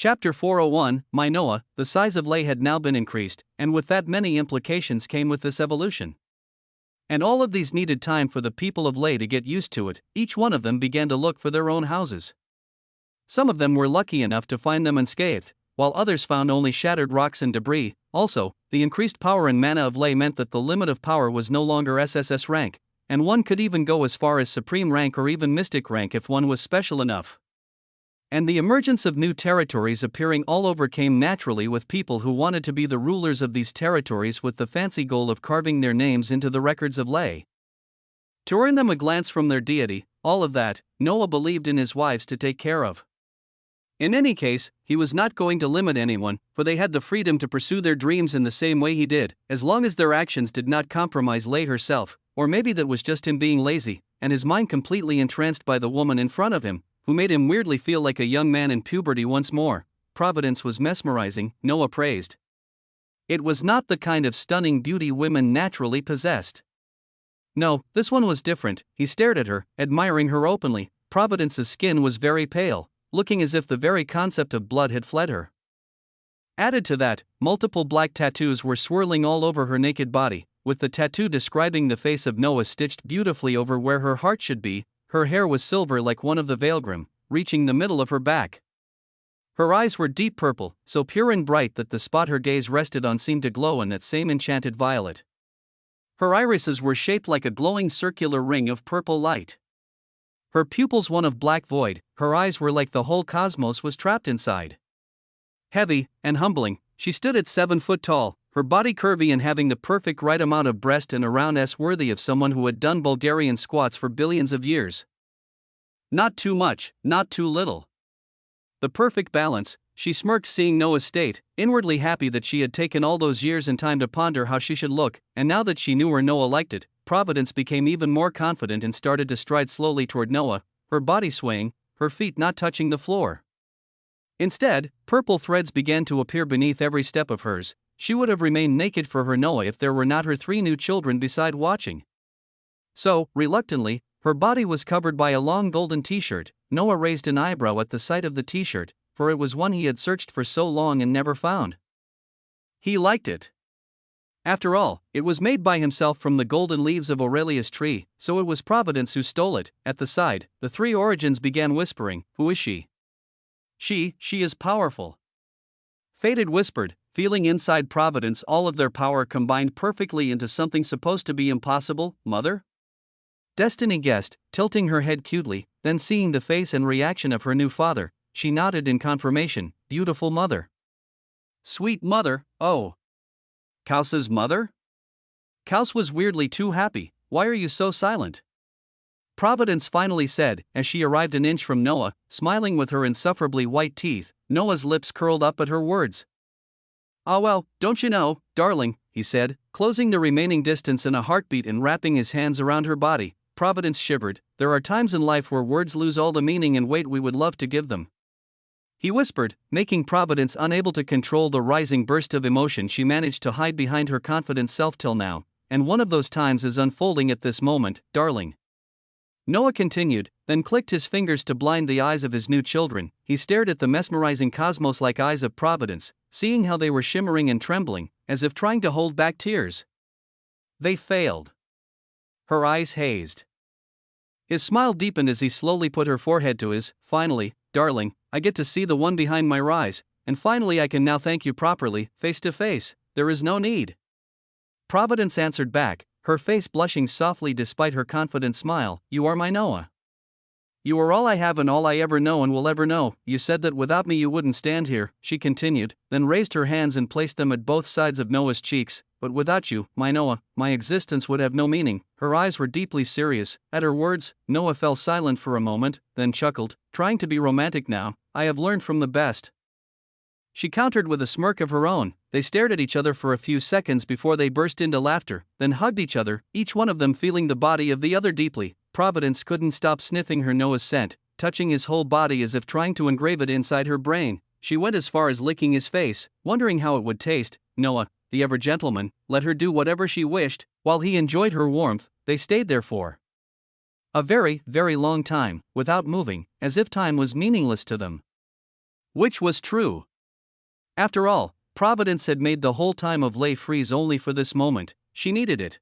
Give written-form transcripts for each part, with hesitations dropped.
Chapter 401, My Noah. The size of Lay had now been increased, and with that many implications came with this evolution. And all of these needed time for the people of Lay to get used to it. Each one of them began to look for their own houses. Some of them were lucky enough to find them unscathed, while others found only shattered rocks and debris. Also, the increased power and mana of Lay meant that the limit of power was no longer SSS rank, and one could even go as far as supreme rank or even mystic rank if one was special enough. And the emergence of new territories appearing all over came naturally with people who wanted to be the rulers of these territories with the fancy goal of carving their names into the records of Lay. To earn them a glance from their deity, all of that, Noah believed in his wives to take care of. In any case, he was not going to limit anyone, for they had the freedom to pursue their dreams in the same way he did, as long as their actions did not compromise Lay herself, or maybe that was just him being lazy, and his mind completely entranced by the woman in front of him, who made him weirdly feel like a young man in puberty once more. Providence was mesmerizing, Noah praised. It was not the kind of stunning beauty women naturally possessed. No, this one was different. He stared at her, admiring her openly. Providence's skin was very pale, looking as if the very concept of blood had fled her. Added to that, multiple black tattoos were swirling all over her naked body, with the tattoo describing the face of Noah stitched beautifully over where her heart should be. Her hair was silver like one of the Veilgrim, reaching the middle of her back. Her eyes were deep purple, so pure and bright that the spot her gaze rested on seemed to glow in that same enchanted violet. Her irises were shaped like a glowing circular ring of purple light. Her pupils one of black void, her eyes were like the whole cosmos was trapped inside. Heavy and humbling, she stood at 7 foot tall, her body curvy and having the perfect right amount of breast and a round S worthy of someone who had done Bulgarian squats for billions of years. Not too much, not too little. The perfect balance. She smirked seeing Noah's state, inwardly happy that she had taken all those years and time to ponder how she should look, and now that she knew where Noah liked it, Providence became even more confident and started to stride slowly toward Noah, her body swaying, her feet not touching the floor. Instead, purple threads began to appear beneath every step of hers. She would have remained naked for her Noah if there were not her 3 new children beside watching. So, reluctantly, her body was covered by a long golden t-shirt. Noah raised an eyebrow at the sight of the t-shirt, for it was one he had searched for so long and never found. He liked it. After all, it was made by himself from the golden leaves of Aurelia's tree, so it was Providence who stole it. At the side, the 3 origins began whispering, "Who is she?" She is powerful. Fated whispered, feeling inside Providence all of their power combined perfectly into something supposed to be impossible. Mother? Destiny guessed, tilting her head cutely, then seeing the face and reaction of her new father, she nodded in confirmation. Beautiful mother. Sweet mother, oh. Kaus's mother? Kaus was weirdly too happy. Why are you so silent? Providence finally said, as she arrived an inch from Noah, smiling with her insufferably white teeth. Noah's lips curled up at her words. "Ah well, don't you know, darling," he said, closing the remaining distance in a heartbeat and wrapping his hands around her body. Providence shivered. There are times in life where words lose all the meaning and weight we would love to give them. He whispered, making Providence unable to control the rising burst of emotion she managed to hide behind her confident self till now, and one of those times is unfolding at this moment, darling. Noah continued, then clicked his fingers to blind the eyes of his new children. He stared at the mesmerizing cosmos-like eyes of Providence, seeing how they were shimmering and trembling, as if trying to hold back tears. They failed. Her eyes hazed. His smile deepened as he slowly put her forehead to his. Finally, darling, I get to see the one behind my rise, and finally I can now thank you properly, face to face. There is no need. Providence answered back, her face blushing softly despite her confident smile. You are my Noah. You are all I have and all I ever know and will ever know. You said that without me you wouldn't stand here, she continued, then raised her hands and placed them at both sides of Noah's cheeks. But without you, my Noah, my existence would have no meaning. Her eyes were deeply serious. At her words, Noah fell silent for a moment, then chuckled, trying to be romantic now. I have learned from the best. She countered with a smirk of her own. They stared at each other for a few seconds before they burst into laughter, then hugged each other, each one of them feeling the body of the other deeply. Providence couldn't stop sniffing her Noah's scent, touching his whole body as if trying to engrave it inside her brain. She went as far as licking his face, wondering how it would taste. Noah, the ever-gentleman, let her do whatever she wished. While he enjoyed her warmth, they stayed there for a very, very long time, without moving, as if time was meaningless to them. Which was true. After all, Providence had made the whole time of Lei freeze only for this moment. She needed it.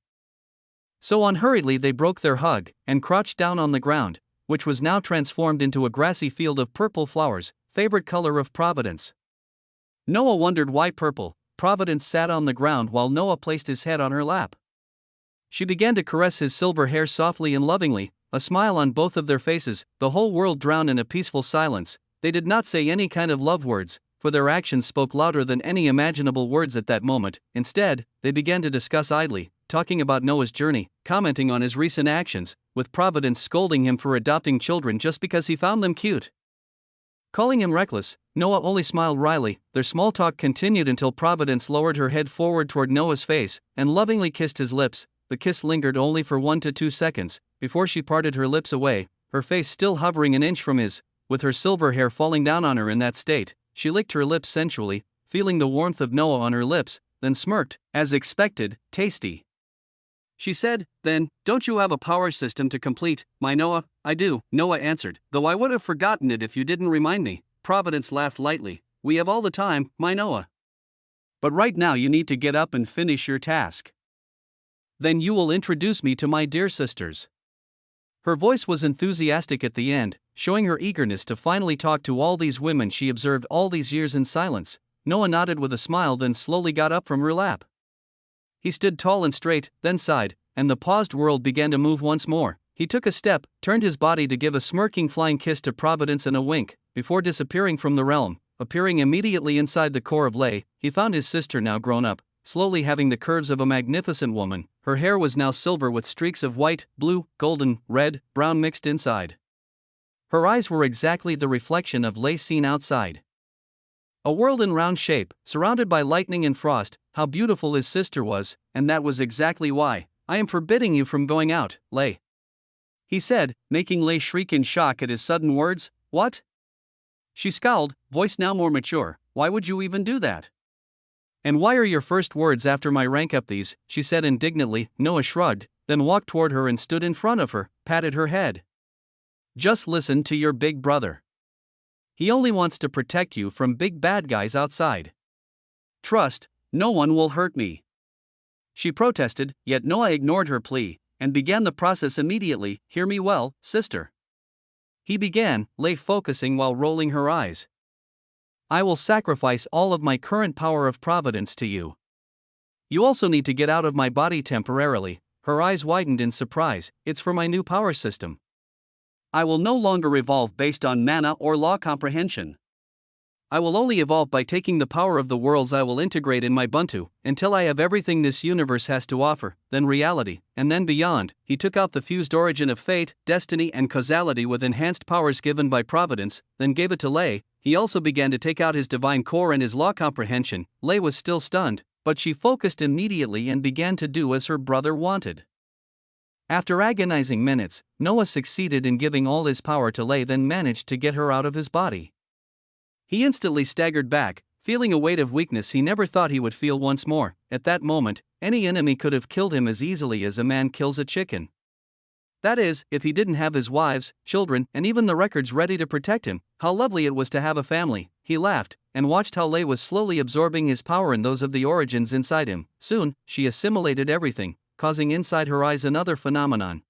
So unhurriedly they broke their hug and crouched down on the ground, which was now transformed into a grassy field of purple flowers, favorite color of Providence. Noah wondered why purple. Providence sat on the ground while Noah placed his head on her lap. She began to caress his silver hair softly and lovingly, a smile on both of their faces, the whole world drowned in a peaceful silence. They did not say any kind of love words, for their actions spoke louder than any imaginable words at that moment. Instead, they began to discuss idly, talking about Noah's journey, commenting on his recent actions, with Providence scolding him for adopting children just because he found them cute. Calling him reckless, Noah only smiled wryly. Their small talk continued until Providence lowered her head forward toward Noah's face and lovingly kissed his lips. The kiss lingered only for 1 to 2 seconds, before she parted her lips away, her face still hovering an inch from his. With her silver hair falling down on her in that state, she licked her lips sensually, feeling the warmth of Noah on her lips, then smirked, as expected, tasty. She said, "Then, don't you have a power system to complete, my Noah?" "I do," Noah answered, "though I would have forgotten it if you didn't remind me." Providence laughed lightly. "We have all the time, my Noah. But right now you need to get up and finish your task. Then you will introduce me to my dear sisters." Her voice was enthusiastic at the end, showing her eagerness to finally talk to all these women she observed all these years in silence. Noah nodded with a smile, then slowly got up from her lap. He stood tall and straight, then sighed, and the paused world began to move once more. He took a step, turned his body to give a smirking flying kiss to Providence and a wink, before disappearing from the realm. Appearing immediately inside the core of Lei, he found his sister now grown up, slowly having the curves of a magnificent woman. Her hair was now silver with streaks of white, blue, golden, red, brown mixed inside. Her eyes were exactly the reflection of Lei seen outside. A world in round shape, surrounded by lightning and frost. How beautiful his sister was, and that was exactly why. "I am forbidding you from going out, Lei," he said, making Lei shriek in shock at his sudden words. "What?" She scowled, voice now more mature. "Why would you even do that? And why are your first words after my rank up these?" she said indignantly. Noah shrugged, then walked toward her and stood in front of her, patted her head. "Just listen to your big brother. He only wants to protect you from big bad guys outside. Trust, no one will hurt me." She protested, yet Noah ignored her plea, and began the process immediately. "Hear me well, sister," he began, Lei focusing while rolling her eyes. "I will sacrifice all of my current power of Providence to you. You also need to get out of my body temporarily." Her eyes widened in surprise. "It's for my new power system. I will no longer evolve based on mana or law comprehension. I will only evolve by taking the power of the worlds I will integrate in my Ubuntu, until I have everything this universe has to offer, then reality, and then beyond." He took out the fused origin of fate, destiny and causality with enhanced powers given by Providence, then gave it to Lei. He also began to take out his divine core and his law comprehension. Lei was still stunned, but she focused immediately and began to do as her brother wanted. After agonizing minutes, Noah succeeded in giving all his power to Lei, then managed to get her out of his body. He instantly staggered back, feeling a weight of weakness he never thought he would feel once more. At that moment, any enemy could have killed him as easily as a man kills a chicken. That is, if he didn't have his wives, children, and even the records ready to protect him. How lovely it was to have a family. He laughed, and watched how Lei was slowly absorbing his power and those of the origins inside him. Soon, she assimilated everything, causing inside her eyes another phenomenon.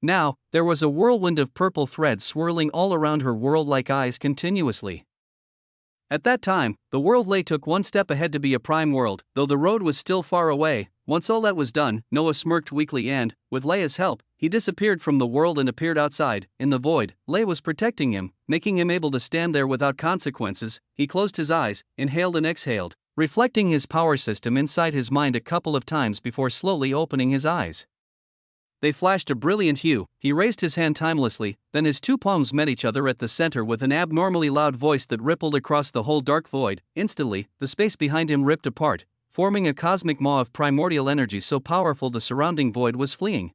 Now, there was a whirlwind of purple threads swirling all around her world-like eyes continuously. At that time, the world Lei took one step ahead to be a prime world, though the road was still far away. Once all that was done, Noah smirked weakly and, with Leia's help, he disappeared from the world and appeared outside, in the void. Lei was protecting him, making him able to stand there without consequences. He closed his eyes, inhaled and exhaled, reflecting his power system inside his mind a couple of times before slowly opening his eyes. They flashed a brilliant hue. He raised his hand timelessly, then his two palms met each other at the center with an abnormally loud voice that rippled across the whole dark void. Instantly, the space behind him ripped apart, forming a cosmic maw of primordial energy so powerful the surrounding void was fleeing.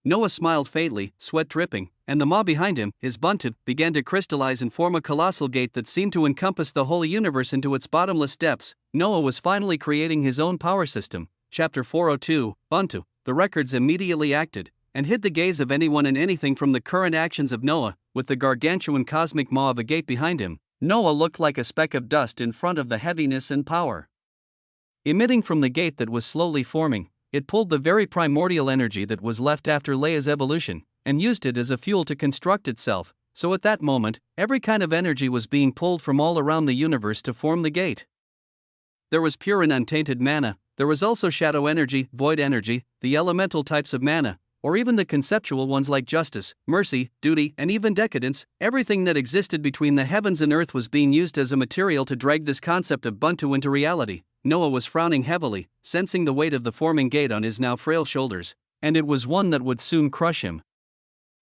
Noah smiled faintly, sweat dripping, and the maw behind him, his Ubuntu, began to crystallize and form a colossal gate that seemed to encompass the whole universe into its bottomless depths. Noah was finally creating his own power system. Chapter 402, Ubuntu. The records immediately acted, and hid the gaze of anyone and anything from the current actions of Noah. With the gargantuan cosmic maw of a gate behind him, Noah looked like a speck of dust in front of the heaviness and power. Emitting from the gate that was slowly forming, it pulled the very primordial energy that was left after Leia's evolution, and used it as a fuel to construct itself, so at that moment, every kind of energy was being pulled from all around the universe to form the gate. There was pure and untainted mana, there was also shadow energy, void energy, the elemental types of mana, or even the conceptual ones like justice, mercy, duty, and even decadence. Everything that existed between the heavens and earth was being used as a material to drag this concept of Ubuntu into reality. Noah was frowning heavily, sensing the weight of the forming gate on his now frail shoulders, and it was one that would soon crush him.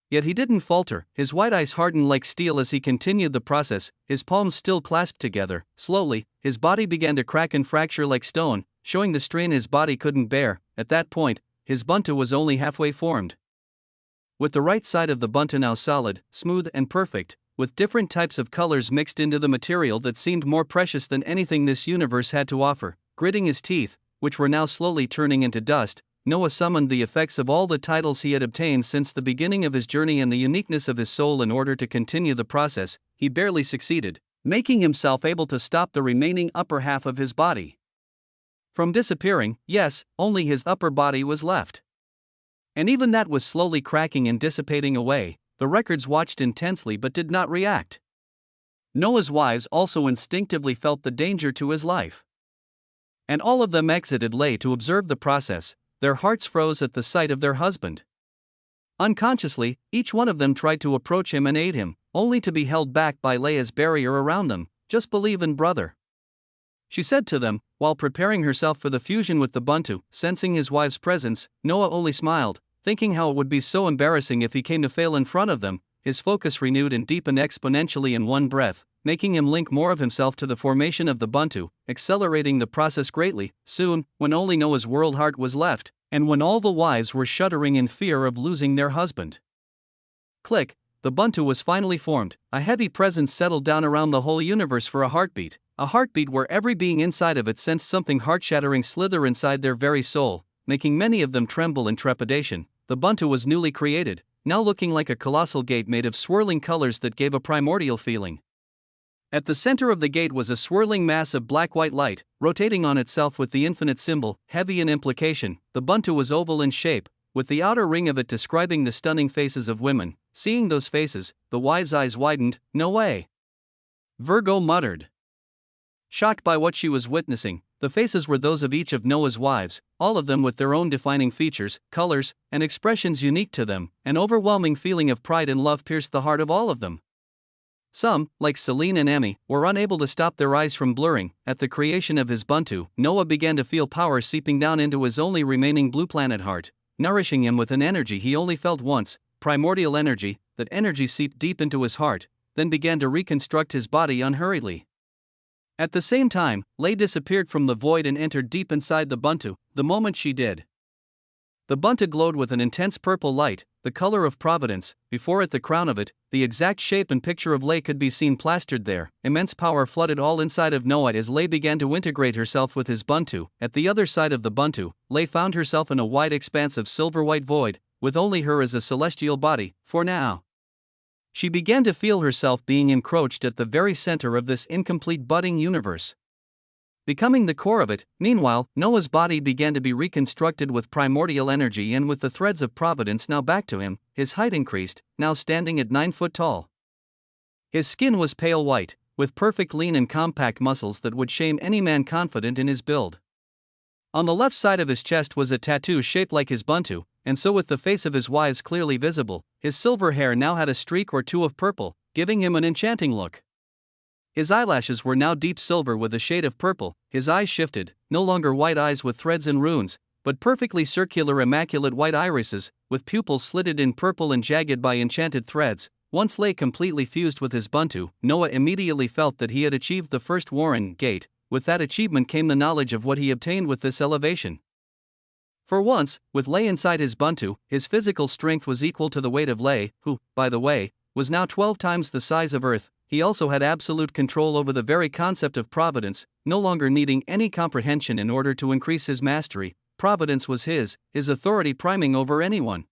Yet he didn't falter, his white eyes hardened like steel as he continued the process, his palms still clasped together. Slowly, his body began to crack and fracture like stone, showing the strain his body couldn't bear. At that point, his Ubuntu was only halfway formed. With the right side of the Ubuntu now solid, smooth and perfect, with different types of colors mixed into the material that seemed more precious than anything this universe had to offer, gritting his teeth, which were now slowly turning into dust, Noah summoned the effects of all the titles he had obtained since the beginning of his journey and the uniqueness of his soul in order to continue the process. He barely succeeded, making himself able to stop the remaining upper half of his body from disappearing. Yes, only his upper body was left. And even that was slowly cracking and dissipating away. The records watched intensely but did not react. Noah's wives also instinctively felt the danger to his life, and all of them exited Lay to observe the process. Their hearts froze at the sight of their husband. Unconsciously, each one of them tried to approach him and aid him, only to be held back by Leia's barrier around them. Just believe in brother, she said to them, while preparing herself for the fusion with the Ubuntu. Sensing his wife's presence, Noah only smiled, thinking how it would be so embarrassing if he came to fail in front of them. His focus renewed and deepened exponentially in one breath, making him link more of himself to the formation of the Ubuntu, accelerating the process greatly. Soon, when only Noah's world heart was left, and when all the wives were shuddering in fear of losing their husband. Click, the Ubuntu was finally formed. A heavy presence settled down around the whole universe for a heartbeat where every being inside of it sensed something heart-shattering slither inside their very soul, making many of them tremble in trepidation. The Ubuntu was newly created, now looking like a colossal gate made of swirling colors that gave a primordial feeling. At the center of the gate was a swirling mass of black-white light, rotating on itself with the infinite symbol, heavy in implication. The Ubuntu was oval in shape, with the outer ring of it describing the stunning faces of women. Seeing those faces, the wives' eyes widened. No way, Virgo muttered, shocked by what she was witnessing. The faces were those of each of Noah's wives, all of them with their own defining features, colors, and expressions unique to them. An overwhelming feeling of pride and love pierced the heart of all of them. Some, like Celine and Emmy, were unable to stop their eyes from blurring. At the creation of his Ubuntu, Noah began to feel power seeping down into his only remaining blue planet heart, nourishing him with an energy he only felt once, primordial energy. That energy seeped deep into his heart, then began to reconstruct his body unhurriedly. At the same time, Lay disappeared from the void and entered deep inside the Ubuntu. The moment she did, the Ubuntu glowed with an intense purple light, the color of providence. Before it, the crown of it, the exact shape and picture of Lay could be seen plastered there. Immense power flooded all inside of Noah as Lay began to integrate herself with his Ubuntu. At the other side of the Ubuntu, Lay found herself in a wide expanse of silver-white void, with only her as a celestial body, for now. She began to feel herself being encroached at the very center of this incomplete budding universe, becoming the core of it. Meanwhile, Noah's body began to be reconstructed with primordial energy, and with the threads of providence now back to him, his height increased, now standing at 9 foot tall. His skin was pale white, with perfect lean and compact muscles that would shame any man confident in his build. On the left side of his chest was a tattoo shaped like his Ubuntu, and so with the face of his wives clearly visible, his silver hair now had a streak or two of purple, giving him an enchanting look. His eyelashes were now deep silver with a shade of purple. His eyes shifted, no longer white eyes with threads and runes, but perfectly circular immaculate white irises, with pupils slitted in purple and jagged by enchanted threads. Once Lay completely fused with his Ubuntu, Noah immediately felt that he had achieved the first Warren gate. With that achievement came the knowledge of what he obtained with this elevation. For once, with Lay inside his Ubuntu, his physical strength was equal to the weight of Lay, who, by the way, was now 12 times the size of Earth. He also had absolute control over the very concept of providence, no longer needing any comprehension in order to increase his mastery. Providence was his authority priming over anyone.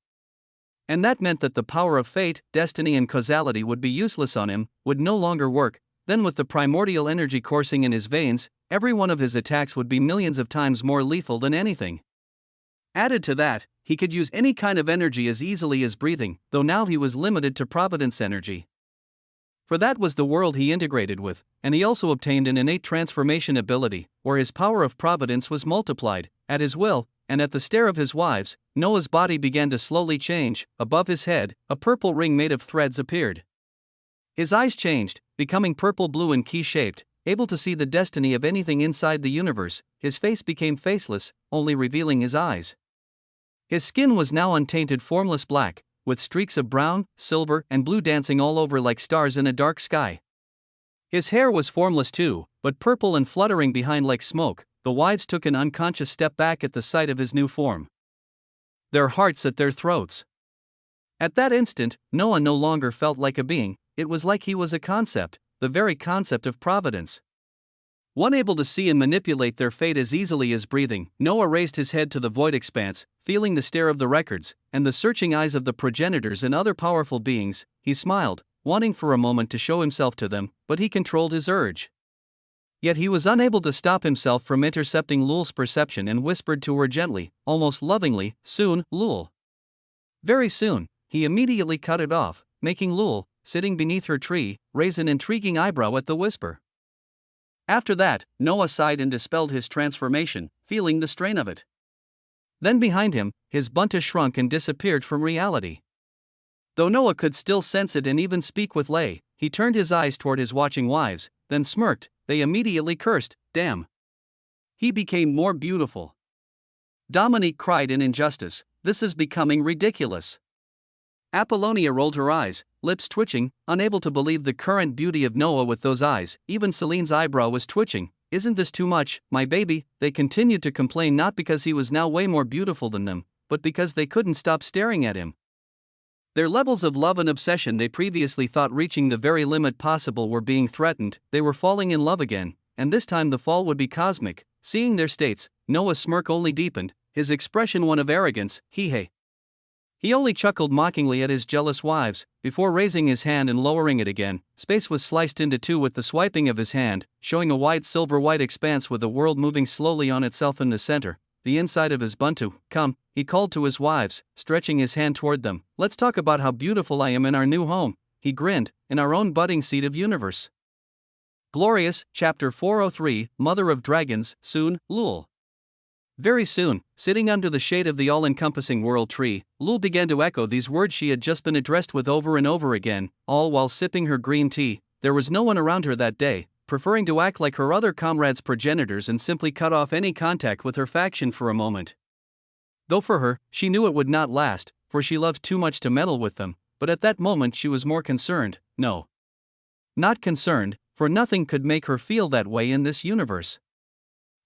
And that meant that the power of fate, destiny and causality would be useless on him, would no longer work. then with the primordial energy coursing in his veins, every one of his attacks would be millions of times more lethal than anything. Added to that, he could use any kind of energy as easily as breathing, though now he was limited to Providence energy. For that was the world he integrated with, and he also obtained an innate transformation ability, where his power of Providence was multiplied, at his will, and at the stare of his wives, Noah's body began to slowly change. Above his head, a purple ring made of threads appeared. His eyes changed, becoming purple-blue and key-shaped, able to see the destiny of anything inside the universe. His face became faceless, only revealing his eyes. His skin was now untainted formless black, with streaks of brown, silver, and blue dancing all over like stars in a dark sky. His hair was formless too, but purple and fluttering behind like smoke. The wives took an unconscious step back at the sight of his new form, their hearts at their throats. At that instant, Noah no longer felt like a being, it was like he was a concept, the very concept of Providence. One able to see and manipulate their fate as easily as breathing, Noah raised his head to the void expanse, feeling the stare of the records, and the searching eyes of the progenitors and other powerful beings. He smiled, wanting for a moment to show himself to them, but he controlled his urge. Yet he was unable to stop himself from intercepting Lul's perception and whispered to her gently, almost lovingly, "Soon, Lul." Very soon, he immediately cut it off, making Lul, sitting beneath her tree, raise an intriguing eyebrow at the whisper. After that, Noah sighed and dispelled his transformation, feeling the strain of it. Then behind him, his bunta shrunk and disappeared from reality. Though Noah could still sense it and even speak with Lay, he turned his eyes toward his watching wives, then smirked. They immediately cursed, "Damn! He became more beautiful." Dominique cried in injustice, "This is becoming ridiculous." Apollonia rolled her eyes, lips twitching, unable to believe the current beauty of Noah with those eyes. Even Celine's eyebrow was twitching. "Isn't this too much, my baby?" They continued to complain, not because he was now way more beautiful than them, but because they couldn't stop staring at him. Their levels of love and obsession they previously thought reaching the very limit possible were being threatened. They were falling in love again, and this time the fall would be cosmic. Seeing their states, Noah's smirk only deepened, his expression one of arrogance. He only chuckled mockingly at his jealous wives, before raising his hand and lowering it again. Space was sliced into two with the swiping of his hand, showing a wide silver-white expanse with the world moving slowly on itself in the center, the inside of his buntu. "Come," he called to his wives, stretching his hand toward them. "Let's talk about how beautiful I am in our new home." He grinned, "in our own budding seed of universe." Glorious, Chapter 403, Mother of Dragons, soon, Lul. Very soon, sitting under the shade of the all-encompassing world tree, Lul began to echo these words she had just been addressed with over and over again, all while sipping her green tea. There was no one around her that day, preferring to act like her other comrades' progenitors and simply cut off any contact with her faction for a moment. Though for her, she knew it would not last, for she loved too much to meddle with them, but at that moment she was more concerned. No. Not concerned, for nothing could make her feel that way in this universe.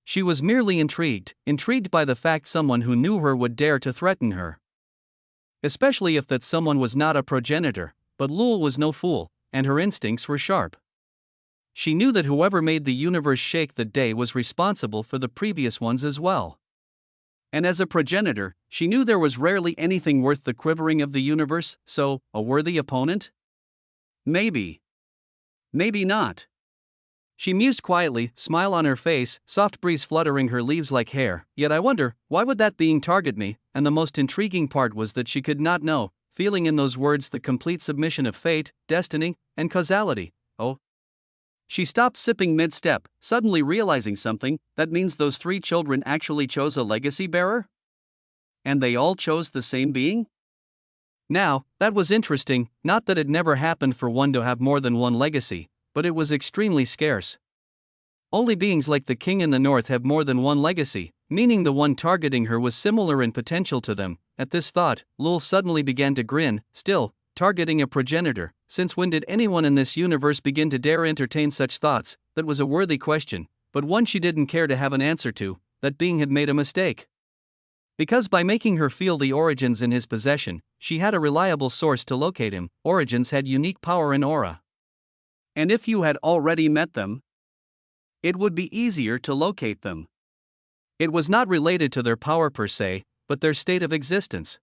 She was merely intrigued by the fact someone who knew her would dare to threaten her. Especially if that someone was not a progenitor, but Lul was no fool, and her instincts were sharp. She knew that whoever made the universe shake that day was responsible for the previous ones as well. And as a progenitor, she knew there was rarely anything worth the quivering of the universe, so, a worthy opponent? Maybe. Maybe not. She mused quietly, smile on her face, soft breeze fluttering her leaves like hair. Yet I wonder, why would that being target me? And the most intriguing part was that she could not know, feeling in those words the complete submission of fate, destiny, and causality. Oh. She stopped sipping mid-step, suddenly realizing something. That means those 3 children actually chose a legacy bearer? And they all chose the same being? Now, that was interesting, not that it never happened for one to have more than one legacy, but it was extremely scarce. Only beings like the king in the north have more than one legacy, meaning the one targeting her was similar in potential to them. At this thought, Lul suddenly began to grin. Still, targeting a progenitor, since when did anyone in this universe begin to dare entertain such thoughts? That was a worthy question, but one she didn't care to have an answer to. That being had made a mistake. Because by making her feel the origins in his possession, she had a reliable source to locate him. Origins had unique power and aura. And if you had already met them, it would be easier to locate them. It was not related to their power per se, but their state of existence.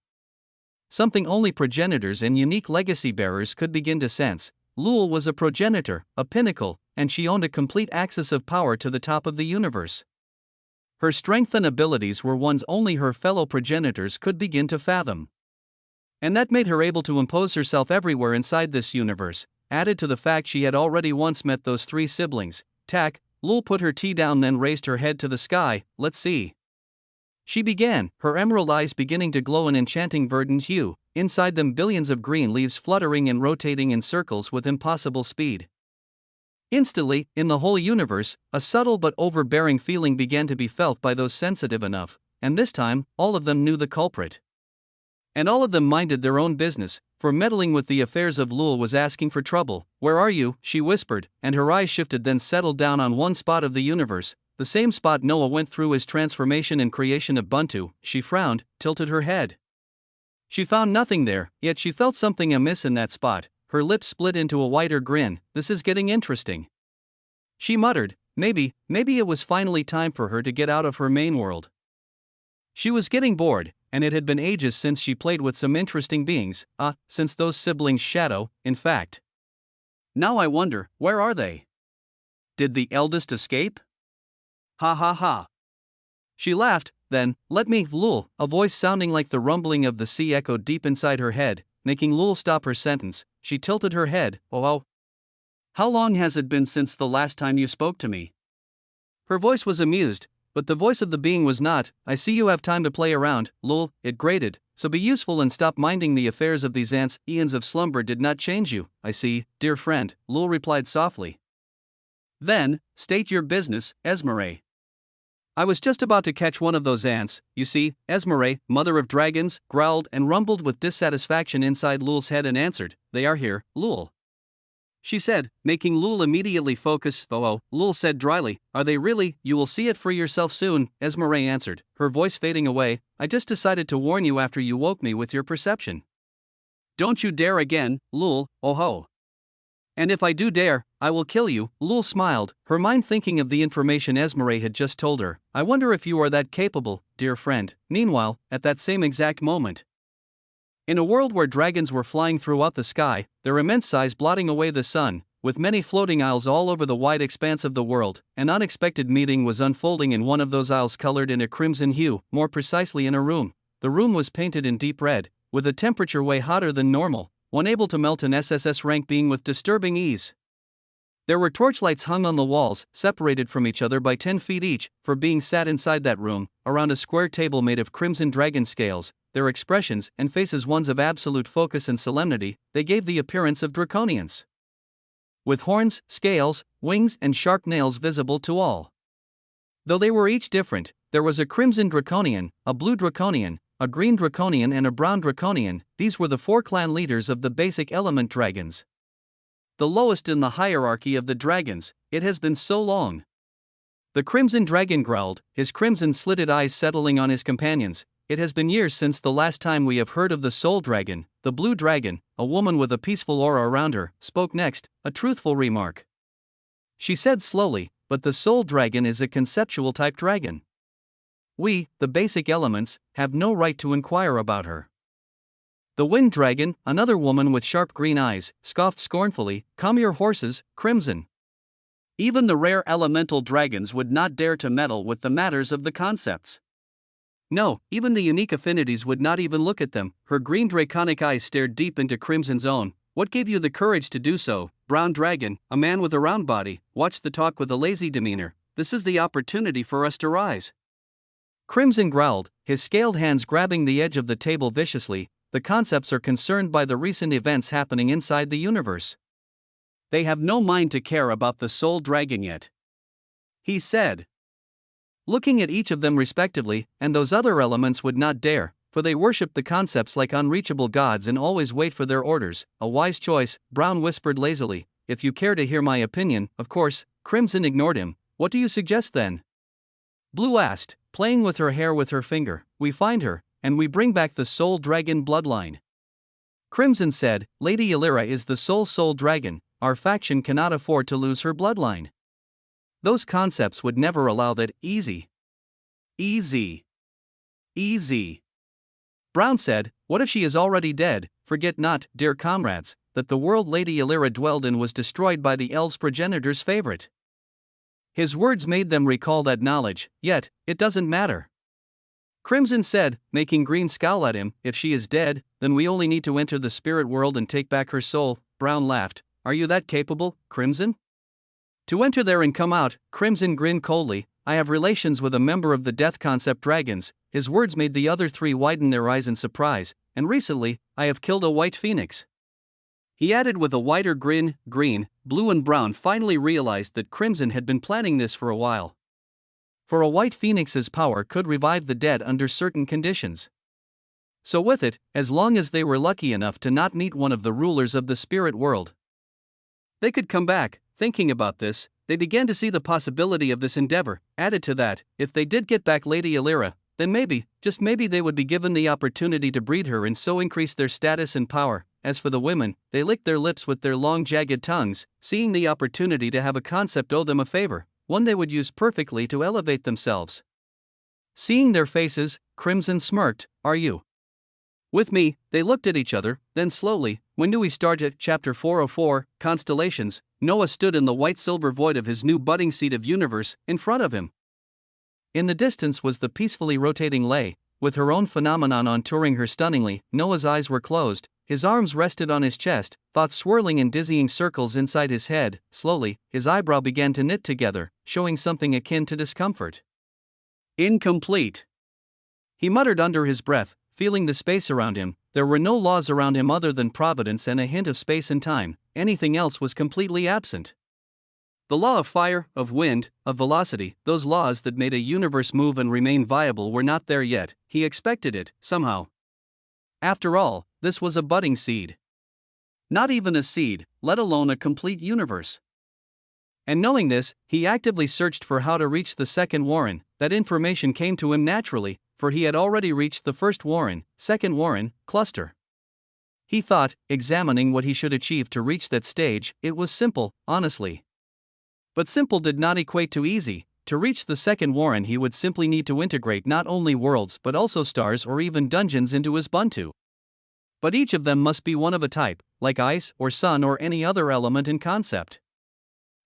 Something only progenitors and unique legacy bearers could begin to sense. Lul was a progenitor, a pinnacle, and she owned a complete access of power to the top of the universe. Her strength and abilities were ones only her fellow progenitors could begin to fathom. And that made her able to impose herself everywhere inside this universe, added to the fact she had already once met those three siblings. Tack, Lul put her tea down, then raised her head to the sky. Let's see. She began, her emerald eyes beginning to glow an enchanting verdant hue, inside them billions of green leaves fluttering and rotating in circles with impossible speed. Instantly, in the whole universe, a subtle but overbearing feeling began to be felt by those sensitive enough, and this time, all of them knew the culprit. And all of them minded their own business, for meddling with the affairs of Lul was asking for trouble. Where are you? She whispered, and her eyes shifted, then settled down on one spot of the universe, the same spot Noah went through his transformation and creation of Buntu. She frowned, tilted her head. She found nothing there, yet she felt something amiss in that spot. Her lips split into a wider grin. This is getting interesting. She muttered, maybe it was finally time for her to get out of her main world. She was getting bored, and it had been ages since she played with some interesting beings, since those siblings Shadow, in fact. Now I wonder, where are they? Did the eldest escape? Ha ha ha. She laughed, then, let me, Lul, a voice sounding like the rumbling of the sea echoed deep inside her head, making Lul stop her sentence. She tilted her head. Oh. How long has it been since the last time you spoke to me? Her voice was amused, but the voice of the being was not. I see you have time to play around, Lul, it grated, so be useful and stop minding the affairs of these ants. Eons of slumber did not change you, I see, dear friend, Lul replied softly. Then, state your business, Esmeralda. I was just about to catch one of those ants. You see, Esmeralda, mother of dragons, growled and rumbled with dissatisfaction inside Lul's head and answered, they are here, Lul. She said, making Lul immediately focus. Oh, Lul said dryly, are they really? You will see it for yourself soon, Esmeralda answered, her voice fading away. I just decided to warn you after you woke me with your perception. Don't you dare again, Lul, oh ho. And if I do dare, I will kill you. Lul smiled, her mind thinking of the information Esmeralda had just told her. I wonder if you are that capable, dear friend. Meanwhile, at that same exact moment, in a world where dragons were flying throughout the sky, their immense size blotting away the sun, with many floating isles all over the wide expanse of the world, an unexpected meeting was unfolding in one of those isles colored in a crimson hue, more precisely in a room. The room was painted in deep red, with a temperature way hotter than normal, one able to melt an SSS rank being with disturbing ease. There were torchlights hung on the walls, separated from each other by 10 feet each, for being sat inside that room, around a square table made of crimson dragon scales. Their expressions and faces ones of absolute focus and solemnity, they gave the appearance of draconians. With horns, scales, wings and sharp nails visible to all. Though they were each different, there was a crimson draconian, a blue draconian, a green draconian and a brown draconian. These were the 4 clan leaders of the basic element dragons. The lowest in the hierarchy of the dragons. It has been so long. The crimson dragon growled, his crimson slitted eyes settling on his companions. It has been years since the last time we have heard of the soul dragon. The blue dragon, a woman with a peaceful aura around her, spoke next, a truthful remark. She said slowly, but the soul dragon is a conceptual type dragon. We, the basic elements, have no right to inquire about her. The wind dragon, another woman with sharp green eyes, scoffed scornfully, come your horses, crimson. Even the rare elemental dragons would not dare to meddle with the matters of the concepts. No, even the unique affinities would not even look at them. Her green draconic eyes stared deep into Crimson's own. What gave you the courage to do so? Brown dragon, a man with a round body, watched the talk with a lazy demeanor. This is the opportunity for us to rise. Crimson growled, his scaled hands grabbing the edge of the table viciously. The concepts are concerned by the recent events happening inside the universe. They have no mind to care about the soul dragon yet, he said, looking at each of them respectively, and those other elements would not dare, for they worship the concepts like unreachable gods and always wait for their orders. A wise choice, Brown whispered lazily. If you care to hear my opinion, of course. Crimson ignored him. What do you suggest then? Blue asked, playing with her hair with her finger. We find her, and we bring back the soul dragon bloodline. Crimson said, Lady Illyra is the soul dragon. Our faction cannot afford to lose her bloodline. Those concepts would never allow that. Easy. Brown said, what if she is already dead? forget not, dear comrades, that the world Lady Illyra dwelled in was destroyed by the elves' progenitor's favorite. His words made them recall that knowledge, yet, it doesn't matter. Crimson said, making Green scowl at him, if she is dead, then we only need to enter the spirit world and take back her soul. Brown laughed, are you that capable, Crimson? To enter there and come out, Crimson grinned coldly, I have relations with a member of the Death Concept Dragons. His words made the other three widen their eyes in surprise, and recently, I have killed a white phoenix. He added with a wider grin, Green, Blue and Brown finally realized that Crimson had been planning this for a while. For a white phoenix's power could revive the dead under certain conditions. So with it, as long as they were lucky enough to not meet one of the rulers of the spirit world, they could come back. Thinking about this, they began to see the possibility of this endeavor. Added to that, if they did get back Lady Illyra, then maybe, just maybe they would be given the opportunity to breed her and so increase their status and power. As for the women, they licked their lips with their long jagged tongues, seeing the opportunity to have a concept owe them a favor, one they would use perfectly to elevate themselves. Seeing their faces, Crimson smirked, are you with me? They looked at each other, then slowly, when do we start at Chapter 404, Constellations? Noah stood in the white-silver void of his new budding seat of universe, in front of him. In the distance was the peacefully rotating Lay, with her own phenomenon on-touring her stunningly. Noah's eyes were closed, his arms rested on his chest, thoughts swirling in dizzying circles inside his head. Slowly, his eyebrow began to knit together, showing something akin to discomfort. Incomplete. He muttered under his breath, feeling the space around him. There were no laws around him other than providence and a hint of space and time. Anything else was completely absent. The law of fire, of wind, of velocity, those laws that made a universe move and remain viable were not there yet. He expected it, somehow. After all, this was a budding seed. Not even a seed, let alone a complete universe. And knowing this, he actively searched for how to reach the second Warren. That information came to him naturally, for he had already reached the first Warren, second Warren, cluster. He thought, examining what he should achieve to reach that stage, it was simple, honestly. But simple did not equate to easy. To reach the second Warren he would simply need to integrate not only worlds but also stars or even dungeons into his Ubuntu. But each of them must be one of a type, like ice or sun or any other element in concept.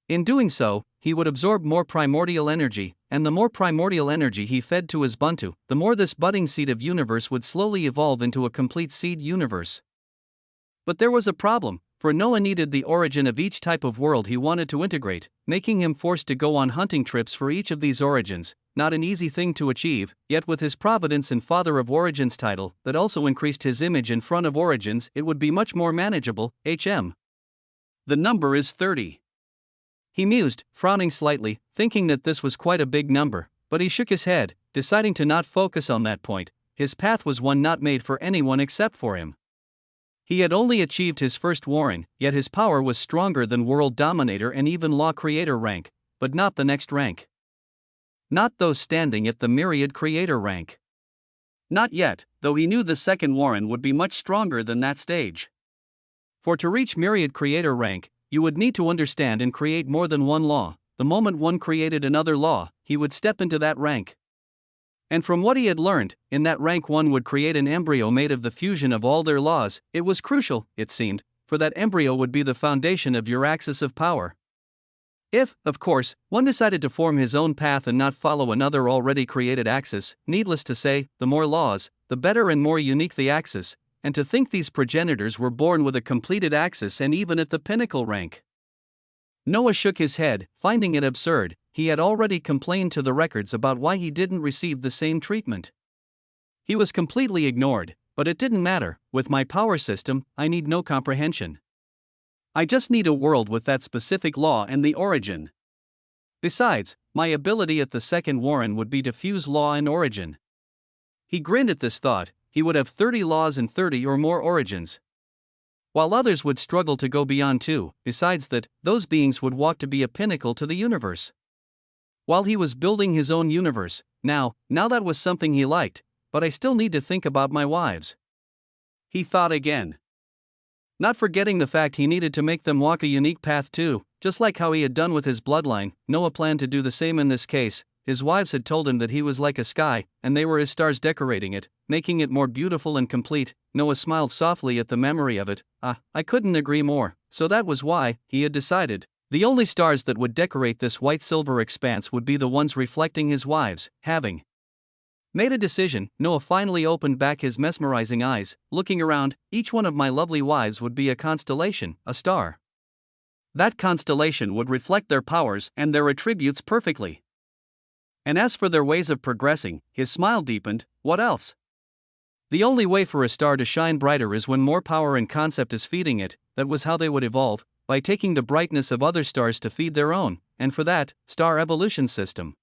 In doing so, he would absorb more primordial energy, and the more primordial energy he fed to his Ubuntu, the more this budding seed of universe would slowly evolve into a complete seed universe. But there was a problem, for Noah needed the origin of each type of world he wanted to integrate, making him forced to go on hunting trips for each of these origins. Not an easy thing to achieve, yet with his Providence and Father of Origins title that also increased his image in front of Origins, it would be much more manageable. The number is 30. He mused, frowning slightly, thinking that this was quite a big number, but he shook his head, deciding to not focus on that point. His path was one not made for anyone except for him. He had only achieved his first Warren, yet his power was stronger than World Dominator and even Law Creator rank, but not the next rank. Not those standing at the Myriad Creator rank. Not yet, though he knew the second Warren would be much stronger than that stage. For to reach Myriad Creator rank, you would need to understand and create more than one law. The moment one created another law, he would step into that rank. And from what he had learned, in that rank one would create an embryo made of the fusion of all their laws. It was crucial, it seemed, for that embryo would be the foundation of your axis of power. If, of course, one decided to form his own path and not follow another already created axis, needless to say, the more laws, the better and more unique the axis, and to think these progenitors were born with a completed axis and even at the pinnacle rank. Noah shook his head, finding it absurd. He had already complained to the records about why he didn't receive the same treatment. He was completely ignored, but it didn't matter. With my power system, I need no comprehension. I just need a world with that specific law and the origin. Besides, my ability at the second Warren would be to fuse law and origin. He grinned at this thought. He would have 30 laws and 30 or more origins. While others would struggle to go beyond 2, besides that, those beings would walk to be a pinnacle to the universe. While he was building his own universe, now that was something he liked, but I still need to think about my wives. He thought again. Not forgetting the fact he needed to make them walk a unique path too, just like how he had done with his bloodline. Noah planned to do the same in this case. his wives had told him that he was like a sky, and they were his stars decorating it, making it more beautiful and complete. Noah smiled softly at the memory of it. I couldn't agree more. So that was why, he had decided, the only stars that would decorate this white-silver expanse would be the ones reflecting his wives. Having made a decision, Noah finally opened back his mesmerizing eyes, looking around. Each one of my lovely wives would be a constellation, a star. That constellation would reflect their powers and their attributes perfectly. And as for their ways of progressing, his smile deepened. What else? The only way for a star to shine brighter is when more power and concept is feeding it. That was how they would evolve, by taking the brightness of other stars to feed their own, and for that, star evolution system.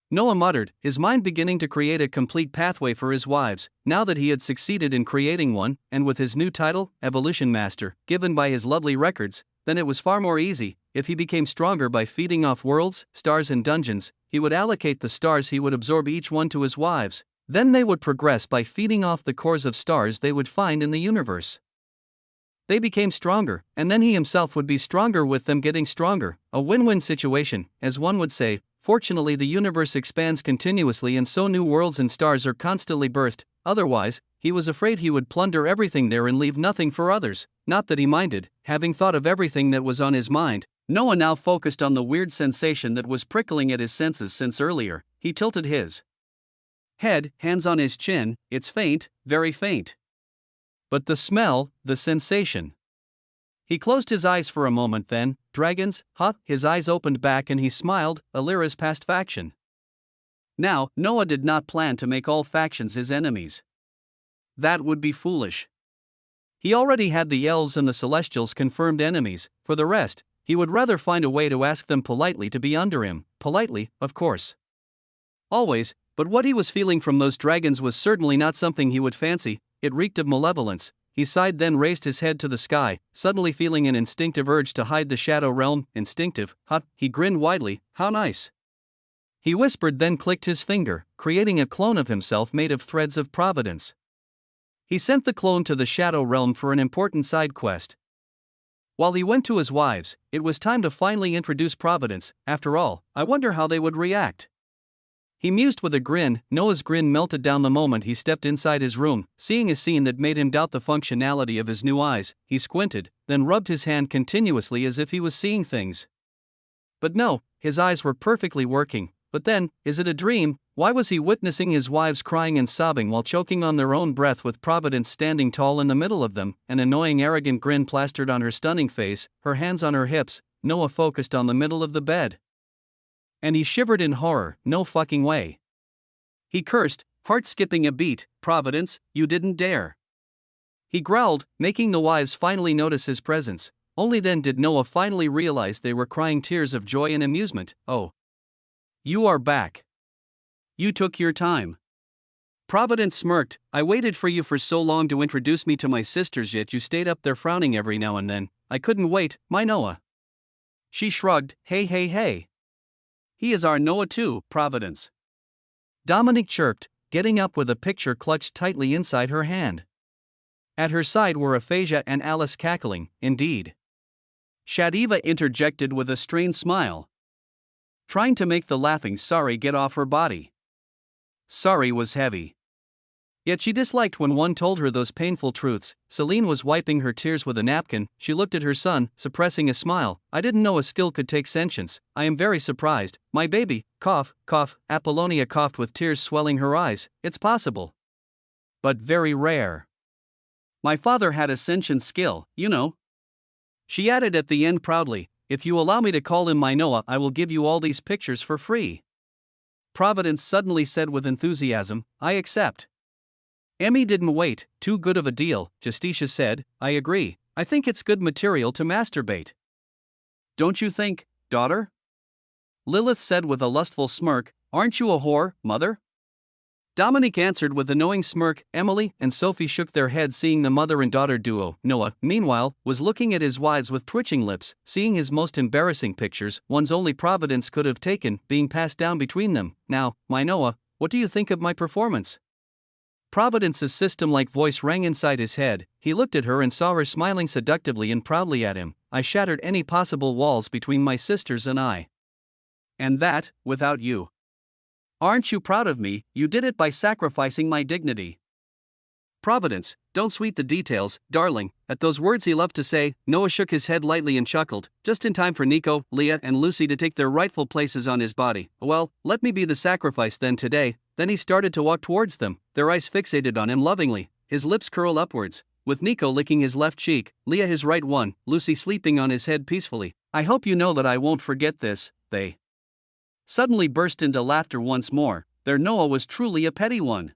Noah muttered, his mind beginning to create a complete pathway for his wives, now that he had succeeded in creating one, and with his new title, Evolution Master, given by his lovely records, then it was far more easy. If he became stronger by feeding off worlds, stars and dungeons, he would allocate the stars he would absorb each one to his wives. Then they would progress by feeding off the cores of stars they would find in the universe. They became stronger, and then he himself would be stronger with them getting stronger, a win-win situation, as one would say. Fortunately, the universe expands continuously and so new worlds and stars are constantly birthed. Otherwise, he was afraid he would plunder everything there and leave nothing for others. Not that he minded, having thought of everything that was on his mind. Noah now focused on the weird sensation that was prickling at his senses since earlier. He tilted his head, hands on his chin. It's faint, very faint. But the smell, the sensation. He closed his eyes for a moment, then, dragons, his eyes opened back and he smiled, Alira's past faction. Now, Noah did not plan to make all factions his enemies. That would be foolish. He already had the elves and the celestials confirmed enemies. For the rest, he would rather find a way to ask them politely to be under him, politely, of course. Always, but what he was feeling from those dragons was certainly not something he would fancy. It reeked of malevolence. He sighed, then raised his head to the sky, suddenly feeling an instinctive urge to hide the shadow realm. Instinctive, he grinned widely. How nice. He whispered, then clicked his finger, creating a clone of himself made of threads of providence. He sent the clone to the shadow realm for an important side quest. While he went to his wives, it was time to finally introduce Providence. After all, I wonder how they would react. He mused with a grin. Noah's grin melted down the moment he stepped inside his room. Seeing a scene that made him doubt the functionality of his new eyes, he squinted, then rubbed his hand continuously as if he was seeing things. But no, his eyes were perfectly working. But then, is it a dream? Why was he witnessing his wives crying and sobbing while choking on their own breath with Providence standing tall in the middle of them, an annoying arrogant grin plastered on her stunning face, her hands on her hips? Noah focused on the middle of the bed. And he shivered in horror. No fucking way. He cursed, heart skipping a beat. Providence, you didn't dare. He growled, making the wives finally notice his presence. Only then did Noah finally realize they were crying tears of joy and amusement. Oh. You are back. You took your time. Providence smirked. I waited for you for so long to introduce me to my sisters, yet you stayed up there frowning every now and then. I couldn't wait, my Noah. She shrugged. Hey. He is our Noah too, Providence. Dominique chirped, getting up with a picture clutched tightly inside her hand. At her side were Aphasia and Alice cackling. Indeed. Shadiva interjected with a strained smile, trying to make the laughing Sari get off her body. Sari was heavy. Yet she disliked when one told her those painful truths. Celine was wiping her tears with a napkin. She looked at her son, suppressing a smile. I didn't know a skill could take sentience. I am very surprised. My baby, cough. Apollonia coughed with tears swelling her eyes. It's possible. But very rare. My father had a sentient skill, you know. She added at the end proudly, if you allow me to call him my Noah, I will give you all these pictures for free. Providence suddenly said with enthusiasm, I accept. Emmy didn't wait. Too good of a deal, Justicia said. I agree. I think it's good material to masturbate. Don't you think, daughter? Lilith said with a lustful smirk. Aren't you a whore, mother? Dominique answered with a knowing smirk. Emily and Sophie shook their heads, seeing the mother and daughter duo. Noah, meanwhile, was looking at his wives with twitching lips, seeing his most embarrassing pictures, ones only Providence could have taken, being passed down between them. Now, my Noah, what do you think of my performance? Providence's system-like voice rang inside his head. He looked at her and saw her smiling seductively and proudly at him. I shattered any possible walls between my sisters and I. And that, without you. Aren't you proud of me? You did it by sacrificing my dignity. Providence, don't sweet the details, darling. At those words he loved to say, Noah shook his head lightly and chuckled, just in time for Neko, Leah, and Lucy to take their rightful places on his body. Well, let me be the sacrifice then today. Then he started to walk towards them, their eyes fixated on him lovingly, his lips curled upwards, with Neko licking his left cheek, Leah his right one, Lucy sleeping on his head peacefully. I hope you know that I won't forget this, they suddenly burst into laughter once more. Their Noah was truly a petty one.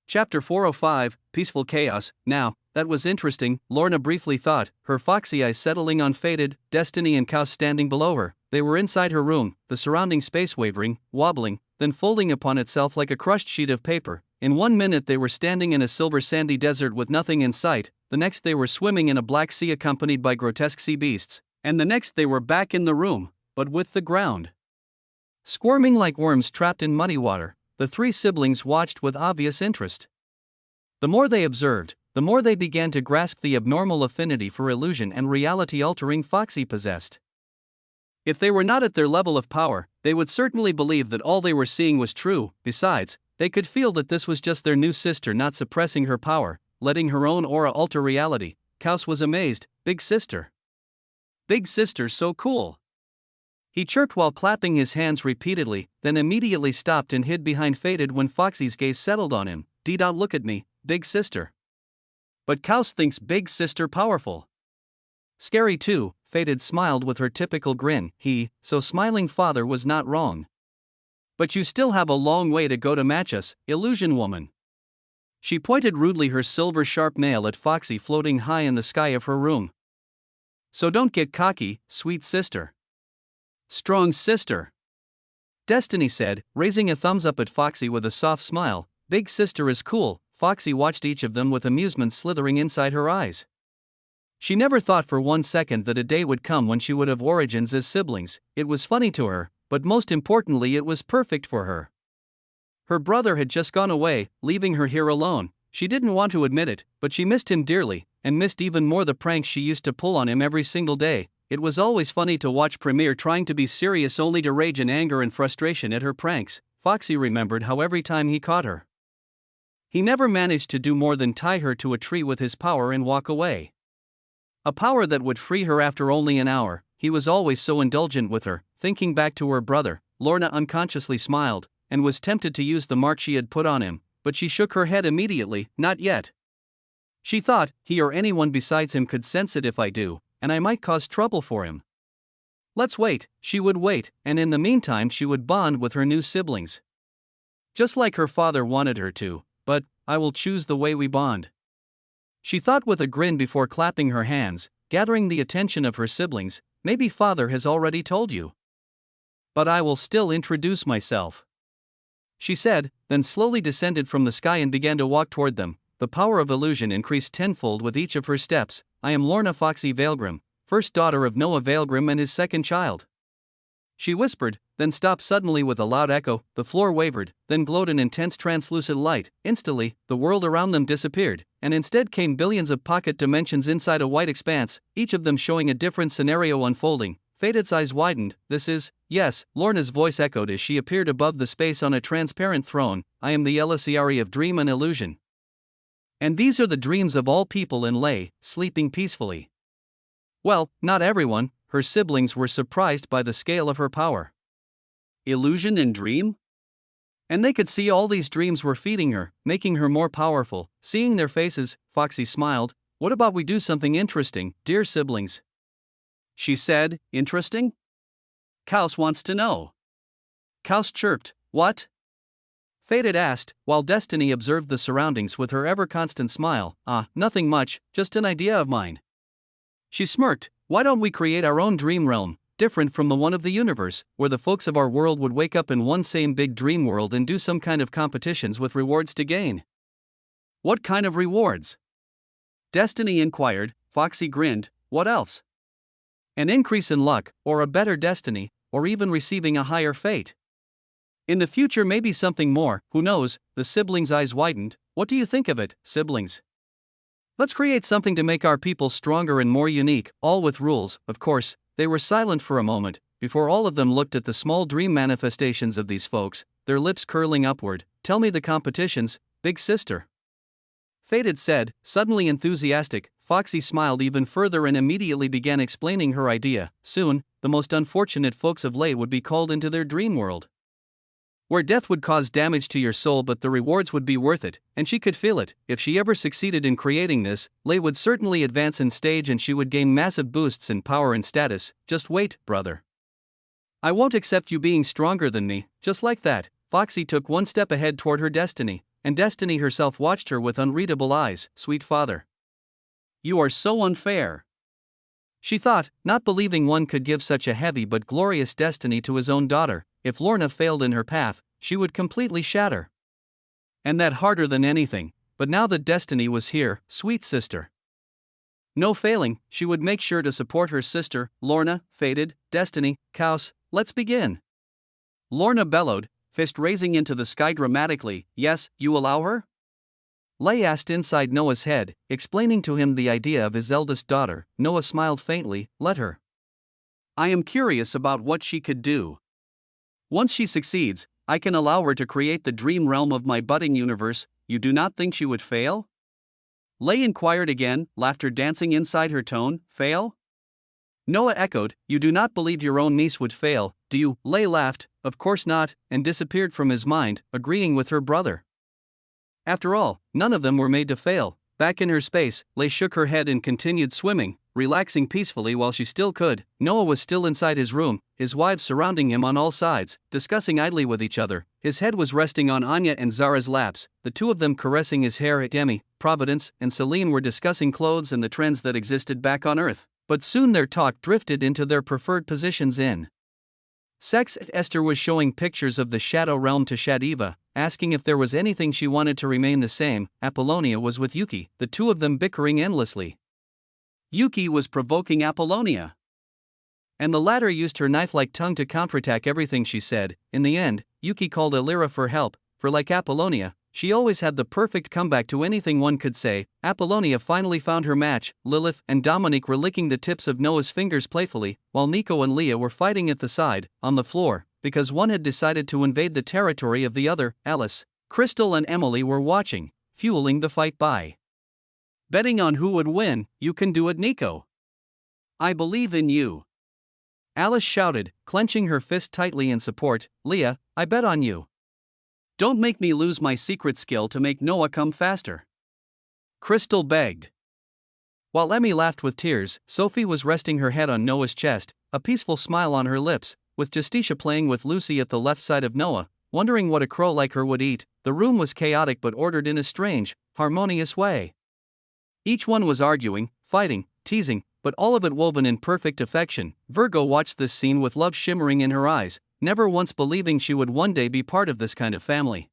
Chapter 405, Peaceful Chaos. Now, that was interesting, Lorna briefly thought, her foxy eyes settling on Fated, Destiny and Kaus standing below her. They were inside her room, the surrounding space wavering, wobbling, then folding upon itself like a crushed sheet of paper. In 1 minute they were standing in a silver sandy desert with nothing in sight, the next they were swimming in a black sea accompanied by grotesque sea beasts, and the next they were back in the room, but with the ground squirming like worms trapped in muddy water. The three siblings watched with obvious interest. The more they observed, the more they began to grasp the abnormal affinity for illusion and reality-altering Foxy possessed. If they were not at their level of power, they would certainly believe that all they were seeing was true. Besides, they could feel that this was just their new sister not suppressing her power, letting her own aura alter reality. Kaus was amazed. Big sister. Big sister so cool. He chirped while clapping his hands repeatedly, then immediately stopped and hid behind Fated when Foxy's gaze settled on him. Look at me, big sister. But Kaus thinks big sister powerful. Scary too, Fated smiled with her typical grin. So smiling father was not wrong. But you still have a long way to go to match us, illusion woman. She pointed rudely her silver sharp nail at Foxy floating high in the sky of her room. So don't get cocky, sweet sister. Strong sister. Destiny said, raising a thumbs up at Foxy with a soft smile. Big sister is cool. Foxy watched each of them with amusement slithering inside her eyes. She never thought for 1 second that a day would come when she would have origins as siblings. It was funny to her, but most importantly it was perfect for her. Her brother had just gone away, leaving her here alone. She didn't want to admit it, but she missed him dearly, and missed even more the pranks she used to pull on him every single day. It was always funny to watch Premier trying to be serious only to rage in anger and frustration at her pranks. Foxy remembered how every time he caught her, he never managed to do more than tie her to a tree with his power and walk away. A power that would free her after only an hour. He was always so indulgent with her. Thinking back to her brother, Lorna unconsciously smiled, and was tempted to use the mark she had put on him, but she shook her head immediately. Not yet. She thought, he or anyone besides him could sense it if I do, and I might cause trouble for him. Let's wait. She would wait, and in the meantime she would bond with her new siblings. Just like her father wanted her to, but I will choose the way we bond. She thought with a grin before clapping her hands, gathering the attention of her siblings. Maybe father has already told you. But I will still introduce myself, she said, then slowly descended from the sky and began to walk toward them. The power of illusion increased tenfold with each of her steps. I am Lorna Foxy Veilgrim, first daughter of Noah Weaverheart and his second child. She whispered, then stopped suddenly with a loud echo. The floor wavered, then glowed an intense translucent light. Instantly, the world around them disappeared, and instead came billions of pocket dimensions inside a white expanse, each of them showing a different scenario unfolding. Fated's eyes widened. This is, yes, Lorna's voice echoed as she appeared above the space on a transparent throne. I am the Elisiari of Dream and Illusion. And these are the dreams of all people in Lay, sleeping peacefully. Well, not everyone. Her siblings were surprised by the scale of her power. Illusion and dream? And they could see all these dreams were feeding her, making her more powerful. Seeing their faces, Foxy smiled. What about we do something interesting, dear siblings? She said. Interesting? Kaus wants to know. Kaus chirped. What? Fated asked, while Destiny observed the surroundings with her ever-constant smile. Nothing much, just an idea of mine. She smirked. Why don't we create our own dream realm, different from the one of the universe, where the folks of our world would wake up in one same big dream world and do some kind of competitions with rewards to gain? What kind of rewards? Destiny inquired. Foxy grinned. What else? An increase in luck, or a better destiny, or even receiving a higher fate. In the future maybe something more, who knows? The siblings' eyes widened. What do you think of it, siblings? Let's create something to make our people stronger and more unique, all with rules. Of course. They were silent for a moment, before all of them looked at the small dream manifestations of these folks. their lips curling upward. Tell me the competitions, big sister. Fated said, suddenly enthusiastic. Foxy smiled even further and immediately began explaining her idea. Soon, the most unfortunate folks of Lay would be called into their dream world, where death would cause damage to your soul, but the rewards would be worth it, and she could feel it. If she ever succeeded in creating this, Lay would certainly advance in stage and she would gain massive boosts in power and status. Just wait, brother. I won't accept you being stronger than me. Just like that, Foxy took one step ahead toward her destiny, and Destiny herself watched her with unreadable eyes. Sweet father, you are so unfair, she thought, not believing one could give such a heavy but glorious destiny to his own daughter. If Lorna failed in her path, she would completely shatter. And that harder than anything. But now that Destiny was here, sweet sister, no failing, she would make sure to support her sister. Lorna, Fated, Destiny, Kaus, let's begin. Lorna bellowed, fist raising into the sky dramatically. Yes, you allow her? Lay asked inside Noah's head, explaining to him the idea of his eldest daughter. Noah smiled faintly. Let her. I am curious about what she could do. Once she succeeds, I can allow her to create the dream realm of my budding universe. You do not think she would fail? Lay inquired again, laughter dancing inside her tone. Fail? Noah echoed. You do not believe your own niece would fail, do you? Lay laughed. Of course not, and disappeared from his mind, agreeing with her brother. After all, none of them were made to fail. Back in her space, Lay shook her head and continued swimming, relaxing peacefully while she still could. Noah was still inside his room, his wives surrounding him on all sides, discussing idly with each other. His head was resting on Anya and Zara's laps, the two of them caressing his hair. Demi, Providence, and Celine were discussing clothes and the trends that existed back on Earth. But soon their talk drifted into their preferred positions in sex. Esther was showing pictures of the Shadow Realm to Shadiva, asking if there was anything she wanted to remain the same. Apollonia was with Yuki, the two of them bickering endlessly. Yuki was provoking Apollonia, and the latter used her knife-like tongue to counterattack everything she said. In the end, Yuki called Elira for help, for like Apollonia, she always had the perfect comeback to anything one could say. Apollonia finally found her match. Lilith and Dominique were licking the tips of Noah's fingers playfully, while Nico and Leah were fighting at the side, on the floor, because one had decided to invade the territory of the other. Alice, Crystal and Emily were watching, fueling the fight by betting on who would win. You can do it, Nico. I believe in you, Alice shouted, clenching her fist tightly in support. Leah, I bet on you. Don't make me lose my secret skill to make Noah come faster, Crystal begged. While Emmy laughed with tears, Sophie was resting her head on Noah's chest, a peaceful smile on her lips, with Justicia playing with Lucy at the left side of Noah, wondering what a crow like her would eat. The room was chaotic but ordered in a strange, harmonious way. Each one was arguing, fighting, teasing, but all of it woven in perfect affection. Virgo watched this scene with love shimmering in her eyes, never once believing she would one day be part of this kind of family.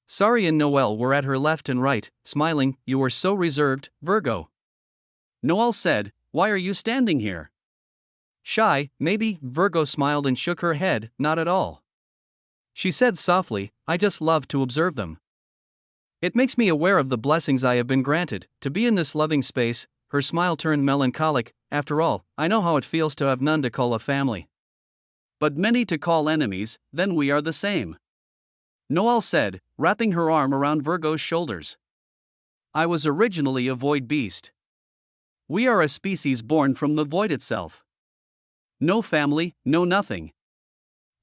Sari and Noelle were at her left and right, smiling. You were so reserved, Virgo. Noelle said, why are you standing here? Shy, maybe. Virgo smiled and shook her head. Not at all. She said softly, I just love to observe them. It makes me aware of the blessings I have been granted, to be in this loving space. Her smile turned melancholic. After all, I know how it feels to have none to call a family, but many to call enemies. Then we are the same, Noelle said, wrapping her arm around Virgo's shoulders. I was originally a void beast. We are a species born from the void itself. No family, no nothing.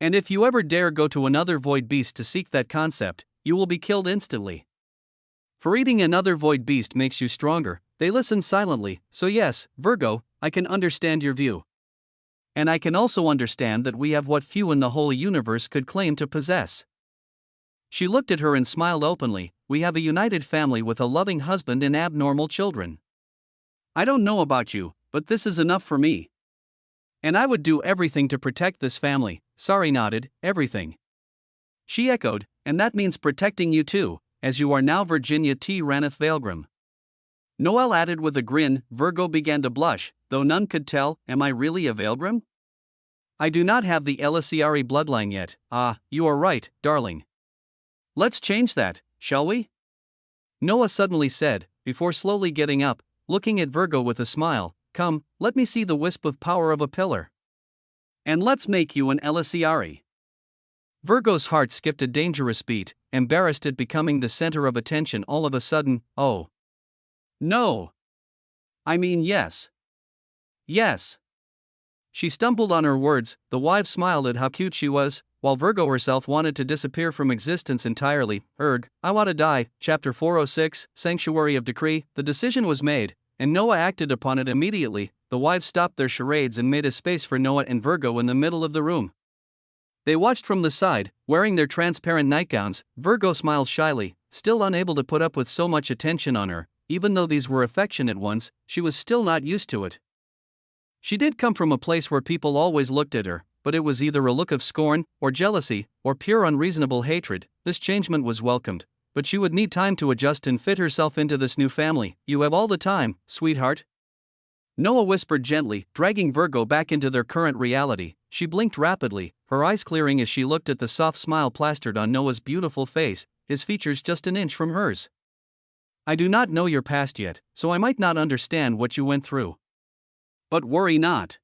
And if you ever dare go to another void beast to seek that concept, you will be killed instantly. For eating another void beast makes you stronger. They listened silently. So yes, Virgo, I can understand your view. And I can also understand that we have what few in the whole universe could claim to possess. She looked at her and smiled openly. We have a united family with a loving husband and abnormal children. I don't know about you, but this is enough for me. And I would do everything to protect this family. Sari nodded. Everything. She echoed, and that means protecting you too, as you are now Virginia T. Raneth Vailgrim. Noelle added with a grin. Virgo began to blush, though none could tell, am I really a Vailgrim? I do not have the Elisiari bloodline yet. Ah, you are right, darling. Let's change that, shall we? Noah suddenly said, before slowly getting up, looking at Virgo with a smile. Come, let me see the wisp of power of a pillar. And let's make you an Elisiari. Virgo's heart skipped a dangerous beat, embarrassed at becoming the center of attention all of a sudden. Oh. No. I mean, yes. Yes. She stumbled on her words. The wife smiled at how cute she was, while Virgo herself wanted to disappear from existence entirely. I wanna die. Chapter 406, Sanctuary of Decree. The decision was made, and Noah acted upon it immediately. The wives stopped their charades and made a space for Noah and Virgo in the middle of the room. They watched from the side, wearing their transparent nightgowns. Virgo smiled shyly, still unable to put up with so much attention on her. Even though these were affectionate ones, she was still not used to it. She did come from a place where people always looked at her, but it was either a look of scorn, or jealousy, or pure unreasonable hatred. This changement was welcomed, but she would need time to adjust and fit herself into this new family. You have all the time, sweetheart. Noah whispered gently, dragging Virgo back into their current reality. She blinked rapidly, her eyes clearing as she looked at the soft smile plastered on Noah's beautiful face, his features just an inch from hers. I do not know your past yet, so I might not understand what you went through. But worry not,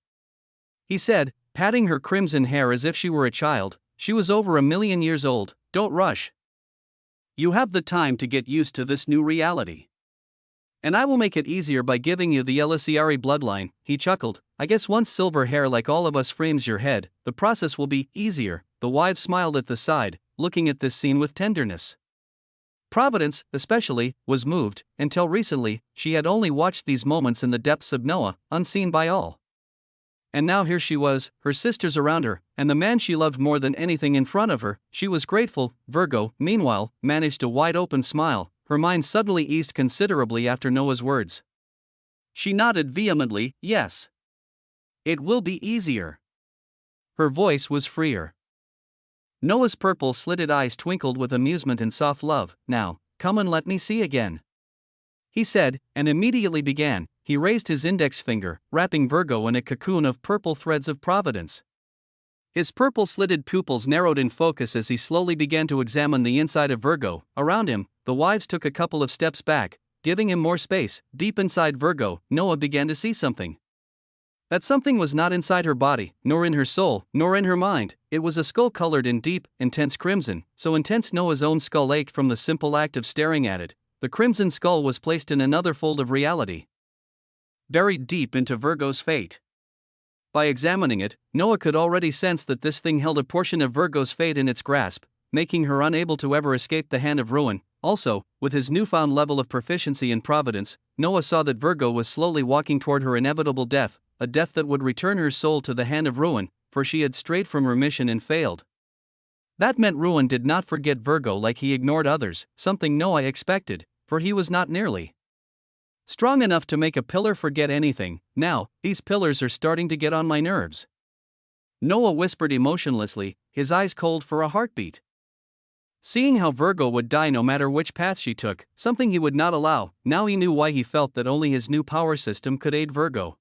he said, patting her crimson hair as if she were a child. She was over 1,000,000 years old. Don't rush. You have the time to get used to this new reality. And I will make it easier by giving you the Elisiari bloodline. He chuckled. I guess once silver hair like all of us frames your head, the process will be easier. The wife smiled at the side, looking at this scene with tenderness. Providence, especially, was moved. Until recently, she had only watched these moments in the depths of Noah, unseen by all. And now here she was, her sisters around her, and the man she loved more than anything in front of her. She was grateful. Virgo, meanwhile, managed a wide-open smile. Her mind suddenly eased considerably after Noah's words. She nodded vehemently, yes. It will be easier. Her voice was freer. Noah's purple-slitted eyes twinkled with amusement and soft love. Now, come and let me see again, he said, and immediately began. He raised his index finger, wrapping Virgo in a cocoon of purple threads of providence. His purple-slitted pupils narrowed in focus as he slowly began to examine the inside of Virgo. Around him, the wives took a couple of steps back, giving him more space. Deep inside Virgo, Noah began to see something. That something was not inside her body, nor in her soul, nor in her mind. It was a skull colored in deep, intense crimson, so intense Noah's own skull ached from the simple act of staring at it. The crimson skull was placed in another fold of reality, buried deep into Virgo's fate. By examining it, Noah could already sense that this thing held a portion of Virgo's fate in its grasp, making her unable to ever escape the hand of ruin. Also, with his newfound level of proficiency in providence, Noah saw that Virgo was slowly walking toward her inevitable death, a death that would return her soul to the hand of ruin, for she had strayed from her mission and failed. That meant ruin did not forget Virgo like he ignored others, something Noah expected, for he was not nearly strong enough to make a pillar forget anything. Now, these pillars are starting to get on my nerves, Noah whispered emotionlessly, his eyes cold for a heartbeat. Seeing how Virgo would die no matter which path she took, something he would not allow, now he knew why he felt that only his new power system could aid Virgo.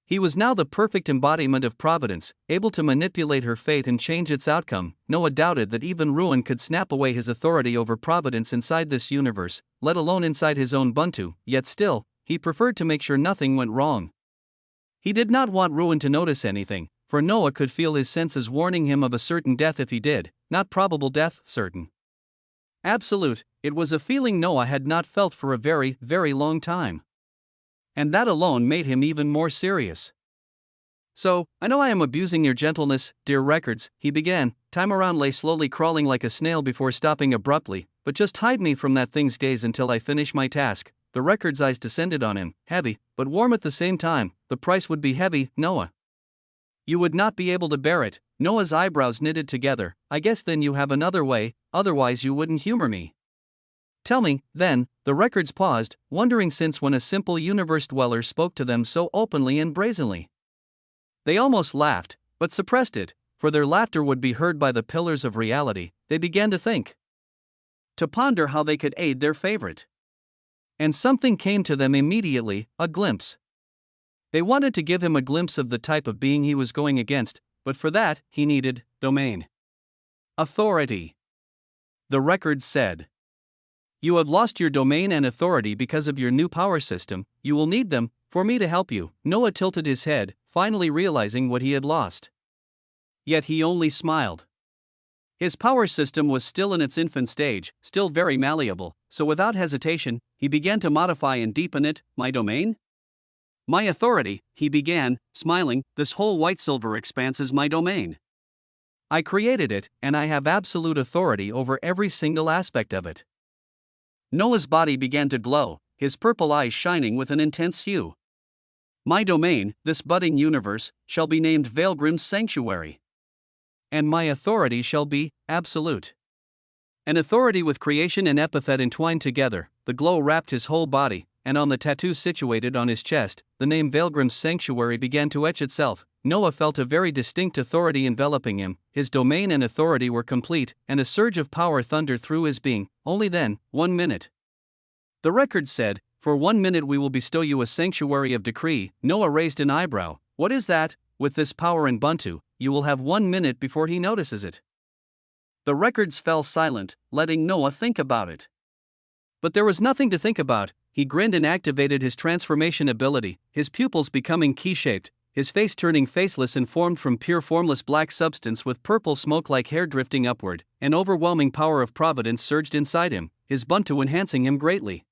He was now the perfect embodiment of providence, able to manipulate her fate and change its outcome. Noah doubted that even ruin could snap away his authority over providence inside this universe, let alone inside his own Buntu, yet still, he preferred to make sure nothing went wrong. He did not want ruin to notice anything, for Noah could feel his senses warning him of a certain death if he did, not probable death, certain. Absolute, it was a feeling Noah had not felt for a very, very long time. And that alone made him even more serious. So, I know I am abusing your gentleness, dear records, he began. Time around lay slowly crawling like a snail before stopping abruptly, but just hide me from that thing's gaze until I finish my task. The record's eyes descended on him, heavy, but warm at the same time. The price would be heavy, Noah. You would not be able to bear it. Noah's eyebrows knitted together. I guess then you have another way, otherwise you wouldn't humor me. Tell me, then. The records paused, wondering since when a simple universe dweller spoke to them so openly and brazenly. They almost laughed, but suppressed it, for their laughter would be heard by the pillars of reality. They began to think, to ponder how they could aid their favorite. And something came to them immediately, a glimpse. They wanted to give him a glimpse of the type of being he was going against, but for that, he needed domain. Authority. The records said. You have lost your domain and authority because of your new power system. You will need them, for me to help you. Noah tilted his head, finally realizing what he had lost. Yet he only smiled. His power system was still in its infant stage, still very malleable, so without hesitation, he began to modify and deepen it. My domain? My authority, he began, smiling, this whole white silver expanse is my domain. I created it, and I have absolute authority over every single aspect of it. Noah's body began to glow, his purple eyes shining with an intense hue. My domain, this budding universe, shall be named Veilgrim's Sanctuary. And my authority shall be absolute. An authority with creation and epithet entwined together, the glow wrapped his whole body, and on the tattoo situated on his chest, the name Veilgrim's Sanctuary began to etch itself. Noah felt a very distinct authority enveloping him, his domain and authority were complete, and a surge of power thundered through his being. Only then, 1 minute. The record said, for 1 minute we will bestow you a sanctuary of decree. Noah raised an eyebrow. What is that? With this power in Ubuntu, you will have 1 minute before he notices it. The records fell silent, letting Noah think about it. But there was nothing to think about. He grinned and activated his transformation ability, his pupils becoming key-shaped, his face turning faceless and formed from pure formless black substance with purple smoke like hair drifting upward. An overwhelming power of providence surged inside him, his Ubuntu enhancing him greatly.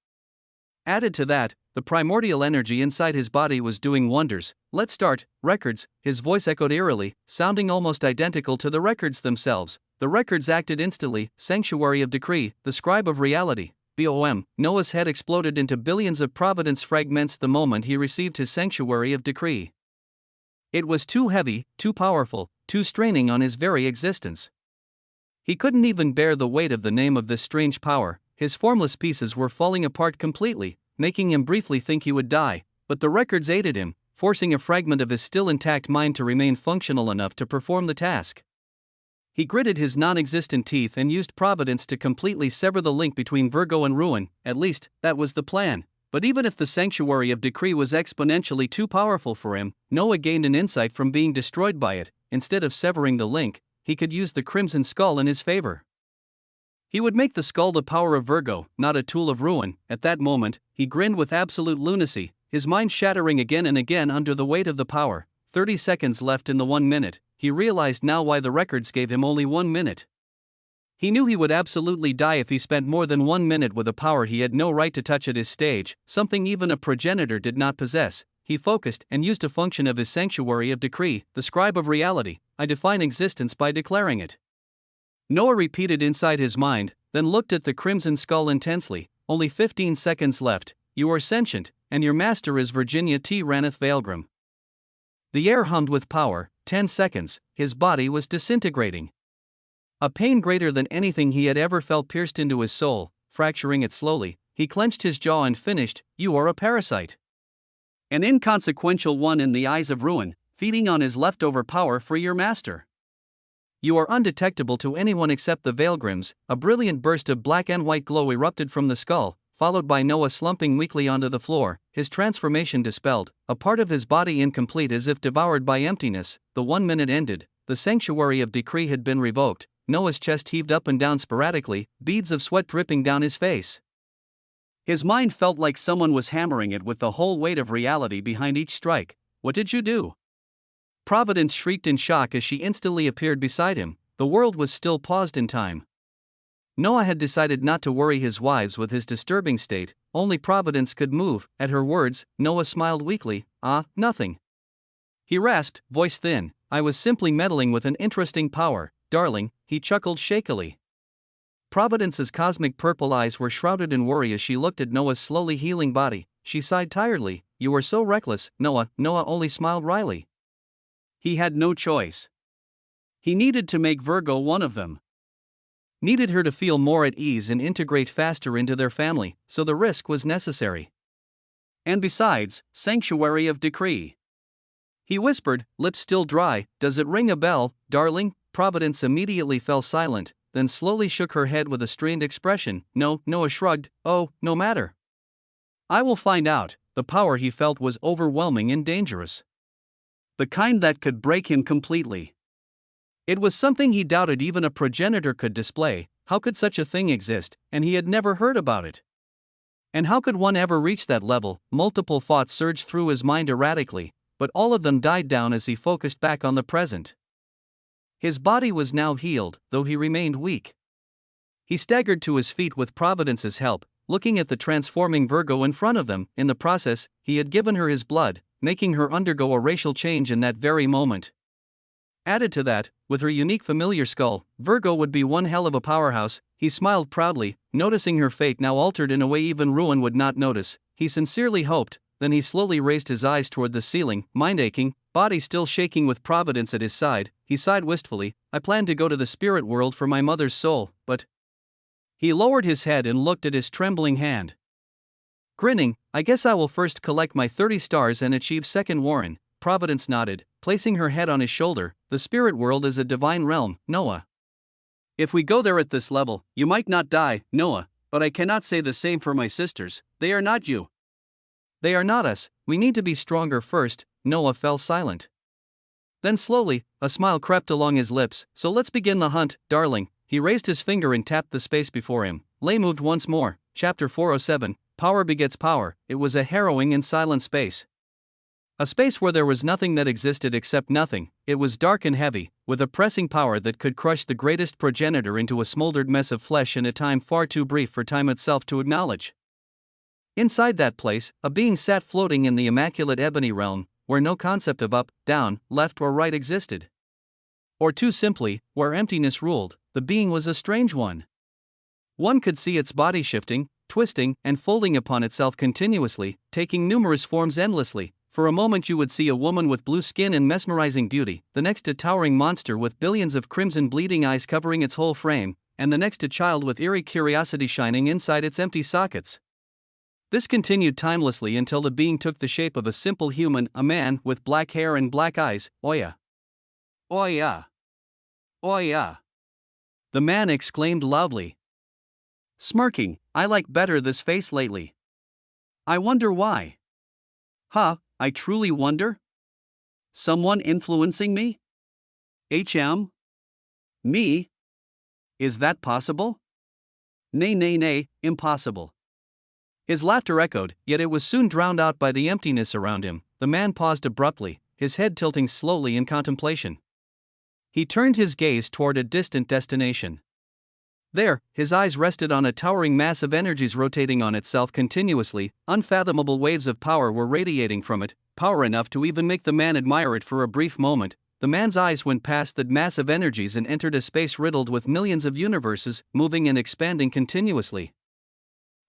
Added to that, the primordial energy inside his body was doing wonders. Let's start. Records, his voice echoed eerily, sounding almost identical to the records themselves. The records acted instantly. Sanctuary of decree, the scribe of reality. BOM. Noah's head exploded into billions of providence fragments the moment he received his sanctuary of decree. It was too heavy, too powerful, too straining on his very existence. He couldn't even bear the weight of the name of this strange power. His formless pieces were falling apart completely, making him briefly think he would die, but the records aided him, forcing a fragment of his still intact mind to remain functional enough to perform the task. He gritted his non-existent teeth and used providence to completely sever the link between Virgo and ruin. At least, that was the plan. But even if the sanctuary of decree was exponentially too powerful for him, Noah gained an insight from being destroyed by it. Instead of severing the link, he could use the crimson skull in his favor. He would make the skull the power of Virgo, not a tool of ruin. At that moment, he grinned with absolute lunacy, his mind shattering again and again under the weight of the power. 30 seconds left in the 1 minute. He realized now why the records gave him only 1 minute. He knew he would absolutely die if he spent more than 1 minute with a power he had no right to touch at his stage, something even a progenitor did not possess. He focused and used a function of his sanctuary of decree, the scribe of reality. I define existence by declaring it. Noah repeated inside his mind, then looked at the crimson skull intensely. Only 15 seconds left. You are sentient, and your master is Virginia T. Raneth Veilgrim. The air hummed with power. 10 seconds, his body was disintegrating. A pain greater than anything he had ever felt pierced into his soul, fracturing it slowly. He clenched his jaw and finished. You are a parasite. An inconsequential one in the eyes of ruin, feeding on his leftover power for your master. You are undetectable to anyone except the Veilgrims. A brilliant burst of black and white glow erupted from the skull, followed by Noah slumping weakly onto the floor, his transformation dispelled, a part of his body incomplete as if devoured by emptiness. The 1 minute ended, the sanctuary of decree had been revoked. Noah's chest heaved up and down sporadically, beads of sweat dripping down his face. His mind felt like someone was hammering it with the whole weight of reality behind each strike. What did you do? Providence shrieked in shock as she instantly appeared beside him. The world was still paused in time. Noah had decided not to worry his wives with his disturbing state, only Providence could move. At her words, Noah smiled weakly. Nothing. He rasped, voice thin. I was simply meddling with an interesting power, darling, he chuckled shakily. Providence's cosmic purple eyes were shrouded in worry as she looked at Noah's slowly healing body. She sighed tiredly. You are so reckless, Noah. Noah only smiled wryly. He had no choice. He needed to make Virgo one of them. Needed her to feel more at ease and integrate faster into their family, so the risk was necessary. And besides, sanctuary of decree. He whispered, lips still dry, does it ring a bell, darling? Providence immediately fell silent, then slowly shook her head with a strained expression. No, Noah shrugged. Oh, no matter. I will find out. The power he felt was overwhelming and dangerous. The kind that could break him completely. It was something he doubted even a progenitor could display. How could such a thing exist, and he had never heard about it? And how could one ever reach that level? Multiple thoughts surged through his mind erratically, but all of them died down as he focused back on the present. His body was now healed, though he remained weak. He staggered to his feet with Providence's help, looking at the transforming Virgo in front of them. In the process, he had given her his blood, making her undergo a racial change in that very moment. Added to that, with her unique familiar skull, Virgo would be one hell of a powerhouse. He smiled proudly, noticing her fate now altered in a way even Ruin would not notice. He sincerely hoped. Then he slowly raised his eyes toward the ceiling, mind aching, body still shaking with Providence at his side. He sighed wistfully. I planned to go to the spirit world for my mother's soul, but... He lowered his head and looked at his trembling hand. Grinning, I guess I will first collect my 30 stars and achieve second Warren. Providence nodded, placing her head on his shoulder. The spirit world is a divine realm, Noah. If we go there at this level, you might not die, Noah, but I cannot say the same for my sisters. They are not you. They are not us. We need to be stronger first. Noah fell silent. Then slowly, a smile crept along his lips. So let's begin the hunt, darling. He raised his finger and tapped the space before him. Lay moved once more. Chapter 407, Power Begets Power. It was a harrowing and silent space. A space where there was nothing that existed except nothing. It was dark and heavy, with a pressing power that could crush the greatest progenitor into a smoldered mess of flesh in a time far too brief for time itself to acknowledge. Inside that place, a being sat floating in the immaculate ebony realm, where no concept of up, down, left or right existed. Or too simply, where emptiness ruled. The being was a strange one. One could see its body shifting, twisting, and folding upon itself continuously, taking numerous forms endlessly. For a moment you would see a woman with blue skin and mesmerizing beauty, the next a towering monster with billions of crimson bleeding eyes covering its whole frame, and the next a child with eerie curiosity shining inside its empty sockets. This continued timelessly until the being took the shape of a simple human, a man with black hair and black eyes. Oya! Oya! Oya! The man exclaimed loudly. Smirking, I like better this face lately. I wonder why. I truly wonder? Someone influencing me? Me? Is that possible? Nay, impossible. His laughter echoed, yet it was soon drowned out by the emptiness around him. The man paused abruptly, his head tilting slowly in contemplation. He turned his gaze toward a distant destination. There, his eyes rested on a towering mass of energies rotating on itself continuously. Unfathomable waves of power were radiating from it, power enough to even make the man admire it for a brief moment. The man's eyes went past the mass of energies and entered a space riddled with millions of universes, moving and expanding continuously.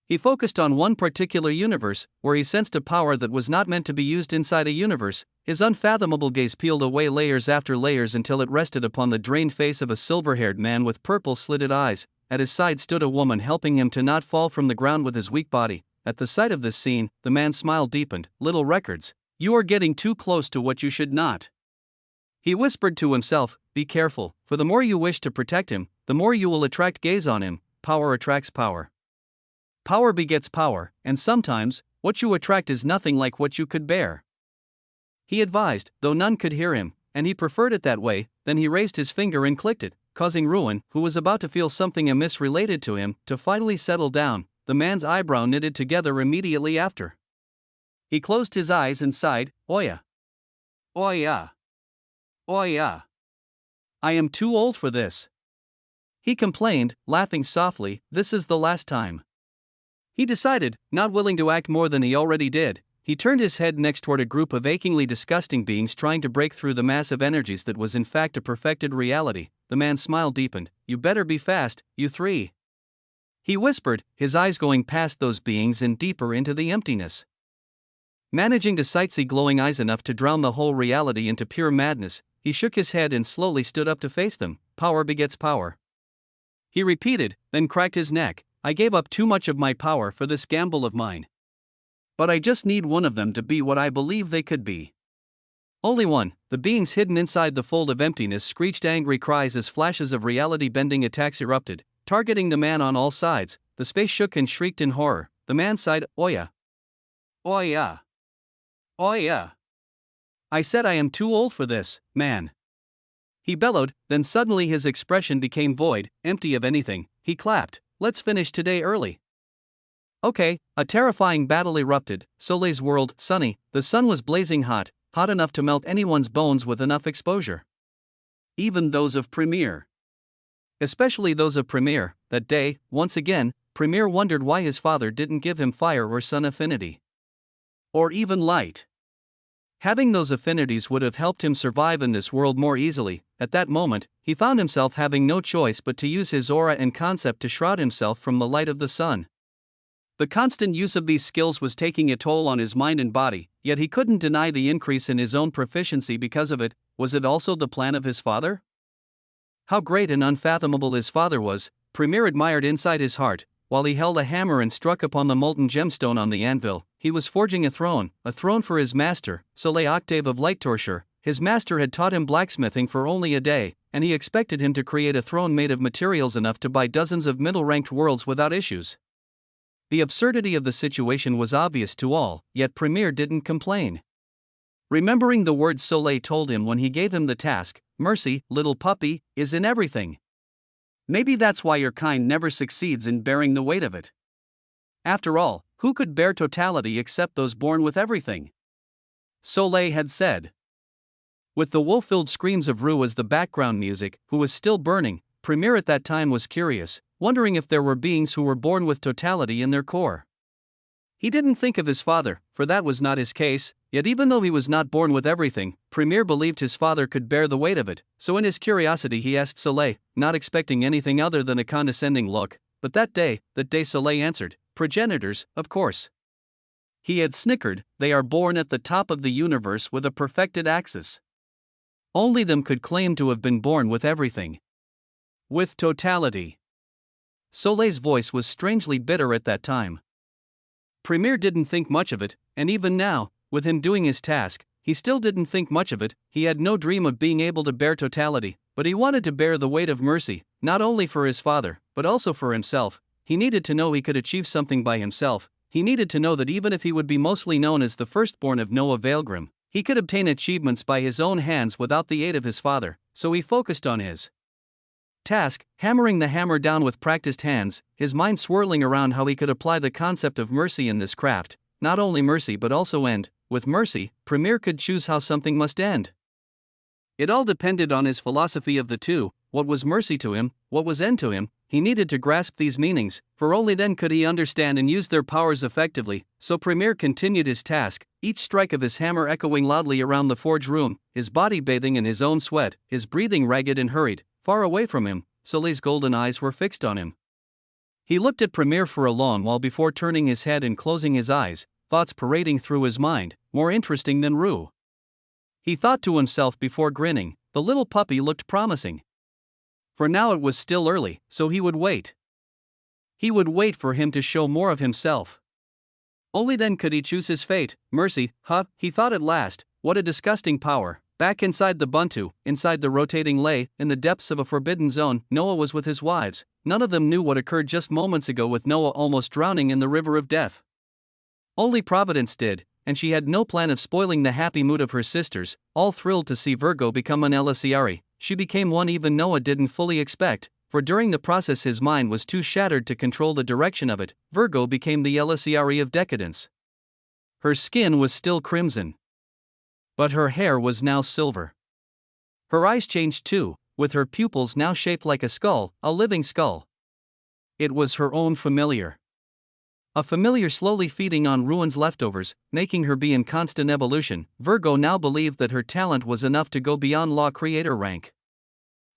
He focused on one particular universe, where he sensed a power that was not meant to be used inside a universe. His unfathomable gaze peeled away layers after layers until it rested upon the drained face of a silver-haired man with purple-slitted eyes. At his side stood a woman helping him to not fall from the ground with his weak body. At the sight of this scene, the man's smile deepened. Little records. You are getting too close to what you should not. He whispered to himself, be careful, for the more you wish to protect him, the more you will attract gaze on him. Power attracts power. Power begets power, and sometimes, what you attract is nothing like what you could bear. He advised, though none could hear him, and he preferred it that way. Then he raised his finger and clicked it, causing Ruin, who was about to feel something amiss related to him, to finally settle down. The man's eyebrow knitted together immediately after. He closed his eyes and sighed, Oya! Oya! Oya! I am too old for this. He complained, laughing softly, this is the last time. He decided, not willing to act more than he already did. He turned his head next toward a group of achingly disgusting beings trying to break through the mass of energies that was in fact a perfected reality. The man's smile deepened. You better be fast, you three. He whispered, his eyes going past those beings and deeper into the emptiness. Managing to sightsee glowing eyes enough to drown the whole reality into pure madness, he shook his head and slowly stood up to face them. Power begets power. He repeated, then cracked his neck. I gave up too much of my power for this gamble of mine. But I just need one of them to be what I believe they could be. Only one. The beings hidden inside the fold of emptiness screeched angry cries as flashes of reality-bending attacks erupted, targeting the man on all sides. The space shook and shrieked in horror. The man sighed, Oya! Oya! Oya! I said I am too old for this, man. He bellowed, then suddenly his expression became void, empty of anything. He clapped. Let's finish today early. Okay. A terrifying battle erupted. Soleil's world, sunny, the sun was blazing hot enough to melt anyone's bones with enough exposure. even those of Premier. Especially those of Premier. That day, once again, Premier wondered why his father didn't give him fire or sun affinity. Or even light. Having those affinities would have helped him survive in this world more easily. At that moment, he found himself having no choice but to use his aura and concept to shroud himself from the light of the sun. The constant use of these skills was taking a toll on his mind and body, yet he couldn't deny the increase in his own proficiency because of it. Was it also the plan of his father? How great and unfathomable his father was, Premier admired inside his heart. While he held a hammer and struck upon the molten gemstone on the anvil, he was forging a throne for his master, Soleil Octave of Light Torture. His master had taught him blacksmithing for only a day, and he expected him to create a throne made of materials enough to buy dozens of middle-ranked worlds without issues. The absurdity of the situation was obvious to all, yet Premier didn't complain. Remembering the words Soleil told him when he gave him the task, "Mercy, little puppy, is in everything. Maybe that's why your kind never succeeds in bearing the weight of it. After all, who could bear totality except those born with everything?" Soleil had said. With the woe-filled screams of Rue as the background music, who was still burning, Premier at that time was curious, wondering if there were beings who were born with totality in their core. He didn't think of his father, for that was not his case, yet even though he was not born with everything, Premier believed his father could bear the weight of it, so in his curiosity he asked Soleil, not expecting anything other than a condescending look. But that day Soleil answered, "Progenitors, of course." He had snickered. "They are born at the top of the universe with a perfected axis. Only them could claim to have been born with everything. With totality." Soleil's voice was strangely bitter at that time. Premier didn't think much of it, and even now, with him doing his task, he still didn't think much of it. He had no dream of being able to bear totality, but he wanted to bear the weight of mercy, not only for his father, but also for himself. He needed to know he could achieve something by himself. He needed to know that even if he would be mostly known as the firstborn of Noah Weaverheart, he could obtain achievements by his own hands without the aid of his father, so he focused on his task, hammering the hammer down with practiced hands, his mind swirling around how he could apply the concept of mercy in this craft. Not only mercy but also end. With mercy, Premier could choose how something must end. It all depended on his philosophy of the two. What was mercy to him, what was end to him? He needed to grasp these meanings, for only then could he understand and use their powers effectively. So Premier continued his task, each strike of his hammer echoing loudly around the forge room, his body bathing in his own sweat, his breathing ragged and hurried. Far away from him, Soleil's golden eyes were fixed on him. He looked at Premier for a long while before turning his head and closing his eyes, thoughts parading through his mind, more interesting than Rue. He thought to himself before grinning, the little puppy looked promising. For now it was still early, so he would wait. He would wait for him to show more of himself. Only then could he choose his fate. Mercy, he thought at last, what a disgusting power. Back inside the Buntu, inside the rotating lay, in the depths of a forbidden zone, Noah was with his wives. None of them knew what occurred just moments ago with Noah almost drowning in the river of death. Only Providence did, and she had no plan of spoiling the happy mood of her sisters, all thrilled to see Virgo become an Elisiari. She became one even Noah didn't fully expect, for during the process his mind was too shattered to control the direction of it. Virgo became the Elisiari of decadence. Her skin was still crimson, but her hair was now silver. Her eyes changed too, with her pupils now shaped like a skull, a living skull. It was her own familiar. A familiar slowly feeding on Ruin's leftovers, making her be in constant evolution. Virgo now believed that her talent was enough to go beyond law creator rank.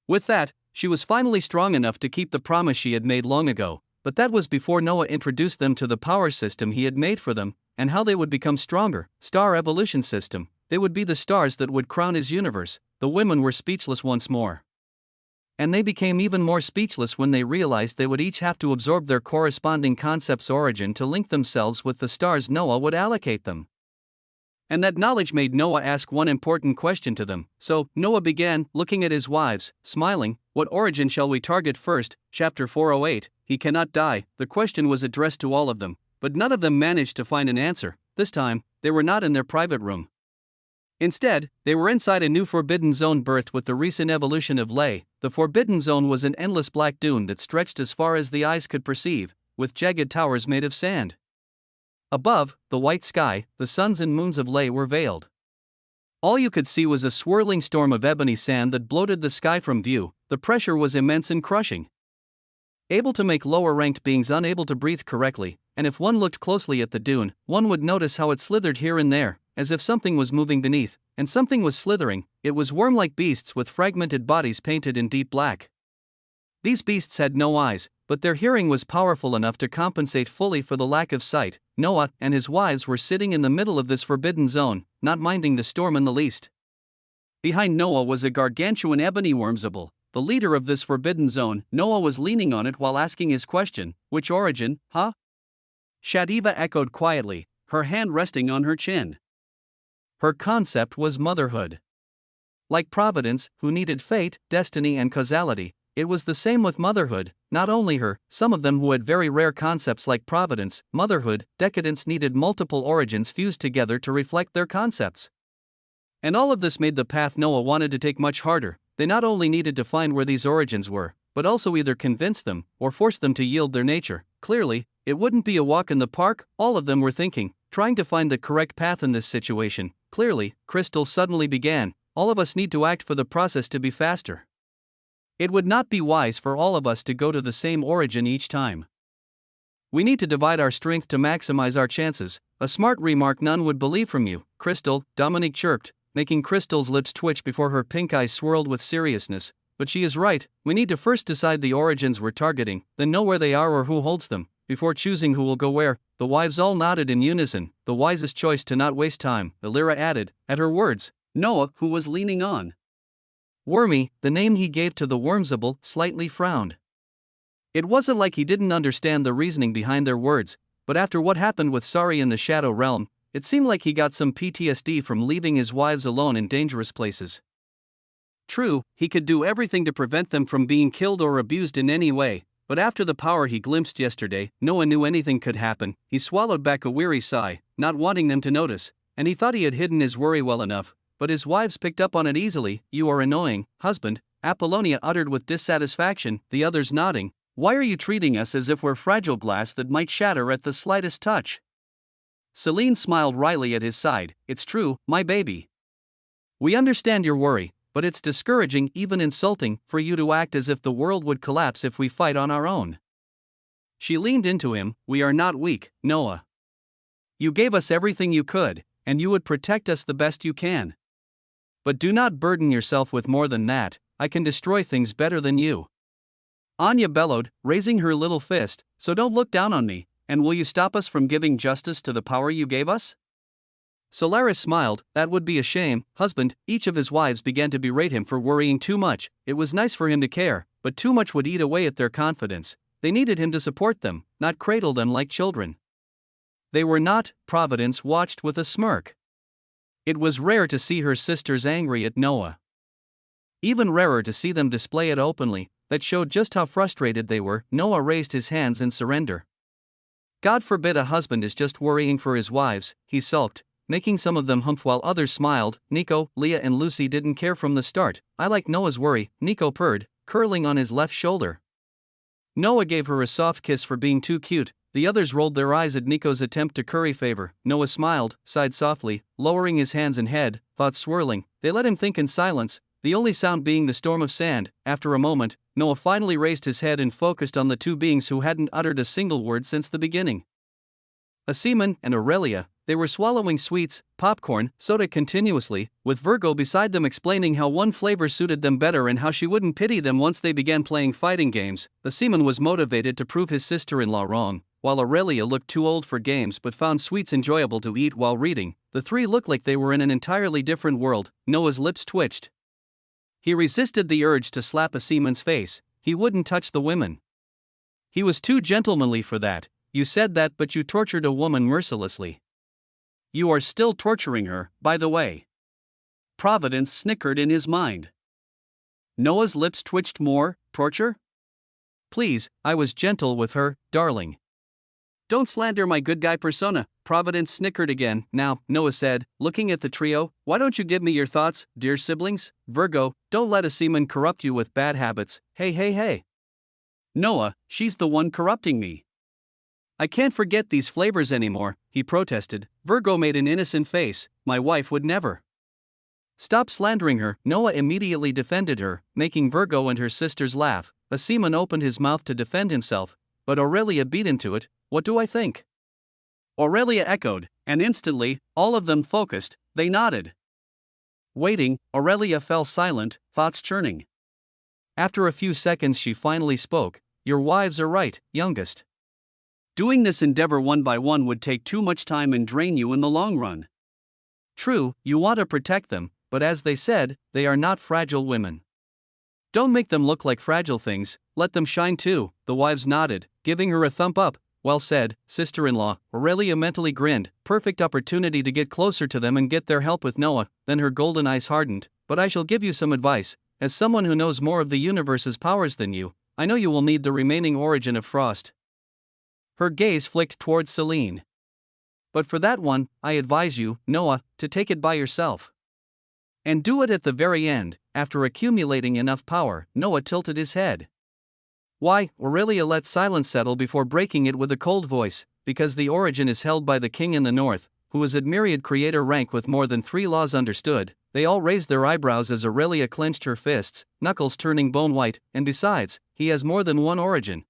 With that, she was finally strong enough to keep the promise she had made long ago, but that was before Noah introduced them to the power system he had made for them, and how they would become stronger. Star evolution system. They would be the stars that would crown his universe. The women were speechless once more. And they became even more speechless when they realized they would each have to absorb their corresponding concept's origin to link themselves with the stars Noah would allocate them. And that knowledge made Noah ask one important question to them. So, Noah began, looking at his wives, smiling, "What origin shall we target first?" Chapter 408, He Cannot Die. The question was addressed to all of them, but none of them managed to find an answer. This time, they were not in their private room. Instead, they were inside a new forbidden zone birthed with the recent evolution of Lay. The forbidden zone was an endless black dune that stretched as far as the eyes could perceive, with jagged towers made of sand. Above, the white sky, the suns and moons of Lay were veiled. All you could see was a swirling storm of ebony sand that bloated the sky from view. The pressure was immense and crushing, able to make lower-ranked beings unable to breathe correctly, and if one looked closely at the dune, one would notice how it slithered here and there, as if something was moving beneath, and something was slithering. It was worm-like beasts with fragmented bodies painted in deep black. These beasts had no eyes, but their hearing was powerful enough to compensate fully for the lack of sight. Noah and his wives were sitting in the middle of this forbidden zone, not minding the storm in the least. Behind Noah was a gargantuan ebony wormsable, the leader of this forbidden zone. Noah was leaning on it while asking his question, "Which origin, huh?" Shadiva echoed quietly, her hand resting on her chin. Her concept was motherhood. Like Providence, who needed fate, destiny and causality, it was the same with motherhood. Not only her, some of them who had very rare concepts like Providence, motherhood, decadence needed multiple origins fused together to reflect their concepts. And all of this made the path Noah wanted to take much harder. They not only needed to find where these origins were, but also either convince them or force them to yield their nature. Clearly, it wouldn't be a walk in the park, all of them were thinking, trying to find the correct path in this situation. Clearly, Crystal suddenly began, all of us need to act for the process to be faster. It would not be wise for all of us to go to the same origin each time. We need to divide our strength to maximize our chances. A smart remark none would believe from you, Crystal, Dominique chirped, making Crystal's lips twitch before her pink eyes swirled with seriousness. But she is right, we need to first decide the origins we're targeting, then know where they are or who holds them, before choosing who will go where. The wives all nodded in unison, the wisest choice to not waste time, Illyra added. At her words, Noah, who was leaning on Wormy, the name he gave to the wormsable, slightly frowned. It wasn't like he didn't understand the reasoning behind their words, but after what happened with Sari in the Shadow Realm, it seemed like he got some PTSD from leaving his wives alone in dangerous places. True, he could do everything to prevent them from being killed or abused in any way, but after the power he glimpsed yesterday, no one knew anything could happen. He swallowed back a weary sigh, not wanting them to notice, and he thought he had hidden his worry well enough, but his wives picked up on it easily. "You are annoying, husband," Apollonia uttered with dissatisfaction, the others nodding. "Why are you treating us as if we're fragile glass that might shatter at the slightest touch?" Celine smiled wryly at his side. "It's true, my baby. We understand your worry, but it's discouraging, even insulting, for you to act as if the world would collapse if we fight on our own." She leaned into him. "We are not weak, Noah. You gave us everything you could, and you would protect us the best you can. But do not burden yourself with more than that. I can destroy things better than you." Anya bellowed, raising her little fist. "So don't look down on me, and will you stop us from giving justice to the power you gave us?" Solaris smiled. "That would be a shame, husband." Each of his wives began to berate him for worrying too much. It was nice for him to care, but too much would eat away at their confidence. They needed him to support them, not cradle them like children. They were not. Providence watched with a smirk. It was rare to see her sisters angry at Noah. Even rarer to see them display it openly. That showed just how frustrated they were. Noah raised his hands in surrender. "God forbid a husband is just worrying for his wives," he sulked, making some of them humph while others smiled. Nico, Leah and Lucy didn't care from the start. "I like Noah's worry," Nico purred, curling on his left shoulder. Noah gave her a soft kiss for being too cute. The others rolled their eyes at Nico's attempt to curry favor. Noah smiled, sighed softly, lowering his hands and head, thoughts swirling. They let him think in silence, the only sound being the storm of sand. After a moment, Noah finally raised his head and focused on the two beings who hadn't uttered a single word since the beginning. Aseman and Aurelia. They were swallowing sweets, popcorn, soda continuously, with Virgo beside them explaining how one flavor suited them better and how she wouldn't pity them once they began playing fighting games. Aseman was motivated to prove his sister-in-law wrong, while Aurelia looked too old for games but found sweets enjoyable to eat while reading. The three looked like they were in an entirely different world. Noah's lips twitched. He resisted the urge to slap Aseman's face. He wouldn't touch the women. He was too gentlemanly for that. "You said that, but you tortured a woman mercilessly. You are still torturing her, by the way." Providence snickered in his mind. Noah's lips twitched more. "Torture? Please, I was gentle with her, darling. Don't slander my good guy persona." Providence snickered again. "Now," Noah said, looking at the trio, "why don't you give me your thoughts, dear siblings?" Virgo, "Don't let Aseman corrupt you with bad habits." Hey. "Noah, she's the one corrupting me. I can't forget these flavors anymore," he protested. Virgo made an innocent face. "My wife would never." Stop slandering her. Noah immediately defended her, making Virgo and her sisters laugh. Asimon opened his mouth to defend himself, but Aurelia beat him to it. What do I think? Aurelia echoed, and instantly, all of them focused, they nodded. Waiting, Aurelia fell silent, thoughts churning. After a few seconds she finally spoke. Your wives are right, youngest. Doing this endeavor one by one would take too much time and drain you in the long run. True, you want to protect them, but as they said, they are not fragile women. Don't make them look like fragile things, let them shine too. The wives nodded, giving her a thumb up. Well said, sister-in-law. Aurelia mentally grinned, perfect opportunity to get closer to them and get their help with Noah. Then her golden eyes hardened. But I shall give you some advice. As someone who knows more of the universe's powers than you, I know you will need the remaining origin of frost. Her gaze flicked towards Selene. But for that one, I advise you, Noah, to take it by yourself. And do it at the very end. After accumulating enough power, Noah tilted his head. Why? Aurelia let silence settle before breaking it with a cold voice. Because the origin is held by the king in the north, who is at myriad creator rank with more than 3 laws understood. They all raised their eyebrows as Aurelia clenched her fists, knuckles turning bone white, and besides, he has more than one origin.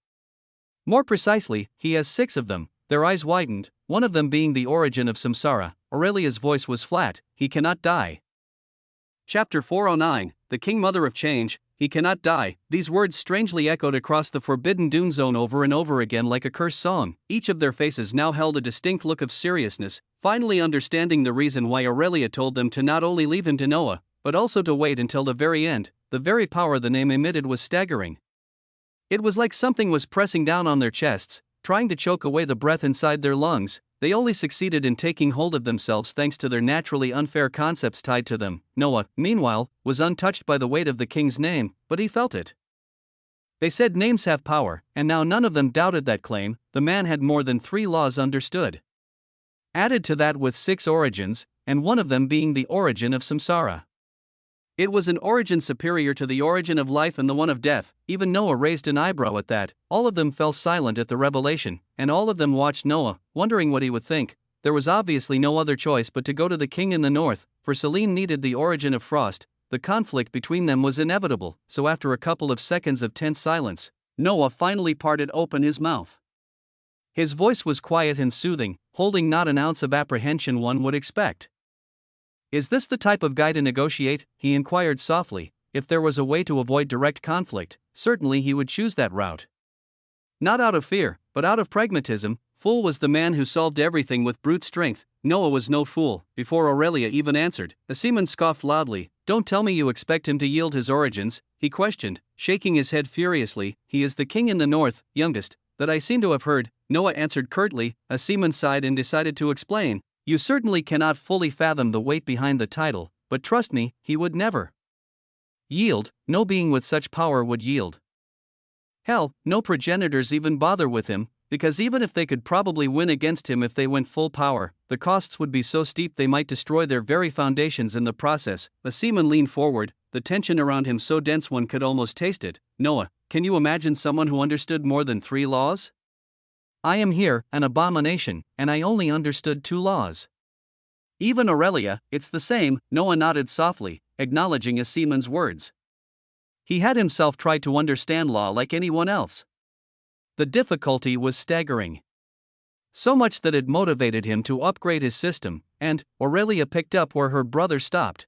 More precisely, he has 6 of them. Their eyes widened, one of them being the origin of samsara. Aurelia's voice was flat. He cannot die. Chapter 409, The King Mother of Change. He cannot die. These words strangely echoed across the forbidden dune zone over and over again like a cursed song. Each of their faces now held a distinct look of seriousness, finally understanding the reason why Aurelia told them to not only leave him to Noah, but also to wait until the very end. The very power the name emitted was staggering. It was like something was pressing down on their chests, trying to choke away the breath inside their lungs. They only succeeded in taking hold of themselves thanks to their naturally unfair concepts tied to them. Noah, meanwhile, was untouched by the weight of the king's name, but he felt it. They said names have power, and now none of them doubted that claim. The man had more than 3 laws understood. Added to that with 6 origins, and one of them being the origin of samsara. It was an origin superior to the origin of life and the one of death. Even Noah raised an eyebrow at that. All of them fell silent at the revelation, and all of them watched Noah, wondering what he would think. There was obviously no other choice but to go to the king in the north, for Selene needed the origin of frost. The conflict between them was inevitable, so after a couple of seconds of tense silence, Noah finally parted open his mouth. His voice was quiet and soothing, holding not an ounce of apprehension one would expect. Is this the type of guy to negotiate? He inquired softly. If there was a way to avoid direct conflict, certainly he would choose that route. Not out of fear, but out of pragmatism. Fool was the man who solved everything with brute strength. Noah was no fool. Before Aurelia even answered, Asimon scoffed loudly. Don't tell me you expect him to yield his origins, he questioned, shaking his head furiously. He is the king in the north, youngest, that I seem to have heard. Noah answered curtly. Asimon sighed and decided to explain. You certainly cannot fully fathom the weight behind the title, but trust me, he would never yield. No being with such power would yield. Hell, no progenitors even bother with him, because even if they could probably win against him if they went full power, the costs would be so steep they might destroy their very foundations in the process. Asimon leaned forward, the tension around him so dense one could almost taste it. Noah, can you imagine someone who understood more than 3 laws? I am here, an abomination, and I only understood 2 laws. Even Aurelia, it's the same. Noah nodded softly, acknowledging Asimon's words. He had himself tried to understand law like anyone else. The difficulty was staggering. So much that it motivated him to upgrade his system, and Aurelia picked up where her brother stopped.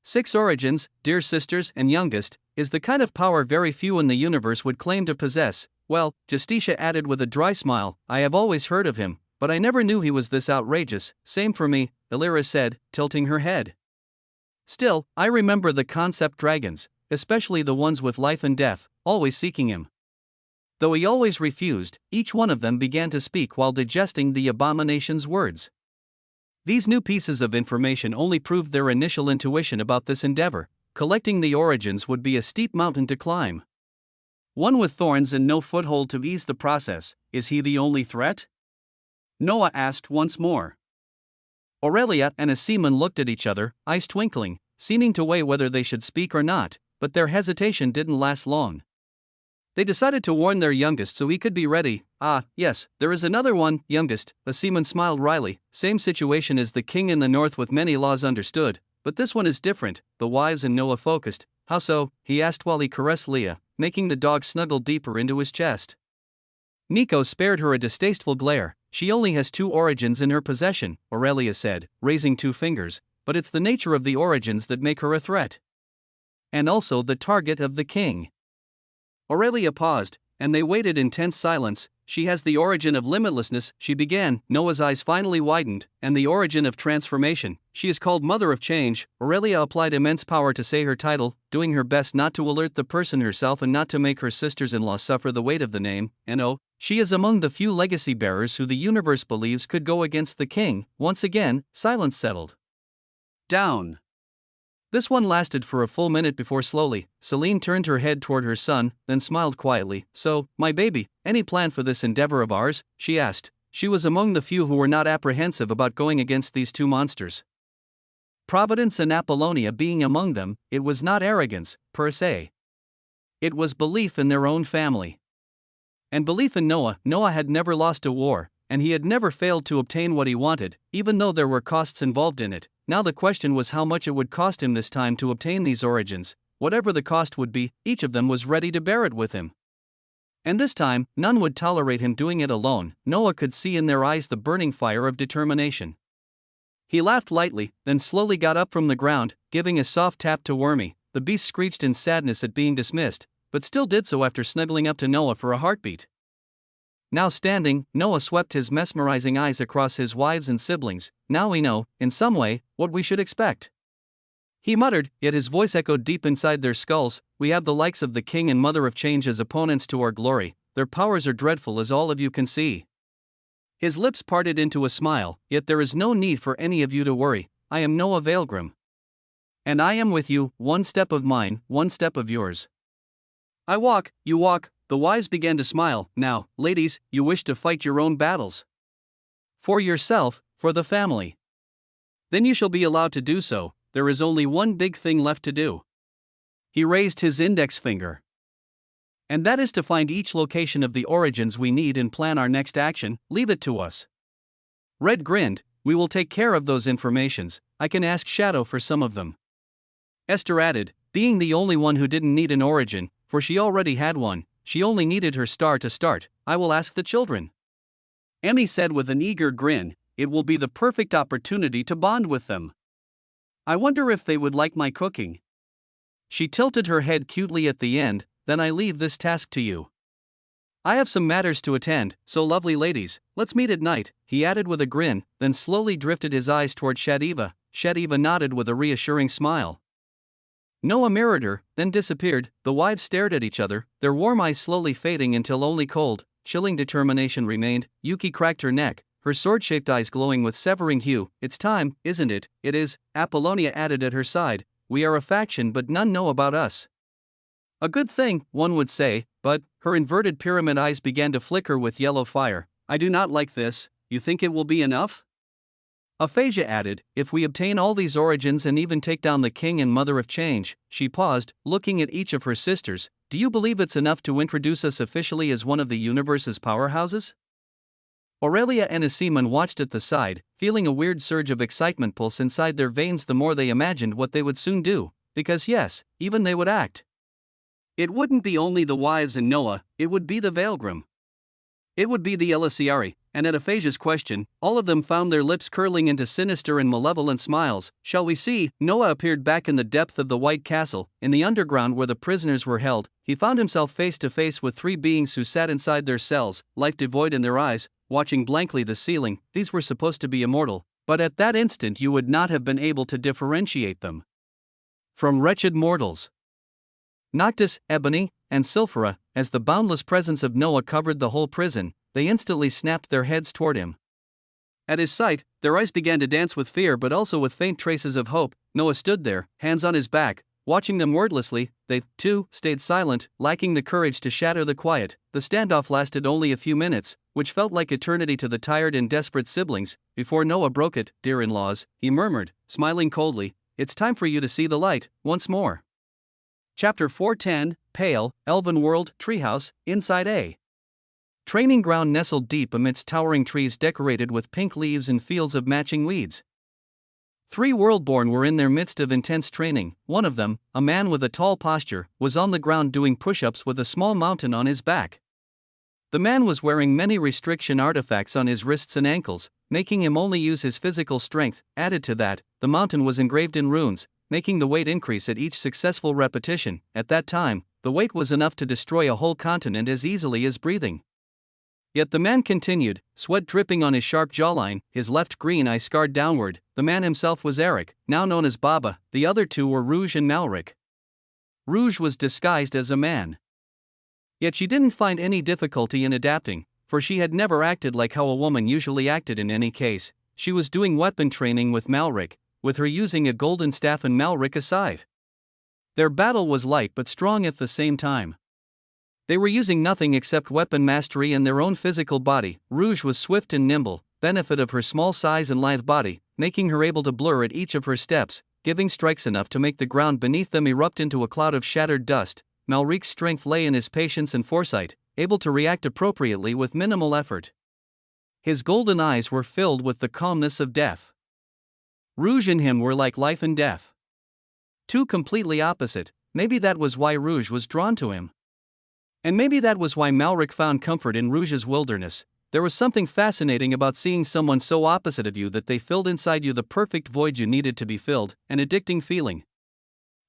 6 origins, dear sisters and youngest, is the kind of power very few in the universe would claim to possess. Well, Justitia added with a dry smile, I have always heard of him, but I never knew he was this outrageous. Same for me, Illyra said, tilting her head. Still, I remember the concept dragons, especially the ones with life and death, always seeking him. Though he always refused, each one of them began to speak while digesting the abomination's words. These new pieces of information only proved their initial intuition about this endeavor. Collecting the origins would be a steep mountain to climb. One with thorns and no foothold to ease the process. Is he the only threat? Noah asked once more. Aurelia and Asimon looked at each other, eyes twinkling, seeming to weigh whether they should speak or not, but their hesitation didn't last long. They decided to warn their youngest so he could be ready. Ah, yes, there is another one, youngest. Asimon smiled wryly. Same situation as the king in the north with many laws understood, but this one is different, the wives and Noah focused. How so? He asked while he caressed Leah, making the dog snuggle deeper into his chest. Neko spared her a distasteful glare. She only has 2 origins in her possession, Aurelia said, raising 2 fingers, but it's the nature of the origins that make her a threat. And also the target of the king. Aurelia paused, and they waited in tense silence. She has the origin of limitlessness, she began. Noah's eyes finally widened, and the origin of transformation. She is called Mother of Change. Aurelia applied immense power to say her title, doing her best not to alert the person herself and not to make her sisters-in-law suffer the weight of the name, and oh, she is among the few legacy bearers who the universe believes could go against the king. Once again, silence settled down. This one lasted for a full minute before slowly, Celine turned her head toward her son, then smiled quietly. So, my baby, any plan for this endeavor of ours? She asked. She was among the few who were not apprehensive about going against these 2 monsters. Providence and Apollonia being among them, it was not arrogance, per se. It was belief in their own family. And belief in Noah. Noah had never lost a war, and he had never failed to obtain what he wanted, even though there were costs involved in it. Now the question was how much it would cost him this time to obtain these origins. Whatever the cost would be, each of them was ready to bear it with him. And this time, none would tolerate him doing it alone. Noah could see in their eyes the burning fire of determination. He laughed lightly, then slowly got up from the ground, giving a soft tap to Wormy. The beast screeched in sadness at being dismissed, but still did so after snuggling up to Noah for a heartbeat. Now standing, Noah swept his mesmerizing eyes across his wives and siblings. Now we know, in some way, what we should expect. He muttered, yet his voice echoed deep inside their skulls. We have the likes of the King and Mother of Change as opponents to our glory. Their powers are dreadful as all of you can see. His lips parted into a smile, yet there is no need for any of you to worry. I am Noah Weaverheart. And I am with you, 1 step of mine, 1 step of yours. I walk, you walk. The wives began to smile. Now, ladies, you wish to fight your own battles. For yourself, for the family. Then you shall be allowed to do so. There is only one big thing left to do. He raised his index finger. And that is to find each location of the origins we need and plan our next action. Leave it to us. Red grinned. We will take care of those informations. I can ask Shadow for some of them. Esther added, being the only one who didn't need an origin, for she already had one. She only needed her star to start. I will ask the children. Emmy said with an eager grin, it will be the perfect opportunity to bond with them. I wonder if they would like my cooking. She tilted her head cutely at the end. Then I leave this task to you. I have some matters to attend, so lovely ladies, let's meet at night, he added with a grin, then slowly drifted his eyes toward Shadiva. Shadiva nodded with a reassuring smile. Noah mirrored her, then disappeared. The wives stared at each other, their warm eyes slowly fading until only cold, chilling determination remained. Yuki cracked her neck, her sword-shaped eyes glowing with severing hue. It's time, isn't it? It is, Apollonia added at her side. We are a faction but none know about us. A good thing, one would say, but, her inverted pyramid eyes began to flicker with yellow fire. I do not like this. You think it will be enough? Aphasia added, if we obtain all these origins and even take down the King and Mother of Change. She paused, looking at each of her sisters. Do you believe it's enough to introduce us officially as one of the universe's powerhouses? Aurelia and Asimon watched at the side, feeling a weird surge of excitement pulse inside their veins the more they imagined what they would soon do, because yes, even they would act. It wouldn't be only the wives and Noah, it would be the Veilgrim. It would be the Elisiari, and at Aphasia's question, all of them found their lips curling into sinister and malevolent smiles. Shall we see? Noah appeared back in the depth of the White Castle, in the underground where the prisoners were held. He found himself face to face with 3 beings who sat inside their cells, life devoid in their eyes, watching blankly the ceiling. These were supposed to be immortal, but at that instant you would not have been able to differentiate them from wretched mortals. Noctis, Ebony, and Sylphira, as the boundless presence of Noah covered the whole prison, they instantly snapped their heads toward him. At his sight, their eyes began to dance with fear but also with faint traces of hope. Noah stood there, hands on his back, watching them wordlessly. They, too, stayed silent, lacking the courage to shatter the quiet. The standoff lasted only a few minutes, which felt like eternity to the tired and desperate siblings. Before Noah broke it, dear-in-laws, he murmured, smiling coldly, it's time for you to see the light, once more. Chapter 410, Pale, Elven World, Treehouse, Inside A. Training ground nestled deep amidst towering trees decorated with pink leaves and fields of matching weeds. 3 Worldborn were in their midst of intense training. One of them, a man with a tall posture, was on the ground doing push-ups with a small mountain on his back. The man was wearing many restriction artifacts on his wrists and ankles, making him only use his physical strength. Added to that, the mountain was engraved in runes, making the weight increase at each successful repetition. At that time, the weight was enough to destroy a whole continent as easily as breathing. Yet the man continued, sweat dripping on his sharp jawline, his left green eye scarred downward. The man himself was Eric, now known as Baba. The other two were Rouge and Malric. Rouge was disguised as a man. Yet she didn't find any difficulty in adapting, for she had never acted like how a woman usually acted in any case. She was doing weapon training with Malric, with her using a golden staff and Malric a scythe. Their battle was light but strong at the same time. They were using nothing except weapon mastery and their own physical body. Rouge was swift and nimble, benefit of her small size and lithe body, making her able to blur at each of her steps, giving strikes enough to make the ground beneath them erupt into a cloud of shattered dust. Malric's strength lay in his patience and foresight, able to react appropriately with minimal effort. His golden eyes were filled with the calmness of death. Rouge and him were like life and death. Two completely opposite. Maybe that was why Rouge was drawn to him. And maybe that was why Malric found comfort in Rouge's wilderness. There was something fascinating about seeing someone so opposite of you that they filled inside you the perfect void you needed to be filled, an addicting feeling.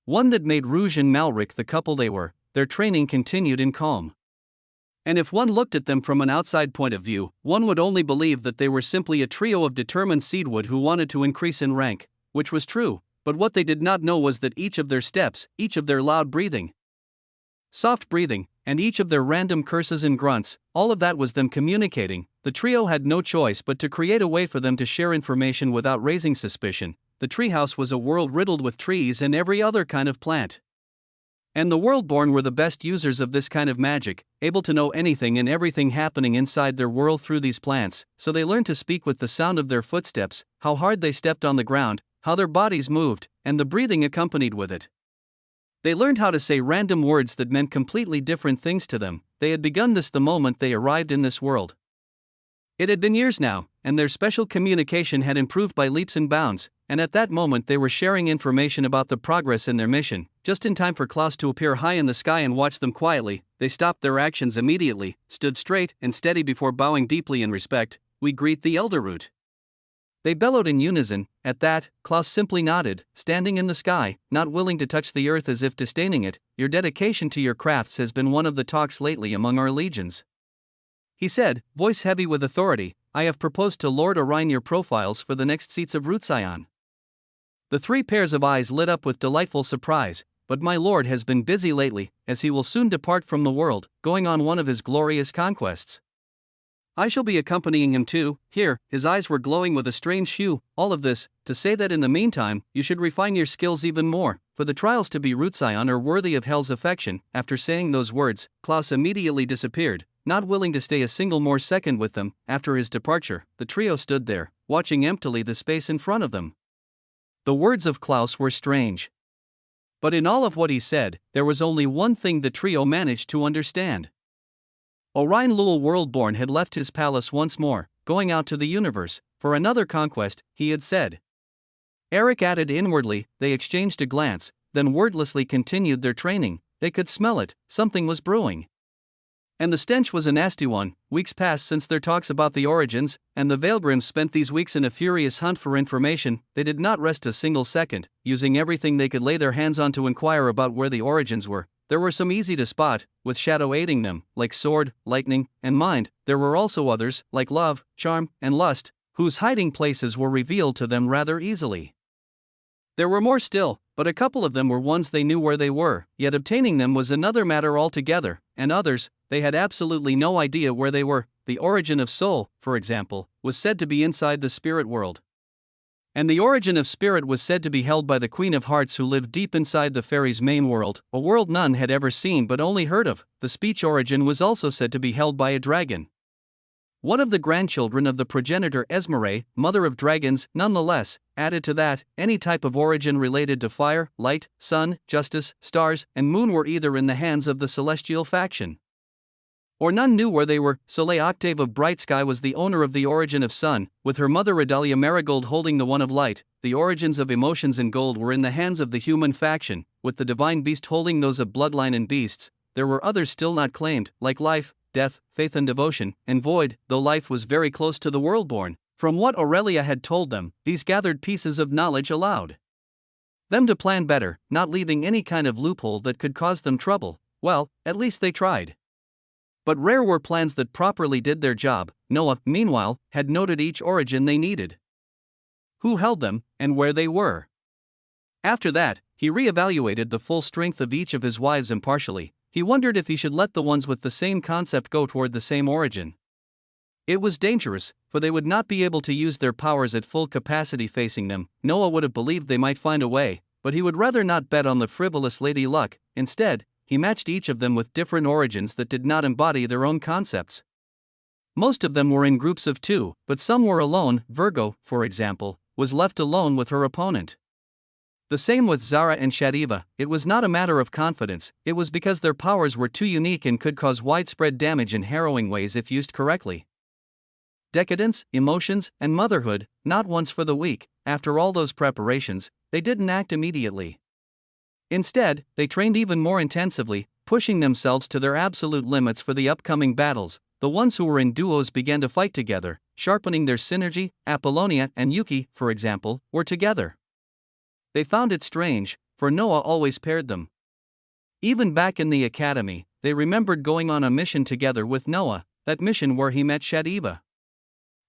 One that made Rouge and Malric the couple they were. Their training continued in calm. And if one looked at them from an outside point of view, one would only believe that they were simply a trio of determined seedwood who wanted to increase in rank, which was true, but what they did not know was that each of their steps, each of their loud breathing, soft breathing, and each of their random curses and grunts, all of that was them communicating. The trio had no choice but to create a way for them to share information without raising suspicion. The treehouse was a world riddled with trees and every other kind of plant. And the Worldborn were the best users of this kind of magic, able to know anything and everything happening inside their world through these plants, so they learned to speak with the sound of their footsteps, how hard they stepped on the ground, how their bodies moved, and the breathing accompanied with it. They learned how to say random words that meant completely different things to them. They had begun this the moment they arrived in this world. It had been years now, and their special communication had improved by leaps and bounds, and at that moment they were sharing information about the progress in their mission. Just in time for Klaus to appear high in the sky and watch them quietly, they stopped their actions immediately, stood straight and steady before bowing deeply in respect. "We greet the Elder Root." They bellowed in unison. At that, Klaus simply nodded, standing in the sky, not willing to touch the earth as if disdaining it. "Your dedication to your crafts has been one of the talks lately among our legions," he said, voice heavy with authority. "I have proposed to Lord Orion your profiles for the next seats of Rootsion." The 3 pairs of eyes lit up with delightful surprise. "But my lord has been busy lately, as he will soon depart from the world, going on one of his glorious conquests. I shall be accompanying him too." Here, his eyes were glowing with a strange hue. "All of this, to say that in the meantime, you should refine your skills even more, for the trials to be Rootsion are worthy of hell's affection." After saying those words, Klaus immediately disappeared, not willing to stay a single more second with them. After his departure, the trio stood there, watching emptily the space in front of them. The words of Klaus were strange. But in all of what he said, there was only one thing the trio managed to understand. Orion Lul Worldborn had left his palace once more, going out to the universe, for another conquest, he had said. Eric added inwardly. They exchanged a glance, then wordlessly continued their training. They could smell it, something was brewing. And the stench was a nasty one. Weeks passed since their talks about the origins, and the Veilgrims spent these weeks in a furious hunt for information. They did not rest a single second, using everything they could lay their hands on to inquire about where the origins were. There were some easy to spot, with shadow aiding them, like sword, lightning, and mind. There were also others, like love, charm, and lust, whose hiding places were revealed to them rather easily. There were more still, but a couple of them were ones they knew where they were, yet obtaining them was another matter altogether, and others, they had absolutely no idea where they were. The origin of soul, for example, was said to be inside the spirit world. And the origin of spirit was said to be held by the Queen of Hearts, who lived deep inside the fairies' main world, a world none had ever seen but only heard of. The speech origin was also said to be held by a dragon, one of the grandchildren of the progenitor Esmeralda, mother of dragons. Nonetheless, added to that, any type of origin related to fire, light, sun, justice, stars, and moon were either in the hands of the celestial faction, Or none knew where they were. Soleil Octave of Bright Sky was the owner of the origin of sun, with her mother Redalia Marigold holding the one of light. The origins of emotions in gold were in the hands of the human faction, with the divine beast holding those of bloodline and beasts. There were others still not claimed, like life, death, faith and devotion, and void, though life was very close to the world-born. From what Aurelia had told them, these gathered pieces of knowledge allowed them to plan better, not leaving any kind of loophole that could cause them trouble. Well, at least they tried. But rare were plans that properly did their job. Noah, meanwhile, had noted each origin they needed, who held them, and where they were. After that, he re-evaluated the full strength of each of his wives impartially. He wondered if he should let the ones with the same concept go toward the same origin. It was dangerous, for they would not be able to use their powers at full capacity facing them. Noah would have believed they might find a way, but he would rather not bet on the frivolous Lady Luck. Instead, he matched each of them with different origins that did not embody their own concepts. Most of them were in groups of two, but some were alone. Virgo, for example, was left alone with her opponent. The same with Zara and Shadiva. It was not a matter of confidence, it was because their powers were too unique and could cause widespread damage in harrowing ways if used correctly. Decadence, emotions, and motherhood, not once for the weak. After all those preparations, they didn't act immediately. Instead, they trained even more intensively, pushing themselves to their absolute limits for the upcoming battles. The ones who were in duos began to fight together, sharpening their synergy. Apollonia and Yuki, for example, were together. They found it strange, for Noah always paired them. Even back in the academy, they remembered going on a mission together with Noah, that mission where he met Shadiva.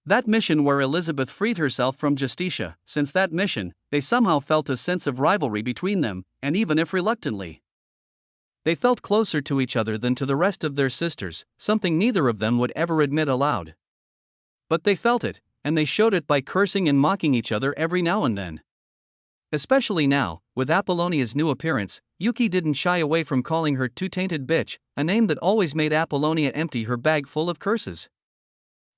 That mission where Elizabeth freed herself from Justicia. Since that mission, they somehow felt a sense of rivalry between them, and even if reluctantly, they felt closer to each other than to the rest of their sisters, something neither of them would ever admit aloud. But they felt it, and they showed it by cursing and mocking each other every now and then. Especially now, with Apollonia's new appearance, Yuki didn't shy away from calling her two-tainted bitch, a name that always made Apollonia empty her bag full of curses.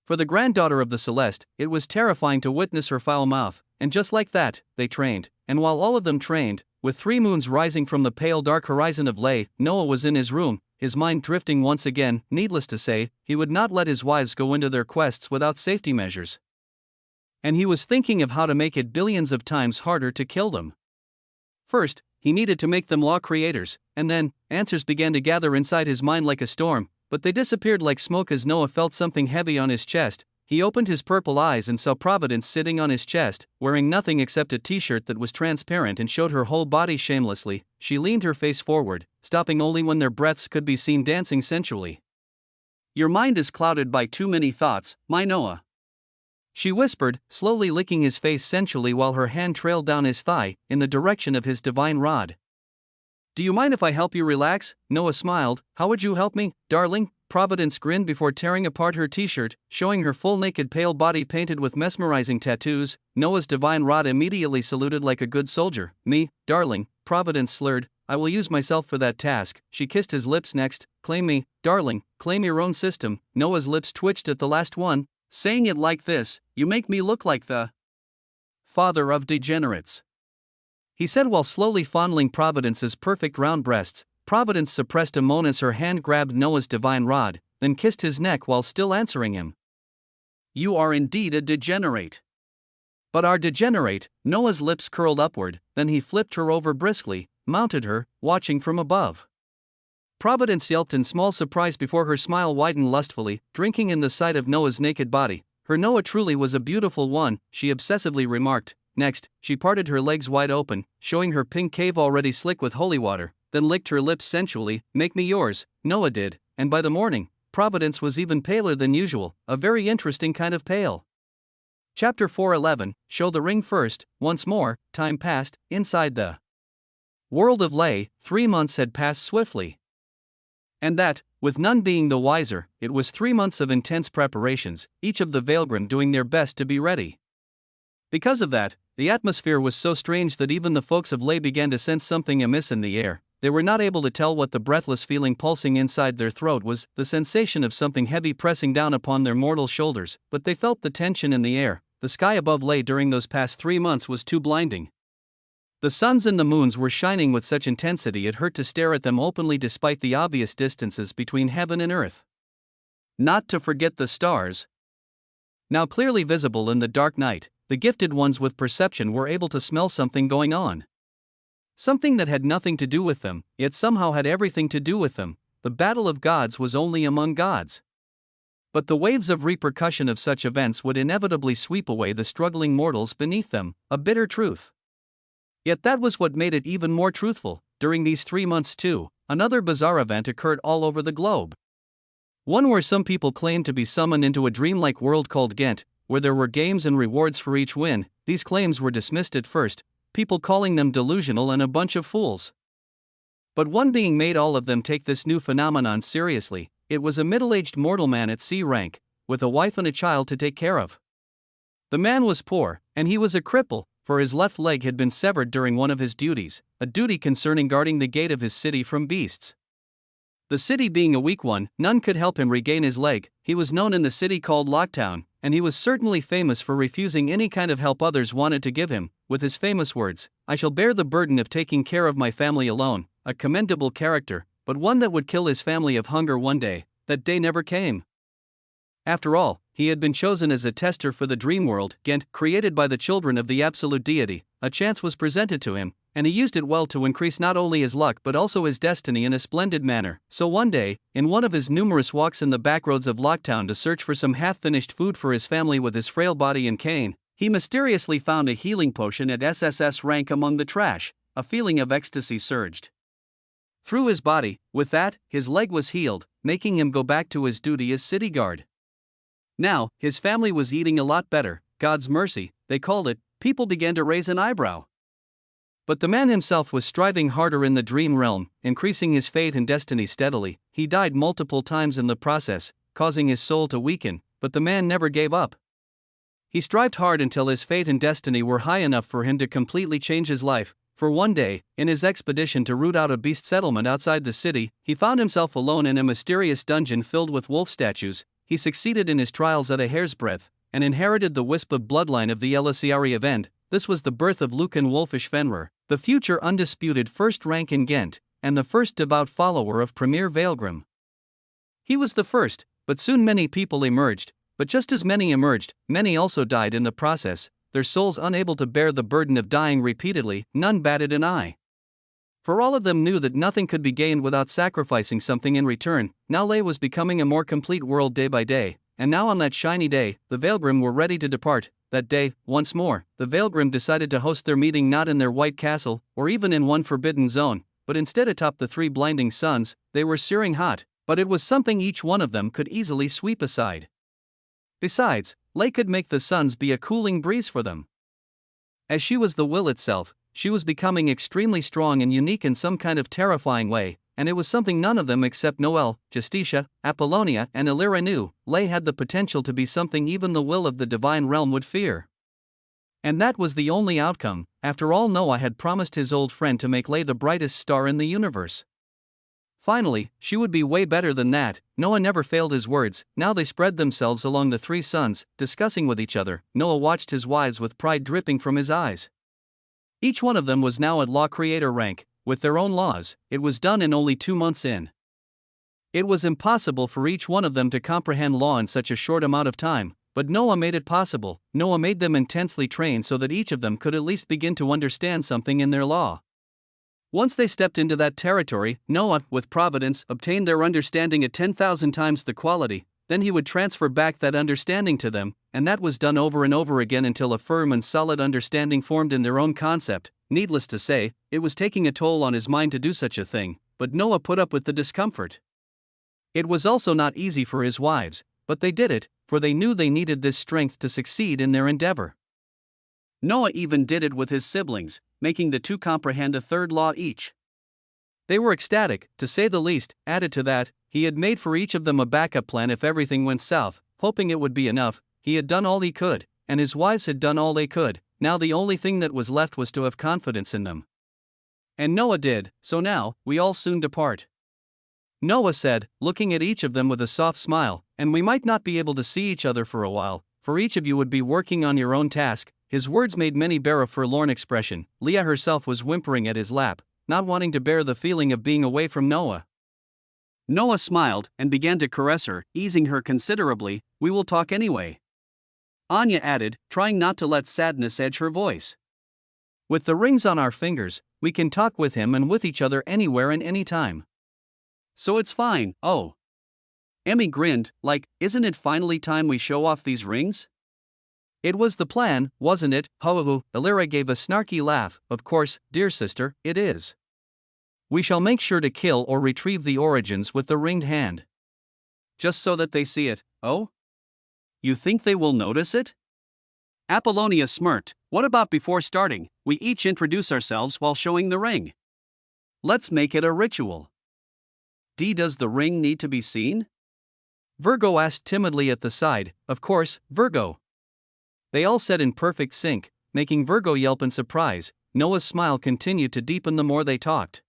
For the granddaughter of the Celeste, it was terrifying to witness her foul mouth, and just like that, they trained. And while all of them trained, with 3 moons rising from the pale dark horizon of Lay, Noah was in his room, his mind drifting once again. Needless to say, he would not let his wives go into their quests without safety measures. And he was thinking of how to make it billions of times harder to kill them. First, he needed to make them law creators, and then, answers began to gather inside his mind like a storm, but they disappeared like smoke as Noah felt something heavy on his chest. He opened his purple eyes and saw Providence sitting on his chest, wearing nothing except a t-shirt that was transparent and showed her whole body shamelessly. She leaned her face forward, stopping only when their breaths could be seen dancing sensually. "Your mind is clouded by too many thoughts, my Noah," she whispered, slowly licking his face sensually while her hand trailed down his thigh, in the direction of his divine rod. "Do you mind if I help you relax?" Noah smiled. "How would you help me, darling?" Providence grinned before tearing apart her t-shirt, showing her full naked pale body painted with mesmerizing tattoos. Noah's divine rod immediately saluted like a good soldier. "Me, darling," Providence slurred. "I will use myself for that task." She kissed his lips next. "Claim me, darling, claim your own system." Noah's lips twitched at the last one. "Saying it like this, you make me look like the father of degenerates," he said while slowly fondling Providence's perfect round breasts. Providence suppressed a moan as her hand grabbed Noah's divine rod, then kissed his neck while still answering him. "You are indeed a degenerate." "But our degenerate," Noah's lips curled upward, then he flipped her over briskly, mounted her, watching from above. Providence yelped in small surprise before her smile widened lustfully, drinking in the sight of Noah's naked body. Her Noah truly was a beautiful one, she obsessively remarked. Next, she parted her legs wide open, showing her pink cave already slick with holy water, then licked her lips sensually. "Make me yours," Noah did, and by the morning, Providence was even paler than usual, a very interesting kind of pale. Chapter 4:11, Show the ring first. Once more, time passed, inside the world of Lay. 3 months had passed swiftly. And that, with none being the wiser, it was 3 months of intense preparations, each of the Veilgrim doing their best to be ready. Because of that, the atmosphere was so strange that even the folks of Lay began to sense something amiss in the air. They were not able to tell what the breathless feeling pulsing inside their throat was, the sensation of something heavy pressing down upon their mortal shoulders, but they felt the tension in the air. The sky above Lay during those past 3 months was too blinding. The suns and the moons were shining with such intensity it hurt to stare at them openly despite the obvious distances between heaven and earth. Not to forget the stars. Now clearly visible in the dark night, the gifted ones with perception were able to smell something going on. Something that had nothing to do with them, yet somehow had everything to do with them. The battle of gods was only among gods. But the waves of repercussion of such events would inevitably sweep away the struggling mortals beneath them, a bitter truth. Yet that was what made it even more truthful. During these 3 months too, another bizarre event occurred all over the globe. One where some people claimed to be summoned into a dreamlike world called Ghent, where there were games and rewards for each win. These claims were dismissed at first, people calling them delusional and a bunch of fools. But one being made all of them take this new phenomenon seriously. It was a middle-aged mortal man at C rank, with a wife and a child to take care of. The man was poor, and he was a cripple, for his left leg had been severed during one of his duties, a duty concerning guarding the gate of his city from beasts. The city being a weak one, none could help him regain his leg. He was known in the city called Lockdown, and he was certainly famous for refusing any kind of help others wanted to give him, with his famous words, "I shall bear the burden of taking care of my family alone," a commendable character, but one that would kill his family of hunger one day. That day never came. After all, he had been chosen as a tester for the dream world, Ghent, created by the children of the absolute deity. A chance was presented to him, and he used it well to increase not only his luck but also his destiny in a splendid manner. So one day, in one of his numerous walks in the backroads of Lockdown to search for some half-finished food for his family with his frail body and cane, he mysteriously found a healing potion at SSS rank among the trash. A feeling of ecstasy surged through his body. With that, his leg was healed, making him go back to his duty as city guard. Now, his family was eating a lot better. God's mercy, they called it. People began to raise an eyebrow. But the man himself was striving harder in the dream realm, increasing his fate and destiny steadily. He died multiple times in the process, causing his soul to weaken, but the man never gave up. He strived hard until his fate and destiny were high enough for him to completely change his life. For one day, in his expedition to root out a beast settlement outside the city, he found himself alone in a mysterious dungeon filled with wolf statues. He succeeded in his trials at a hair's breadth, and inherited the wisp of bloodline of the Elisiari of End. This was the birth of Lucan Wolfish Fenrir, the future undisputed first rank in Ghent, and the first devout follower of Premier Veilgrim. He was the first, but soon many people emerged, but just as many emerged, many also died in the process, their souls unable to bear the burden of dying repeatedly. None batted an eye. For all of them knew that nothing could be gained without sacrificing something in return. Now Lay was becoming a more complete world day by day, and now on that shiny day, the Veilgrim were ready to depart. That day, once more, the Veilgrim decided to host their meeting not in their white castle, or even in one forbidden zone, but instead atop the 3 blinding suns. They were searing hot, but it was something each one of them could easily sweep aside. Besides, Lay could make the suns be a cooling breeze for them. As she was the will itself, she was becoming extremely strong and unique in some kind of terrifying way, and it was something none of them except Noel, Justitia, Apollonia, and Illyra knew. Lay had the potential to be something even the will of the divine realm would fear. And that was the only outcome. After all, Noah had promised his old friend to make Lay the brightest star in the universe. Finally, she would be way better than that. Noah never failed his words. Now they spread themselves along the 3 suns, discussing with each other. Noah watched his wives with pride dripping from his eyes. Each one of them was now at law creator rank, with their own laws. It was done in only 2 months in. It was impossible for each one of them to comprehend law in such a short amount of time, but Noah made it possible. Noah made them intensely trained so that each of them could at least begin to understand something in their law. Once they stepped into that territory, Noah, with providence, obtained their understanding at 10,000 times the quality. Then he would transfer back that understanding to them, and that was done over and over again until a firm and solid understanding formed in their own concept. Needless to say, it was taking a toll on his mind to do such a thing, but Noah put up with the discomfort. It was also not easy for his wives, but they did it, for they knew they needed this strength to succeed in their endeavor. Noah even did it with his siblings, making the 2 comprehend a 3rd law each. They were ecstatic, to say the least. Added to that, he had made for each of them a backup plan if everything went south, hoping it would be enough. He had done all he could, and his wives had done all they could. Now the only thing that was left was to have confidence in them. And Noah did. So now, we all soon depart. Noah said, looking at each of them with a soft smile, and we might not be able to see each other for a while, for each of you would be working on your own task. His words made many bear a forlorn expression. Leah herself was whimpering at his lap, not wanting to bear the feeling of being away from Noah. Noah smiled and began to caress her, easing her considerably. "We will talk anyway," Anya added, trying not to let sadness edge her voice. "With the rings on our fingers, we can talk with him and with each other anywhere and anytime." "So it's fine." "Oh." Emmy grinned, like, "Isn't it finally time we show off these rings?" "It was the plan, wasn't it?" Ho-ho-ho. Elira gave a snarky laugh. "Of course, dear sister, it is. We shall make sure to kill or retrieve the origins with the ringed hand." "Just so that they see it." "Oh? You think they will notice it?" Apollonia smirked. "What about before starting, we each introduce ourselves while showing the ring? Let's make it a ritual." "Does the ring need to be seen?" Virgo asked timidly at the side. "Of course, Virgo." They all said in perfect sync, making Virgo yelp in surprise. Noah's smile continued to deepen the more they talked.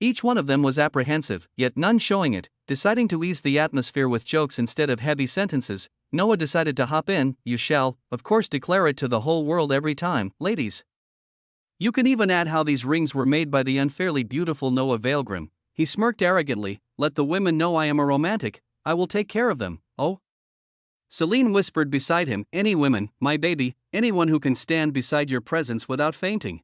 Each one of them was apprehensive, yet none showing it. Deciding to ease the atmosphere with jokes instead of heavy sentences, Noah decided to hop in. "You shall, of course, declare it to the whole world every time, ladies. You can even add how these rings were made by the unfairly beautiful Noah Weaverheart." He smirked arrogantly. "Let the women know I am a romantic. I will take care of them." "Oh?" Celine whispered beside him. "Any women, my baby, anyone who can stand beside your presence without fainting."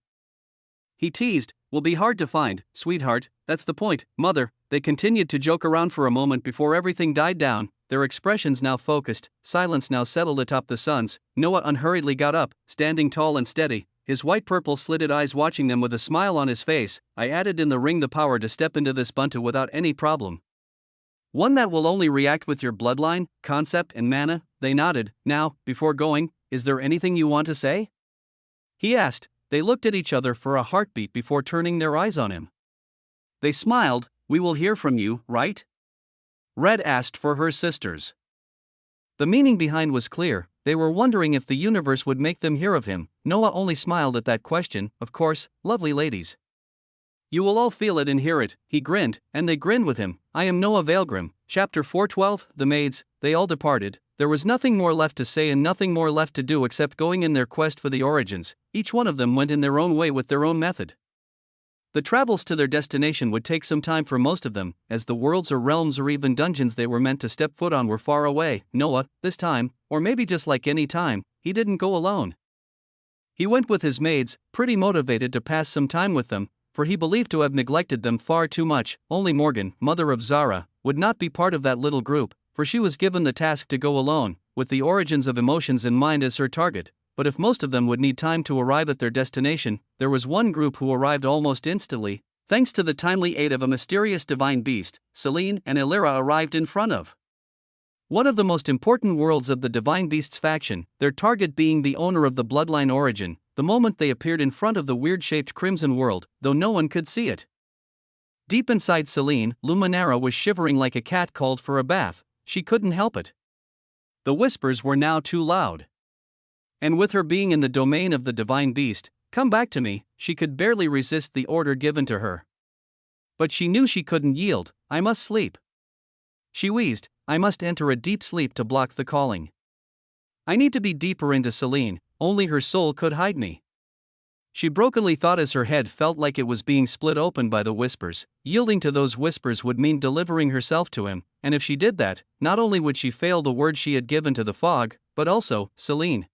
He teased. "Will be hard to find, sweetheart, that's the point, mother." They continued to joke around for a moment before everything died down, their expressions now focused, silence now settled atop the suns. Noah unhurriedly got up, standing tall and steady, his white-purple slitted eyes watching them with a smile on his face. "I added in the ring the power to step into this bunta without any problem. One that will only react with your bloodline, concept and mana." They nodded. "Now, before going, is there anything you want to say?" he asked. They looked at each other for a heartbeat before turning their eyes on him. They smiled. "We will hear from you, right?" Red asked for her sisters. The meaning behind was clear. They were wondering if the universe would make them hear of him. Noah only smiled at that question. "Of course, lovely ladies. You will all feel it and hear it." He grinned, and they grinned with him. "I am Noah Weaverheart." Chapter 412. The maids, they all departed. There was nothing more left to say and nothing more left to do except going in their quest for the origins. Each one of them went in their own way with their own method. The travels to their destination would take some time for most of them, as the worlds or realms or even dungeons they were meant to step foot on were far away. Noah, this time, or maybe just like any time, he didn't go alone. He went with his maids, pretty motivated to pass some time with them, for he believed to have neglected them far too much. Only Morgan, mother of Zara, would not be part of that little group, for she was given the task to go alone, with the origins of emotions in mind as her target. But if most of them would need time to arrive at their destination, there was one group who arrived almost instantly, thanks to the timely aid of a mysterious divine beast. Celine and Elira arrived in front of one of the most important worlds of the divine beast's faction, their target being the owner of the bloodline origin. The moment they appeared in front of the weird-shaped crimson world, though no one could see it. Deep inside Celine, Luminara was shivering like a cat called for a bath. She couldn't help it. The whispers were now too loud. And with her being in the domain of the divine beast, "Come back to me," she could barely resist the order given to her. But she knew she couldn't yield. "I must sleep," she wheezed. "I must enter a deep sleep to block the calling. I need to be deeper into Celine, only her soul could hide me." She brokenly thought as her head felt like it was being split open by the whispers. Yielding to those whispers would mean delivering herself to him, and if she did that, not only would she fail the word she had given to the fog, but also Celine.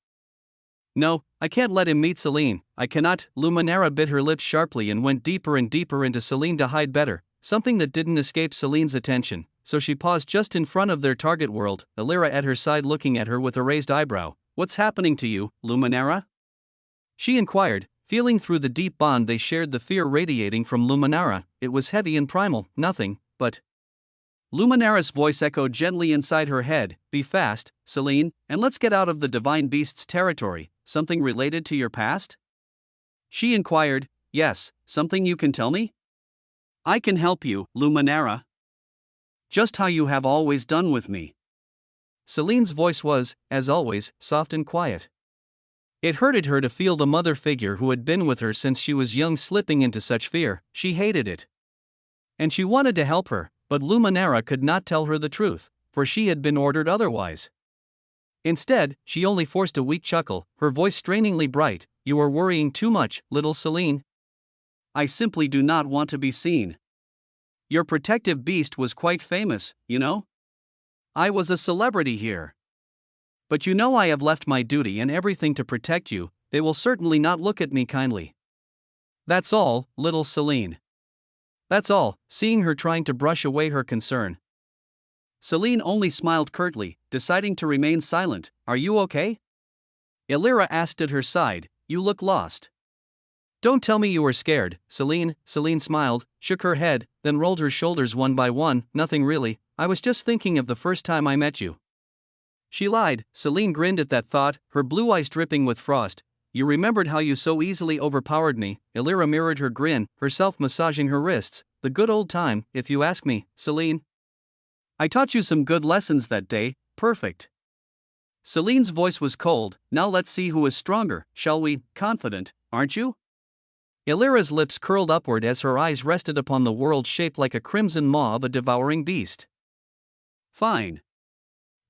"No, I can't let him meet Celine. I cannot." Luminara bit her lips sharply and went deeper and deeper into Celine to hide better, something that didn't escape Celine's attention, so she paused just in front of their target world, Elira at her side looking at her with a raised eyebrow. "What's happening to you, Luminara?" she inquired, feeling through the deep bond they shared the fear radiating from Luminara. It was heavy and primal. "Nothing, but..." Luminara's voice echoed gently inside her head. "Be fast, Celine, and let's get out of the divine beast's territory." "Something related to your past?" she inquired. "Yes, something you can tell me?" "I can help you, Luminara. Just how you have always done with me." Celine's voice was, as always, soft and quiet. It hurted her to feel the mother figure who had been with her since she was young slipping into such fear. She hated it. And she wanted to help her, but Luminara could not tell her the truth, for she had been ordered otherwise. Instead, she only forced a weak chuckle, her voice strainingly bright. "You are worrying too much, little Celine. I simply do not want to be seen." Your protective beast was quite famous, you know? I was a celebrity here. But you know I have left my duty and everything to protect you, they will certainly not look at me kindly. That's all, little Celine. That's all, seeing her trying to brush away her concern. Celine only smiled curtly, deciding to remain silent. Are you okay? Illyra asked at her side, you look lost. Don't tell me you were scared, Celine. Celine smiled, shook her head, then rolled her shoulders one by one. Nothing really, I was just thinking of the first time I met you. She lied. Celine grinned at that thought, her blue eyes dripping with frost. You remembered how you so easily overpowered me. Illyra mirrored her grin, herself massaging her wrists. The good old time, if you ask me, Celine. I taught you some good lessons that day, perfect. Celine's voice was cold. Now let's see who is stronger, shall we? Confident, aren't you? Illyra's lips curled upward as her eyes rested upon the world shaped like a crimson maw of a devouring beast. Fine.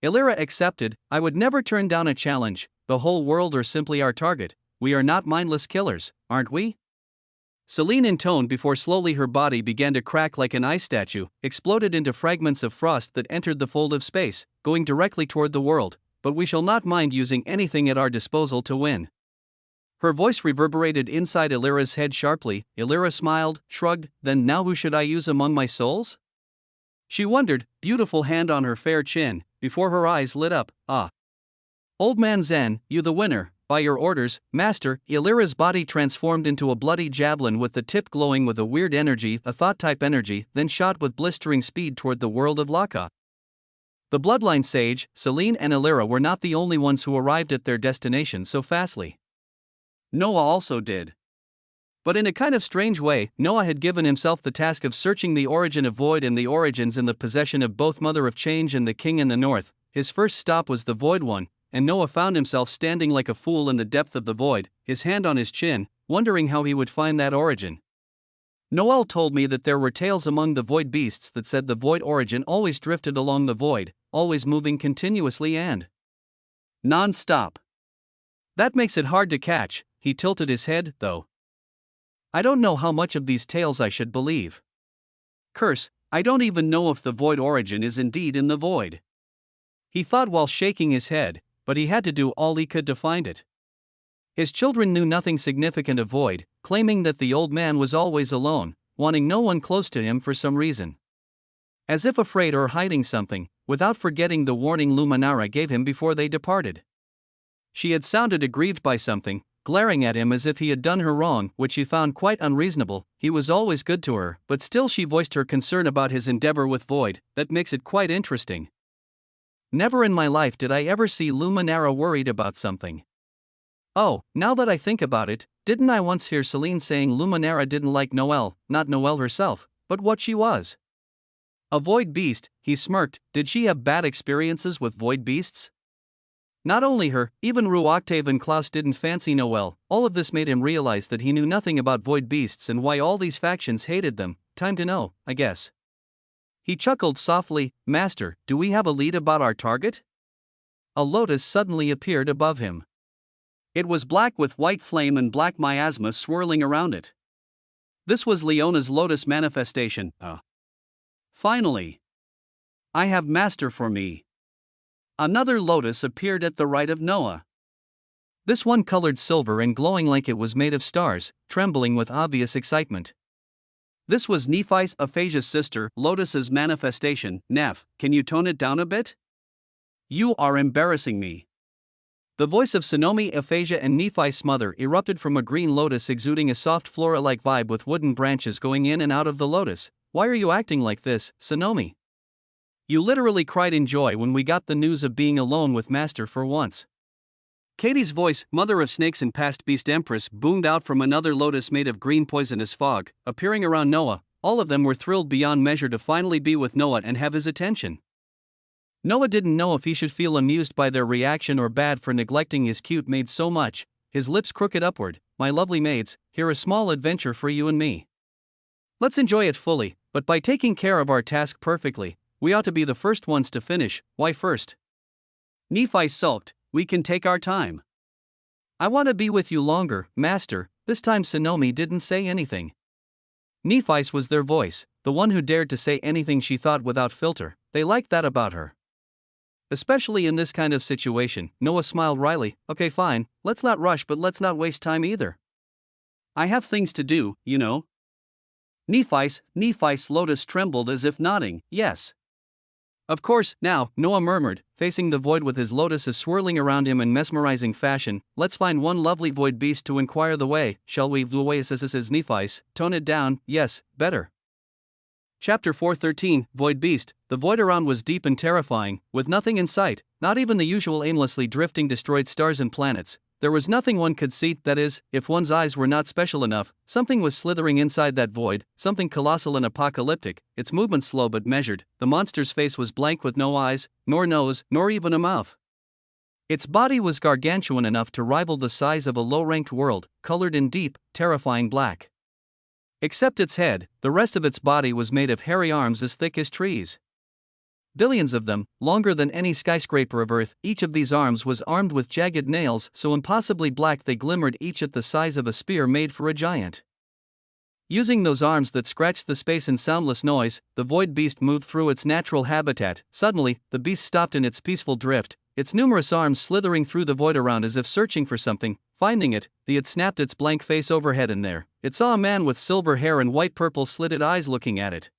Illyra accepted. I would never turn down a challenge. The whole world or simply our target. We are not mindless killers, aren't we? Celine intoned before slowly her body began to crack like an ice statue, exploded into fragments of frost that entered the fold of space, going directly toward the world. But we shall not mind using anything at our disposal to win. Her voice reverberated inside Illyra's head sharply. Illyra smiled, shrugged, then now who should I use among my souls? She wondered, beautiful hand on her fair chin, before her eyes lit up. Ah. Old man Zen, you the winner, by your orders, master. Illyra's body transformed into a bloody javelin with the tip glowing with a weird energy, a thought-type energy, then shot with blistering speed toward the world of Laka. The bloodline sage, Celine and Illyra were not the only ones who arrived at their destination so fastly. Noah also did. But in a kind of strange way, Noah had given himself the task of searching the origin of void and the origins in the possession of both Mother of Change and the King in the North. His first stop was the Void One, and Noah found himself standing like a fool in the depth of the void, his hand on his chin, wondering how he would find that origin. Noel told me that there were tales among the void beasts that said the void origin always drifted along the void, always moving continuously and non-stop. That makes it hard to catch. He tilted his head, though. I don't know how much of these tales I should believe. Curse, I don't even know if the void origin is indeed in the void. He thought while shaking his head, but he had to do all he could to find it. His children knew nothing significant of void, claiming that the old man was always alone, wanting no one close to him for some reason. As if afraid or hiding something, without forgetting the warning Luminara gave him before they departed. She had sounded aggrieved by something, glaring at him as if he had done her wrong, which she found quite unreasonable. He was always good to her, but still she voiced her concern about his endeavor with void. That makes it quite interesting. Never in my life did I ever see Luminara worried about something. Oh, now that I think about it, didn't I once hear Celine saying Luminara didn't like Noelle, not Noelle herself, but what she was? A void beast, he smirked. Did she have bad experiences with void beasts? Not only her, even Rue Octave and Klaus didn't fancy Noelle. All of this made him realize that he knew nothing about void beasts and why all these factions hated them. Time to know, I guess. He chuckled softly. Master, do we have a lead about our target? A lotus suddenly appeared above him. It was black with white flame and black miasma swirling around it. This was Leona's lotus manifestation. Finally. I have master for me. Another lotus appeared at the right of Noah. This one colored silver and glowing like it was made of stars, trembling with obvious excitement. This was Nephi's Aphasia's sister, Lotus's manifestation. Neph, can you tone it down a bit? You are embarrassing me. The voice of Sonomi, Aphasia and Nephi's mother erupted from a green lotus exuding a soft flora-like vibe with wooden branches going in and out of the lotus. Why are you acting like this, Sonomi? You literally cried in joy when we got the news of being alone with Master for once. Katie's voice, mother of snakes and past beast empress, boomed out from another lotus made of green poisonous fog, appearing around Noah. All of them were thrilled beyond measure to finally be with Noah and have his attention. Noah didn't know if he should feel amused by their reaction or bad for neglecting his cute maid so much, his lips crooked upward. My lovely maids, here a small adventure for you and me. Let's enjoy it fully, but by taking care of our task perfectly, we ought to be the first ones to finish. Why first? Nephi sulked. We can take our time. I want to be with you longer, Master. This time Sonomi didn't say anything. Nephi's was their voice, the one who dared to say anything she thought without filter. They liked that about her. Especially in this kind of situation, Noah smiled wryly. Okay, fine, let's not rush, but let's not waste time either. I have things to do, you know. Nephi's lotus trembled as if nodding, yes. Of course, now, Noah murmured, facing the void with his lotuses swirling around him in mesmerizing fashion. Let's find one lovely void beast to inquire the way, shall we? The way says Nephi's, tone it down, yes, better. Chapter 4:13, Void Beast. The void around was deep and terrifying, with nothing in sight, not even the usual aimlessly drifting destroyed stars and planets. There was nothing one could see, that is, if one's eyes were not special enough. Something was slithering inside that void, something colossal and apocalyptic, its movement slow but measured. The monster's face was blank with no eyes, nor nose, nor even a mouth. Its body was gargantuan enough to rival the size of a low-ranked world, colored in deep, terrifying black. Except its head, the rest of its body was made of hairy arms as thick as trees. Billions of them, longer than any skyscraper of Earth. Each of these arms was armed with jagged nails so impossibly black they glimmered, each at the size of a spear made for a giant. Using those arms that scratched the space in soundless noise, the void beast moved through its natural habitat. Suddenly, the beast stopped in its peaceful drift, its numerous arms slithering through the void around as if searching for something. Finding it, it snapped its blank face overhead, and there it saw a man with silver hair and white-purple slitted eyes looking at it.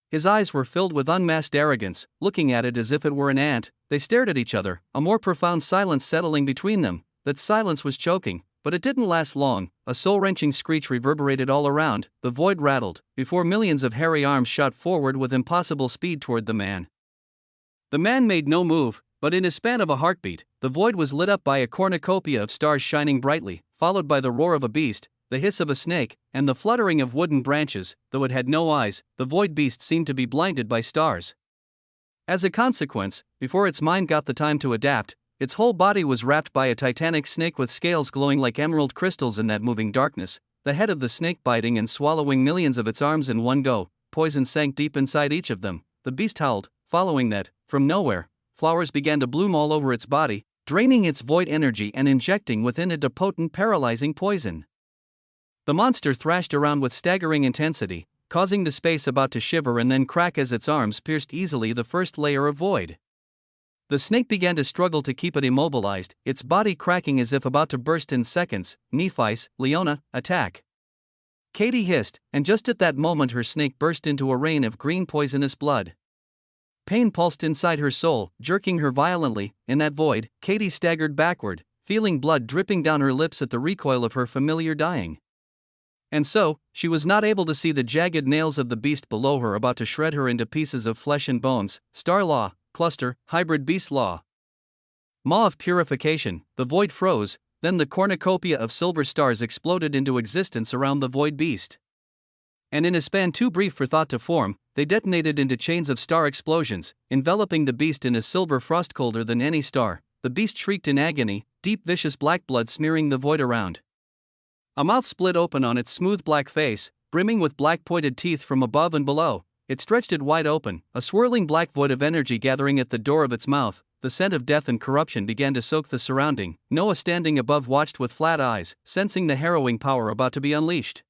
His eyes were filled with unmasked arrogance, looking at it as if it were an ant. They stared at each other, a more profound silence settling between them. That silence was choking, but it didn't last long. A soul-wrenching screech reverberated all around, the void rattled, before millions of hairy arms shot forward with impossible speed toward the man. The man made no move, but in a span of a heartbeat, the void was lit up by a cornucopia of stars shining brightly, followed by the roar of a beast, the hiss of a snake, and the fluttering of wooden branches. Though it had no eyes, the void beast seemed to be blinded by stars. As a consequence, before its mind got the time to adapt, its whole body was wrapped by a titanic snake with scales glowing like emerald crystals in that moving darkness, the head of the snake biting and swallowing millions of its arms in one go. Poison sank deep inside each of them. The beast howled. Following that, from nowhere, flowers began to bloom all over its body, draining its void energy and injecting within it a potent paralyzing poison. The monster thrashed around with staggering intensity, causing the space about to shiver and then crack as its arms pierced easily the first layer of void. The snake began to struggle to keep it immobilized, its body cracking as if about to burst in seconds. Nephi's, Leona, attack! Katie hissed, and just at that moment her snake burst into a rain of green poisonous blood. Pain pulsed inside her soul, jerking her violently. In that void, Katie staggered backward, feeling blood dripping down her lips at the recoil of her familiar dying. And so, she was not able to see the jagged nails of the beast below her about to shred her into pieces of flesh and bones. Star Law, Cluster, Hybrid Beast Law. Maw of Purification. The void froze, then the cornucopia of silver stars exploded into existence around the void beast. And in a span too brief for thought to form, they detonated into chains of star explosions, enveloping the beast in a silver frost colder than any star. The beast shrieked in agony, deep vicious black blood smearing the void around. A mouth split open on its smooth black face, brimming with black pointed teeth from above and below. It stretched it wide open, a swirling black void of energy gathering at the door of its mouth. The scent of death and corruption began to soak the surrounding. Noah standing above watched with flat eyes, sensing the harrowing power about to be unleashed.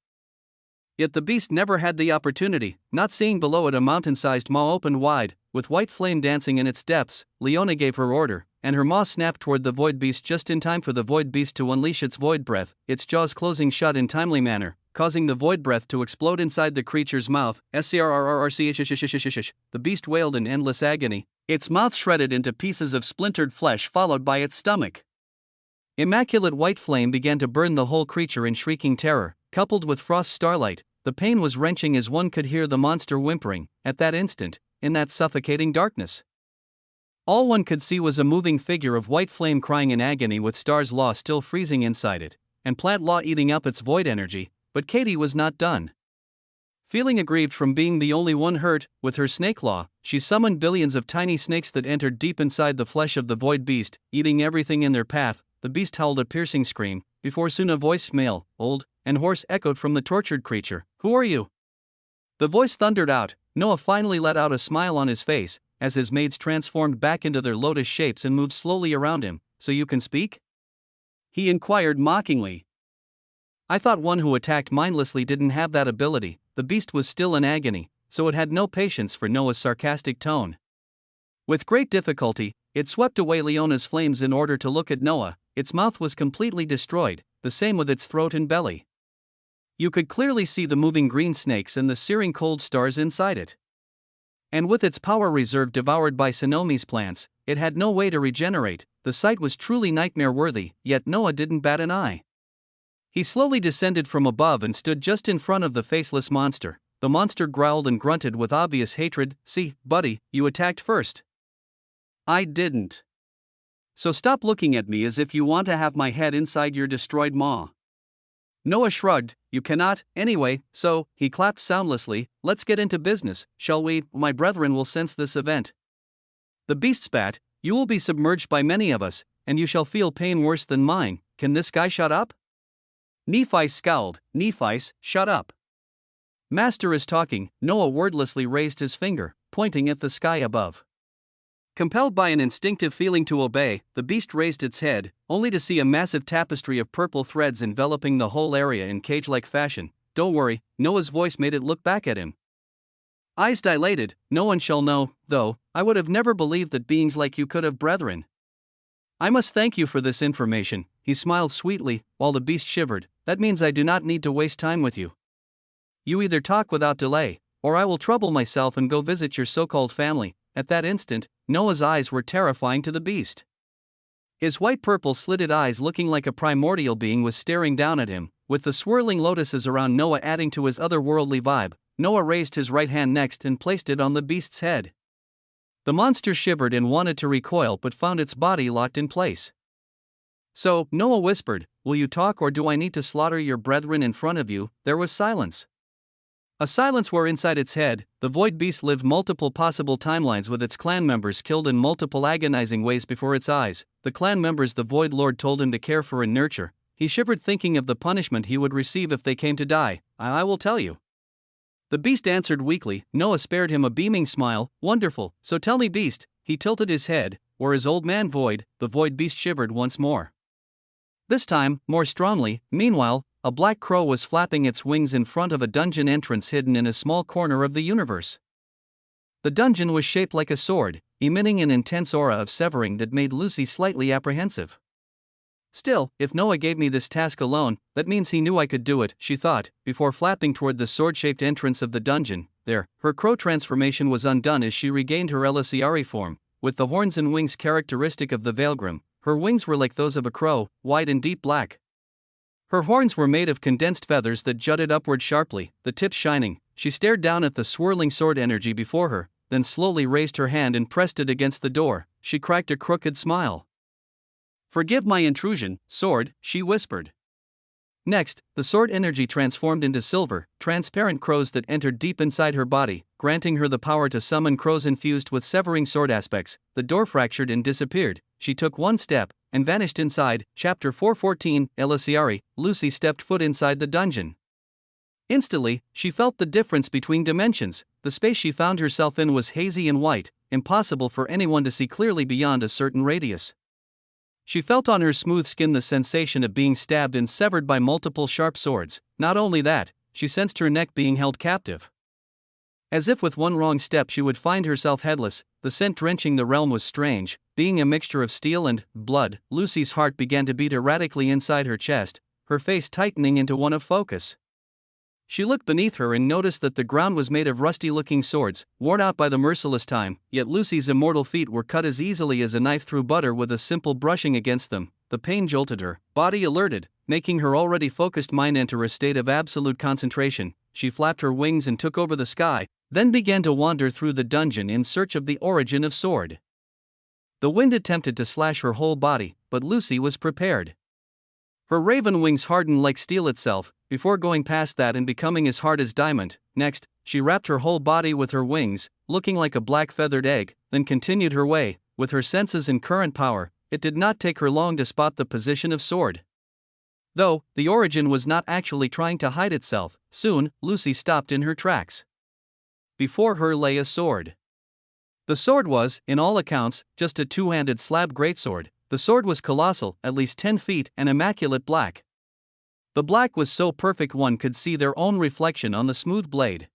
Yet the beast never had the opportunity, not seeing below it a mountain-sized maw opened wide, with white flame dancing in its depths. Leona gave her order, and her maw snapped toward the void beast just in time for the void beast to unleash its void breath, its jaws closing shut in timely manner, causing the void breath to explode inside the creature's mouth. The beast wailed in endless agony, its mouth shredded into pieces of splintered flesh followed by its stomach. Immaculate white flame began to burn the whole creature in shrieking terror, coupled with frost starlight. The pain was wrenching as one could hear the monster whimpering. At that instant, in that suffocating darkness, all one could see was a moving figure of white flame crying in agony with Star's Law still freezing inside it, and Plant Law eating up its void energy. But Katie was not done. Feeling aggrieved from being the only one hurt, with her snake law, she summoned billions of tiny snakes that entered deep inside the flesh of the void beast, eating everything in their path. The beast howled a piercing scream, before soon a voice, male, old, and hoarse, echoed from the tortured creature. "Who are you?" The voice thundered out. Noah finally let out a smile on his face, as his maids transformed back into their lotus shapes and moved slowly around him. "So you can speak?" he inquired mockingly. "I thought one who attacked mindlessly didn't have that ability," the beast was still in agony, so it had no patience for Noah's sarcastic tone. With great difficulty, it swept away Leona's flames in order to look at Noah. Its mouth was completely destroyed, the same with its throat and belly. You could clearly see the moving green snakes and the searing cold stars inside it. And with its power reserve devoured by Sonomi's plants, it had no way to regenerate. The sight was truly nightmare-worthy, yet Noah didn't bat an eye. He slowly descended from above and stood just in front of the faceless monster. The monster growled and grunted with obvious hatred. "See, buddy, you attacked first." "I didn't. So stop looking at me as if you want to have my head inside your destroyed maw." Noah shrugged. "You cannot, anyway, so," he clapped soundlessly, "let's get into business, shall we? My brethren will sense this event." The beast spat, "You will be submerged by many of us, and you shall feel pain worse than mine. Can this guy shut up?" Nephi scowled. "Nephis, shut up. Master is talking." Noah wordlessly raised his finger, pointing at the sky above. Compelled by an instinctive feeling to obey, the beast raised its head, only to see a massive tapestry of purple threads enveloping the whole area in cage-like fashion. "Don't worry," Noah's voice made it look back at him. Eyes dilated. "No one shall know, though. I would have never believed that beings like you could have brethren. I must thank you for this information." He smiled sweetly, while the beast shivered. "That means I do not need to waste time with you. You either talk without delay, or I will trouble myself and go visit your so-called family." At that instant, Noah's eyes were terrifying to the beast. His white-purple slitted eyes looking like a primordial being was staring down at him, with the swirling lotuses around Noah adding to his otherworldly vibe. Noah raised his right hand next and placed it on the beast's head. The monster shivered and wanted to recoil but found its body locked in place. "So," Noah whispered, "will you talk or do I need to slaughter your brethren in front of you?" There was silence. A silence where inside its head, the void beast lived multiple possible timelines with its clan members killed in multiple agonizing ways before its eyes. The clan members the void lord told him to care for and nurture. He shivered thinking of the punishment he would receive if they came to die. I will tell you." The beast answered weakly. Noah spared him a beaming smile. "Wonderful, so tell me, beast." He tilted his head. "Or is old man void?" The void beast shivered once more. This time, more strongly. Meanwhile, a black crow was flapping its wings in front of a dungeon entrance hidden in a small corner of the universe. The dungeon was shaped like a sword, emitting an intense aura of severing that made Lucy slightly apprehensive. Still, if Noah gave me this task alone, that means he knew I could do it, she thought, before flapping toward the sword-shaped entrance of the dungeon. There, her crow transformation was undone as she regained her Elisiari form, with the horns and wings characteristic of the Veilgrim. Her wings were like those of a crow, wide and deep black. Her horns were made of condensed feathers that jutted upward sharply, the tips shining. She stared down at the swirling sword energy before her, then slowly raised her hand and pressed it against the door. She cracked a crooked smile. "Forgive my intrusion, sword," she whispered. Next, the sword energy transformed into silver, transparent crows that entered deep inside her body, granting her the power to summon crows infused with severing sword aspects. The door fractured and disappeared. She took one step and vanished inside. Chapter 414, Elisiari. Lucy stepped foot inside the dungeon. Instantly, she felt the difference between dimensions. The space she found herself in was hazy and white, impossible for anyone to see clearly beyond a certain radius. She felt on her smooth skin the sensation of being stabbed and severed by multiple sharp swords. Not only that, she sensed her neck being held captive. As if with one wrong step she would find herself headless. The scent drenching the realm was strange, being a mixture of steel and blood. Lucy's heart began to beat erratically inside her chest, her face tightening into one of focus. She looked beneath her and noticed that the ground was made of rusty-looking swords, worn out by the merciless time, yet Lucy's immortal feet were cut as easily as a knife through butter with a simple brushing against them. The pain jolted her body alerted, making her already focused mind enter a state of absolute concentration. She flapped her wings and took over the sky, then began to wander through the dungeon in search of the origin of sword. The wind attempted to slash her whole body, but Lucy was prepared. Her raven wings hardened like steel itself, before going past that and becoming as hard as diamond. Next, she wrapped her whole body with her wings, looking like a black feathered egg, then continued her way. With her senses and current power, it did not take her long to spot the position of sword. Though, the origin was not actually trying to hide itself. Soon, Lucy stopped in her tracks. Before her lay a sword. The sword was, in all accounts, just a two-handed slab greatsword. The sword was colossal, at least 10 feet, and immaculate black. The black was so perfect one could see their own reflection on the smooth blade.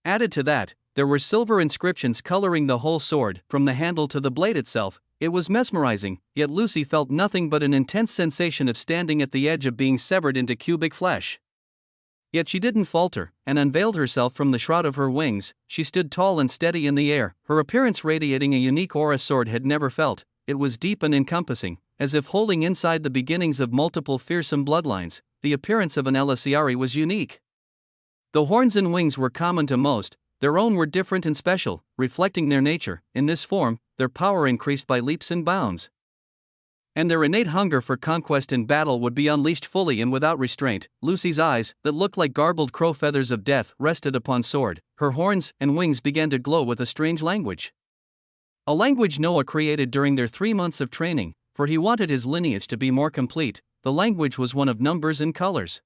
Added to that, there were silver inscriptions coloring the whole sword, from the handle to the blade itself. It was mesmerizing, yet Lucy felt nothing but an intense sensation of standing at the edge of being severed into cubic flesh. Yet she didn't falter, and unveiled herself from the shroud of her wings. She stood tall and steady in the air, her appearance radiating a unique aura Sword had never felt. It was deep and encompassing, as if holding inside the beginnings of multiple fearsome bloodlines. The appearance of an Elisiari was unique. The horns and wings were common to most, their own were different and special, reflecting their nature. In this form, their power increased by leaps and bounds. And their innate hunger for conquest and battle would be unleashed fully and without restraint. Lucy's eyes, that looked like garbled crow feathers of death, rested upon Sword. Her horns and wings began to glow with a strange language. A language Noah created during their 3 months of training, for he wanted his lineage to be more complete. The language was one of numbers and colors.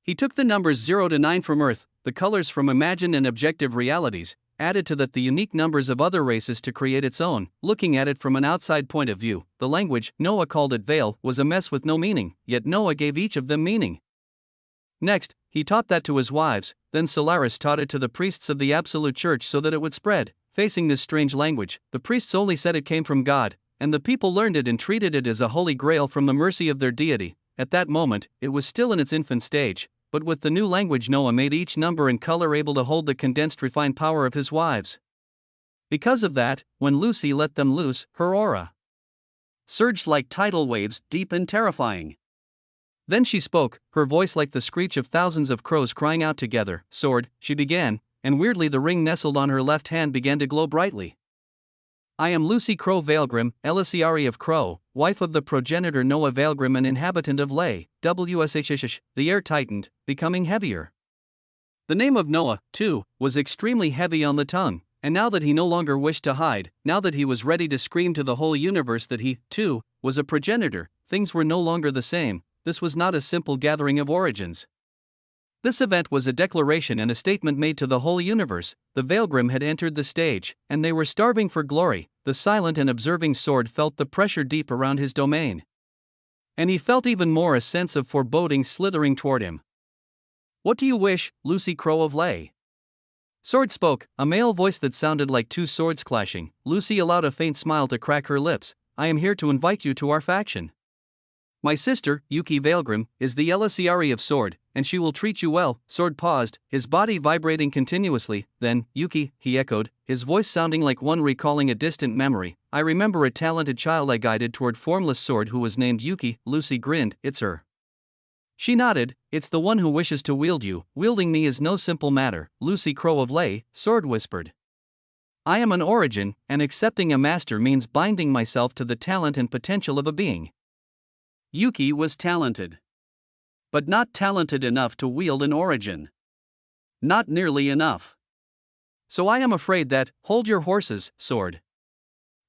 He took the numbers 0 to 9 from Earth, the colors from imagined and objective realities, added to that the unique numbers of other races to create its own. Looking at it from an outside point of view, the language, Noah called it Veil, was a mess with no meaning, yet Noah gave each of them meaning. Next, he taught that to his wives, then Solaris taught it to the priests of the Absolute Church so that it would spread. Facing this strange language, the priests only said it came from God, and the people learned it and treated it as a holy grail from the mercy of their deity. At that moment, it was still in its infant stage, but with the new language Noah made each number and color able to hold the condensed refined power of his wives. Because of that, when Lucy let them loose, her aura surged like tidal waves, deep and terrifying. Then she spoke, her voice like the screech of thousands of crows crying out together. Sword, she began, and weirdly the ring nestled on her left hand began to glow brightly. I am Lucy Crow Veilgrim, Elisiari of Crow, wife of the progenitor Noah Veilgrim and inhabitant of Lay, WSHSH. The air tightened, becoming heavier. The name of Noah, too, was extremely heavy on the tongue, and now that he no longer wished to hide, now that he was ready to scream to the whole universe that he, too, was a progenitor, things were no longer the same. This was not a simple gathering of origins. This event was a declaration and a statement made to the whole universe. The Veilgrim had entered the stage, and they were starving for glory. The silent and observing Sword felt the pressure deep around his domain. And he felt even more a sense of foreboding slithering toward him. What do you wish, Lucy Crow of Lay? Sword spoke, a male voice that sounded like two swords clashing. Lucy allowed a faint smile to crack her lips. I am here to invite you to our faction. My sister, Yuki Veilgrim, is the Elisiari of Sword, and she will treat you well. Sword paused, his body vibrating continuously. Then, Yuki, he echoed, his voice sounding like one recalling a distant memory. I remember a talented child I guided toward formless Sword who was named Yuki. Lucy grinned, it's her. She nodded, it's the one who wishes to wield you. Wielding me is no simple matter, Lucy Crow of Lay, Sword whispered. I am an origin, and accepting a master means binding myself to the talent and potential of a being. Yuki was talented. But not talented enough to wield an origin. Not nearly enough. So I am afraid that, hold your horses, Sword.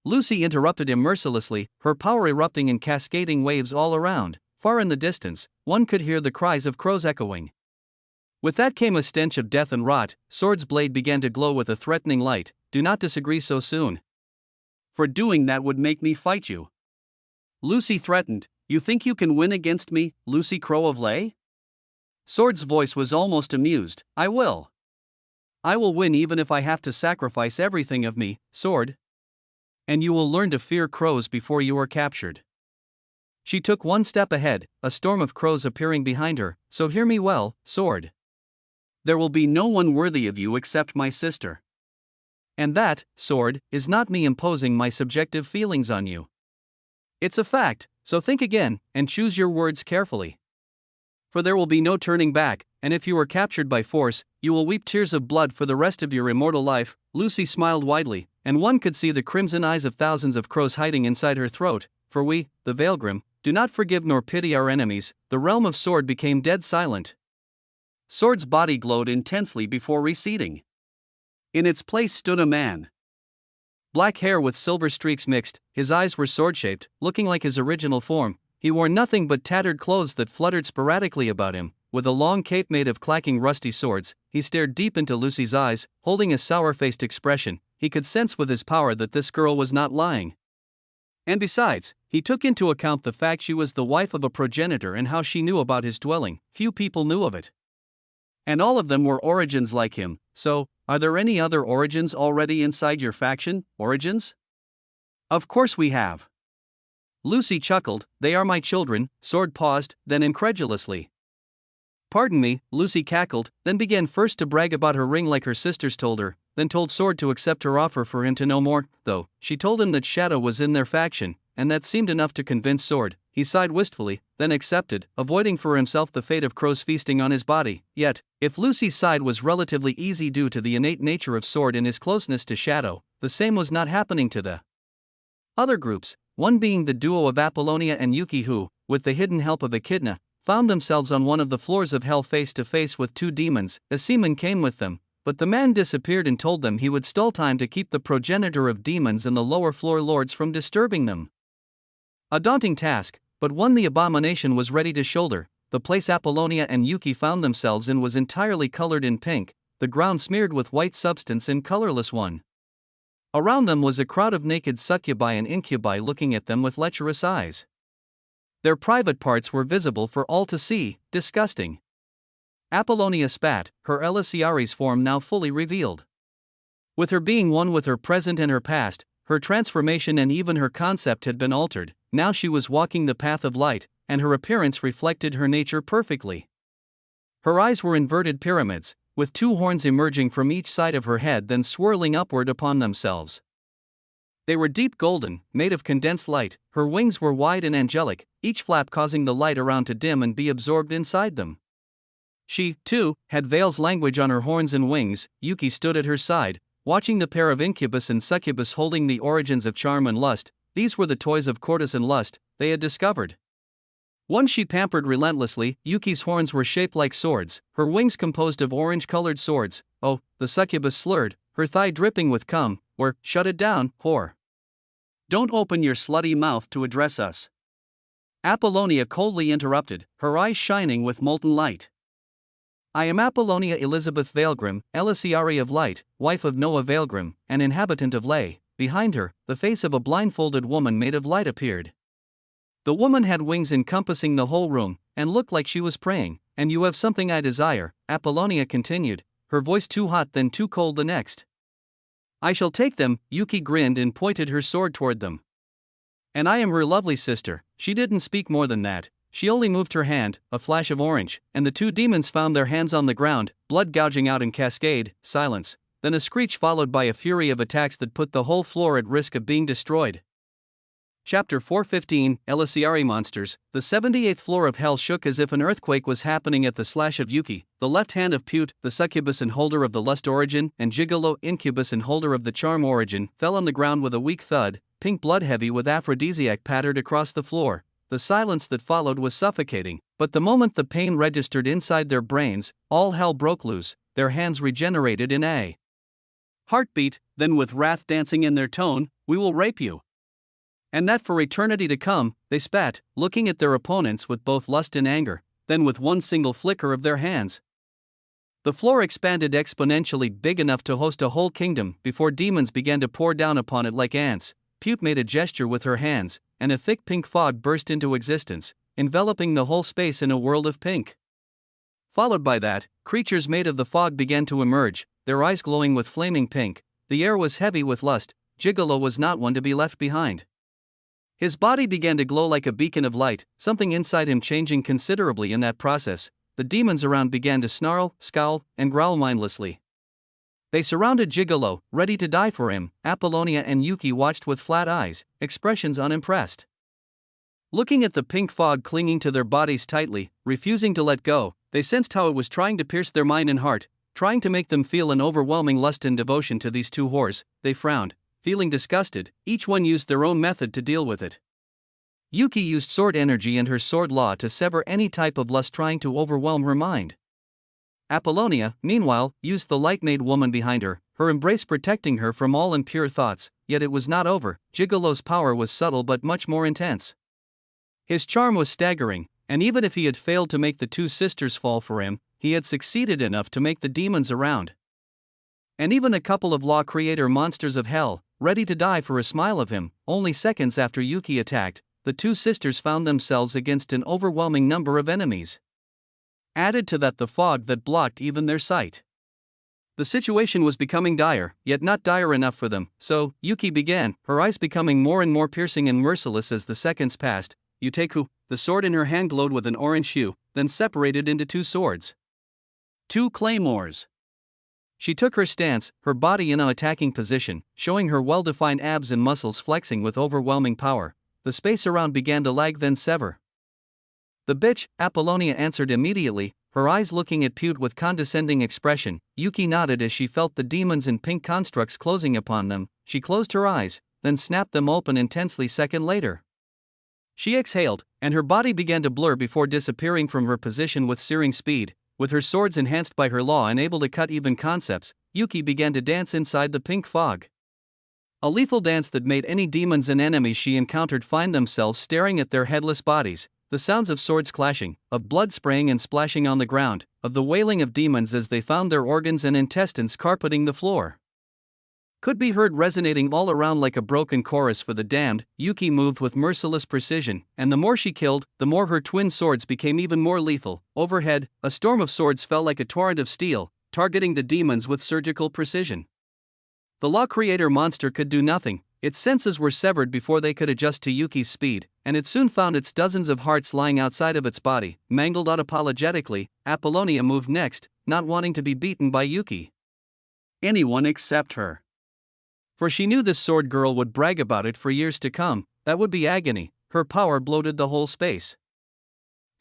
Lucy interrupted him mercilessly, her power erupting in cascading waves all around. Far in the distance, one could hear the cries of crows echoing. With that came a stench of death and rot. Sword's blade began to glow with a threatening light. Do not disagree so soon. For doing that would make me fight you. Lucy threatened. You think you can win against me, Lucy Crow of Lay? Sword's voice was almost amused. I will. I will win even if I have to sacrifice everything of me, Sword. And you will learn to fear crows before you are captured. She took one step ahead, a storm of crows appearing behind her. So hear me well, Sword. There will be no one worthy of you except my sister. And that, Sword, is not me imposing my subjective feelings on you. It's a fact. So think again, and choose your words carefully. For there will be no turning back, and if you are captured by force, you will weep tears of blood for the rest of your immortal life. Lucy smiled widely, and one could see the crimson eyes of thousands of crows hiding inside her throat. For we, the Veilgrim, do not forgive nor pity our enemies. The realm of Sword became dead silent. Sword's body glowed intensely before receding. In its place stood a man. Black hair with silver streaks mixed, his eyes were sword-shaped, looking like his original form. He wore nothing but tattered clothes that fluttered sporadically about him. With a long cape made of clacking rusty swords, he stared deep into Lucy's eyes, holding a sour-faced expression. He could sense with his power that this girl was not lying. And besides, He took into account the fact she was the wife of a progenitor and how she knew about his dwelling. Few people knew of it. And all of them were origins like him, so, are there any other origins already inside your faction, origins? Of course we have. Lucy chuckled. They are my children. Sword paused, then incredulously. Pardon me, Lucy cackled, then began first to brag about her ring like her sisters told her, then told Sword to accept her offer for him to know more, though. She told him that Shadow was in their faction, and that seemed enough to convince Sword. He sighed wistfully, then accepted, avoiding for himself the fate of crows feasting on his body. Yet, if Lucy's side was relatively easy due to the innate nature of Sword and his closeness to Shadow, the same was not happening to the other groups, one being the duo of Apollonia and Yuki who, with the hidden help of Echidna, found themselves on one of the floors of hell face to face with two demons. A seaman came with them, but the man disappeared and told them he would stall time to keep the progenitor of demons and the lower floor lords from disturbing them. A daunting task, but one the abomination was ready to shoulder. The place Apollonia and Yuki found themselves in was entirely colored in pink, the ground smeared with white substance and colorless one. Around them was a crowd of naked succubi and incubi looking at them with lecherous eyes. Their private parts were visible for all to see, disgusting. Apollonia spat, her Elisiaries form now fully revealed. With her being one with her present and her past, her transformation and even her concept had been altered. Now she was walking the path of light, and her appearance reflected her nature perfectly. Her eyes were inverted pyramids, with two horns emerging from each side of her head then swirling upward upon themselves. They were deep golden, made of condensed light. Her wings were wide and angelic, each flap causing the light around to dim and be absorbed inside them. She, too, had veils language on her horns and wings. Yuki stood at her side, watching the pair of incubus and succubus holding the origins of charm and lust. These were the toys of courtesy and lust, they had discovered. One she pampered relentlessly. Yuki's horns were shaped like swords, her wings composed of orange-colored swords. Oh, the succubus slurred, her thigh dripping with cum, or, shut it down, whore. Don't open your slutty mouth to address us. Apollonia coldly interrupted, her eyes shining with molten light. I am Apollonia Elizabeth Vailgrim, Elisiari of Light, wife of Noah Weaverheart, an inhabitant of Lay. Behind her, the face of a blindfolded woman made of light appeared. The woman had wings encompassing the whole room, and looked like she was praying. And you have something I desire, Apollonia continued, her voice too hot then too cold the next. I shall take them. Yuki grinned and pointed her sword toward them. And I am her lovely sister. She didn't speak more than that. She only moved her hand, a flash of orange, and the two demons found their hands on the ground, blood gouging out in cascade. Silence, then a screech followed by a fury of attacks that put the whole floor at risk of being destroyed. Chapter 415, Elisiari Monsters. The 78th floor of hell shook as if an earthquake was happening at the slash of Yuki, the left hand of Pute, the succubus and holder of the lust origin, and Gigolo, incubus and holder of the charm origin, fell on the ground with a weak thud. Pink blood heavy with aphrodisiac pattered across the floor. The silence that followed was suffocating, but the moment the pain registered inside their brains, all hell broke loose. Their hands regenerated in a heartbeat, then with wrath dancing in their tone, we will rape you. And that for eternity to come, they spat, looking at their opponents with both lust and anger, then with one single flicker of their hands. The floor expanded exponentially big enough to host a whole kingdom before demons began to pour down upon it like ants. Pute made a gesture with her hands, and a thick pink fog burst into existence, enveloping the whole space in a world of pink. Followed by that, creatures made of the fog began to emerge, their eyes glowing with flaming pink. The air was heavy with lust. Gigolo was not one to be left behind. His body began to glow like a beacon of light, something inside him changing considerably in that process. The demons around began to snarl, scowl, and growl mindlessly. They surrounded Gigolo, ready to die for him. Apollonia and Yuki watched with flat eyes, expressions unimpressed. Looking at the pink fog clinging to their bodies tightly, refusing to let go, they sensed how it was trying to pierce their mind and heart, trying to make them feel an overwhelming lust and devotion to these two whores. They frowned, feeling disgusted. Each one used their own method to deal with it. Yuki used sword energy and her sword law to sever any type of lust trying to overwhelm her mind. Apollonia, meanwhile, used the light-made woman behind her, her embrace protecting her from all impure thoughts. Yet it was not over. Gigolo's power was subtle but much more intense. His charm was staggering, and even if he had failed to make the two sisters fall for him, he had succeeded enough to make the demons around, and even a couple of law creator monsters of hell, ready to die for a smile of him. Only seconds after Yuki attacked, the two sisters found themselves against an overwhelming number of enemies. Added to that the fog that blocked even their sight. The situation was becoming dire, yet not dire enough for them, so Yuki began, her eyes becoming more and more piercing and merciless as the seconds passed. Yuteku, the sword in her hand glowed with an orange hue, then separated into two swords. Two claymores. She took her stance, her body in an attacking position, showing her well-defined abs and muscles flexing with overwhelming power. The space around began to lag then sever. The bitch, Apollonia answered immediately, her eyes looking at Pute with condescending expression. Yuki nodded as she felt the demons and pink constructs closing upon them. She closed her eyes, then snapped them open intensely second later. She exhaled, and her body began to blur before disappearing from her position with searing speed. With her swords enhanced by her law and able to cut even concepts, Yuki began to dance inside the pink fog. A lethal dance that made any demons and enemies she encountered find themselves staring at their headless bodies. The sounds of swords clashing, of blood spraying and splashing on the ground, of the wailing of demons as they found their organs and intestines carpeting the floor, could be heard resonating all around like a broken chorus for the damned. Yuki moved with merciless precision, and the more she killed, the more her twin swords became even more lethal. Overhead, a storm of swords fell like a torrent of steel, targeting the demons with surgical precision. The Law Creator monster could do nothing. Its senses were severed before they could adjust to Yuki's speed, and it soon found its dozens of hearts lying outside of its body, mangled unapologetically. Apollonia moved next, not wanting to be beaten by Yuki. Anyone except her. For she knew this sword girl would brag about it for years to come. That would be agony. Her power bloated the whole space.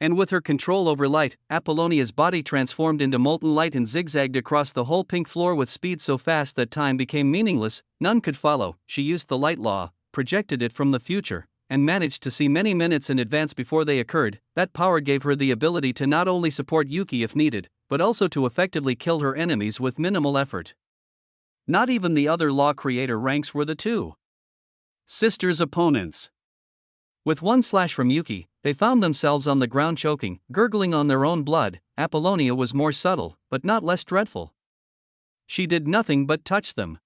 And with her control over light, Apollonia's body transformed into molten light and zigzagged across the whole pink floor with speed so fast that time became meaningless, none could follow. She used the light law, projected it from the future, and managed to see many minutes in advance before they occurred. That power gave her the ability to not only support Yuki if needed, but also to effectively kill her enemies with minimal effort. Not even the other Law Creator ranks were the two sisters' opponents. With one slash from Yuki, they found themselves on the ground choking, gurgling on their own blood. Apollonia was more subtle, but not less dreadful. She did nothing but touch them.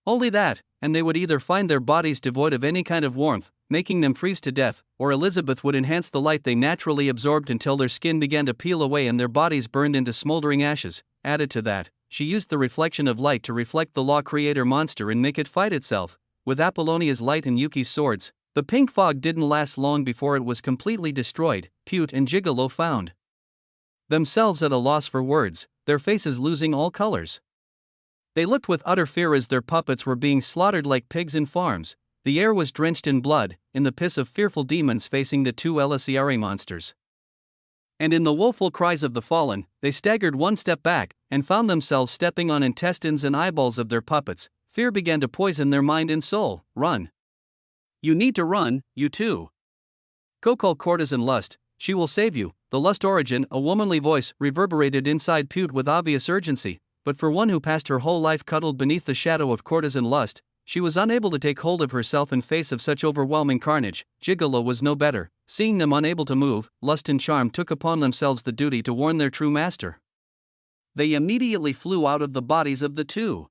Only that, and they would either find their bodies devoid of any kind of warmth, making them freeze to death, or Elizabeth would enhance the light they naturally absorbed until their skin began to peel away and their bodies burned into smoldering ashes. Added to that, she used the reflection of light to reflect the Law Creator monster and make it fight itself. With Apollonia's light and Yuki's swords, the pink fog didn't last long before it was completely destroyed. Pute and Gigolo found themselves at a loss for words, their faces losing all colors. They looked with utter fear as their puppets were being slaughtered like pigs in farms. The air was drenched in blood, in the piss of fearful demons facing the two Elisiare monsters. And in the woeful cries of the fallen, they staggered one step back, and found themselves stepping on intestines and eyeballs of their puppets. Fear began to poison their mind and soul. Run. You need to run, you too. Go call courtesan Lust, she will save you. The Lust origin, a womanly voice, reverberated inside Pute with obvious urgency, but for one who passed her whole life cuddled beneath the shadow of courtesan Lust, she was unable to take hold of herself in face of such overwhelming carnage. Gigolo was no better. Seeing them unable to move, Lust and Charm took upon themselves the duty to warn their true master. They immediately flew out of the bodies of the two,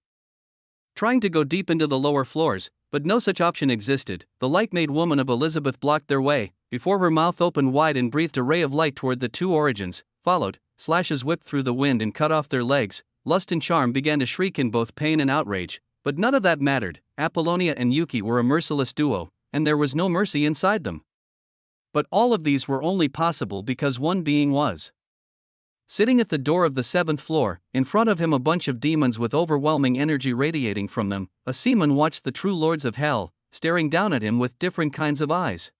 trying to go deep into the lower floors, but no such option existed. The light-made woman of Elizabeth blocked their way, before her mouth opened wide and breathed a ray of light toward the two origins. Followed, slashes whipped through the wind and cut off their legs. Lust and Charm began to shriek in both pain and outrage, but none of that mattered. Apollonia and Yuki were a merciless duo, and there was no mercy inside them. But all of these were only possible because one being was sitting at the door of the 7th floor. In front of him a bunch of demons with overwhelming energy radiating from them. A seaman watched the true lords of hell, staring down at him with different kinds of eyes.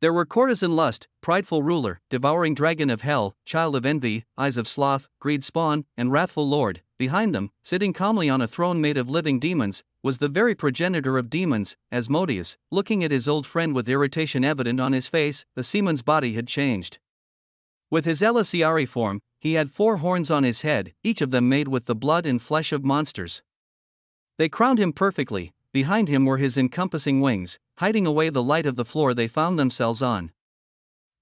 There were courtesan Lust, prideful ruler, devouring dragon of hell, child of envy, eyes of sloth, greed spawn, and wrathful lord. Behind them, sitting calmly on a throne made of living demons, was the very progenitor of demons, Asmodeus, looking at his old friend with irritation evident on his face. The seaman's body had changed. With his Elisiare form, he had 4 horns on his head, each of them made with the blood and flesh of monsters. They crowned him perfectly. Behind him were his encompassing wings, hiding away the light of the floor they found themselves on.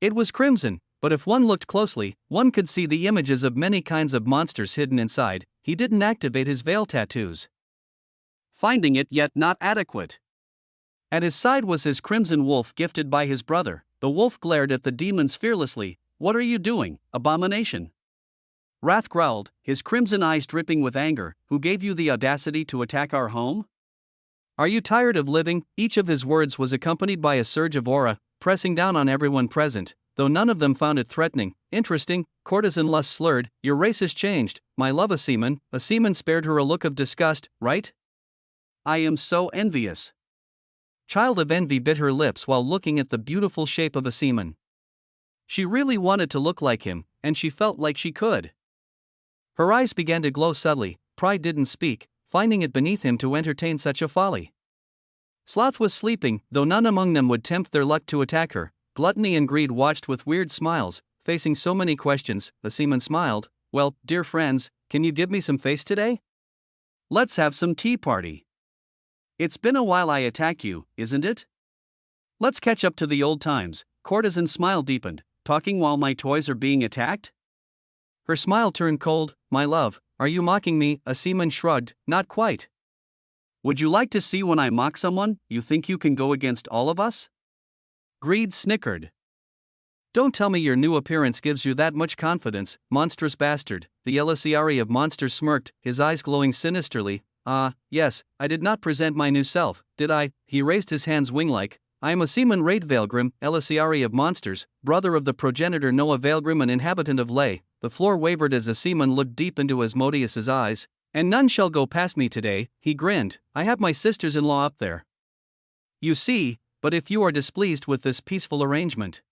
It was crimson, but if one looked closely, one could see the images of many kinds of monsters hidden inside. He didn't activate his veil tattoos, finding it yet not adequate. At his side was his crimson wolf gifted by his brother. The wolf glared at the demons fearlessly. "What are you doing, abomination?" Wrath growled, his crimson eyes dripping with anger. "Who gave you the audacity to attack our home? Are you tired of living?" Each of his words was accompanied by a surge of aura, pressing down on everyone present, though none of them found it threatening. "Interesting," Courtesan Lust slurred, "your race has changed, my love." A seaman spared her a look of disgust, "Right? I am so envious." Child of envy bit her lips while looking at the beautiful shape of a seaman. She really wanted to look like him, and she felt like she could. Her eyes began to glow subtly. Pride didn't speak, finding it beneath him to entertain such a folly. Sloth was sleeping, though none among them would tempt their luck to attack her. Gluttony and greed watched with weird smiles, facing so many questions. The seaman smiled. "Well, dear friends, can you give me some face today? Let's have some tea party. It's been a while I attacked you, isn't it? Let's catch up to the old times." Courtesan's smile deepened. "Talking while my toys are being attacked?" Her smile turned cold. "My love, are you mocking me?" A seaman shrugged. "Not quite. Would you like to see when I mock someone? You think you can go against all of us?" Greed snickered. "Don't tell me your new appearance gives you that much confidence, monstrous bastard." The Elisiari of monsters smirked, his eyes glowing sinisterly. "Ah, yes, I did not present my new self, did I?" He raised his hands wing-like. "I am a seaman Raidveilgrim, Elisiari of monsters, brother of the progenitor Noah Weaverheart, an inhabitant of Lay." The floor wavered as a seaman looked deep into Asmodeus's eyes. "And none shall go past me today," he grinned. "I have my sisters-in-law up there. You see, but if you are displeased with this peaceful arrangement,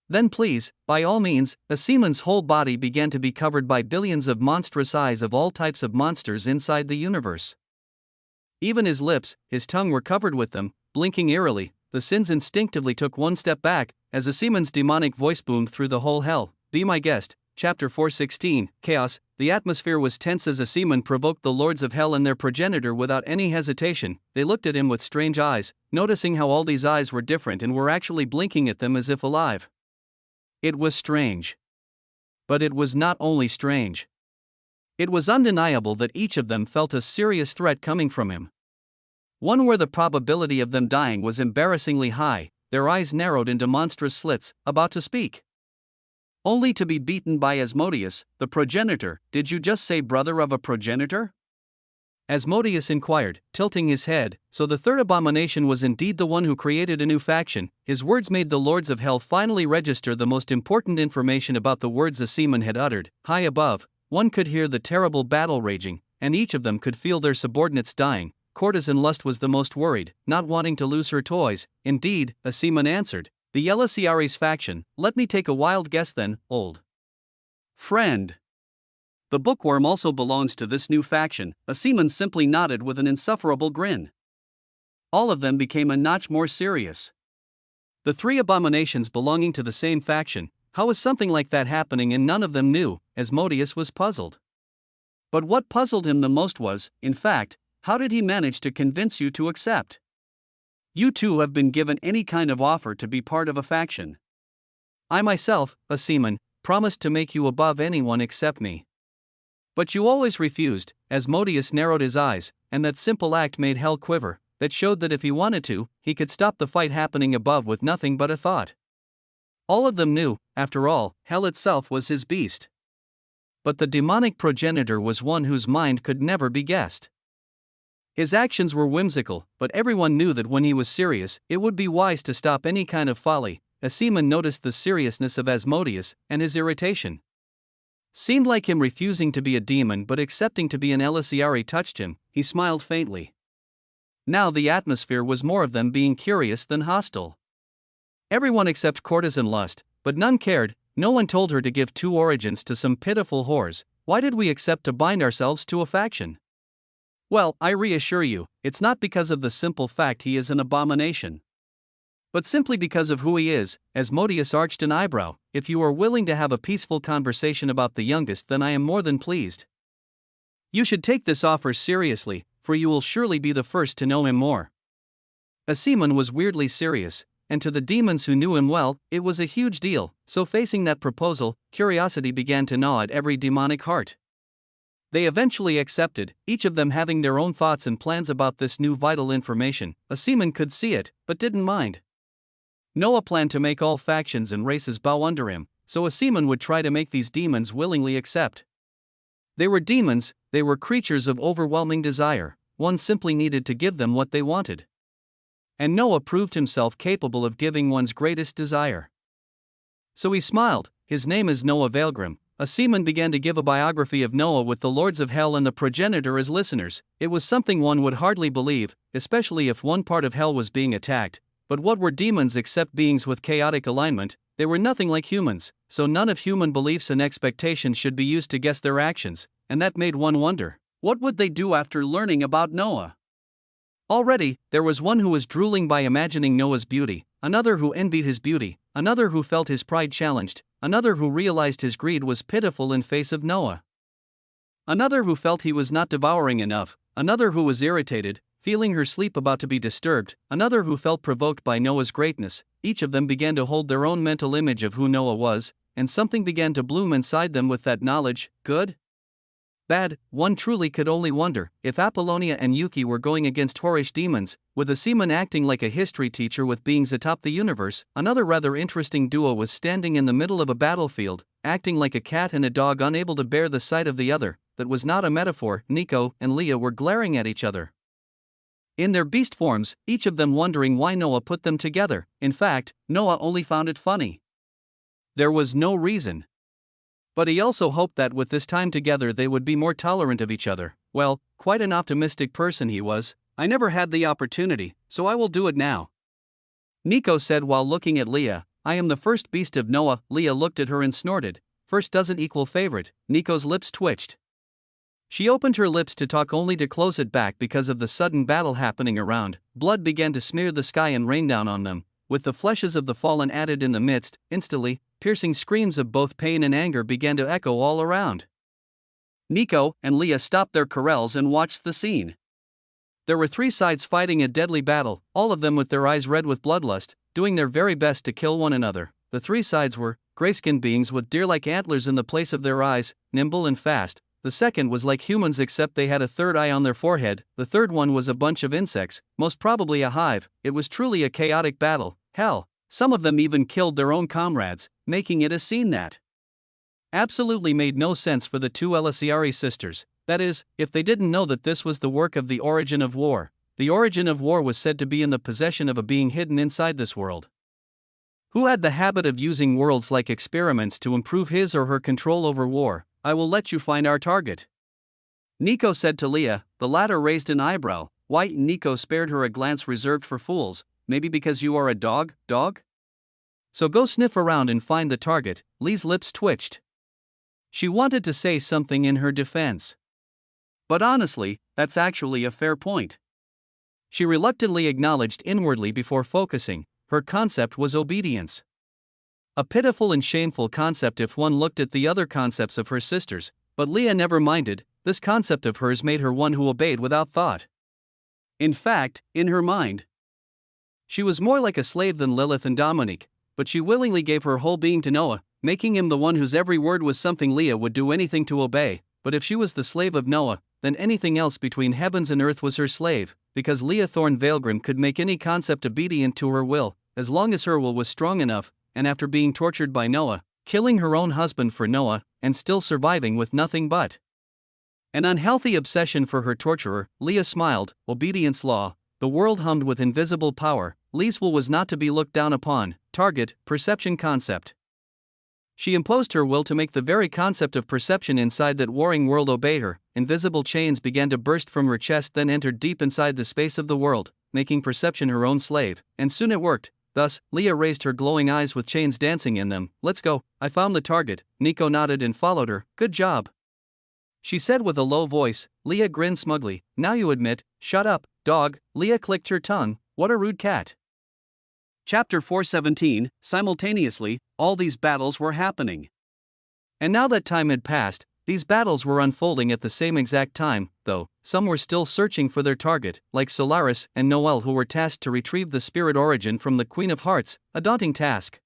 then please, by all means." A seaman's whole body began to be covered by billions of monstrous eyes of all types of monsters inside the universe. Even his lips, his tongue were covered with them, blinking eerily. The sins instinctively took one step back, as a seaman's demonic voice boomed through the whole hell. "Be my guest." Chapter 416, Chaos. The atmosphere was tense as a seaman provoked the lords of hell and their progenitor without any hesitation. They looked at him with strange eyes, noticing how all these eyes were different and were actually blinking at them as if alive. It was strange. But it was not only strange. It was undeniable that each of them felt a serious threat coming from him. One where the probability of them dying was embarrassingly high. Their eyes narrowed into monstrous slits, about to speak, only to be beaten by Asmodeus, the progenitor. "Did you just say brother of a progenitor?" Asmodeus inquired, tilting his head. So the third abomination was indeed the one who created a new faction. His words made the lords of hell finally register the most important information about the words a seaman had uttered. High above, one could hear the terrible battle raging, and each of them could feel their subordinates dying. Courtesan Lust was the most worried, not wanting to lose her toys. "Indeed," a seaman answered. "The Elisiari's faction. Let me take a wild guess then, old friend. The bookworm also belongs to this new faction." A seaman simply nodded with an insufferable grin. All of them became a notch more serious. The three abominations belonging to the same faction. How was something like that happening and none of them knew? Asmodeus was puzzled. But what puzzled him the most was, in fact, how did he manage to convince you to accept? "You two have been given any kind of offer to be part of a faction. I myself, a seaman, promised to make you above anyone except me. But you always refused." Asmodeus narrowed his eyes, and that simple act made hell quiver. That showed that if he wanted to, he could stop the fight happening above with nothing but a thought. All of them knew, after all, hell itself was his beast. But the demonic progenitor was one whose mind could never be guessed. His actions were whimsical, but everyone knew that when he was serious, it would be wise to stop any kind of folly. A seaman noticed the seriousness of Asmodeus, and his irritation. Seemed like him refusing to be a demon but accepting to be an Elisiari touched him. He smiled faintly. Now the atmosphere was more of them being curious than hostile. Everyone except Courtesan Lust, but none cared. No one told her to give two origins to some pitiful whores. Why did we accept to bind ourselves to a faction? Well, I reassure you, it's not because of the simple fact he is an abomination, but simply because of who he is. Asmodeus arched an eyebrow. "If you are willing to have a peaceful conversation about the youngest, then I am more than pleased. You should take this offer seriously, for you will surely be the first to know him more." A seaman was weirdly serious, and to the demons who knew him well, it was a huge deal. So facing that proposal, curiosity began to gnaw at every demonic heart. They eventually accepted, each of them having their own thoughts and plans about this new vital information. A seaman could see it, but didn't mind. Noah planned to make all factions and races bow under him, so a seaman would try to make these demons willingly accept. They were demons, they were creatures of overwhelming desire, one simply needed to give them what they wanted. And Noah proved himself capable of giving one's greatest desire. So he smiled. His name is Noah Weaverheart. A seaman began to give a biography of Noah with the lords of hell and the progenitor as listeners. It was something one would hardly believe, especially if one part of hell was being attacked. But what were demons except beings with chaotic alignment? They were nothing like humans, so none of human beliefs and expectations should be used to guess their actions, and that made one wonder, what would they do after learning about Noah? Already, there was one who was drooling by imagining Noah's beauty, another who envied his beauty, another who felt his pride challenged, another who realized his greed was pitiful in face of Noah. Another who felt he was not devouring enough, another who was irritated, feeling her sleep about to be disturbed, another who felt provoked by Noah's greatness. Each of them began to hold their own mental image of who Noah was, and something began to bloom inside them with that knowledge. Good? Bad? One truly could only wonder if Apollonia and Yuki were going against whorish demons, with a seaman acting like a history teacher with beings atop the universe. Another rather interesting duo was standing in the middle of a battlefield, acting like a cat and a dog unable to bear the sight of the other. That was not a metaphor. Neko and Leah were glaring at each other in their beast forms, each of them wondering why Noah put them together. In fact, Noah only found it funny. There was no reason. But he also hoped that with this time together they would be more tolerant of each other. Well, quite an optimistic person he was. I never had the opportunity, so I will do it now. Neko said while looking at Leah, I am the first beast of Noah. Leah looked at her and snorted. First doesn't equal favorite. Neko's lips twitched. She opened her lips to talk only to close it back because of the sudden battle happening around. Blood began to smear the sky and rain down on them, with the fleshes of the fallen added in the midst. Instantly, piercing screams of both pain and anger began to echo all around. Neko and Leah stopped their carols and watched the scene. There were three sides fighting a deadly battle, all of them with their eyes red with bloodlust, doing their very best to kill one another. The three sides were gray-skinned beings with deer-like antlers in the place of their eyes, nimble and fast. The second was like humans except they had a third eye on their forehead. The third one was a bunch of insects, most probably a hive. It was truly a chaotic battle. Hell, some of them even killed their own comrades, making it a scene that absolutely made no sense for the two Elisiari sisters. That is, if they didn't know that this was the work of the origin of war. The origin of war was said to be in the possession of a being hidden inside this world, who had the habit of using worlds like experiments to improve his or her control over war. I will let you find our target, Neko said to Leah. The latter raised an eyebrow. Why? Neko spared her a glance reserved for fools. Maybe because you are a dog? So go sniff around and find the target. Lee's lips twitched. She wanted to say something in her defense. But honestly, that's actually a fair point. She reluctantly acknowledged inwardly before focusing. Her concept was obedience. A pitiful and shameful concept if one looked at the other concepts of her sisters, but Leah never minded. This concept of hers made her one who obeyed without thought. In fact, in her mind, she was more like a slave than Lilith and Dominique, but she willingly gave her whole being to Noah, making him the one whose every word was something Leah would do anything to obey. But if she was the slave of Noah, then anything else between heavens and earth was her slave, because Leah Thorne Veilgrim could make any concept obedient to her will, as long as her will was strong enough. And after being tortured by Noah, killing her own husband for Noah, and still surviving with nothing but an unhealthy obsession for her torturer, Leah smiled. Obedience law. The world hummed with invisible power. Lee's will was not to be looked down upon. Target, perception concept. She imposed her will to make the very concept of perception inside that warring world obey her. Invisible chains began to burst from her chest, then entered deep inside the space of the world, making perception her own slave, and soon it worked. Thus, Leah raised her glowing eyes with chains dancing in them. Let's go, I found the target. Neko nodded and followed her. Good job, she said with a low voice. Leah grinned smugly. Now you admit. Shut up, dog. Leah clicked her tongue. What a rude cat. Chapter 417. Simultaneously, all these battles were happening. And now that time had passed, these battles were unfolding at the same exact time, though some were still searching for their target, like Solaris and Noel, who were tasked to retrieve the spirit origin from the Queen of Hearts, a daunting task.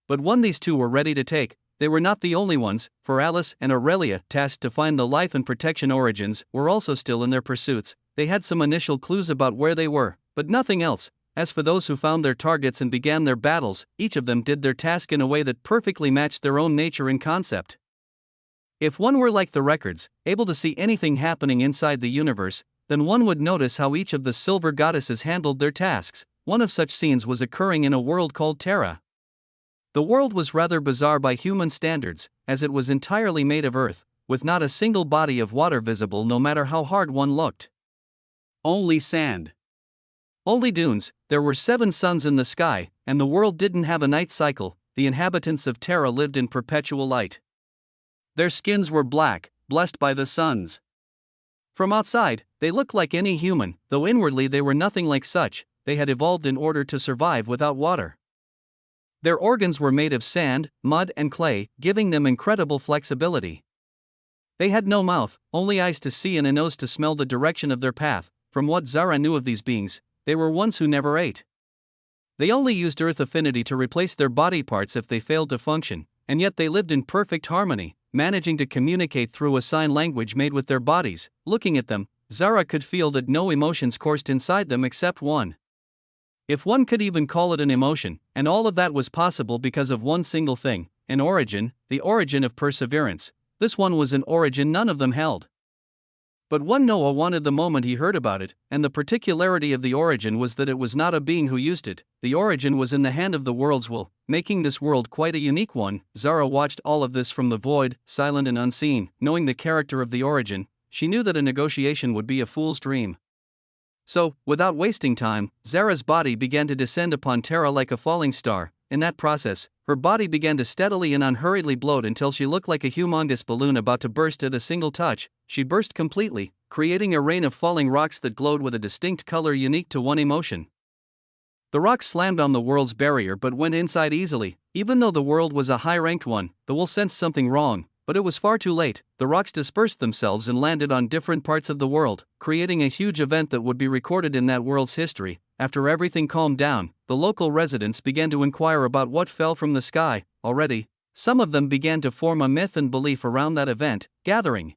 But one these two were ready to take. they were not the only ones, for Alice and Aurelia, tasked to find the life and protection origins, were also still in their pursuits. They had some initial clues about where they were, but nothing else. As for those who found their targets and began their battles, each of them did their task in a way that perfectly matched their own nature and concept. If one were like the records, able to see anything happening inside the universe, then one would notice how each of the silver goddesses handled their tasks. One of such scenes was occurring in a world called Terra. The world was rather bizarre by human standards, as it was entirely made of earth, with not a single body of water visible no matter how hard one looked. Only sand. Only dunes. There were 7 suns in the sky, and the world didn't have a night cycle. The inhabitants of Terra lived in perpetual light. Their skins were black, blessed by the suns. From outside, they looked like any human, though inwardly they were nothing like such. They had evolved in order to survive without water. Their organs were made of sand, mud, and clay, giving them incredible flexibility. They had no mouth, only eyes to see and a nose to smell the direction of their path. From what Zara knew of these beings, they were ones who never ate. They only used earth affinity to replace their body parts if they failed to function, and yet they lived in perfect harmony, managing to communicate through a sign language made with their bodies. Looking at them, Zara could feel that no emotions coursed inside them except one. If one could even call it an emotion, and all of that was possible because of one single thing, an origin, the origin of perseverance. This one was an origin none of them held. But one Noah wanted the moment he heard about it, and the particularity of the origin was that it was not a being who used it. The origin was in the hand of the world's will, making this world quite a unique one. Zara watched all of this from the void, silent and unseen. Knowing the character of the origin, she knew that a negotiation would be a fool's dream. So, without wasting time, Zara's body began to descend upon Terra like a falling star. In that process, her body began to steadily and unhurriedly bloat until she looked like a humongous balloon about to burst at a single touch. She burst completely, creating a rain of falling rocks that glowed with a distinct color unique to one emotion. The rocks slammed on the world's barrier but went inside easily. Even though the world was a high-ranked one, the will sensed something wrong, but it was far too late. The rocks dispersed themselves and landed on different parts of the world, creating a huge event that would be recorded in that world's history. After everything calmed down, the local residents began to inquire about what fell from the sky. Already, some of them began to form a myth and belief around that event, gathering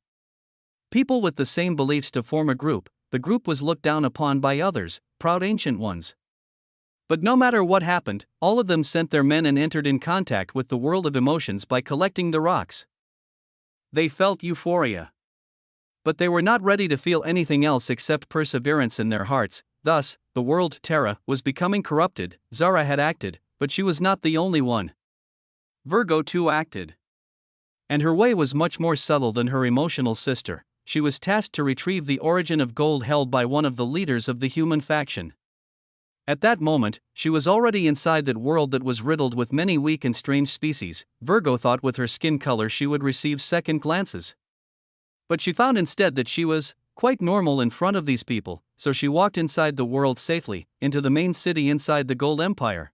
people with the same beliefs to form a group. The group was looked down upon by others, proud ancient ones. But no matter what happened, all of them sent their men and entered in contact with the world of emotions by collecting the rocks. They felt euphoria. But they were not ready to feel anything else except perseverance in their hearts. Thus, the world, Terra, was becoming corrupted. Zara had acted, but she was not the only one. Virgo too acted. And her way was much more subtle than her emotional sister. She was tasked to retrieve the origin of gold held by one of the leaders of the human faction. At that moment, she was already inside that world that was riddled with many weak and strange species. Virgo thought with her skin color she would receive second glances. But she found instead that she was quite normal in front of these people, so she walked inside the world safely, into the main city inside the Gold Empire.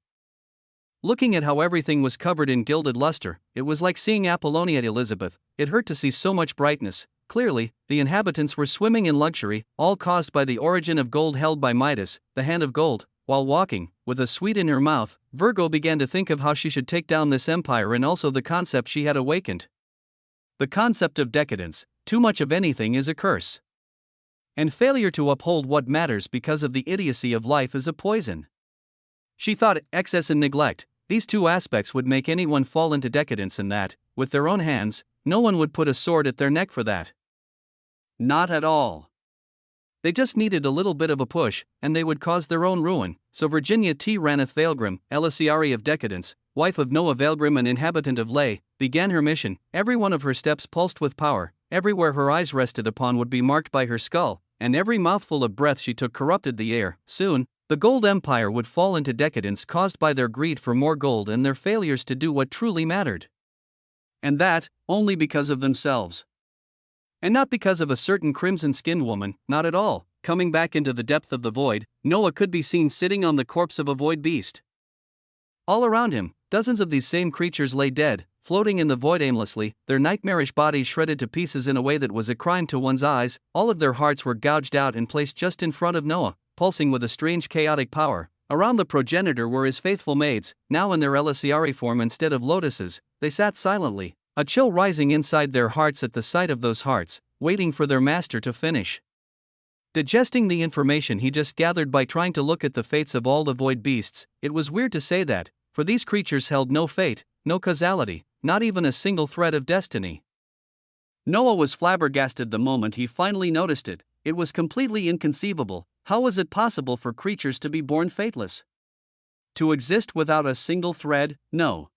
Looking at how everything was covered in gilded luster, it was like seeing Apollonia Elizabeth. It hurt to see so much brightness. Clearly, the inhabitants were swimming in luxury, all caused by the origin of gold held by Midas, the hand of gold. While walking, with a sweet in her mouth, Virgo began to think of how she should take down this empire and also the concept she had awakened. The concept of decadence. Too much of anything is a curse. And failure to uphold what matters because of the idiocy of life is a poison. She thought excess and neglect, these two aspects would make anyone fall into decadence, and that, with their own hands, no one would put a sword at their neck for that. Not at all. They just needed a little bit of a push, and they would cause their own ruin. So Virginia T. Raneth Vailgrim, Elisiari of Decadence, wife of Noah Vailgrim and inhabitant of Lay, began her mission. Every one of her steps pulsed with power, everywhere her eyes rested upon would be marked by her skull, and every mouthful of breath she took corrupted the air. Soon, the Gold Empire would fall into decadence caused by their greed for more gold and their failures to do what truly mattered. And that, only because of themselves. And not because of a certain crimson-skinned woman, not at all. Coming back into the depth of the void, Noah could be seen sitting on the corpse of a void beast. All around him, dozens of these same creatures lay dead, floating in the void aimlessly, their nightmarish bodies shredded to pieces in a way that was a crime to one's eyes. All of their hearts were gouged out and placed just in front of Noah, pulsing with a strange chaotic power. Around the progenitor were his faithful maids, now in their Elisiari form instead of lotuses. They sat silently, a chill rising inside their hearts at the sight of those hearts, waiting for their master to finish digesting the information he just gathered by trying to look at the fates of all the void beasts. It was weird to say that, for these creatures held no fate, no causality, not even a single thread of destiny. Noah was flabbergasted the moment he finally noticed it. It was completely inconceivable. How was it possible for creatures to be born fateless? To exist without a single thread? No.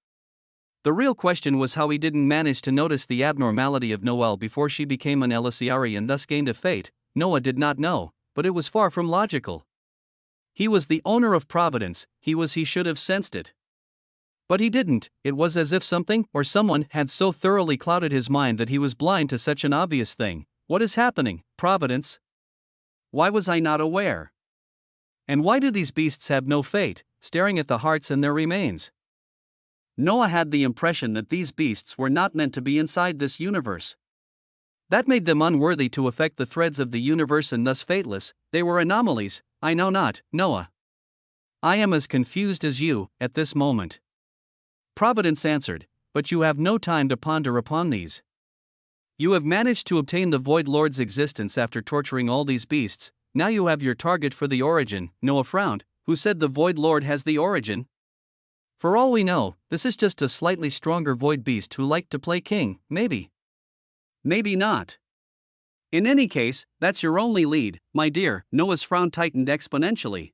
The real question was how he didn't manage to notice the abnormality of Noelle before she became an Elisiari and thus gained a fate. Noah did not know, but it was far from logical. He was the owner of Providence, he should have sensed it. But he didn't. It was as if something or someone had so thoroughly clouded his mind that he was blind to such an obvious thing. What is happening, Providence? Why was I not aware? And why do these beasts have no fate, staring at the hearts and their remains? Noah had the impression that these beasts were not meant to be inside this universe. That made them unworthy to affect the threads of the universe and thus fateless. They were anomalies. I know not, Noah. I am as confused as you, at this moment. Providence answered, but you have no time to ponder upon these. You have managed to obtain the Void Lord's existence after torturing all these beasts. Now you have your target for the origin. Noah frowned. Who said the Void Lord has the origin? For all we know, this is just a slightly stronger void beast who liked to play king, maybe. Maybe not. In any case, that's your only lead, my dear. Noah's frown tightened exponentially.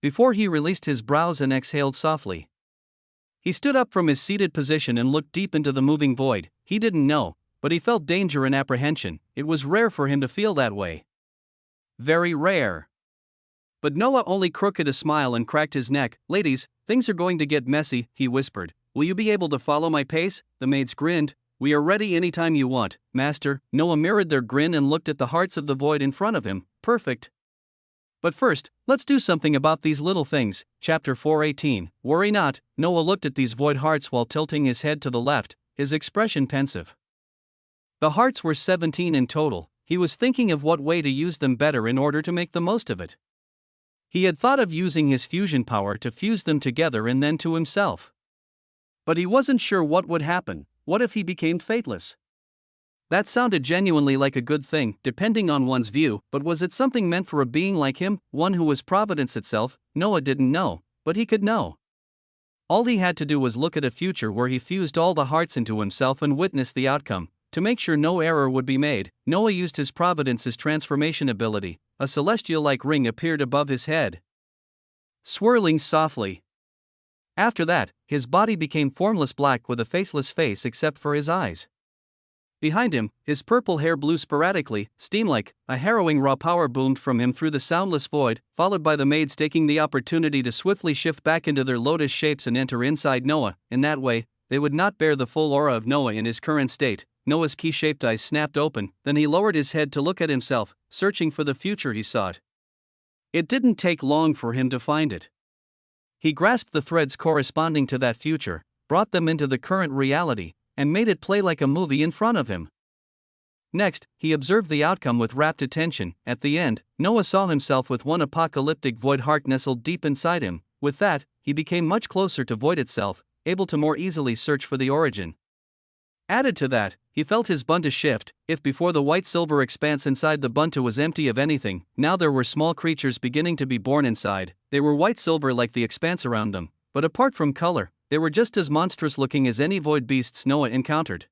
Before he released his brows and exhaled softly. He stood up from his seated position and looked deep into the moving void. He didn't know, but he felt danger and apprehension. It was rare for him to feel that way. Very rare. But Noah only crooked a smile and cracked his neck. Ladies, things are going to get messy, he whispered. Will you be able to follow my pace? The maids grinned. We are ready anytime you want, master. Noah mirrored their grin and looked at the hearts of the void in front of him. Perfect. But first, let's do something about these little things. Chapter 4:18. Worry not. Noah looked at these void hearts while tilting his head to the left, his expression pensive. The hearts were 17 in total. He was thinking of what way to use them better in order to make the most of it. He had thought of using his fusion power to fuse them together and then to himself. But he wasn't sure what would happen. What if he became fateless? That sounded genuinely like a good thing, depending on one's view, but was it something meant for a being like him, one who was Providence itself? Noah didn't know, but he could know. All he had to do was look at a future where he fused all the hearts into himself and witness the outcome. To make sure no error would be made, Noah used his Providence's transformation ability. A celestial-like ring appeared above his head, swirling softly. After that, his body became formless black with a faceless face except for his eyes. Behind him, his purple hair blew sporadically, steam-like. A harrowing raw power boomed from him through the soundless void, followed by the maids taking the opportunity to swiftly shift back into their lotus shapes and enter inside Noah. In that way, they would not bear the full aura of Noah in his current state. Noah's key-shaped eyes snapped open, then he lowered his head to look at himself, searching for the future he sought. It didn't take long for him to find it. He grasped the threads corresponding to that future, brought them into the current reality, and made it play like a movie in front of him. Next, he observed the outcome with rapt attention. At the end, Noah saw himself with one apocalyptic void heart nestled deep inside him. With that, he became much closer to void itself, able to more easily search for the origin. Added to that, he felt his bunta shift. If before the white-silver expanse inside the bunta was empty of anything, now there were small creatures beginning to be born inside. They were white-silver like the expanse around them, but apart from color, they were just as monstrous-looking as any void beasts Noah encountered.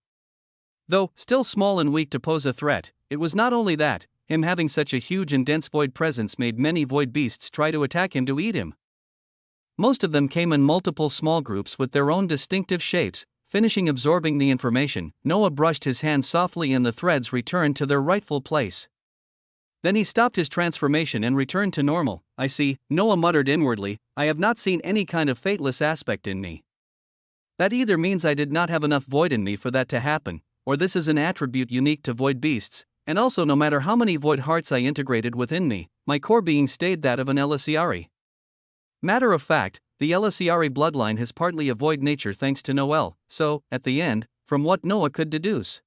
Though still small and weak to pose a threat, it was not only that, him having such a huge and dense void presence made many void beasts try to attack him to eat him. Most of them came in multiple small groups with their own distinctive shapes. Finishing absorbing the information, Noah brushed his hand softly and the threads returned to their rightful place. Then he stopped his transformation and returned to normal. I see, Noah muttered inwardly, I have not seen any kind of fateless aspect in me. That either means I did not have enough void in me for that to happen, or this is an attribute unique to void beasts, and also no matter how many void hearts I integrated within me, my core being stayed that of an Elisiari. Matter of fact, the Elisiari bloodline has partly a void nature thanks to Noelle, so, at the end, from what Noah could deduce,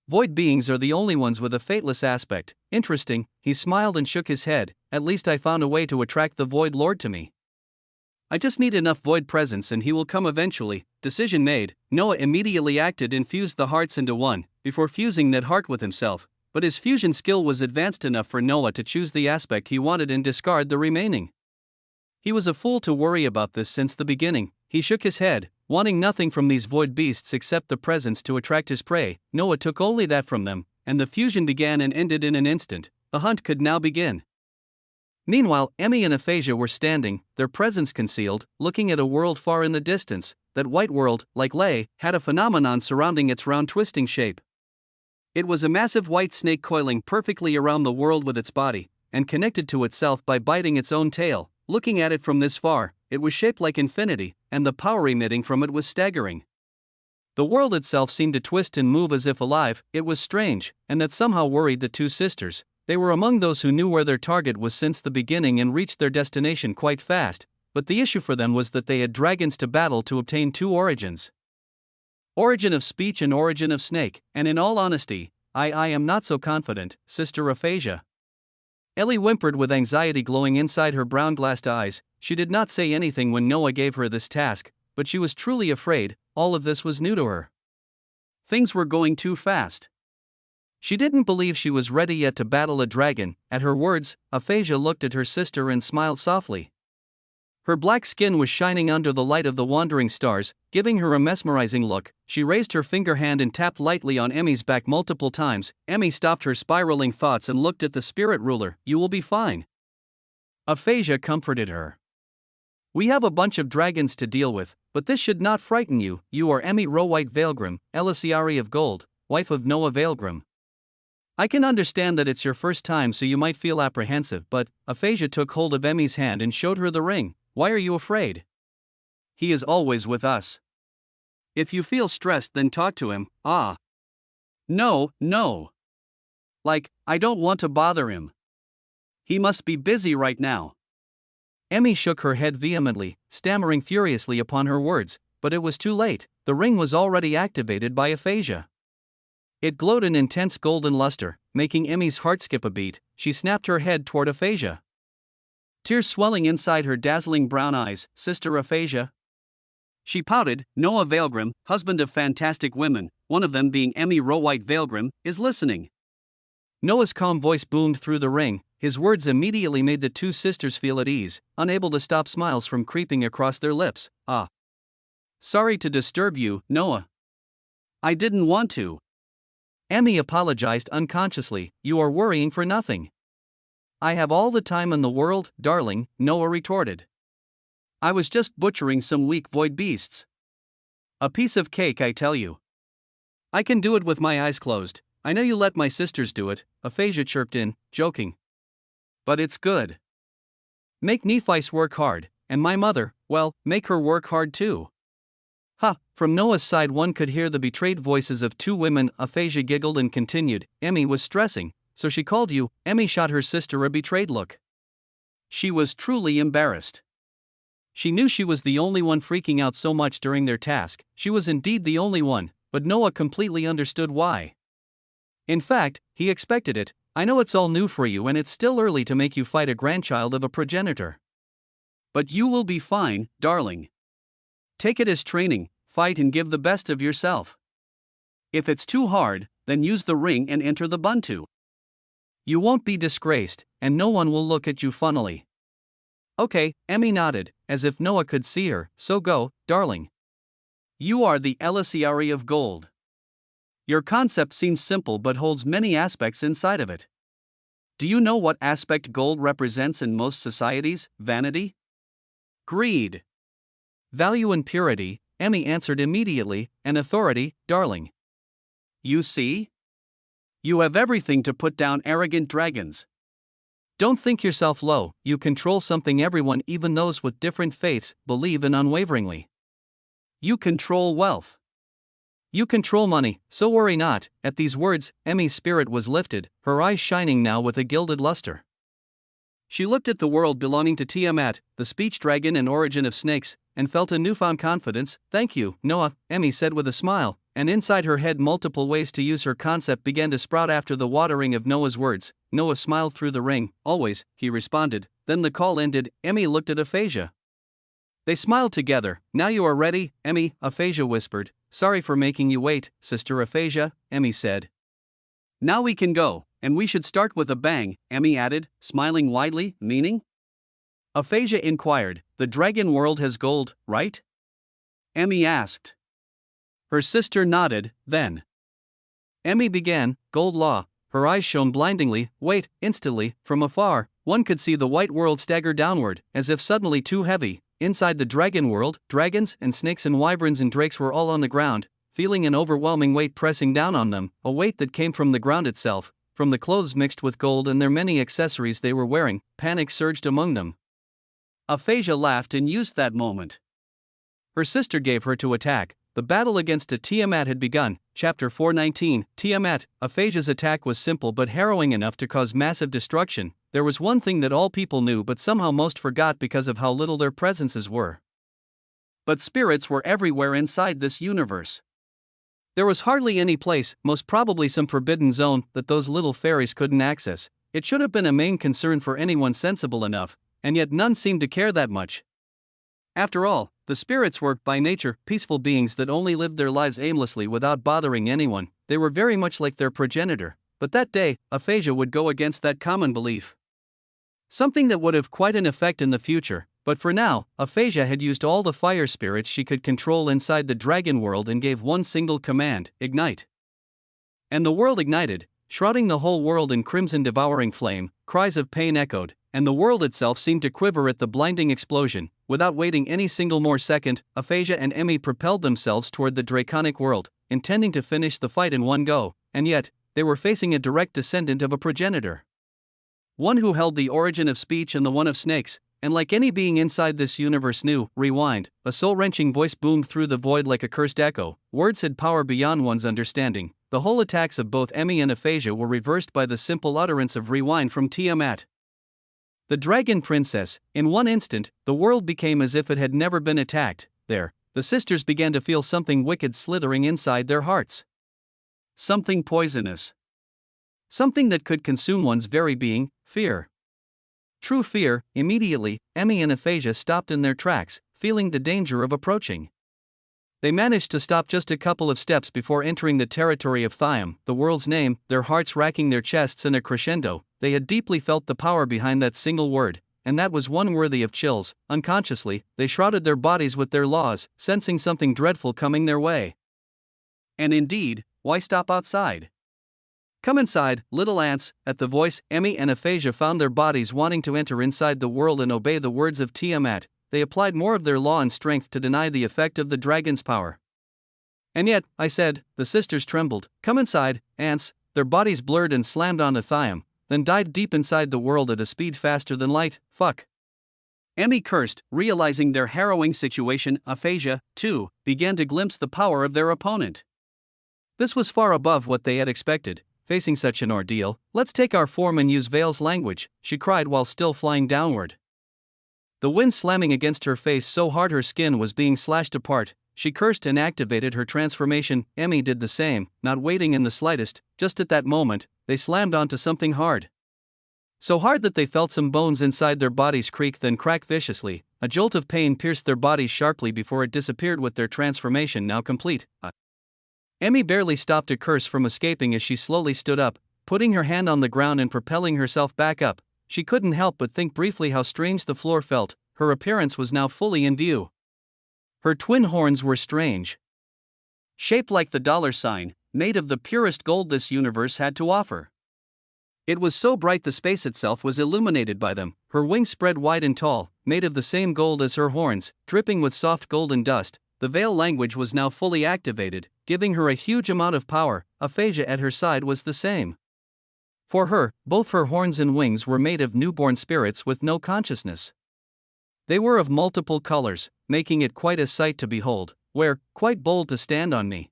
Void beings are the only ones with a fateless aspect. Interesting, he smiled and shook his head. At least I found a way to attract the Void Lord to me. I just need enough Void presence and he will come eventually. Decision made. Noah immediately acted and fused the hearts into one, before fusing that heart with himself. But his fusion skill was advanced enough for Noah to choose the aspect he wanted and discard the remaining. He was a fool to worry about this since the beginning. He shook his head, wanting nothing from these void beasts except the presence to attract his prey. Noah took only that from them, and the fusion began and ended in an instant. The hunt could now begin. Meanwhile, Emmy and Aphasia were standing, their presence concealed, looking at a world far in the distance. That white world, like Lay, had a phenomenon surrounding its round twisting shape. It was a massive white snake coiling perfectly around the world with its body, and connected to itself by biting its own tail. Looking at it from this far, it was shaped like infinity, and the power emitting from it was staggering. The world itself seemed to twist and move as if alive. It was strange, and that somehow worried the two sisters. They were among those who knew where their target was since the beginning and reached their destination quite fast, but the issue for them was that they had dragons to battle to obtain two origins. Origin of speech and origin of snake, and in all honesty, I am not so confident, Sister Aphasia. Ellie whimpered with anxiety glowing inside her brown-glassed eyes. She did not say anything when Noah gave her this task, but she was truly afraid. All of this was new to her. Things were going too fast. She didn't believe she was ready yet to battle a dragon. At her words, Aphasia looked at her sister and smiled softly. Her black skin was shining under the light of the wandering stars, giving her a mesmerizing look. She raised her finger hand and tapped lightly on Emmy's back multiple times. Emmy stopped her spiraling thoughts and looked at the spirit ruler. You will be fine. Aphasia comforted her. We have a bunch of dragons to deal with, but this should not frighten you. You are Emmy Rowhite Veilgrim, Elisiari of Gold, wife of Noah Veilgrim. I can understand that it's your first time, so you might feel apprehensive, but Aphasia took hold of Emmy's hand and showed her the ring. Why are you afraid? He is always with us. If you feel stressed, then talk to him. No. Like, I don't want to bother him. He must be busy right now. Emmy shook her head vehemently, stammering furiously upon her words, but it was too late. The ring was already activated by Aphasia. It glowed an intense golden luster, making Emmy's heart skip a beat. She snapped her head toward Aphasia. Tears swelling inside her dazzling brown eyes. Sister Aphasia? She pouted. Noah Veilgrim, husband of fantastic women, one of them being Emmy Rowhite Veilgrim, is listening. Noah's calm voice boomed through the ring. His words immediately made the two sisters feel at ease, unable to stop smiles from creeping across their lips. Sorry to disturb you, Noah. I didn't want to. Emmy apologized unconsciously. You are worrying for nothing. I have all the time in the world, darling, Noah retorted. I was just butchering some weak void beasts. A piece of cake, I tell you. I can do it with my eyes closed. I know you let my sisters do it, Aphasia chirped in, joking. But it's good. Make Nephice work hard, and my mother, well, make her work hard too. From Noah's side one could hear the betrayed voices of two women. Aphasia giggled and continued, Emmy was stressing, so she called you. Emmy shot her sister a betrayed look. She was truly embarrassed. She knew she was the only one freaking out so much during their task. She was indeed the only one, but Noah completely understood why. In fact, he expected it. I know it's all new for you and it's still early to make you fight a grandchild of a progenitor. But you will be fine, darling. Take it as training, fight and give the best of yourself. If it's too hard, then use the ring and enter the Buntu. You won't be disgraced, and no one will look at you funnily. Okay, Emmy nodded, as if Noah could see her, so go, darling. You are the Elisiari of Gold. Your concept seems simple but holds many aspects inside of it. Do you know what aspect gold represents in most societies? Vanity? Greed? Value and purity, Emmy answered immediately, and authority, darling. You see? You have everything to put down arrogant dragons. Don't think yourself low, you control something everyone, even those with different faiths, believe in unwaveringly. You control wealth. You control money, so worry not. At these words, Emmy's spirit was lifted, her eyes shining now with a gilded luster. She looked at the world belonging to Tiamat, the speech dragon and origin of snakes, and felt a newfound confidence. Thank you, Noah, Emmy said with a smile, and inside her head multiple ways to use her concept began to sprout after the watering of Noah's words. Noah smiled through the ring. Always, he responded. Then the call ended. Emmy looked at Aphasia. They smiled together. Now you are ready, Emmy, Aphasia whispered. Sorry for making you wait, Sister Aphasia, Emmy said. Now we can go, and we should start with a bang, Emmy added, smiling widely. Meaning? Aphasia inquired. The dragon world has gold, right? Emmy asked. Her sister nodded. Then Emmy began. Gold law. Her eyes shone blindingly. Wait, instantly, from afar, one could see the white world stagger downward, as if suddenly too heavy. Inside the dragon world, dragons and snakes and wyverns and drakes were all on the ground, feeling an overwhelming weight pressing down on them, a weight that came from the ground itself, from the clothes mixed with gold and their many accessories they were wearing. Panic surged among them. Aphasia laughed and used that moment. Her sister gave her to attack. The battle against a Tiamat had begun. Chapter 419, Tiamat. Aphasia's attack was simple but harrowing enough to cause massive destruction. There was one thing that all people knew but somehow most forgot because of how little their presences were. But spirits were everywhere inside this universe. There was hardly any place, most probably some forbidden zone, that those little fairies couldn't access. It should have been a main concern for anyone sensible enough, and yet none seemed to care that much. After all, the spirits were, by nature, peaceful beings that only lived their lives aimlessly without bothering anyone. They were very much like their progenitor. But that day, Aphasia would go against that common belief. Something that would have quite an effect in the future, but for now, Aphasia had used all the fire spirits she could control inside the dragon world and gave one single command: ignite. And the world ignited, shrouding the whole world in crimson devouring flame. Cries of pain echoed, and the world itself seemed to quiver at the blinding explosion. Without waiting any single more second, Aphasia and Emmy propelled themselves toward the draconic world, intending to finish the fight in one go, and yet, they were facing a direct descendant of a progenitor. One who held the origin of speech and the one of snakes, and like any being inside this universe knew. Rewind. A soul-wrenching voice boomed through the void like a cursed echo. Words had power beyond one's understanding. The whole attacks of both Emmy and Aphasia were reversed by the simple utterance of rewind from Tiamat. The dragon princess. In one instant, the world became as if it had never been attacked. There, the sisters began to feel something wicked slithering inside their hearts. Something poisonous. Something that could consume one's very being, fear. True fear. Immediately, Emmy and Aphasia stopped in their tracks, feeling the danger of approaching. They managed to stop just a couple of steps before entering the territory of Thiam, the world's name, their hearts racking their chests in a crescendo. They had deeply felt the power behind that single word, and that was one worthy of chills. Unconsciously, they shrouded their bodies with their laws, sensing something dreadful coming their way. And indeed, why stop outside? Come inside, little ants. At the voice, Emmy and Aphasia found their bodies wanting to enter inside the world and obey the words of Tiamat. They applied more of their law and strength to deny the effect of the dragon's power. And yet, I said, the sisters trembled. Come inside, ants. Their bodies blurred and slammed onto Thiam, then died deep inside the world at a speed faster than light. Fuck. Emmy cursed, realizing their harrowing situation. Aphasia, too, began to glimpse the power of their opponent. This was far above what they had expected. Facing such an ordeal, let's take our form and use Vale's language, she cried while still flying downward. The wind slamming against her face so hard her skin was being slashed apart. She cursed and activated her transformation. Emmy did the same, not waiting in the slightest. Just at that moment, they slammed onto something hard. So hard that they felt some bones inside their bodies creak then crack viciously. A jolt of pain pierced their bodies sharply before it disappeared with their transformation now complete. Emmy barely stopped a curse from escaping as she slowly stood up, putting her hand on the ground and propelling herself back up. She couldn't help but think briefly how strange the floor felt. Her appearance was now fully in view. Her twin horns were strange. Shaped like the $sign, made of the purest gold this universe had to offer. It was so bright the space itself was illuminated by them. Her wings spread wide and tall, made of the same gold as her horns, dripping with soft golden dust. The Vale language was now fully activated, giving her a huge amount of power. Aphasia at her side was the same. For her, both her horns and wings were made of newborn spirits with no consciousness. They were of multiple colors, making it quite a sight to behold. Where, quite bold to stand on me.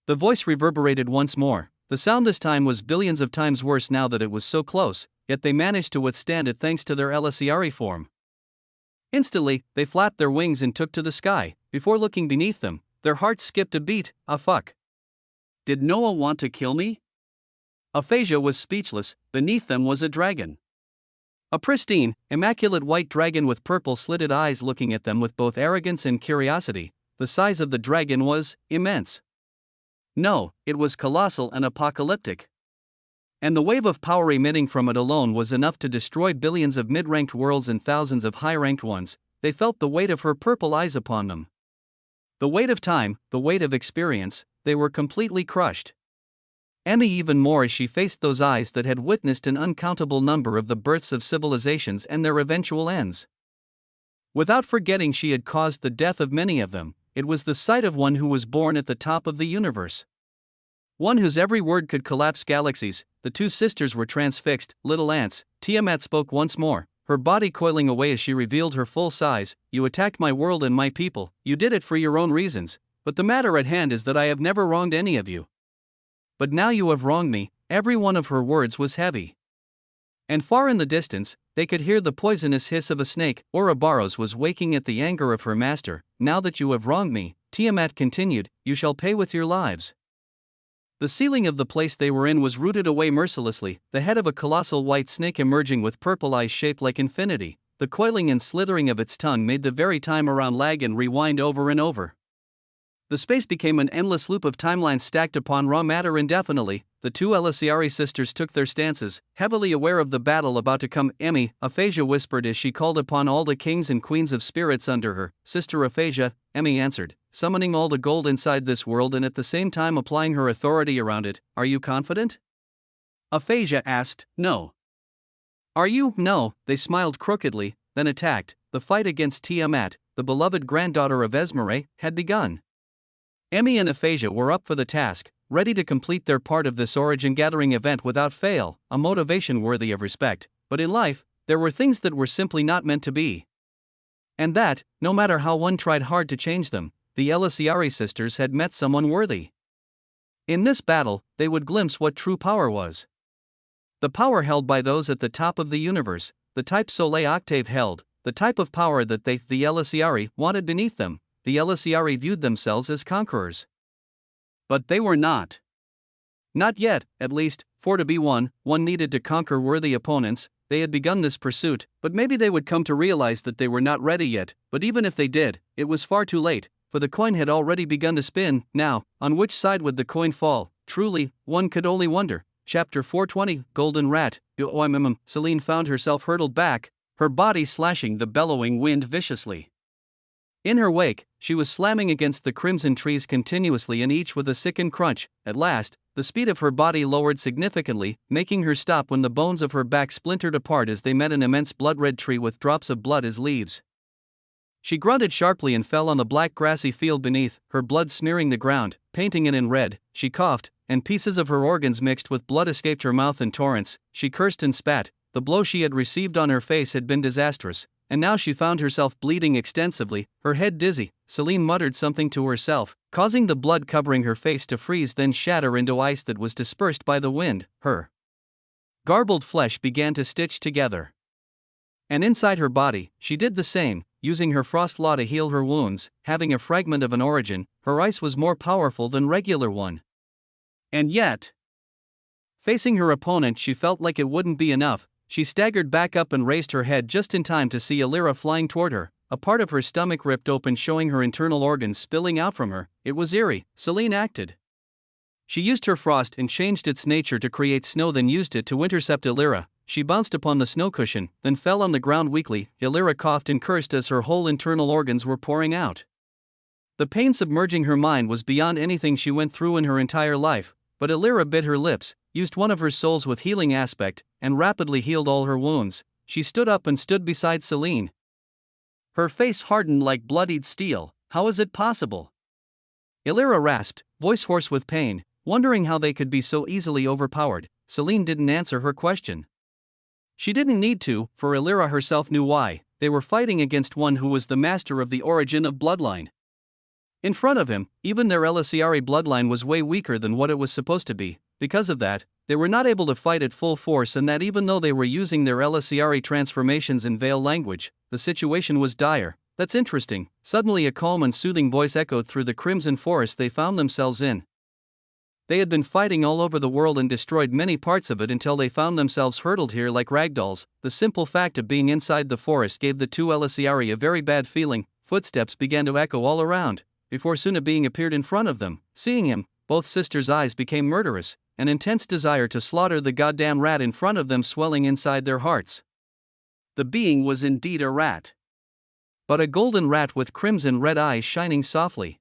The voice reverberated once more. The sound this time was billions of times worse now that it was so close, yet they managed to withstand it thanks to their Elisiari form. Instantly, they flapped their wings and took to the sky. Before looking beneath them, Their hearts skipped a beat. Fuck. Did Noah want to kill me? Aphasia was speechless. Beneath them was a dragon. A pristine, immaculate white dragon with purple slitted eyes looking at them with both arrogance and curiosity. The size of the dragon was immense. No, it was colossal and apocalyptic. And the wave of power emitting from it alone was enough to destroy billions of mid-ranked worlds and thousands of high-ranked ones. They felt the weight of her purple eyes upon them. The weight of time, the weight of experience. They were completely crushed. Emmy even more as she faced those eyes that had witnessed an uncountable number of the births of civilizations and their eventual ends. Without forgetting she had caused the death of many of them, it was the sight of one who was born at the top of the universe. One whose every word could collapse galaxies. The two sisters were transfixed, little ants. Tiamat spoke once more, her body coiling away as she revealed her full size. You attacked my world and my people, you did it for your own reasons, but the matter at hand is that I have never wronged any of you. But now you have wronged me. Every one of her words was heavy. And far in the distance, they could hear the poisonous hiss of a snake. Ouroboros was waking at the anger of her master. Now that you have wronged me, Tiamat continued, you shall pay with your lives. The ceiling of the place they were in was rooted away mercilessly, the head of a colossal white snake emerging with purple eyes shaped like infinity. The coiling and slithering of its tongue made the very time around lag and rewind over and over. The space became an endless loop of timelines stacked upon raw matter indefinitely. The two Elisiari sisters took their stances, heavily aware of the battle about to come. Emmy, Aphasia whispered as she called upon all the kings and queens of spirits under her. Sister Aphasia, Emmy answered, summoning all the gold inside this world and at the same time applying her authority around it. Are you confident? Aphasia asked. No. Are you? No. They smiled crookedly, then attacked. The fight against Tiamat, the beloved granddaughter of Esmeralda, had begun. Emmy and Aphasia were up for the task, ready to complete their part of this origin-gathering event without fail, a motivation worthy of respect. But in life, there were things that were simply not meant to be. And that, no matter how one tried hard to change them, the Elisiari sisters had met someone worthy. In this battle, they would glimpse what true power was. The power held by those at the top of the universe, the type Soleil Octave held, the type of power that they, the Elisiari, wanted beneath them. The Elisiari viewed themselves as conquerors. But they were not. Not yet, at least, for to be one needed to conquer worthy opponents. They had begun this pursuit, but maybe they would come to realize that they were not ready yet. But even if they did, it was far too late, for the coin had already begun to spin. Now, on which side would the coin fall? Truly, one could only wonder. Chapter 420, Golden Rat. Celine found herself hurtled back, her body slashing the bellowing wind viciously. In her wake, she was slamming against the crimson trees continuously and each with a sickened crunch. At last, the speed of her body lowered significantly, making her stop when the bones of her back splintered apart as they met an immense blood-red tree with drops of blood as leaves. She grunted sharply and fell on the black grassy field beneath, her blood smearing the ground, painting it in red. She coughed, and pieces of her organs mixed with blood escaped her mouth in torrents. She cursed and spat. The blow she had received on her face had been disastrous, and now she found herself bleeding extensively, her head dizzy. Celine muttered something to herself, causing the blood covering her face to freeze then shatter into ice that was dispersed by the wind. Her garbled flesh began to stitch together. And inside her body, she did the same, using her frost law to heal her wounds. Having a fragment of an origin, her ice was more powerful than regular one. And yet, facing her opponent, she felt like it wouldn't be enough. She staggered back up and raised her head just in time to see Illyra flying toward her, a part of her stomach ripped open showing her internal organs spilling out from her. It was eerie. Celine acted. She used her frost and changed its nature to create snow, then used it to intercept Illyra. She bounced upon the snow cushion, then fell on the ground weakly. Illyra coughed and cursed as her whole internal organs were pouring out. The pain submerging her mind was beyond anything she went through in her entire life, but Illyra bit her lips, used one of her souls with healing aspect, and rapidly healed all her wounds. She stood up and stood beside Celine. Her face hardened like bloodied steel. How is it possible? Illyra rasped, voice hoarse with pain, wondering how they could be so easily overpowered. Celine didn't answer her question. She didn't need to, for Illyra herself knew why. They were fighting against one who was the master of the origin of bloodline. In front of him, even their Elisiari bloodline was way weaker than what it was supposed to be. Because of that, they were not able to fight at full force, and that even though they were using their Elisiari transformations in Veil language, the situation was dire. that's interesting." Suddenly a calm and soothing voice echoed through the crimson forest they found themselves in. They had been fighting all over the world and destroyed many parts of it until they found themselves hurtled here like ragdolls. The simple fact of being inside the forest gave the two Elisiari a very bad feeling. Footsteps began to echo all around, before soon a being appeared in front of them. Seeing him, both sisters' eyes became murderous, an intense desire to slaughter the goddamn rat in front of them swelling inside their hearts. The being was indeed a rat. But a golden rat with crimson red eyes shining softly.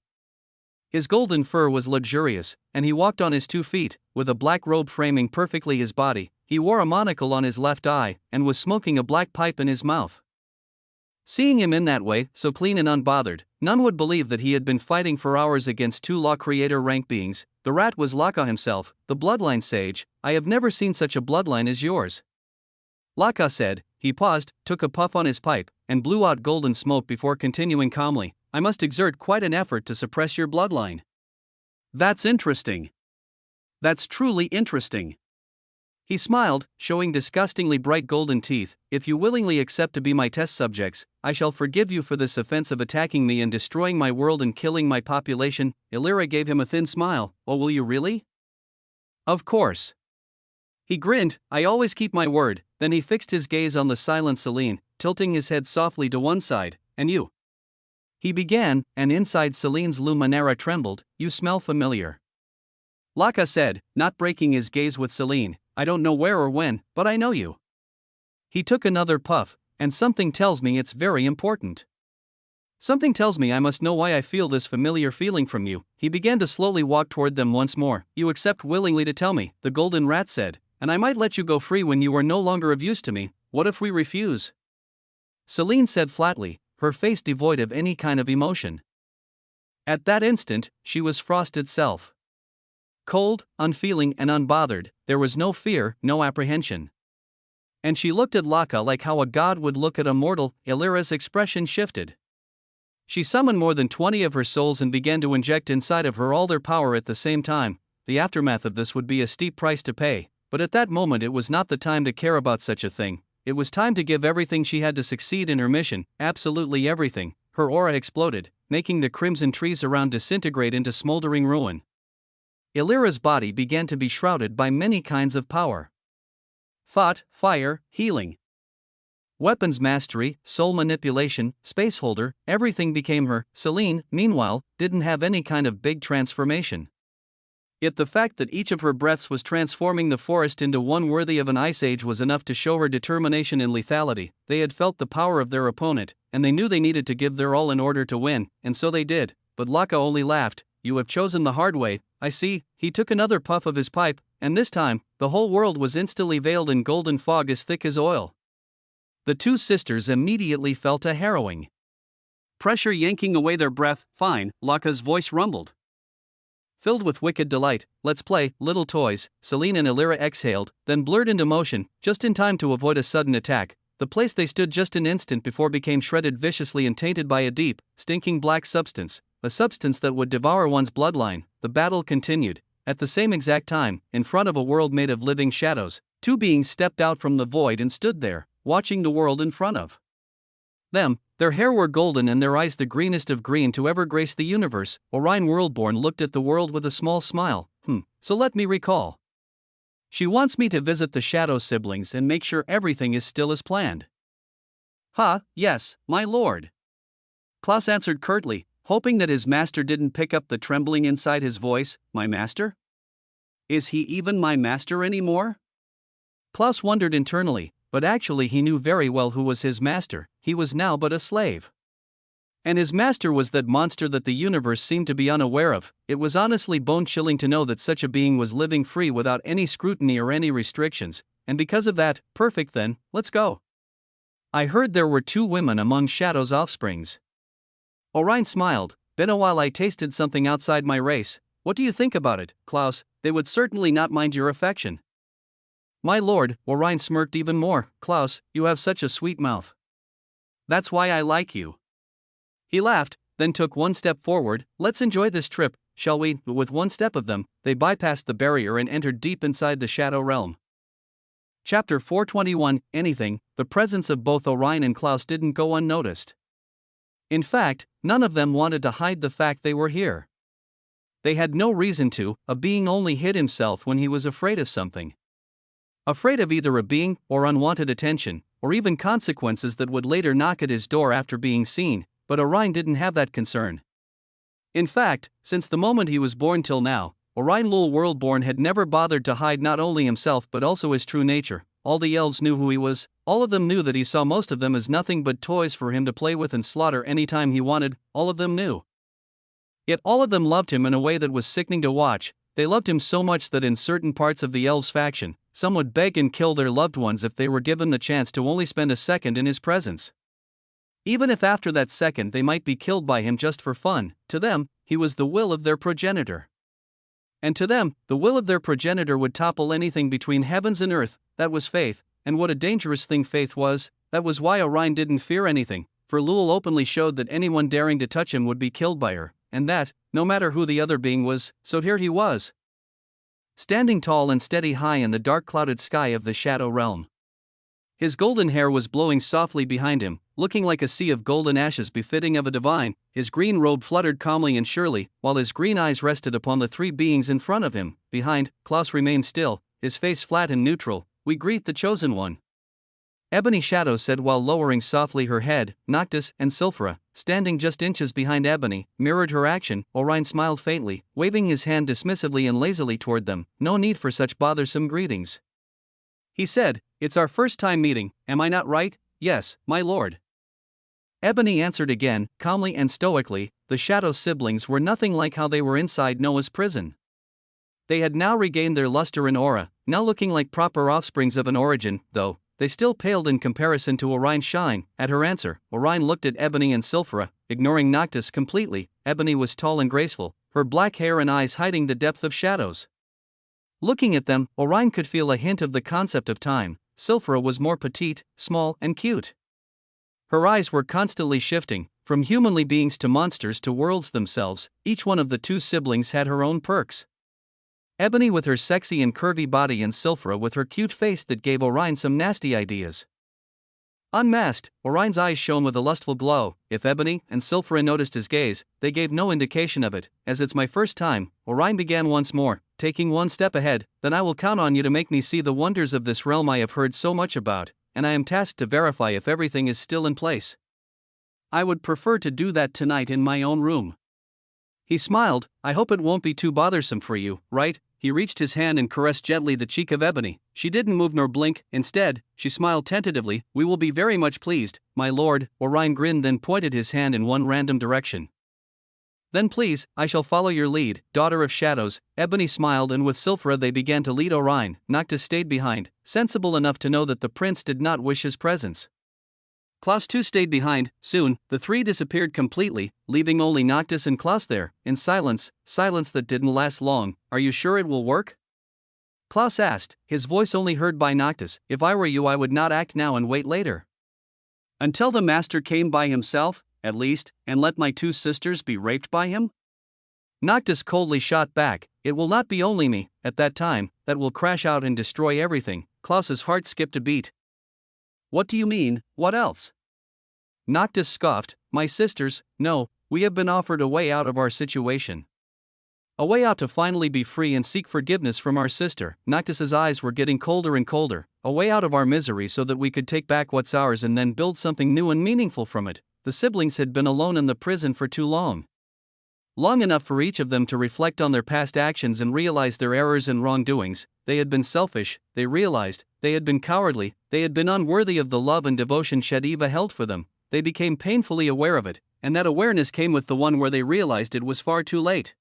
His golden fur was luxurious, and he walked on his 2 feet, with a black robe framing perfectly his body. He wore a monocle on his left eye, and was smoking a black pipe in his mouth. Seeing him in that way, so clean and unbothered, none would believe that he had been fighting for hours against 2 Law Creator rank beings. The rat was Laka himself, the bloodline sage. "I have never seen such a bloodline as yours," Laka said. He paused, took a puff on his pipe, and blew out golden smoke before continuing calmly. "I must exert quite an effort to suppress your bloodline." "That's interesting. That's truly interesting." He smiled, showing disgustingly bright golden teeth. "If you willingly accept to be my test subjects, I shall forgive you for this offense of attacking me and destroying my world and killing my population." Illyra gave him a thin smile. "Oh, will you really?" "Of course." He grinned. "I always keep my word." Then he fixed his gaze on the silent Selene, tilting his head softly to one side. "And you?" he began, and inside Selene's Luminara trembled. "You smell familiar," Laka said, not breaking his gaze with Selene. "I don't know where or when, but I know you." He took another puff. "And something tells me it's very important. Something tells me I must know why I feel this familiar feeling from you." He began to slowly walk toward them once more. "You accept willingly to tell me," the golden rat said, "and I might let you go free when you are no longer of use to me. What if we refuse?" Selene said flatly, her face devoid of any kind of emotion. At that instant, she was frost itself. Cold, unfeeling and unbothered, there was no fear, no apprehension. And she looked at Laka like how a god would look at a mortal. Illyra's expression shifted. She summoned more than 20 of her souls and began to inject inside of her all their power at the same time. The aftermath of this would be a steep price to pay, but at that moment it was not the time to care about such a thing. It was time to give everything she had to succeed in her mission, absolutely everything. Her aura exploded, making the crimson trees around disintegrate into smoldering ruin. Illyra's body began to be shrouded by many kinds of power. Thought, fire, healing, weapons mastery, soul manipulation, spaceholder, everything became her. Selene, meanwhile, didn't have any kind of big transformation. Yet the fact that each of her breaths was transforming the forest into one worthy of an ice age was enough to show her determination and lethality. They had felt the power of their opponent, and they knew they needed to give their all in order to win, and so they did. But Laka only laughed. "You have chosen the hard way, I see." He took another puff of his pipe, and this time, the whole world was instantly veiled in golden fog as thick as oil. The two sisters immediately felt a harrowing pressure yanking away their breath. "Fine," Laka's voice rumbled. Filled with wicked delight. "Let's play, little toys." Selene and Illyra exhaled, then blurred into motion, just in time to avoid a sudden attack. The place they stood just an instant before became shredded viciously and tainted by a deep, stinking black substance, a substance that would devour one's bloodline. The battle continued. At the same exact time, in front of a world made of living shadows, two beings stepped out from the void and stood there, watching the world in front of them. Their hair were golden and their eyes the greenest of green to ever grace the universe. Orion Worldborn looked at the world with a small smile. So let me recall. She wants me to visit the Shadow siblings and make sure everything is still as planned." Yes, my lord," Klaus answered curtly, hoping that his master didn't pick up the trembling inside his voice. "My master? Is he even my master anymore?" Klaus wondered internally, but actually he knew very well who was his master. He was now but a slave. And his master was that monster that the universe seemed to be unaware of. It was honestly bone-chilling to know that such a being was living free without any scrutiny or any restrictions, and because of that, perfect then, let's go. I heard there were 2 women among Shadow's offsprings. Orion smiled. "Been a while I tasted something outside my race. What do you think about it, Klaus? They would certainly not mind your affection." "My lord," Orion smirked even more. "Klaus, you have such a sweet mouth. That's why I like you." He laughed, then took one step forward. "Let's enjoy this trip, shall we?" With one step of them, they bypassed the barrier and entered deep inside the Shadow realm. Chapter 421. Anything. The presence of both Orion and Klaus didn't go unnoticed. In fact, none of them wanted to hide the fact they were here. They had no reason to, a being only hid himself when he was afraid of something. Afraid of either a being, or unwanted attention, or even consequences that would later knock at his door after being seen, but Orion didn't have that concern. In fact, since the moment he was born till now, Orion Lul Worldborn had never bothered to hide not only himself but also his true nature. All the elves knew who he was, all of them knew that he saw most of them as nothing but toys for him to play with and slaughter anytime he wanted, all of them knew. Yet all of them loved him in a way that was sickening to watch. They loved him so much that in certain parts of the elves' faction, some would beg and kill their loved ones if they were given the chance to only spend a second in his presence. Even if after that second they might be killed by him just for fun, to them, he was the will of their progenitor. And to them, the will of their progenitor would topple anything between heavens and earth. That was faith, and what a dangerous thing faith was. That was why Orion didn't fear anything, for Lul openly showed that anyone daring to touch him would be killed by her, and that, no matter who the other being was, so here he was, standing tall and steady high in the dark clouded sky of the Shadow Realm. His golden hair was blowing softly behind him, looking like a sea of golden ashes befitting of a divine. His green robe fluttered calmly and surely, while his green eyes rested upon the three beings in front of him. Behind, Klaus remained still, his face flat and neutral. "We greet the Chosen One," Ebony Shadow said while lowering softly her head. Noctis and Sylphra, standing just inches behind Ebony, mirrored her action. Orion smiled faintly, waving his hand dismissively and lazily toward them. "No need for such bothersome greetings," he said. "It's our first time meeting, am I not right?" "Yes, my lord," Ebony answered again, calmly and stoically. The Shadow siblings were nothing like how they were inside Noah's prison. They had now regained their luster and aura, now looking like proper offsprings of an origin, though they still paled in comparison to Orion's shine. At her answer, Orion looked at Ebony and Sylphra, ignoring Noctis completely. Ebony was tall and graceful, her black hair and eyes hiding the depth of shadows. Looking at them, Orion could feel a hint of the concept of time. Sylphra was more petite, small, and cute. Her eyes were constantly shifting, from humanly beings to monsters to worlds themselves. Each one of the two siblings had her own perks. Ebony with her sexy and curvy body, and Sylphra with her cute face that gave Orion some nasty ideas. Unmasked, Orion's eyes shone with a lustful glow. If Ebony and Sylphra noticed his gaze, they gave no indication of it. "As it's my first time," Orion began once more, taking one step ahead, "then I will count on you to make me see the wonders of this realm I have heard so much about, and I am tasked to verify if everything is still in place. I would prefer to do that tonight in my own room." He smiled. "I hope it won't be too bothersome for you, right?" He reached his hand and caressed gently the cheek of Ebony. She didn't move nor blink. Instead, she smiled tentatively. "We will be very much pleased, my lord." Orion grinned, then pointed his hand in one random direction. "Then please, I shall follow your lead, daughter of shadows." Ebony smiled, and with Sylphra they began to lead Orion. Noctis stayed behind, sensible enough to know that the prince did not wish his presence. Klaus too stayed behind. Soon, the three disappeared completely, leaving only Noctis and Klaus there, in silence that didn't last long. "Are you sure it will work?" Klaus asked, his voice only heard by Noctis. "If I were you, I would not act now and wait later until the master came by himself, at least, and let my two sisters be raped by him." Noctis coldly shot back, "It will not be only me, at that time, that will crash out and destroy everything." Klaus's heart skipped a beat. "What do you mean, what else?" Noctis scoffed. "My sisters, no, we have been offered a way out of our situation. A way out to finally be free and seek forgiveness from our sister." Noctis's eyes were getting colder and colder. "A way out of our misery so that we could take back what's ours and then build something new and meaningful from it." The siblings had been alone in the prison for too long. Long enough for each of them to reflect on their past actions and realize their errors and wrongdoings. They had been selfish, they realized, they had been cowardly, they had been unworthy of the love and devotion Shadiva held for them. They became painfully aware of it, and that awareness came with the one where they realized it was far too late.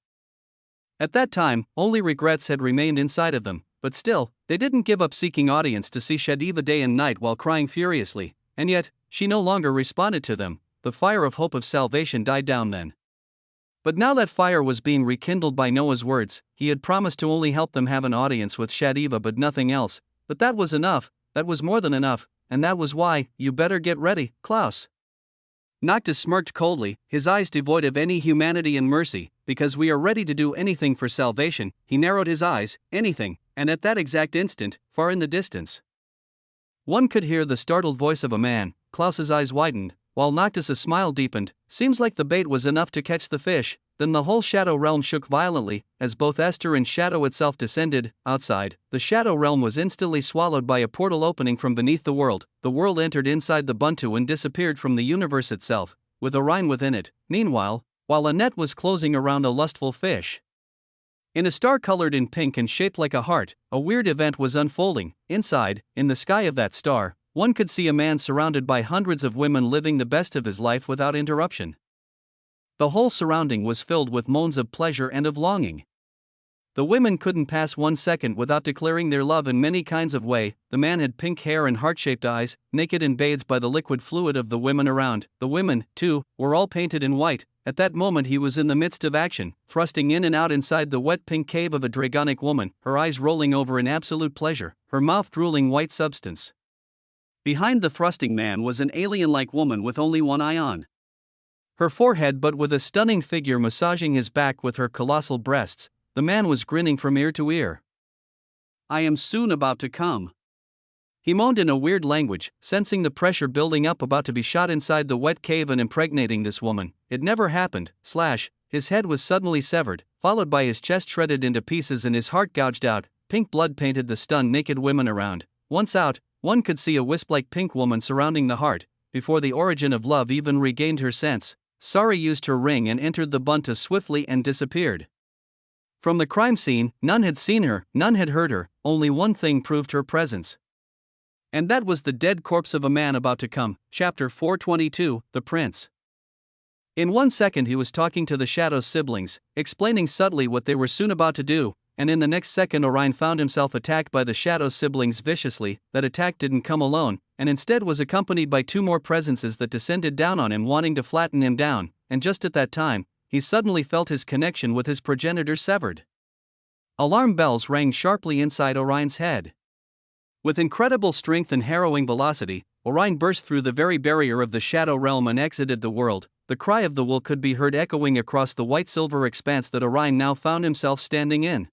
At that time, only regrets had remained inside of them, but still, they didn't give up seeking audience to see Shadiva day and night while crying furiously, and yet, she no longer responded to them. The fire of hope of salvation died down then. But now that fire was being rekindled by Noah's words. He had promised to only help them have an audience with Shadiva but nothing else. But that was enough, that was more than enough, and that was why. "You better get ready, Klaus." Noctis smirked coldly, his eyes devoid of any humanity and mercy. "Because we are ready to do anything for salvation." He narrowed his eyes. "Anything," and at that exact instant, far in the distance, one could hear the startled voice of a man. Klaus's eyes widened. while Noctis's smile deepened. Seems like the bait was enough to catch the fish. Then the whole Shadow Realm shook violently, as both Esther and Shadow itself descended. Outside, the Shadow Realm was instantly swallowed by a portal opening from beneath the world. The world entered inside the Buntu and disappeared from the universe itself, with Orion within it. Meanwhile, while a net was closing around a lustful fish, in a star colored in pink and shaped like a heart, a weird event was unfolding. Inside, in the sky of that star, one could see a man surrounded by hundreds of women living the best of his life without interruption. The whole surrounding was filled with moans of pleasure and of longing. The women couldn't pass 1 second without declaring their love in many kinds of way. The man had pink hair and heart-shaped eyes, naked and bathed by the liquid fluid of the women around. The women, too, were all painted in white. At that moment he was in the midst of action, thrusting in and out inside the wet pink cave of a dragonic woman, her eyes rolling over in absolute pleasure, her mouth drooling white substance. Behind the thrusting man was an alien-like woman with only one eye on her forehead, but with a stunning figure massaging his back with her colossal breasts. The man was grinning from ear to ear. "I am soon about to come," he moaned in a weird language, sensing the pressure building up, about to be shot inside the wet cave and impregnating this woman. It never happened. His head was suddenly severed, followed by his chest shredded into pieces and his heart gouged out. Pink blood painted the stunned naked women around. Once out, one could see a wisp-like pink woman surrounding the heart. Before the origin of love even regained her sense, Sari used her ring and entered the Buntu swiftly and disappeared. From the crime scene, none had seen her, none had heard her. Only one thing proved her presence, and that was the dead corpse of a man about to come. Chapter 422, The Prince. In 1 second he was talking to the Shadow's siblings, explaining subtly what they were soon about to do, and in the next second Orion found himself attacked by the Shadow's siblings viciously. That attack didn't come alone, and instead was accompanied by 2 more presences that descended down on him, wanting to flatten him down, and just at that time, he suddenly felt his connection with his progenitor severed. Alarm bells rang sharply inside Orion's head. With incredible strength and harrowing velocity, Orion burst through the very barrier of the Shadow Realm and exited the world. The cry of the will could be heard echoing across the white-silver expanse that Orion now found himself standing in.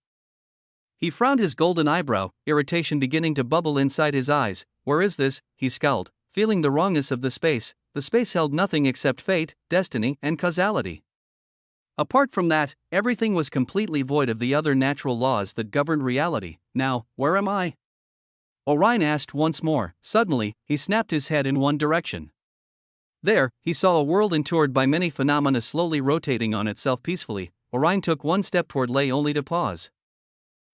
He frowned, his golden eyebrow, irritation beginning to bubble inside his eyes. "Where is this?" he scowled, feeling the wrongness of the space. The space held nothing except fate, destiny, and causality. Apart from that, everything was completely void of the other natural laws that governed reality. "Now, where am I?" Orion asked once more. Suddenly, he snapped his head in one direction. There, he saw a world entoured by many phenomena slowly rotating on itself peacefully. Orion took 1 step toward Lay, only to pause.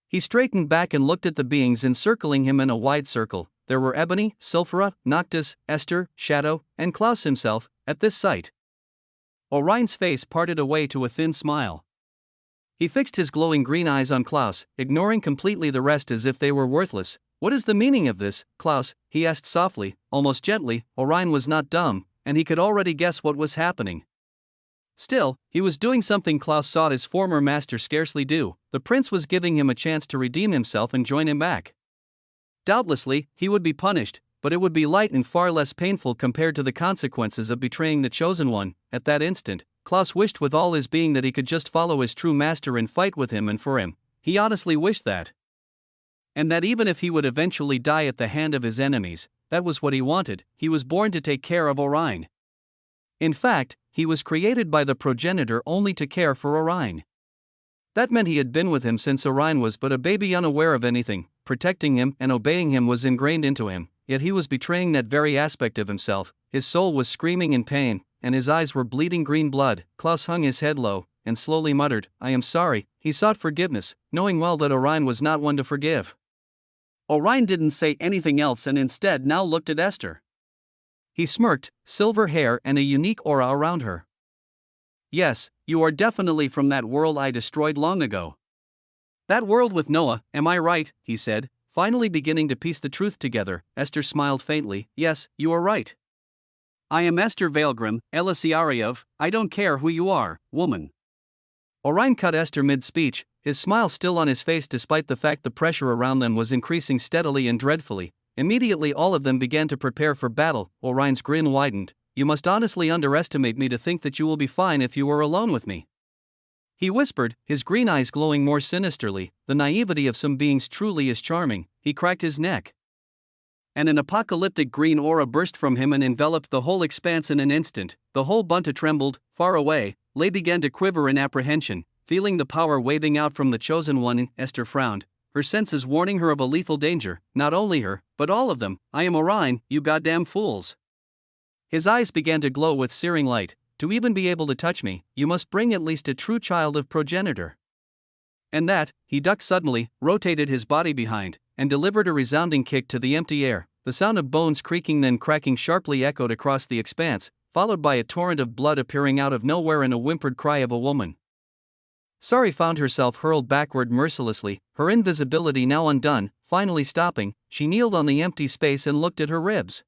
He straightened back and looked at the beings encircling him in a wide circle. There were Ebony, Sulphura, Noctis, Esther, Shadow, and Klaus himself. At this sight, Orion's face parted away to a thin smile. He fixed his glowing green eyes on Klaus, ignoring completely the rest as if they were worthless. "What is the meaning of this, Klaus?" he asked softly, almost gently. Orion was not dumb, and he could already guess what was happening. Still, he was doing something Klaus saw his former master scarcely do. The prince was giving him a chance to redeem himself and join him back. Doubtlessly, he would be punished, but it would be light and far less painful compared to the consequences of betraying the chosen one. At that instant, Klaus wished with all his being that he could just follow his true master and fight with him and for him. He honestly wished that. And that even if he would eventually die at the hand of his enemies, that was what he wanted. He was born to take care of Orion. In fact, he was created by the progenitor only to care for Orion. That meant he had been with him since Orion was but a baby, unaware of anything. Protecting him and obeying him was ingrained into him, yet he was betraying that very aspect of himself. His soul was screaming in pain, and his eyes were bleeding green blood. Klaus hung his head low, and slowly muttered, "I am sorry." He sought forgiveness, knowing well that Orion was not one to forgive. Orion didn't say anything else and instead now looked at Esther. He smirked, silver hair and a unique aura around her. "Yes, you are definitely from that world I destroyed long ago." "That world with Noah, am I right?" he said, finally beginning to piece the truth together. Esther smiled faintly. "Yes, you are right. I am Esther Veilgrim, Elisiari of, I don't care who you are, woman." Orion cut Esther mid-speech, his smile still on his face despite the fact the pressure around them was increasing steadily and dreadfully. Immediately all of them began to prepare for battle. Orion's grin widened. "You must honestly underestimate me to think that you will be fine if you are alone with me," he whispered, his green eyes glowing more sinisterly. "The naivety of some beings truly is charming." He cracked his neck. And an apocalyptic green aura burst from him and enveloped the whole expanse in an instant. The whole bunta trembled. Far away, Lei began to quiver in apprehension, feeling the power waving out from the chosen one. Esther frowned, her senses warning her of a lethal danger, not only her, but all of them. I am Orion, you goddamn fools. His eyes began to glow with searing light. To even be able to touch me, you must bring at least a true child of progenitor. And that, he ducked suddenly, rotated his body behind, and delivered a resounding kick to the empty air. The sound of bones creaking then cracking sharply echoed across the expanse, followed by a torrent of blood appearing out of nowhere and a whimpered cry of a woman. Sari found herself hurled backward mercilessly, her invisibility now undone. Finally stopping, she kneeled on the empty space and looked at her ribs.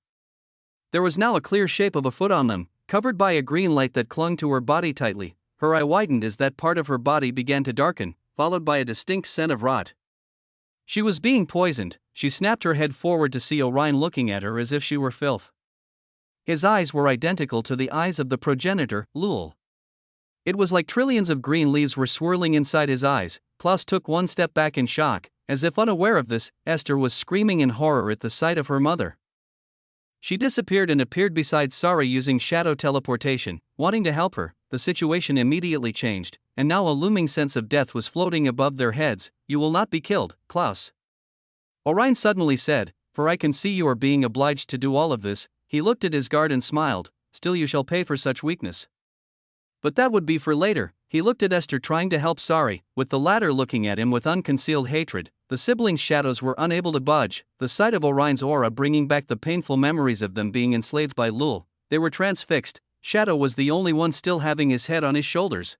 There was now a clear shape of a foot on them, covered by a green light that clung to her body tightly. Her eye widened as that part of her body began to darken, followed by a distinct scent of rot. She was being poisoned. She snapped her head forward to see Orion looking at her as if she were filth. His eyes were identical to the eyes of the progenitor, Lul. It was like trillions of green leaves were swirling inside his eyes. Klaus took one step back in shock. As if unaware of this, Esther was screaming in horror at the sight of her mother. She disappeared and appeared beside Sari using shadow teleportation, wanting to help her. The situation immediately changed, and now a looming sense of death was floating above their heads. You will not be killed, Klaus. Orion suddenly said, for I can see you are being obliged to do all of this. He looked at his guard and smiled, still you shall pay for such weakness. But that would be for later. He looked at Esther trying to help Sari, with the latter looking at him with unconcealed hatred. The siblings' shadows were unable to budge, the sight of Orion's aura bringing back the painful memories of them being enslaved by Lul. They were transfixed. Shadow was the only one still having his head on his shoulders.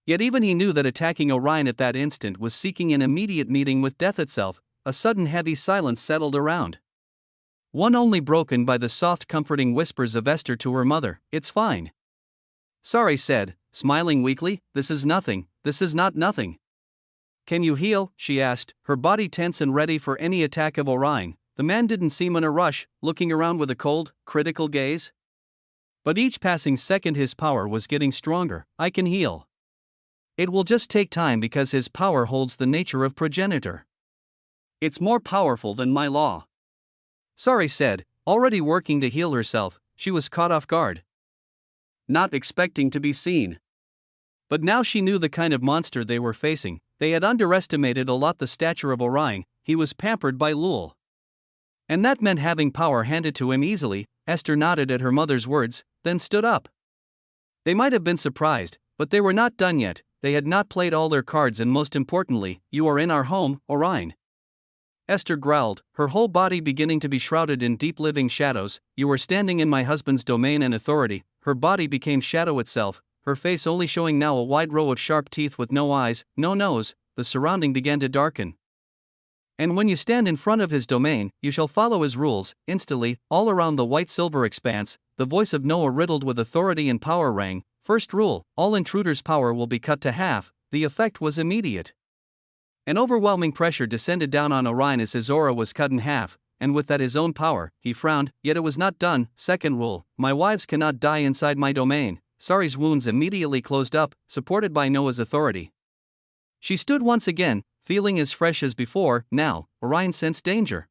Yet even he knew that attacking Orion at that instant was seeking an immediate meeting with death itself. A sudden heavy silence settled around. One only broken by the soft comforting whispers of Esther to her mother. It's fine. Sari said, smiling weakly, this is nothing, this is not nothing. Can you heal? She asked, her body tense and ready for any attack of Orion. The man didn't seem in a rush, looking around with a cold, critical gaze. But each passing second his power was getting stronger. I can heal. It will just take time because his power holds the nature of progenitor. It's more powerful than my law. Sari said, already working to heal herself. She was caught off guard, not expecting to be seen. But now she knew the kind of monster they were facing. They had underestimated a lot the stature of Orion. He was pampered by Lul. And that meant having power handed to him easily. Esther nodded at her mother's words, then stood up. They might have been surprised, but they were not done yet. They had not played all their cards, and most importantly, you are in our home, Orion. Esther growled, her whole body beginning to be shrouded in deep living shadows. You are standing in my husband's domain and authority. Her body became shadow itself, her face only showing now a wide row of sharp teeth with no eyes, no nose. The surrounding began to darken. And when you stand in front of his domain, you shall follow his rules. Instantly, all around the white silver expanse, the voice of Noah riddled with authority and power rang. First rule, all intruders' power will be cut to half. The effect was immediate. An overwhelming pressure descended down on Orion as his aura was cut in half, and with that his own power. He frowned, yet it was not done. Second rule, my wives cannot die inside my domain. Sari's wounds immediately closed up, supported by Noah's authority. She stood once again, feeling as fresh as before. Now, Orion sensed danger.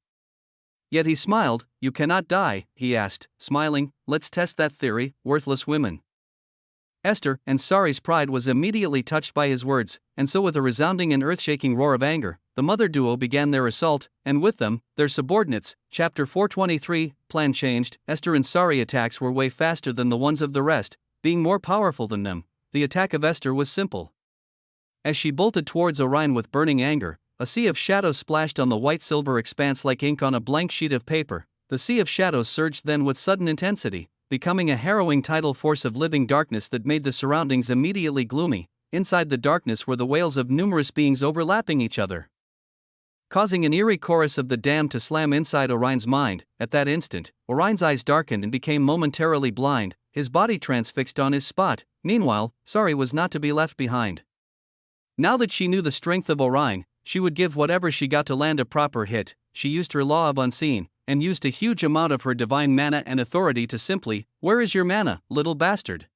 Yet he smiled. You cannot die, he asked, smiling. Let's test that theory, worthless women. Esther and Sari's pride was immediately touched by his words, and so with a resounding and earth-shaking roar of anger, the mother duo began their assault, and with them, their subordinates. Chapter 423, plan changed. Esther and Sari attacks were way faster than the ones of the rest, being more powerful than them. The attack of Esther was simple. As she bolted towards Orion with burning anger, a sea of shadows splashed on the white silver expanse like ink on a blank sheet of paper. The sea of shadows surged then with sudden intensity, becoming a harrowing tidal force of living darkness that made the surroundings immediately gloomy. Inside the darkness were the wails of numerous beings overlapping each other, causing an eerie chorus of the damned to slam inside Orion's mind. At that instant, Orion's eyes darkened and became momentarily blind, his body transfixed on his spot. Meanwhile, Sari was not to be left behind. Now that she knew the strength of Orion, she would give whatever she got to land a proper hit. She used her law of unseen, and used a huge amount of her divine mana and authority to simply, where is your mana, little bastard?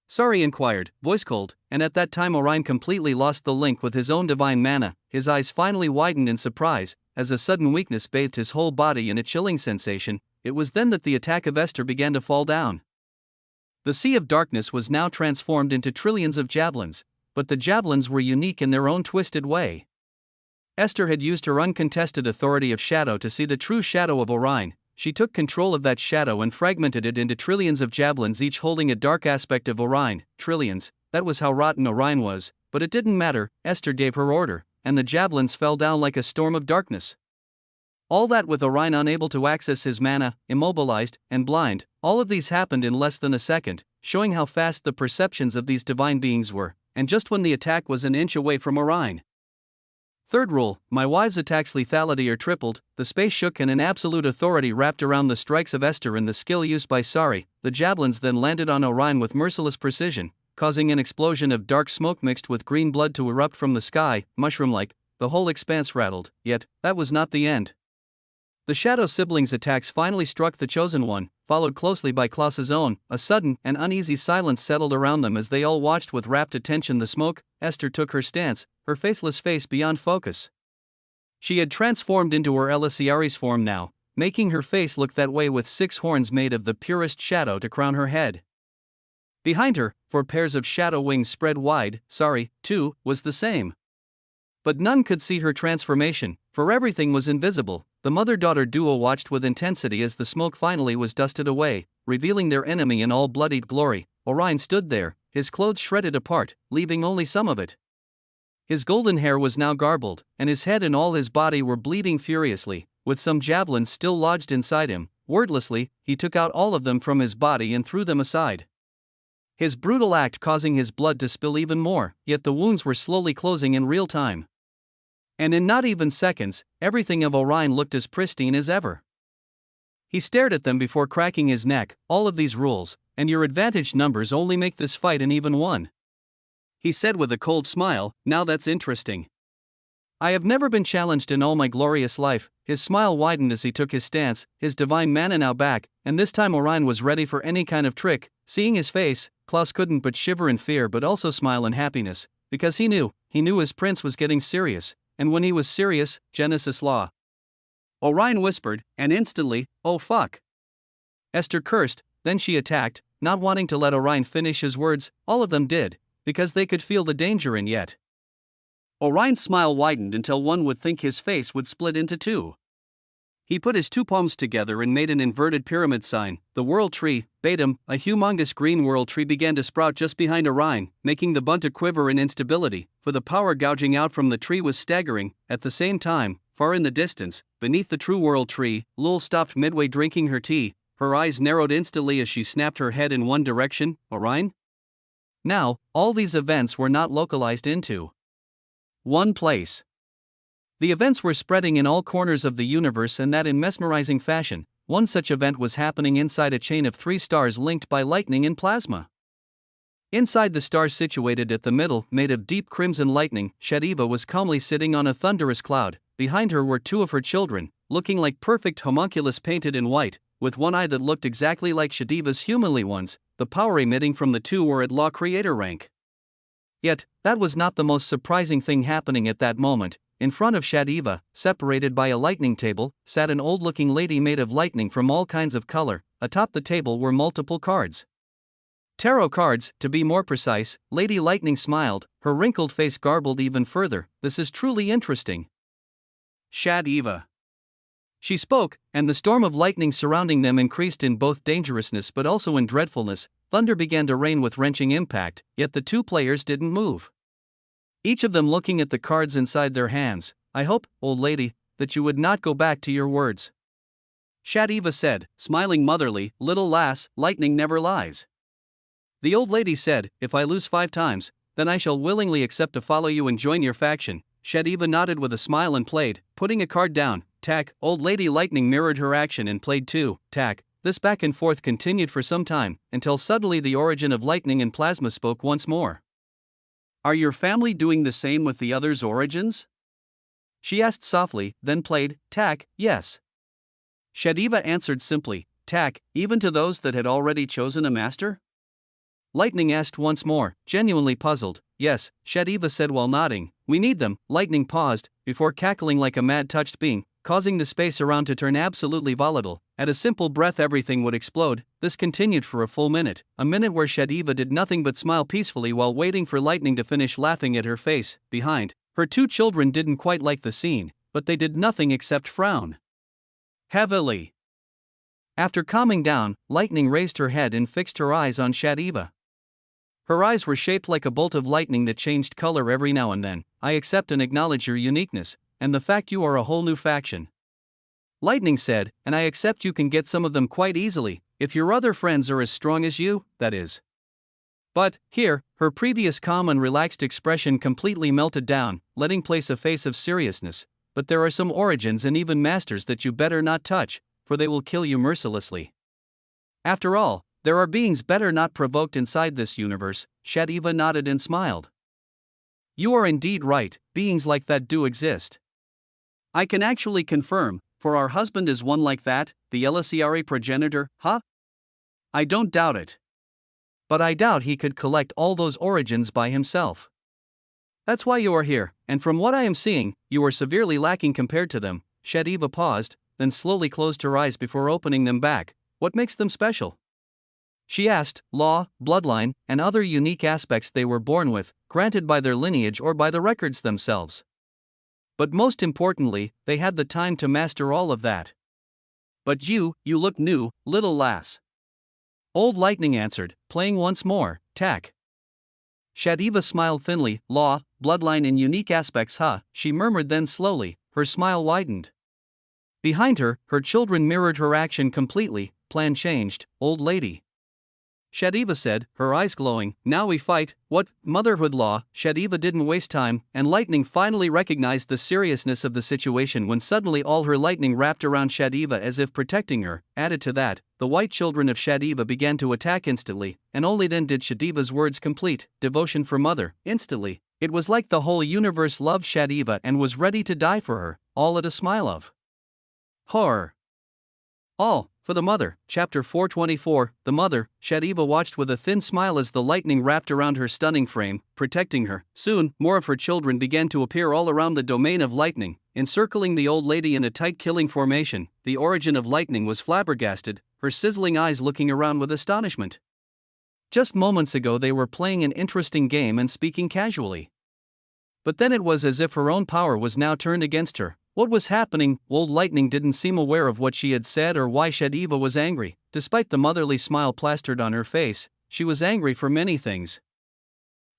Sari inquired, voice cold, and at that time Orion completely lost the link with his own divine mana. His eyes finally widened in surprise, as a sudden weakness bathed his whole body in a chilling sensation. It was then that the attack of Esther began to fall down. The sea of darkness was now transformed into trillions of javelins, but the javelins were unique in their own twisted way. Esther had used her uncontested authority of shadow to see the true shadow of Orion. She took control of that shadow and fragmented it into trillions of javelins, each holding a dark aspect of Orion. Trillions, that was how rotten Orion was, but it didn't matter. Esther gave her order, and the javelins fell down like a storm of darkness. All that with Orion unable to access his mana, immobilized, and blind. All of these happened in less than a second, showing how fast the perceptions of these divine beings were, and just when the attack was an inch away from Orion. Third rule, my wife's attacks lethality are tripled. The space shook and an absolute authority wrapped around the strikes of Esther and the skill used by Sari. The javelins then landed on Orion with merciless precision, causing an explosion of dark smoke mixed with green blood to erupt from the sky, mushroom-like. The whole expanse rattled, yet that was not the end. The Shadow siblings' attacks finally struck the Chosen One, followed closely by Klaus's own. A sudden and uneasy silence settled around them as they all watched with rapt attention the smoke. Esther took her stance, her faceless face beyond focus. She had transformed into her Elisiaries form now, making her face look that way with 6 horns made of the purest shadow to crown her head. Behind her, 4 pairs of shadow wings spread wide. Sari, too, was the same. But none could see her transformation, for everything was invisible. The mother-daughter duo watched with intensity as the smoke finally was dusted away, revealing their enemy in all bloodied glory. Orion stood there, his clothes shredded apart, leaving only some of it. His golden hair was now garbled, and his head and all his body were bleeding furiously, with some javelins still lodged inside him. Wordlessly, he took out all of them from his body and threw them aside. His brutal act causing his blood to spill even more, yet the wounds were slowly closing in real time. And in not even seconds, everything of Orion looked as pristine as ever. He stared at them before cracking his neck. All of these rules, and your advantage numbers only make this fight an even one. He said with a cold smile, now that's interesting. I have never been challenged in all my glorious life. His smile widened as he took his stance, his divine mana now back, and this time Orion was ready for any kind of trick. Seeing his face, Klaus couldn't but shiver in fear but also smile in happiness, because he knew his prince was getting serious. And when he was serious, Genesis Law. Orion whispered, and instantly, oh fuck. Esther cursed, then she attacked, not wanting to let Orion finish his words. All of them did, because they could feel the danger in yet. Orion's smile widened until one would think his face would split into 2. He put his 2 palms together and made an inverted pyramid sign. The world tree, Batum, a humongous green world tree, began to sprout just behind Orion, making the bunta quiver in instability, for the power gouging out from the tree was staggering. At the same time, far in the distance, beneath the true world tree, Lul stopped midway drinking her tea. Her eyes narrowed instantly as she snapped her head in one direction. Orion? Now, all these events were not localized into one place. The events were spreading in all corners of the universe, and that in mesmerizing fashion. One such event was happening inside a chain of 3 stars linked by lightning and plasma. Inside the stars situated at the middle, made of deep crimson lightning, Shadiva was calmly sitting on a thunderous cloud. Behind her were 2 of her children, looking like perfect homunculus painted in white, with one eye that looked exactly like Shadiva's humanly ones. The power emitting from the 2 were at law creator rank. Yet, that was not the most surprising thing happening at that moment. In front of Shadiva, separated by a lightning table, sat an old-looking lady made of lightning from all kinds of color. Atop the table were multiple cards. Tarot cards, to be more precise. Lady Lightning smiled, her wrinkled face garbled even further. This is truly interesting. Shadiva. She spoke, and the storm of lightning surrounding them increased in both dangerousness but also in dreadfulness. Thunder began to rain with wrenching impact, yet the 2 players didn't move. Each of them looking at the cards inside their hands. I hope, old lady, that you would not go back to your words. Shadiva said, smiling motherly, little lass, lightning never lies. The old lady said, if I lose 5 times, then I shall willingly accept to follow you and join your faction. Shadiva nodded with a smile and played, putting a card down. Tack. Old Lady Lightning mirrored her action and played 2. Tack. This back and forth continued for some time, until suddenly the origin of lightning and plasma spoke once more. Are your family doing the same with the others' origins? She asked softly, then played, tack, yes. Shadiva answered simply, tack, even to those that had already chosen a master? Lightning asked once more, genuinely puzzled. Yes, Shadiva said while nodding, we need them. Lightning paused, before cackling like a mad touched being, causing the space around to turn absolutely volatile. At a simple breath everything would explode. This continued for a full minute, a minute where Shadiva did nothing but smile peacefully while waiting for Lightning to finish laughing at her face. Behind her, two children didn't quite like the scene, but they did nothing except frown heavily. After calming down, Lightning raised her head and fixed her eyes on Shadiva. Her eyes were shaped like a bolt of lightning that changed color every now and then. I accept and acknowledge your uniqueness, and the fact you are a whole new faction, Lightning said, and I accept you can get some of them quite easily, if your other friends are as strong as you, that is. But, here, her previous calm and relaxed expression completely melted down, letting place a face of seriousness. But there are some origins and even masters that you better not touch, for they will kill you mercilessly. After all, there are beings better not provoked inside this universe. Shadiva nodded and smiled. You are indeed right, beings like that do exist. I can actually confirm, for our husband is one like that, the Elisiari progenitor, huh? I don't doubt it. But I doubt he could collect all those origins by himself. That's why you are here, and from what I am seeing, you are severely lacking compared to them. Shadiva paused, then slowly closed her eyes before opening them back. What makes them special? She asked. Law, bloodline, and other unique aspects they were born with, granted by their lineage or by the records themselves. But most importantly, they had the time to master all of that. But you look new, little lass. Old Lightning answered, playing once more, tack. Shadiva smiled thinly. Law, bloodline and unique aspects, huh? She murmured, then slowly, her smile widened. Behind her, her children mirrored her action completely. Plan changed, old lady. Shadiva said, her eyes glowing. Now we fight. What? Motherhood law? Shadiva didn't waste time, and Lightning finally recognized the seriousness of the situation when suddenly all her lightning wrapped around Shadiva as if protecting her. Added to that, the white children of Shadiva began to attack instantly, and only then did Shadiva's words complete. Devotion for mother. Instantly, it was like the whole universe loved Shadiva and was ready to die for her, all at a smile of horror. All for the mother. Chapter 424, The Mother. Shadiva watched with a thin smile as the lightning wrapped around her stunning frame, protecting her. Soon, more of her children began to appear all around the domain of lightning, encircling the old lady in a tight killing formation. The origin of lightning was flabbergasted, her sizzling eyes looking around with astonishment. Just moments ago they were playing an interesting game and speaking casually. But then it was as if her own power was now turned against her. What was happening? Old Lightning didn't seem aware of what she had said or why Shadiva was angry. Despite the motherly smile plastered on her face, she was angry for many things.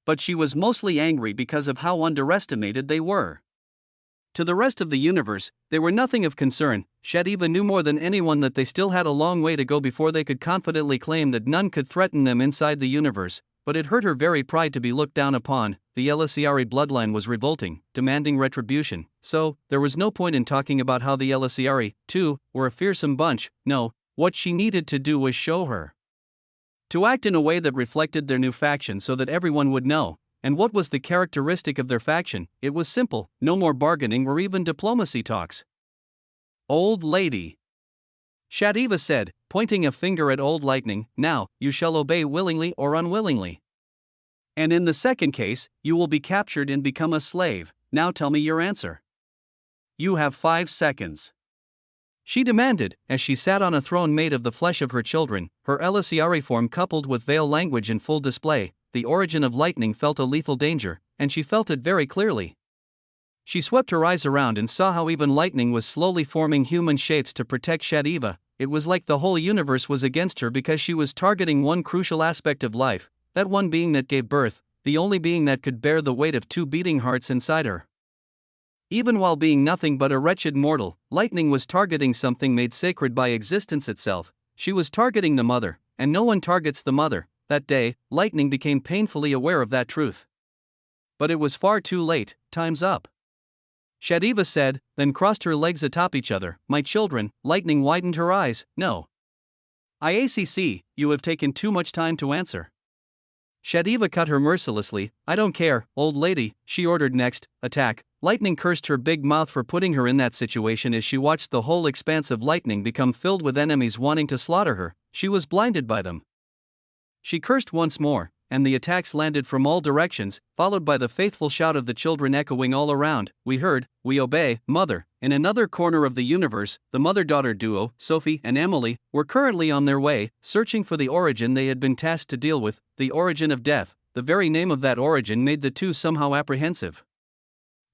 But she was mostly angry because of how underestimated they were. To the rest of the universe, they were nothing of concern. Shadiva knew more than anyone that they still had a long way to go before they could confidently claim that none could threaten them inside the universe. But it hurt her very pride to be looked down upon. The Elisiari bloodline was revolting, demanding retribution. So, there was no point in talking about how the Elisiari, too, were a fearsome bunch. No, what she needed to do was show her. To act in a way that reflected their new faction so that everyone would know. And what was the characteristic of their faction? It was simple, no more bargaining or even diplomacy talks. Old lady, Shadiva said, pointing a finger at Old Lightning, now, you shall obey willingly or unwillingly. And in the second case, you will be captured and become a slave. Now tell me your answer. You have 5 seconds. She demanded, as she sat on a throne made of the flesh of her children, her Elisiari form coupled with veil language in full display. The origin of lightning felt a lethal danger, and she felt it very clearly. She swept her eyes around and saw how even lightning was slowly forming human shapes to protect Shadiva. It was like the whole universe was against her because she was targeting one crucial aspect of life, that one being that gave birth, the only being that could bear the weight of 2 beating hearts inside her. Even while being nothing but a wretched mortal, lightning was targeting something made sacred by existence itself. She was targeting the mother, and no one targets the mother. That day, lightning became painfully aware of that truth. But it was far too late. Time's up. Shadiva said, then crossed her legs atop each other. My children. Lightning widened her eyes. No. IACC, you have taken too much time to answer. Shadiva cut her mercilessly. I don't care, old lady, she ordered next. Attack. Lightning cursed her big mouth for putting her in that situation as she watched the whole expanse of lightning become filled with enemies wanting to slaughter her. She was blinded by them. She cursed once more, and the attacks landed from all directions, followed by the faithful shout of the children echoing all around. "We heard, we obey, mother." In another corner of the universe, the mother-daughter duo, Sophie and Emily, were currently on their way, searching for the origin they had been tasked to deal with, the origin of death. The very name of that origin made the two somehow apprehensive.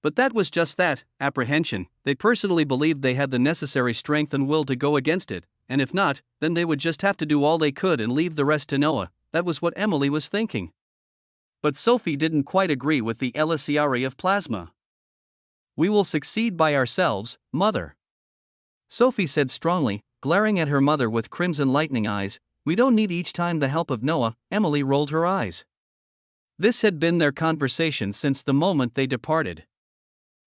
But that was just that, apprehension. They personally believed they had the necessary strength and will to go against it, and if not, then they would just have to do all they could and leave the rest to Noah. That was what Emily was thinking. But Sophie didn't quite agree with the Elisiari of Plasma. "We will succeed by ourselves, mother," Sophie said strongly, glaring at her mother with crimson lightning eyes. "We don't need each time the help of Noah." Emily rolled her eyes. This had been their conversation since the moment they departed.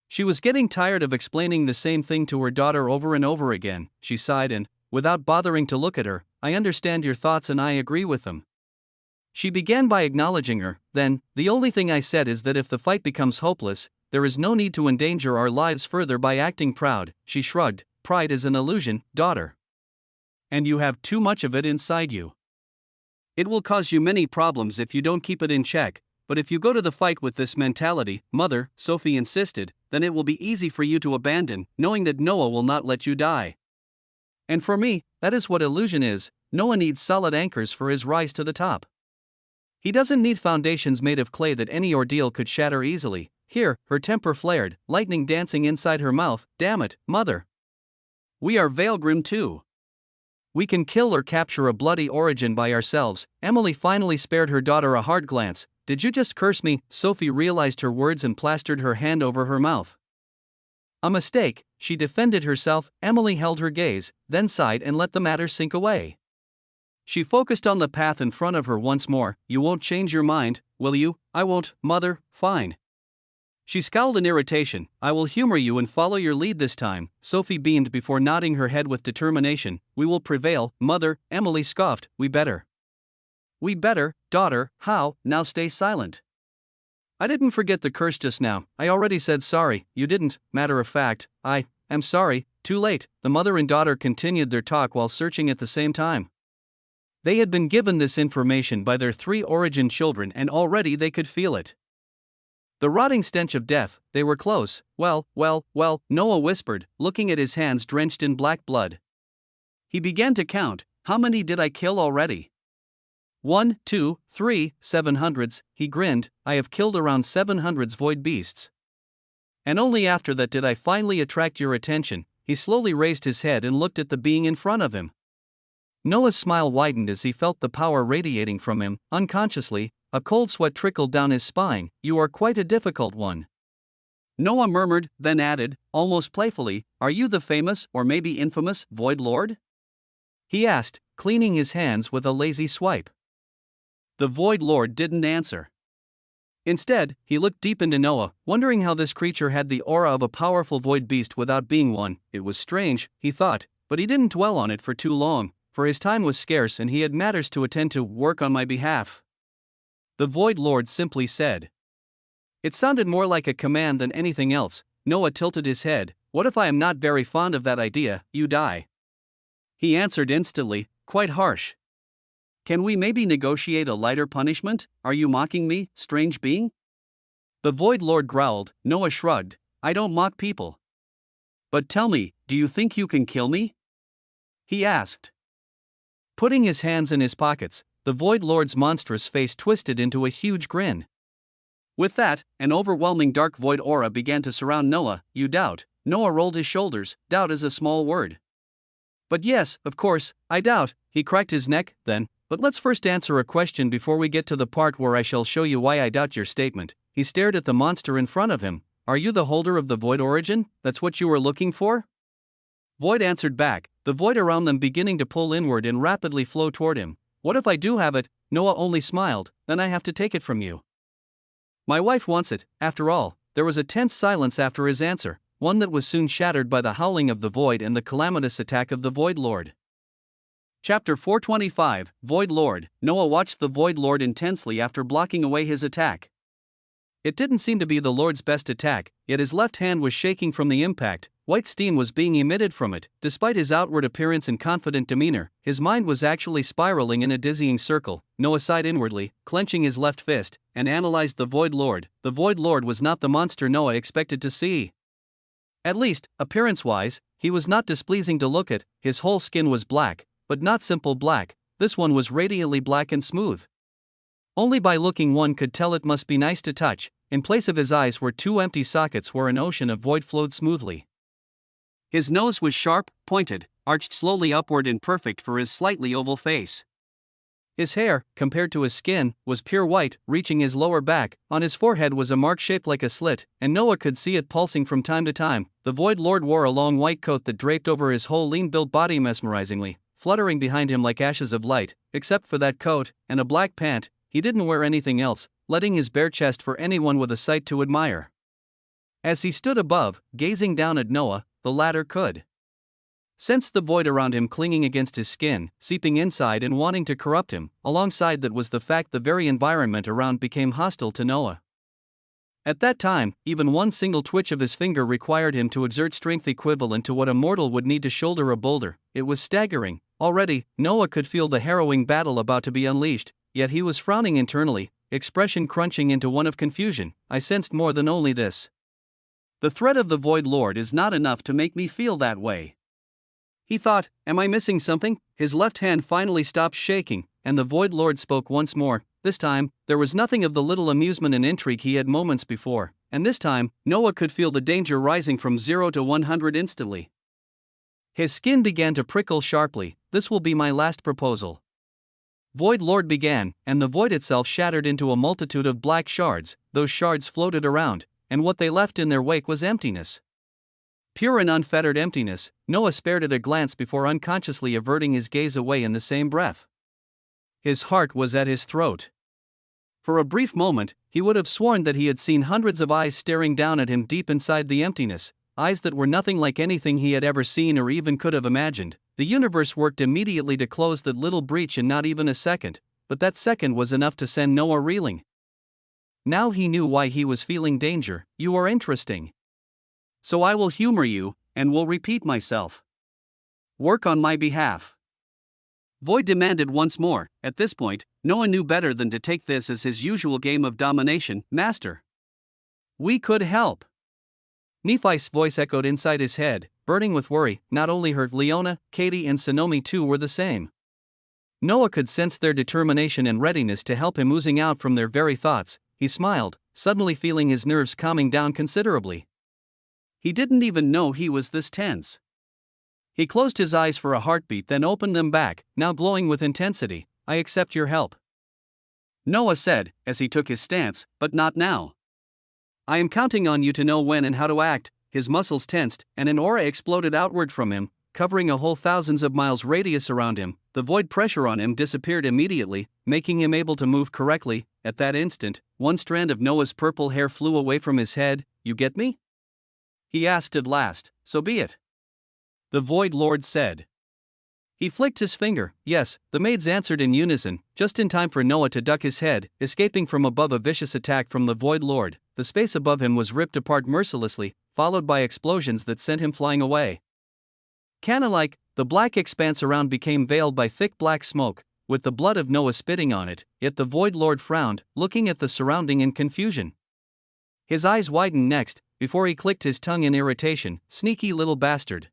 She was getting tired of explaining the same thing to her daughter over and over again. She sighed and, without bothering to look at her, "I understand your thoughts and I agree with them." She began by acknowledging her. "Then, the only thing I said is that if the fight becomes hopeless, there is no need to endanger our lives further by acting proud." She shrugged. "Pride is an illusion, daughter. And you have too much of it inside you. It will cause you many problems if you don't keep it in check. But if you go to the fight with this mentality, mother," Sophie insisted, "then it will be easy for you to abandon, knowing that Noah will not let you die. And for me, that is what illusion is. Noah needs solid anchors for his rise to the top. He doesn't need foundations made of clay that any ordeal could shatter easily." Here, her temper flared, lightning dancing inside her mouth. "Damn it, mother. We are Veilgrim too. We can kill or capture a bloody origin by ourselves." Emily finally spared her daughter a hard glance. "Did you just curse me?" Sophie realized her words and plastered her hand over her mouth. "A mistake," she defended herself. Emily held her gaze, then sighed and let the matter sink away. She focused on the path in front of her once more. "You won't change your mind, will you?" "I won't, mother." "Fine." She scowled in irritation. "I will humor you and follow your lead this time." Sophie beamed before nodding her head with determination. "We will prevail, mother." Emily scoffed. "We better." "We better, daughter, how?" "Now stay silent. I didn't forget the curse just now. I already said sorry." "You didn't." "Matter of fact, I am sorry." Too late. The mother and daughter continued their talk while searching at the same time. They had been given this information by their 3 origin children and already they could feel it. The rotting stench of death. They were close. Well, Noah whispered, looking at his hands drenched in black blood. He began to count. "How many did I kill already?" 1, 2, 3, 700s, he grinned. "I have killed around 700s void beasts. And only after that did I finally attract your attention." He slowly raised his head and looked at the being in front of him. Noah's smile widened as he felt the power radiating from him. Unconsciously, a cold sweat trickled down his spine. "You are quite a difficult one," Noah murmured, then added, almost playfully, "Are you the famous, or maybe infamous, Void Lord?" he asked, cleaning his hands with a lazy swipe. The Void Lord didn't answer. Instead, he looked deep into Noah, wondering how this creature had the aura of a powerful void beast without being one. It was strange, he thought, but he didn't dwell on it for too long, for his time was scarce and he had matters to attend to. "Work on my behalf," the Void Lord simply said. It sounded more like a command than anything else. Noah tilted his head. "What if I am not very fond of that idea? You die." He answered instantly, quite harsh. "Can we maybe negotiate a lighter punishment? Are you mocking me, strange being?" The Void Lord growled. Noah shrugged. "I don't mock people. But tell me, do you think you can kill me?" he asked. Putting his hands in his pockets, the Void Lord's monstrous face twisted into a huge grin. With that, an overwhelming dark void aura began to surround Noah. "You doubt?" Noah rolled his shoulders. "Doubt is a small word. But yes, of course, I doubt." He cracked his neck. "Then, but let's first answer a question before we get to the part where I shall show you why I doubt your statement." He stared at the monster in front of him. "Are you the holder of the void origin? That's what you were looking for?" Void answered back, the void around them beginning to pull inward and rapidly flow toward him. "What if I do have it?" Noah only smiled. "Then I have to take it from you. My wife wants it, after all." There was a tense silence after his answer, one that was soon shattered by the howling of the void and the calamitous attack of the Void Lord. Chapter 425, Void Lord. Noah watched the Void Lord intensely after blocking away his attack. It didn't seem to be the Lord's best attack, yet his left hand was shaking from the impact. white steam was being emitted from it. Despite his outward appearance and confident demeanor, his mind was actually spiraling in a dizzying circle. Noah sighed inwardly, clenching his left fist, and analyzed the Void Lord. The Void Lord was not the monster Noah expected to see. At least, appearance-wise, he was not displeasing to look at. His whole skin was black, but not simple black. This one was radiantly black and smooth. Only by looking one could tell it must be nice to touch. In place of his eyes were two empty sockets where an ocean of void flowed smoothly. His nose was sharp, pointed, arched slowly upward and perfect for his slightly oval face. His hair, compared to his skin, was pure white, reaching his lower back. On his forehead was a mark shaped like a slit, and Noah could see it pulsing from time to time. The Void Lord wore a long white coat that draped over his whole lean-built body mesmerizingly, fluttering behind him like ashes of light. Except for that coat, and a black pant, he didn't wear anything else, letting his bare chest for anyone with a sight to admire. As he stood above, gazing down at Noah, the latter could sense the void around him clinging against his skin, seeping inside and wanting to corrupt him. Alongside that was the fact the very environment around became hostile to Noah. At that time, even one single twitch of his finger required him to exert strength equivalent to what a mortal would need to shoulder a boulder. It was staggering. Already, Noah could feel the harrowing battle about to be unleashed, yet he was frowning internally, expression crunching into one of confusion. I sensed more than only this. The threat of the Void Lord is not enough to make me feel that way. He thought, am I missing something? His left hand finally stopped shaking, and the Void Lord spoke once more. This time, there was nothing of the little amusement and intrigue he had moments before, and this time, Noah could feel the danger rising from 0 to 100 instantly. His skin began to prickle sharply. This will be my last proposal. Void Lord began, and the void itself shattered into a multitude of black shards. Those shards floated around, and what they left in their wake was emptiness. Pure and unfettered emptiness. Noah spared it a glance before unconsciously averting his gaze away in the same breath. His heart was at his throat. For a brief moment, he would have sworn that he had seen hundreds of eyes staring down at him deep inside the emptiness, eyes that were nothing like anything he had ever seen or even could have imagined. The universe worked immediately to close that little breach in not even a second, but that second was enough to send Noah reeling. Now he knew why he was feeling danger. You are interesting. So I will humor you, and will repeat myself. Work on my behalf. Void demanded once more. At this point, Noah knew better than to take this as his usual game of domination. Master, we could help. Nephi's voice echoed inside his head, burning with worry. Not only her, Leona, Katie and Sonomi too were the same. Noah could sense their determination and readiness to help him oozing out from their very thoughts. He smiled, suddenly feeling his nerves calming down considerably. He didn't even know he was this tense. He closed his eyes for a heartbeat, then opened them back, now glowing with intensity. I accept your help, Noah said, as he took his stance, but not now. I am counting on you to know when and how to act. His muscles tensed, and an aura exploded outward from him, covering a whole thousands of miles radius around him. The void pressure on him disappeared immediately, making him able to move correctly. At that instant, one strand of Noah's purple hair flew away from his head. You get me? He asked at last. So be it, the Void Lord said. He flicked his finger. Yes, the maids answered in unison, just in time for Noah to duck his head, escaping from above a vicious attack from the Void Lord. The space above him was ripped apart mercilessly, followed by explosions that sent him flying away. Canna-like, the black expanse around became veiled by thick black smoke, with the blood of Noah spitting on it, yet the Void Lord frowned, looking at the surrounding in confusion. His eyes widened next, before he clicked his tongue in irritation. Sneaky little bastard,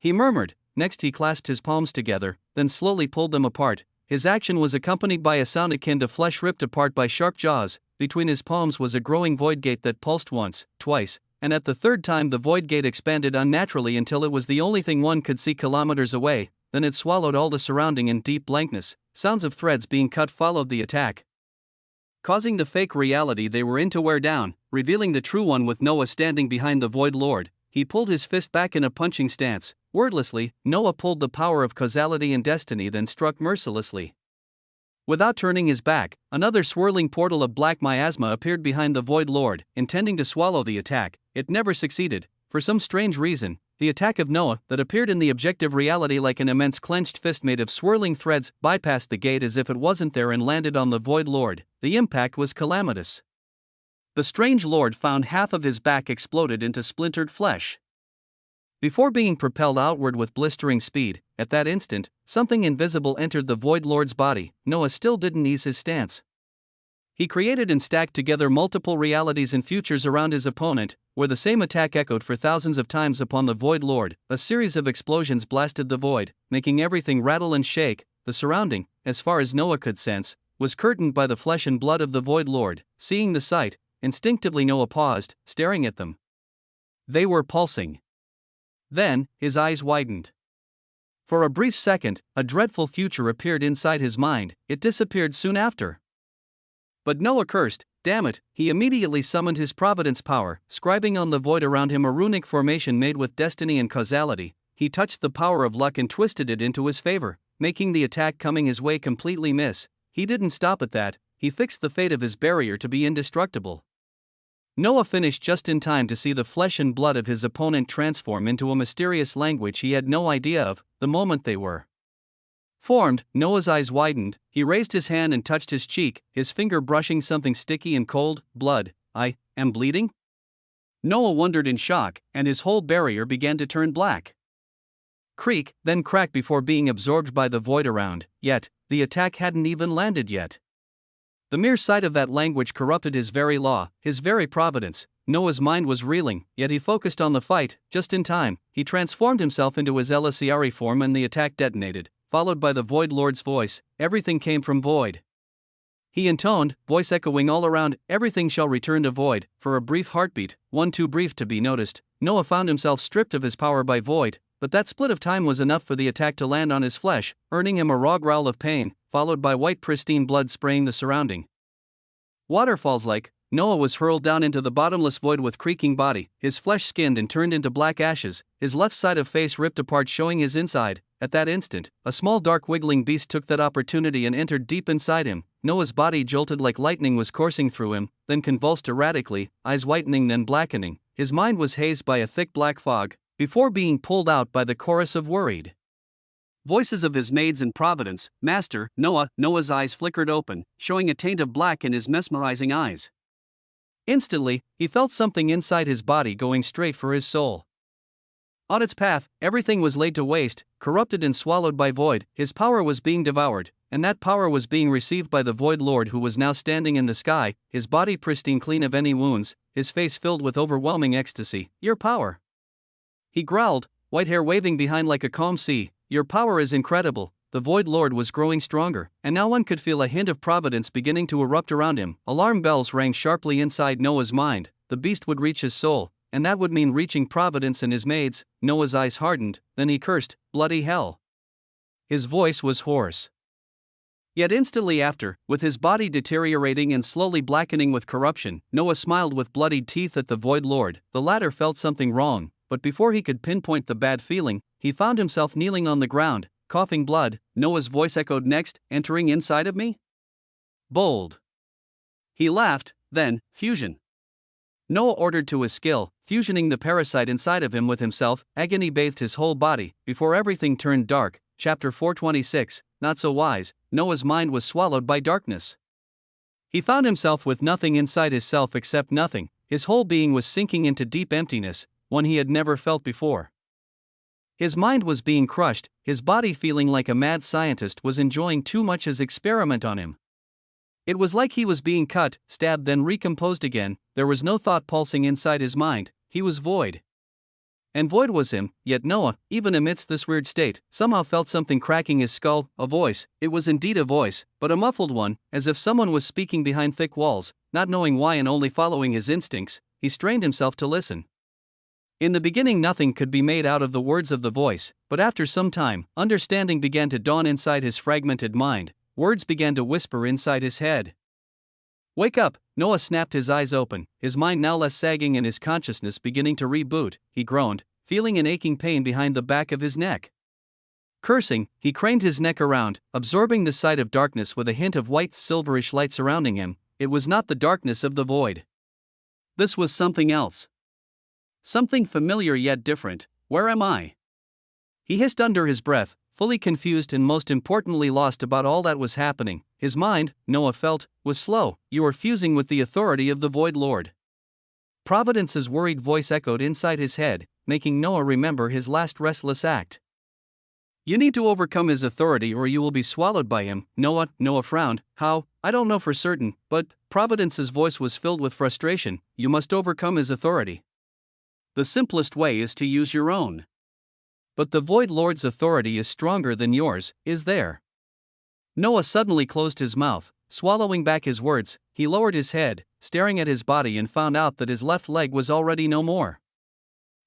he murmured. Next he clasped his palms together, then slowly pulled them apart. His action was accompanied by a sound akin to flesh ripped apart by sharp jaws. Between his palms was a growing void gate that pulsed once, twice, and at the third time the void gate expanded unnaturally until it was the only thing one could see kilometers away. Then it swallowed all the surrounding in deep blankness. Sounds of threads being cut followed the attack, causing the fake reality they were in to wear down, revealing the true one with Noah standing behind the Void Lord. He pulled his fist back in a punching stance. Wordlessly, Noah pulled the power of causality and destiny, then struck mercilessly. Without turning his back, another swirling portal of black miasma appeared behind the Void Lord, intending to swallow the attack. It never succeeded. For some strange reason, the attack of Noah, that appeared in the objective reality like an immense clenched fist made of swirling threads, bypassed the gate as if it wasn't there and landed on the Void Lord. The impact was calamitous. The strange lord found half of his back exploded into splintered flesh. Before being propelled outward with blistering speed, at that instant, something invisible entered the Void Lord's body. Noah still didn't ease his stance. He created and stacked together multiple realities and futures around his opponent, where the same attack echoed for thousands of times upon the Void Lord. A series of explosions blasted the void, making everything rattle and shake. The surrounding, as far as Noah could sense, was curtained by the flesh and blood of the Void Lord. Seeing the sight, instinctively Noah paused, staring at them. They were pulsing. Then, his eyes widened. For a brief second, a dreadful future appeared inside his mind. It disappeared soon after. But Noah cursed. Damn it, he immediately summoned his providence power, scribing on the void around him a runic formation made with destiny and causality. He touched the power of luck and twisted it into his favor, making the attack coming his way completely miss. He didn't stop at that, he fixed the fate of his barrier to be indestructible. Noah finished just in time to see the flesh and blood of his opponent transform into a mysterious language he had no idea of. The moment they were formed, Noah's eyes widened. He raised his hand and touched his cheek, his finger brushing something sticky and cold. Blood. I am bleeding? Noah wondered in shock, and his whole barrier began to turn black. Creak, then crack before being absorbed by the void around. Yet, the attack hadn't even landed yet. The mere sight of that language corrupted his very law, his very providence. Noah's mind was reeling, yet he focused on the fight. Just in time, he transformed himself into his Elisiari form and the attack detonated, followed by the Void Lord's voice. Everything came from void. He intoned, voice echoing all around, everything shall return to void. For a brief heartbeat, one too brief to be noticed, Noah found himself stripped of his power by void, but that split of time was enough for the attack to land on his flesh, earning him a raw growl of pain, followed by white pristine blood spraying the surrounding waterfalls. Like Noah was hurled down into the bottomless void with creaking body, his flesh skinned and turned into black ashes, his left side of face ripped apart showing his inside. At that instant, a small dark wiggling beast took that opportunity and entered deep inside him. Noah's body jolted like lightning was coursing through him, then convulsed erratically, eyes whitening then blackening. His mind was hazed by a thick black fog, before being pulled out by the chorus of worried voices of his maids and Providence. Master, Noah. Noah's eyes flickered open, showing a taint of black in his mesmerizing eyes. Instantly, he felt something inside his body going straight for his soul. On its path, everything was laid to waste, corrupted and swallowed by void. His power was being devoured, and that power was being received by the Void Lord, who was now standing in the sky, his body pristine clean of any wounds, his face filled with overwhelming ecstasy. Your power, he growled, white hair waving behind like a calm sea. Your power is incredible. The Void Lord was growing stronger, and now one could feel a hint of providence beginning to erupt around him. Alarm bells rang sharply inside Noah's mind. The beast would reach his soul, and that would mean reaching Providence and his maids. Noah's eyes hardened, then he cursed, bloody hell. His voice was hoarse. Yet instantly after, with his body deteriorating and slowly blackening with corruption, Noah smiled with bloodied teeth at the Void Lord. The latter felt something wrong, but before he could pinpoint the bad feeling, he found himself kneeling on the ground, coughing blood. Noah's voice echoed next, entering inside of me? Bold. He laughed, then, fusion. Noah ordered to his skill, fusioning the parasite inside of him with himself. Agony bathed his whole body, before everything turned dark. Chapter 426, Not So Wise. Noah's mind was swallowed by darkness. He found himself with nothing inside his self except nothing. His whole being was sinking into deep emptiness, one he had never felt before. His mind was being crushed, his body feeling like a mad scientist was enjoying too much his experiment on him. It was like he was being cut, stabbed then recomposed again. There was no thought pulsing inside his mind, he was void. And void was him, yet Noah, even amidst this weird state, somehow felt something cracking his skull. A voice. It was indeed a voice, but a muffled one, as if someone was speaking behind thick walls. Not knowing why and only following his instincts, he strained himself to listen. In the beginning nothing could be made out of the words of the voice, but after some time, understanding began to dawn inside his fragmented mind. Words began to whisper inside his head. Wake up! Noah snapped his eyes open, his mind now less sagging and his consciousness beginning to reboot. He groaned, feeling an aching pain behind the back of his neck. Cursing, he craned his neck around, absorbing the sight of darkness with a hint of white silverish light surrounding him. It was not the darkness of the void. This was something else. Something familiar yet different. Where am I? He hissed under his breath, fully confused and most importantly lost about all that was happening. His mind, Noah felt, was slow. You are fusing with the authority of the Void Lord. Providence's worried voice echoed inside his head. making Noah remember his last restless act. You need to overcome his authority or you will be swallowed by him, Noah. Noah frowned. How? I don't know for certain, but Providence's voice was filled with frustration. You must overcome his authority. The simplest way is to use your own. But the Void Lord's authority is stronger than yours, is there? Noah suddenly closed his mouth, swallowing back his words. He lowered his head, staring at his body, and found out that his left leg was already no more.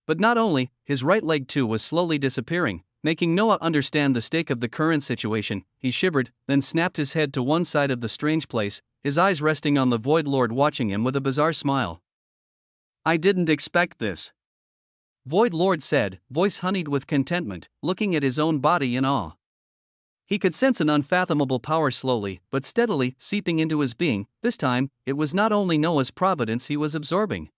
But not only, his right leg too was slowly disappearing, making Noah understand the stake of the current situation. He shivered, then snapped his head to one side of the strange place, his eyes resting on the Void Lord watching him with a bizarre smile. I didn't expect this, Void Lord said, voice honeyed with contentment, looking at his own body in awe. He could sense an unfathomable power slowly but steadily seeping into his being. This time, it was not only Noah's providence he was absorbing.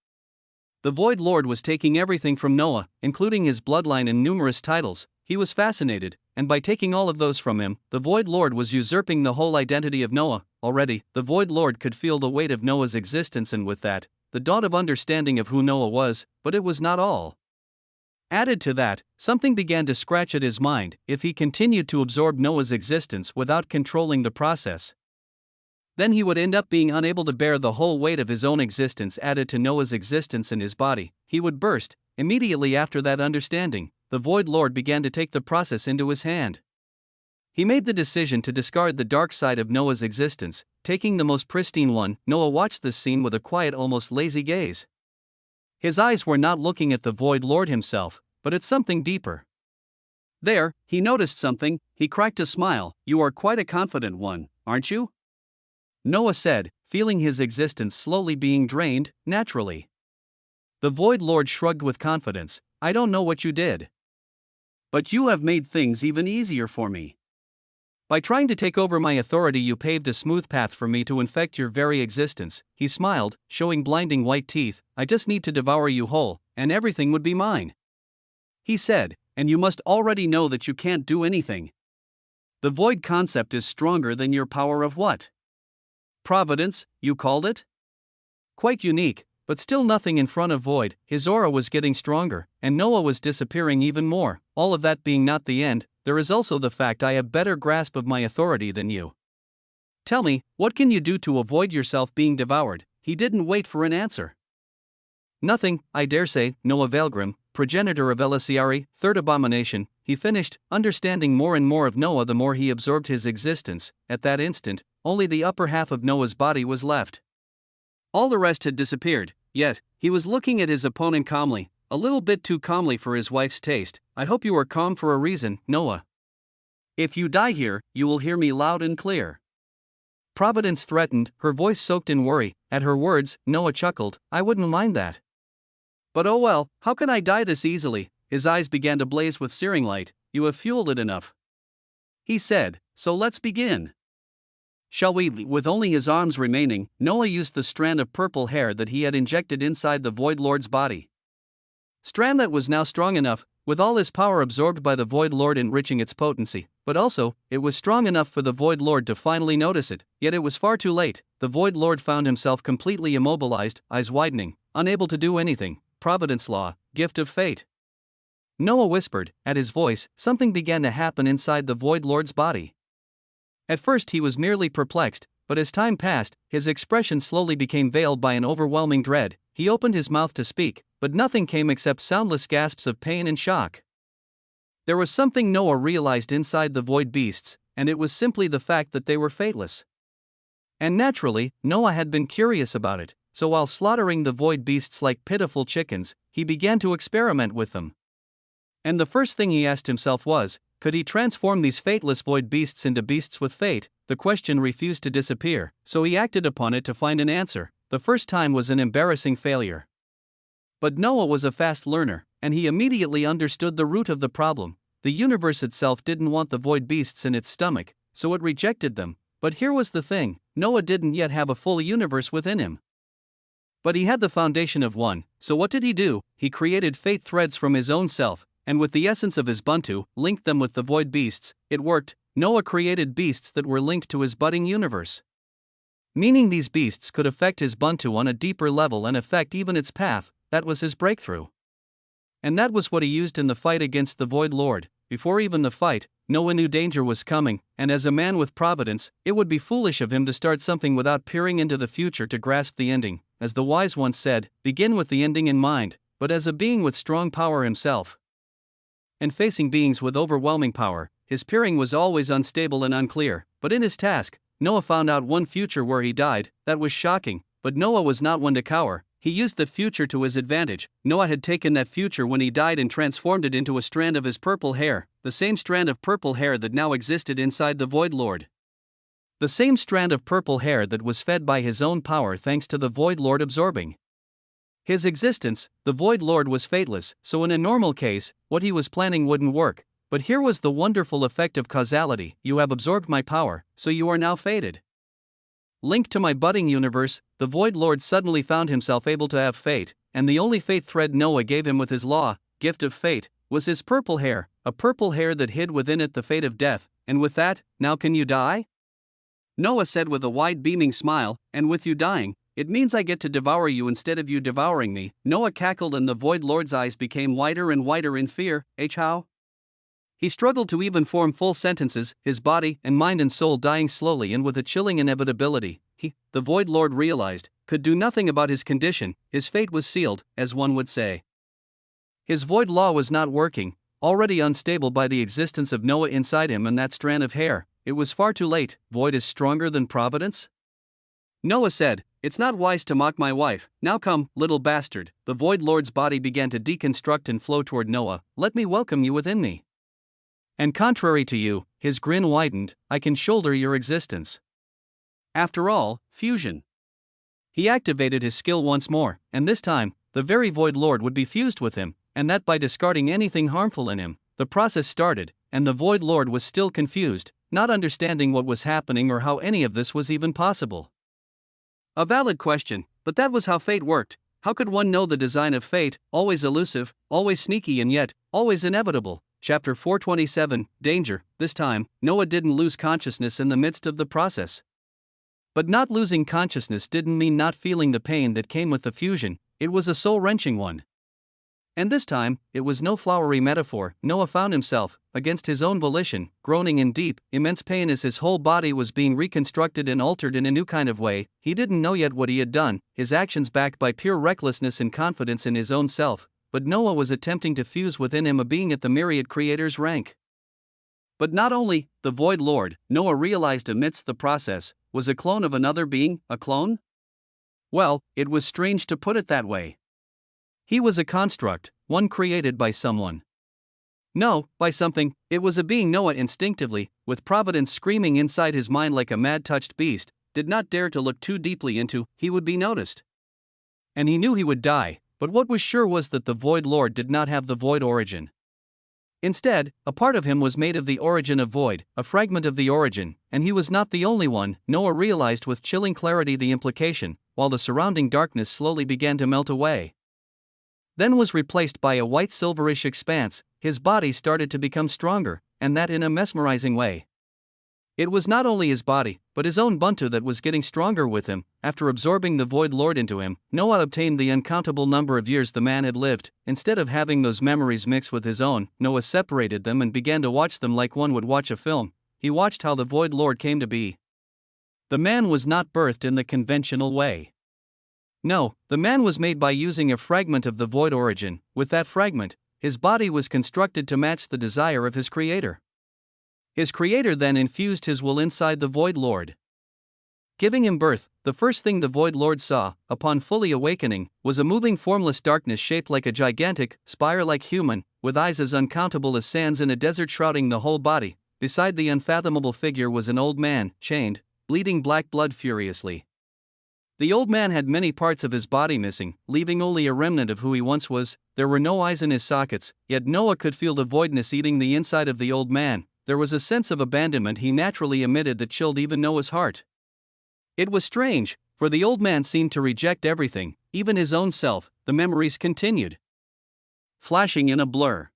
The Void Lord was taking everything from Noah, including his bloodline and numerous titles. He was fascinated, and by taking all of those from him, the Void Lord was usurping the whole identity of Noah. Already, the Void Lord could feel the weight of Noah's existence, and with that, the dawn of understanding of who Noah was. But it was not all. Added to that, something began to scratch at his mind. If he continued to absorb Noah's existence without controlling the process, then he would end up being unable to bear the whole weight of his own existence added to Noah's existence in his body. He would burst. Immediately after that understanding, the Void Lord began to take the process into his hand. He made the decision to discard the dark side of Noah's existence, taking the most pristine one. Noah watched this scene with a quiet, almost lazy gaze. His eyes were not looking at the Void Lord himself, but at something deeper. There, he noticed something. He cracked a smile. You are quite a confident one, aren't you? Noah said, feeling his existence slowly being drained, naturally. The Void Lord shrugged with confidence. I don't know what you did, but you have made things even easier for me. By trying to take over my authority, you paved a smooth path for me to infect your very existence. He smiled, showing blinding white teeth. I just need to devour you whole, and everything would be mine. He said, and you must already know that you can't do anything. The void concept is stronger than your power of what? Providence, you called it? Quite unique, but still nothing in front of Void. His aura was getting stronger, and Noah was disappearing even more. All of that being not the end, there is also the fact I have better grasp of my authority than you. Tell me, what can you do to avoid yourself being devoured? He didn't wait for an answer. Nothing, I dare say, Noah Weaverheart, progenitor of Elisiari, third abomination, he finished, understanding more and more of Noah the more he absorbed his existence. At that instant, only the upper half of Noah's body was left. All the rest had disappeared, yet, he was looking at his opponent calmly, a little bit too calmly for his wife's taste. I hope you are calm for a reason, Noah. If you die here, you will hear me loud and clear. Providence threatened, her voice soaked in worry. At her words, Noah chuckled. I wouldn't mind that. But oh well, how can I die this easily? His eyes began to blaze with searing light. You have fueled it enough, he said, so let's begin. Shall we? With only his arms remaining, Noah used the strand of purple hair that he had injected inside the Void Lord's body. Strand that was now strong enough, with all his power absorbed by the Void Lord enriching its potency, but also, it was strong enough for the Void Lord to finally notice it, yet it was far too late. The Void Lord found himself completely immobilized, eyes widening, unable to do anything. Providence law, gift of fate. Noah whispered. At his voice, something began to happen inside the Void Lord's body. At first he was merely perplexed, but as time passed, his expression slowly became veiled by an overwhelming dread. He opened his mouth to speak, but nothing came except soundless gasps of pain and shock. There was something Noah realized inside the void beasts, and it was simply the fact that they were fateless. And naturally, Noah had been curious about it, so while slaughtering the void beasts like pitiful chickens, he began to experiment with them. And the first thing he asked himself was, could he transform these fateless void beasts into beasts with fate? The question refused to disappear, so he acted upon it to find an answer. The first time was an embarrassing failure. But Noah was a fast learner, and he immediately understood the root of the problem. The universe itself didn't want the void beasts in its stomach, so it rejected them. But here was the thing, Noah didn't yet have a full universe within him. But he had the foundation of one, so what did he do? He created fate threads from his own self, and with the essence of his Buntu, linked them with the void beasts. It worked. Noah created beasts that were linked to his budding universe. Meaning these beasts could affect his Buntu on a deeper level and affect even its path. That was his breakthrough. And that was what he used in the fight against the Void Lord. Before even the fight, Noah knew danger was coming, and as a man with providence, it would be foolish of him to start something without peering into the future to grasp the ending. As the wise once said, begin with the ending in mind. But as a being with strong power himself, and facing beings with overwhelming power, his peering was always unstable and unclear. But in his task, Noah found out one future where he died. That was shocking, but Noah was not one to cower. He used the future to his advantage. Noah had taken that future when he died and transformed it into a strand of his purple hair, the same strand of purple hair that now existed inside the Void Lord. The same strand of purple hair that was fed by his own power thanks to the Void Lord absorbing his existence. The Void Lord was fateless, so in a normal case, what he was planning wouldn't work. But here was the wonderful effect of causality: you have absorbed my power, so you are now fated. Linked to my budding universe, the Void Lord suddenly found himself able to have fate, and the only fate thread Noah gave him with his law, gift of fate, was his purple hair, a purple hair that hid within it the fate of death. And with that, now can you die? Noah said with a wide beaming smile, and with you dying, it means I get to devour you instead of you devouring me. Noah cackled and the Void Lord's eyes became wider and wider in fear. How? He struggled to even form full sentences, his body and mind and soul dying slowly and with a chilling inevitability. He, the Void Lord realized, could do nothing about his condition. His fate was sealed, as one would say. His void law was not working, already unstable by the existence of Noah inside him and that strand of hair. It was far too late. Void is stronger than providence? Noah said, it's not wise to mock my wife. Now come, little bastard. The Void Lord's body began to deconstruct and flow toward Noah. Let me welcome you within me. And contrary to you, his grin widened, I can shoulder your existence. After all, fusion. He activated his skill once more, and this time, the very Void Lord would be fused with him, and that by discarding anything harmful in him. The process started, and the Void Lord was still confused, not understanding what was happening or how any of this was even possible. A valid question, but that was how fate worked. How could one know the design of fate, always elusive, always sneaky and yet, always inevitable? Chapter 427, Danger. This time, Noah didn't lose consciousness in the midst of the process. But not losing consciousness didn't mean not feeling the pain that came with the fusion. It was a soul-wrenching one. And this time, it was no flowery metaphor. Noah found himself, against his own volition, groaning in deep, immense pain as his whole body was being reconstructed and altered in a new kind of way. He didn't know yet what he had done, his actions backed by pure recklessness and confidence in his own self, but Noah was attempting to fuse within him a being at the myriad creator's rank. But not only, the Void Lord, Noah realized amidst the process, was a clone of another being. A clone? Well, it was strange to put it that way. He was a construct, one created by someone. No, by something. It was a being Noah instinctively, with providence screaming inside his mind like a mad-touched beast, did not dare to look too deeply into. He would be noticed. And he knew he would die, but what was sure was that the Void Lord did not have the void origin. Instead, a part of him was made of the origin of void, a fragment of the origin, and he was not the only one. Noah realized with chilling clarity the implication, while the surrounding darkness slowly began to melt away. Then was replaced by a white silverish expanse. His body started to become stronger, and that in a mesmerizing way. It was not only his body, but his own Ubuntu that was getting stronger with him. After absorbing the Void Lord into him, Noah obtained the uncountable number of years the man had lived. Instead of having those memories mix with his own, Noah separated them and began to watch them like one would watch a film. He watched how the Void Lord came to be. The man was not birthed in the conventional way. No, the man was made by using a fragment of the void origin. With that fragment, his body was constructed to match the desire of his creator. His creator then infused his will inside the Void Lord. Giving him birth, the first thing the Void Lord saw, upon fully awakening, was a moving formless darkness shaped like a gigantic, spire-like human, with eyes as uncountable as sands in a desert shrouding the whole body. Beside the unfathomable figure was an old man, chained, bleeding black blood furiously. The old man had many parts of his body missing, leaving only a remnant of who he once was. There were no eyes in his sockets, yet Noah could feel the voidness eating the inside of the old man. There was a sense of abandonment he naturally emitted that chilled even Noah's heart. It was strange, for the old man seemed to reject everything, even his own self. The memories continued, flashing in a blur.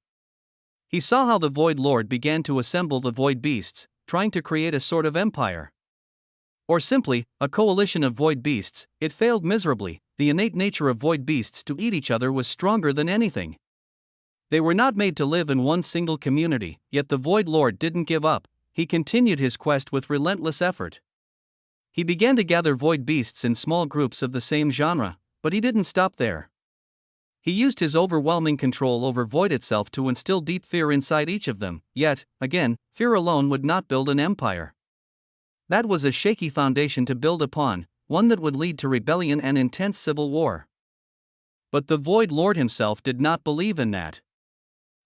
He saw how the Void Lord began to assemble the void beasts, trying to create a sort of empire. Or simply, a coalition of void beasts. It failed miserably. The innate nature of void beasts to eat each other was stronger than anything. They were not made to live in one single community, yet the Void Lord didn't give up. He continued his quest with relentless effort. He began to gather void beasts in small groups of the same genre, but he didn't stop there. He used his overwhelming control over void itself to instill deep fear inside each of them, yet, again, fear alone would not build an empire. That was a shaky foundation to build upon, one that would lead to rebellion and intense civil war. But the Void Lord himself did not believe in that.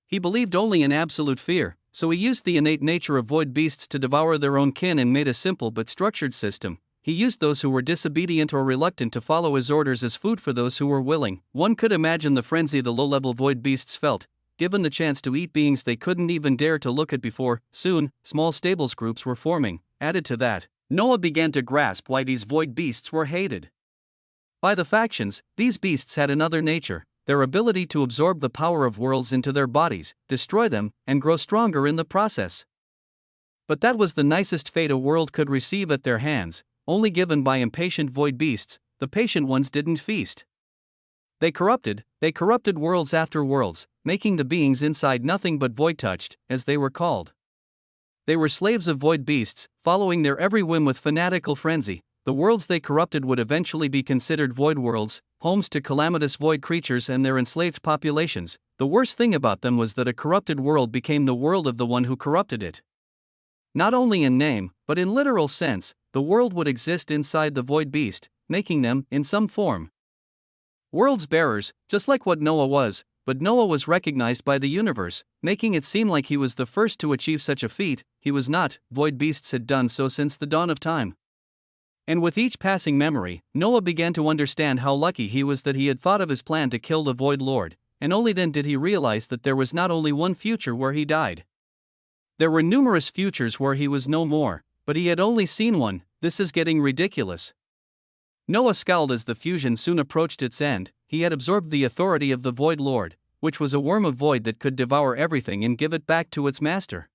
He believed only in absolute fear, so he used the innate nature of void beasts to devour their own kin and made a simple but structured system. He used those who were disobedient or reluctant to follow his orders as food for those who were willing. One could imagine the frenzy the low-level void beasts felt, given the chance to eat beings they couldn't even dare to look at before. Soon, small stables groups were forming. Added to that, Noah began to grasp why these void beasts were hated. By the factions, these beasts had another nature, their ability to absorb the power of worlds into their bodies, destroy them, and grow stronger in the process. But that was the nicest fate a world could receive at their hands, only given by impatient void beasts. The patient ones didn't feast. They corrupted worlds after worlds, making the beings inside nothing but void-touched, as they were called. They were slaves of void beasts, following their every whim with fanatical frenzy. The worlds they corrupted would eventually be considered void worlds, homes to calamitous void creatures and their enslaved populations. The worst thing about them was that a corrupted world became the world of the one who corrupted it. Not only in name, but in literal sense, the world would exist inside the void beast, making them, in some form, worlds bearers, just like what Noah was. But Noah was recognized by the universe, making it seem like he was the first to achieve such a feat. He was not. Void beasts had done so since the dawn of time. And with each passing memory, Noah began to understand how lucky he was that he had thought of his plan to kill the Void Lord, and only then did he realize that there was not only one future where he died. There were numerous futures where he was no more, but he had only seen one. This is getting ridiculous. Noah scowled as the fusion soon approached its end. He had absorbed the authority of the Void Lord, which was a worm of void that could devour everything and give it back to its master.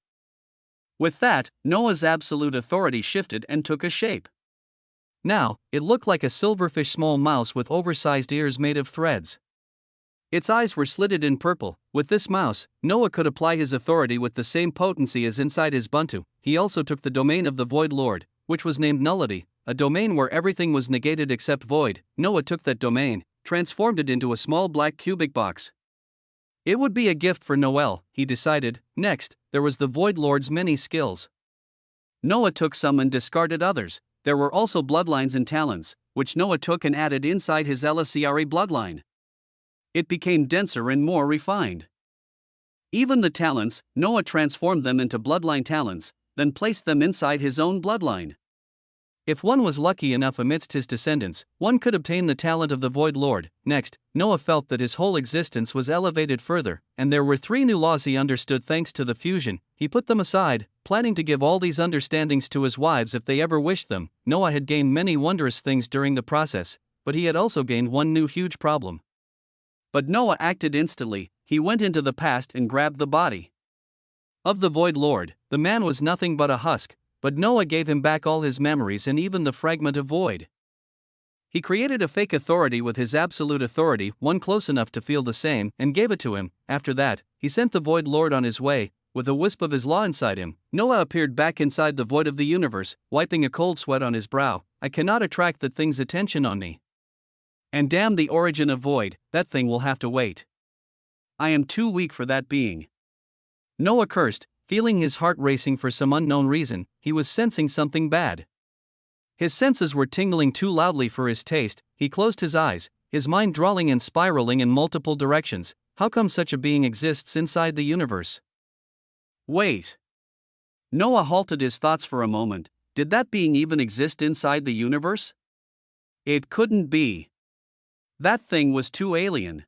With that, Noah's absolute authority shifted and took a shape. Now, it looked like a silverfish small mouse with oversized ears made of threads. Its eyes were slitted in purple. With this mouse, Noah could apply his authority with the same potency as inside his Buntu. He also took the domain of the Void Lord, which was named Nullity, a domain where everything was negated except void. Noah took that domain, transformed it into a small black cubic box. It would be a gift for Noel, he decided. Next, there was the Void Lord's many skills. Noah took some and discarded others. There were also bloodlines and talents, which Noah took and added inside his Elasiari bloodline. It became denser and more refined. Even the talents, Noah transformed them into bloodline talents, then placed them inside his own bloodline. If one was lucky enough amidst his descendants, one could obtain the talent of the Void Lord. Next, Noah felt that his whole existence was elevated further, and there were 3 new laws he understood thanks to the fusion. He put them aside, planning to give all these understandings to his wives if they ever wished them. Noah had gained many wondrous things during the process, but he had also gained one new huge problem. But Noah acted instantly. He went into the past and grabbed the body of the Void Lord. The man was nothing but a husk, but Noah gave him back all his memories and even the fragment of void. He created a fake authority with his absolute authority, one close enough to feel the same, and gave it to him. After that, he sent the Void Lord on his way. With a wisp of his law inside him, Noah appeared back inside the void of the universe, wiping a cold sweat on his brow. I cannot attract that thing's attention on me. And damn the origin of void, that thing will have to wait. I am too weak for that being. Noah cursed, feeling his heart racing for some unknown reason. He was sensing something bad. His senses were tingling too loudly for his taste. He closed his eyes, his mind drawling and spiraling in multiple directions. How come such a being exists inside the universe? Wait. Noah halted his thoughts for a moment. Did that being even exist inside the universe? It couldn't be. That thing was too alien.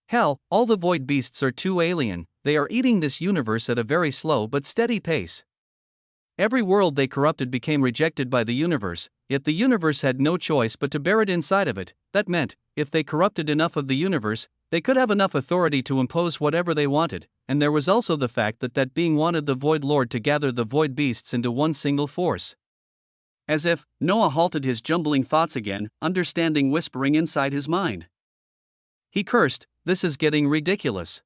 Hell, all the void beasts are too alien. They are eating this universe at a very slow but steady pace. Every world they corrupted became rejected by the universe, yet the universe had no choice but to bear it inside of it. That meant, if they corrupted enough of the universe, they could have enough authority to impose whatever they wanted. And there was also the fact that that being wanted the Void Lord to gather the void beasts into one single force. As if, Noah halted his jumbling thoughts again, understanding whispering inside his mind. He cursed, this is getting ridiculous.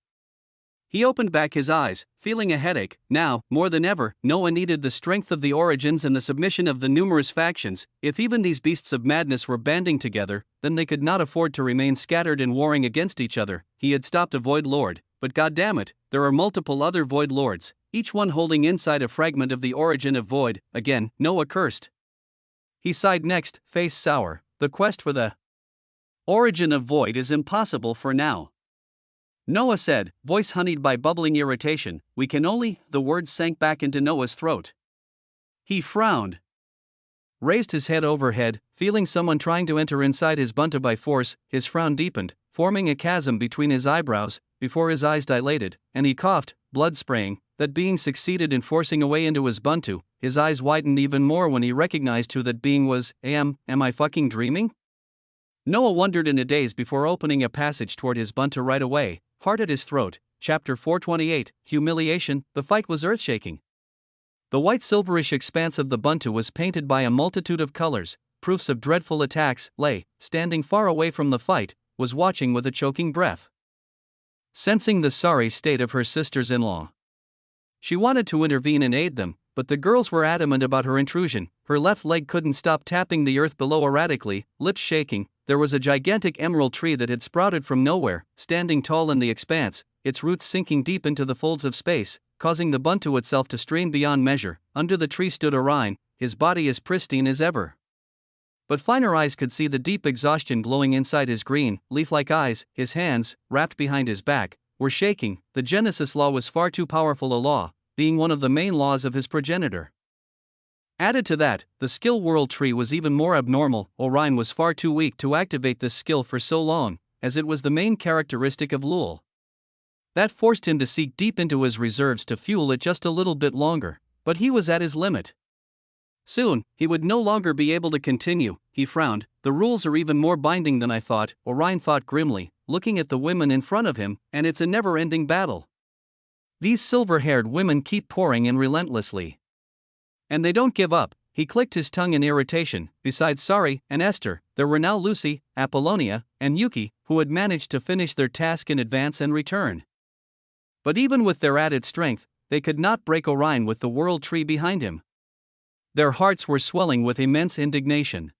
He opened back his eyes, feeling a headache. Now, more than ever, Noah needed the strength of the origins and the submission of the numerous factions. If even these beasts of madness were banding together, then they could not afford to remain scattered and warring against each other. He had stopped a Void Lord, but goddammit, there are multiple other Void Lords, each one holding inside a fragment of the origin of Void. Again, Noah cursed. He sighed next, face sour. The quest for the origin of Void is impossible for now. Noah said, voice honeyed by bubbling irritation. We can only. The words sank back into Noah's throat. He frowned, raised his head overhead, feeling someone trying to enter inside his bunta by force. His frown deepened, forming a chasm between his eyebrows, before his eyes dilated, and he coughed, blood spraying. That being succeeded in forcing a way into his buntu. His eyes widened even more when he recognized who that being was. Am I fucking dreaming? Noah wondered in a daze before opening a passage toward his bunta right away, heart at his throat. Chapter 428, Humiliation. The fight was earth-shaking. The white silverish expanse of the buntu was painted by a multitude of colors, proofs of dreadful attacks. Lay, standing far away from the fight, was watching with a choking breath. Sensing the sorry state of her sisters-in-law, she wanted to intervene and aid them, but the girls were adamant about her intrusion. Her left leg couldn't stop tapping the earth below erratically, lips shaking. There was a gigantic emerald tree that had sprouted from nowhere, standing tall in the expanse, its roots sinking deep into the folds of space, causing the buntu itself to strain beyond measure. Under the tree stood Orion, his body as pristine as ever. But finer eyes could see the deep exhaustion glowing inside his green, leaf-like eyes. His hands, wrapped behind his back, were shaking. The Genesis law was far too powerful a law, being one of the main laws of his progenitor. Added to that, the skill world tree was even more abnormal. Orion was far too weak to activate this skill for so long, as it was the main characteristic of Lul. That forced him to seek deep into his reserves to fuel it just a little bit longer, but he was at his limit. Soon, he would no longer be able to continue. He frowned. The rules are even more binding than I thought, Orion thought grimly, looking at the women in front of him, and it's a never-ending battle. These silver-haired women keep pouring in relentlessly. And they don't give up. He clicked his tongue in irritation. Besides Sari and Esther, there were now Lucy, Apollonia, and Yuki, who had managed to finish their task in advance and return. But even with their added strength, they could not break Orion with the world tree behind him. Their hearts were swelling with immense indignation.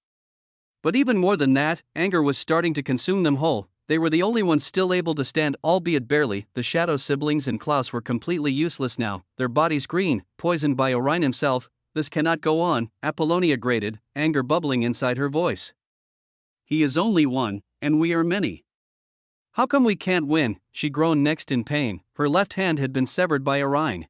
But even more than that, anger was starting to consume them whole. They were the only ones still able to stand, albeit barely. The Shadow siblings and Klaus were completely useless now, their bodies green, poisoned by Orion himself. This cannot go on, Apollonia grated, anger bubbling inside her voice. He is only one, and we are many. How come we can't win? She groaned next in pain. Her left hand had been severed by Orion.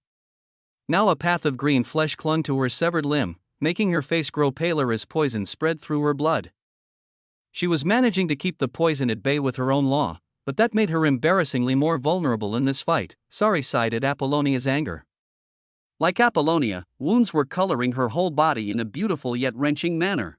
Now a path of green flesh clung to her severed limb, making her face grow paler as poison spread through her blood. She was managing to keep the poison at bay with her own law, but that made her embarrassingly more vulnerable in this fight. Sari sighed at Apollonia's anger. Like Apollonia, wounds were coloring her whole body in a beautiful yet wrenching manner.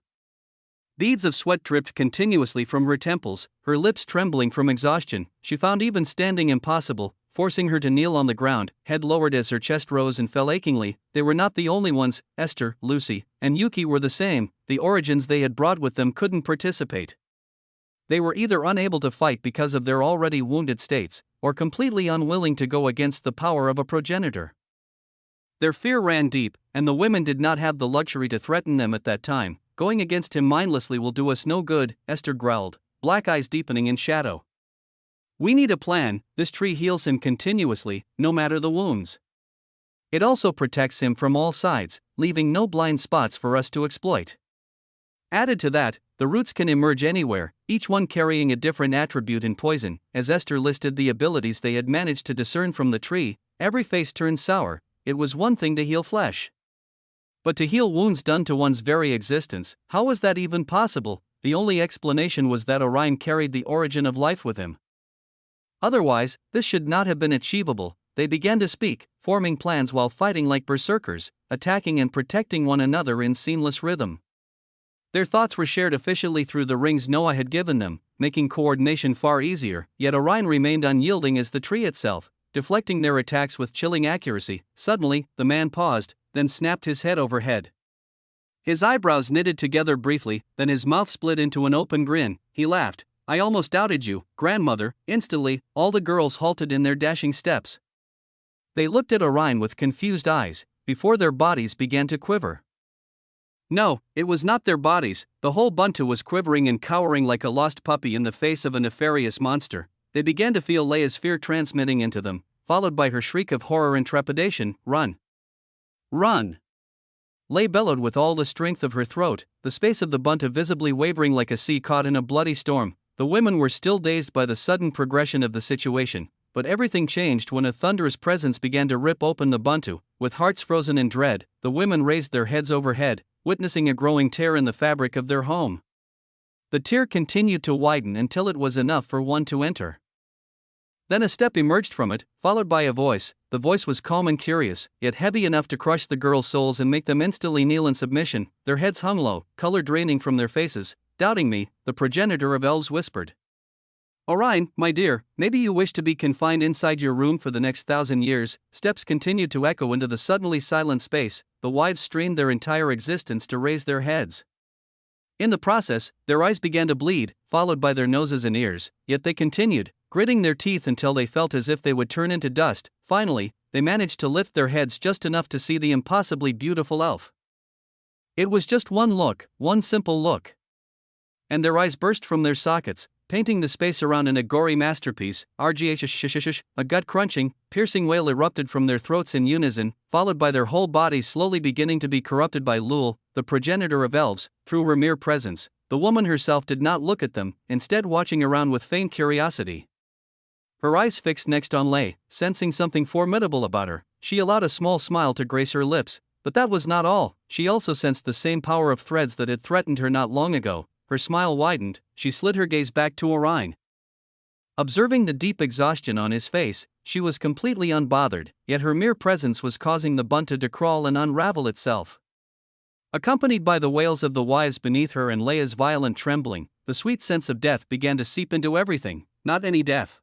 Beads of sweat dripped continuously from her temples, her lips trembling from exhaustion. She found even standing impossible, forcing her to kneel on the ground, head lowered as her chest rose and fell achingly. They were not the only ones. Esther, Lucy, and Yuki were the same. The origins they had brought with them couldn't participate. They were either unable to fight because of their already wounded states, or completely unwilling to go against the power of a progenitor. Their fear ran deep, and the women did not have the luxury to threaten them at that time. Going against him mindlessly will do us no good, Esther growled, black eyes deepening in shadow. We need a plan. This tree heals him continuously, no matter the wounds. It also protects him from all sides, leaving no blind spots for us to exploit. Added to that, the roots can emerge anywhere, each one carrying a different attribute in poison. As Esther listed the abilities they had managed to discern from the tree, every face turned sour. It was one thing to heal flesh, but to heal wounds done to one's very existence, how was that even possible? The only explanation was that Orion carried the origin of life with him. Otherwise, this should not have been achievable. They began to speak, forming plans while fighting like berserkers, attacking and protecting one another in seamless rhythm. Their thoughts were shared officially through the rings Noah had given them, making coordination far easier, yet Orion remained unyielding as the tree itself, deflecting their attacks with chilling accuracy. Suddenly, the man paused, then snapped his head overhead. His eyebrows knitted together briefly, then his mouth split into an open grin. He laughed. I almost doubted you, grandmother. Instantly, all the girls halted in their dashing steps. They looked at Orion with confused eyes, before their bodies began to quiver. No, it was not their bodies. The whole buntu was quivering and cowering like a lost puppy in the face of a nefarious monster. They began to feel Leia's fear transmitting into them, followed by her shriek of horror and trepidation. Run! Run! Lei bellowed with all the strength of her throat, the space of the buntu visibly wavering like a sea caught in a bloody storm. The women were still dazed by the sudden progression of the situation, but everything changed when a thunderous presence began to rip open the buntu. With hearts frozen in dread, the women raised their heads overhead, witnessing a growing tear in the fabric of their home. The tear continued to widen until it was enough for one to enter. Then a step emerged from it, followed by a voice. The voice was calm and curious, yet heavy enough to crush the girls' souls and make them instantly kneel in submission. Their heads hung low, color draining from their faces. Doubting me, the progenitor of elves whispered. Orion, my dear, maybe you wish to be confined inside your room for the next 1,000 years. Steps continued to echo into the suddenly silent space. The wives strained their entire existence to raise their heads. In the process, their eyes began to bleed, followed by their noses and ears, yet they continued, gritting their teeth until they felt as if they would turn into dust. Finally, they managed to lift their heads just enough to see the impossibly beautiful elf. It was just one look, one simple look. And their eyes burst from their sockets, painting the space around in a gory masterpiece. RGHSHSH, a gut-crunching, piercing wail erupted from their throats in unison, followed by their whole bodies slowly beginning to be corrupted by Lul, the progenitor of elves, through her mere presence. The woman herself did not look at them, instead watching around with feigned curiosity. Her eyes fixed next on Lei, sensing something formidable about her. She allowed a small smile to grace her lips, but that was not all. She also sensed the same power of threads that had threatened her not long ago. Her smile widened, she slid her gaze back to Orion. Observing the deep exhaustion on his face, she was completely unbothered, yet her mere presence was causing the buntu to crawl and unravel itself. Accompanied by the wails of the wives beneath her and Leia's violent trembling, the sweet sense of death began to seep into everything. Not any death,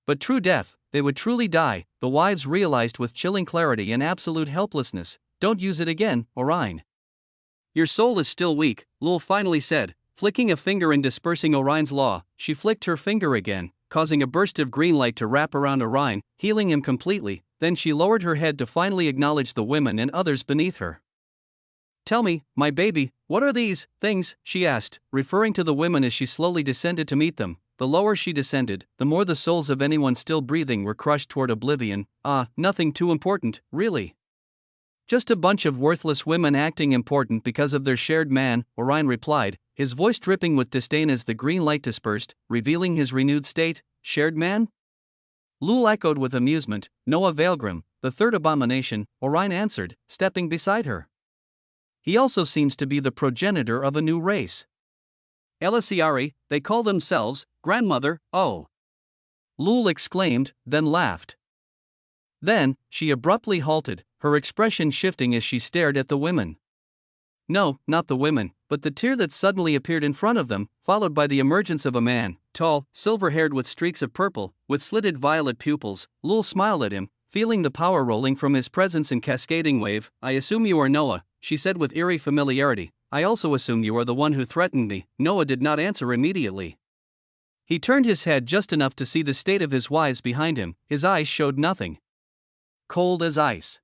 but true death. They would truly die, the wives realized with chilling clarity and absolute helplessness. Don't use it again, Orion. Your soul is still weak, Lul finally said, flicking a finger and dispersing Orion's law. She flicked her finger again, causing a burst of green light to wrap around Orion, healing him completely. Then she lowered her head to finally acknowledge the women and others beneath her. Tell me, my baby, what are these things? She asked, referring to the women as she slowly descended to meet them. The lower she descended, the more the souls of anyone still breathing were crushed toward oblivion. Nothing too important, really. Just a bunch of worthless women acting important because of their shared man, Orion replied, his voice dripping with disdain as the green light dispersed, revealing his renewed state. Shared man? Lul echoed with amusement. Noah Weaverheart, the third abomination, Orion answered, stepping beside her. He also seems to be the progenitor of a new race. Elisiari, they call themselves, grandmother, oh. Lul exclaimed, then laughed. Then, she abruptly halted, her expression shifting as she stared at the women. No, not the women, but the tear that suddenly appeared in front of them, followed by the emergence of a man, tall, silver-haired with streaks of purple, with slitted violet pupils. Lul smiled at him, feeling the power rolling from his presence in cascading wave. I assume you are Noah, she said with eerie familiarity. I also assume you are the one who threatened me. Noah did not answer immediately. He turned his head just enough to see the state of his wives behind him. His eyes showed nothing. Cold as ice.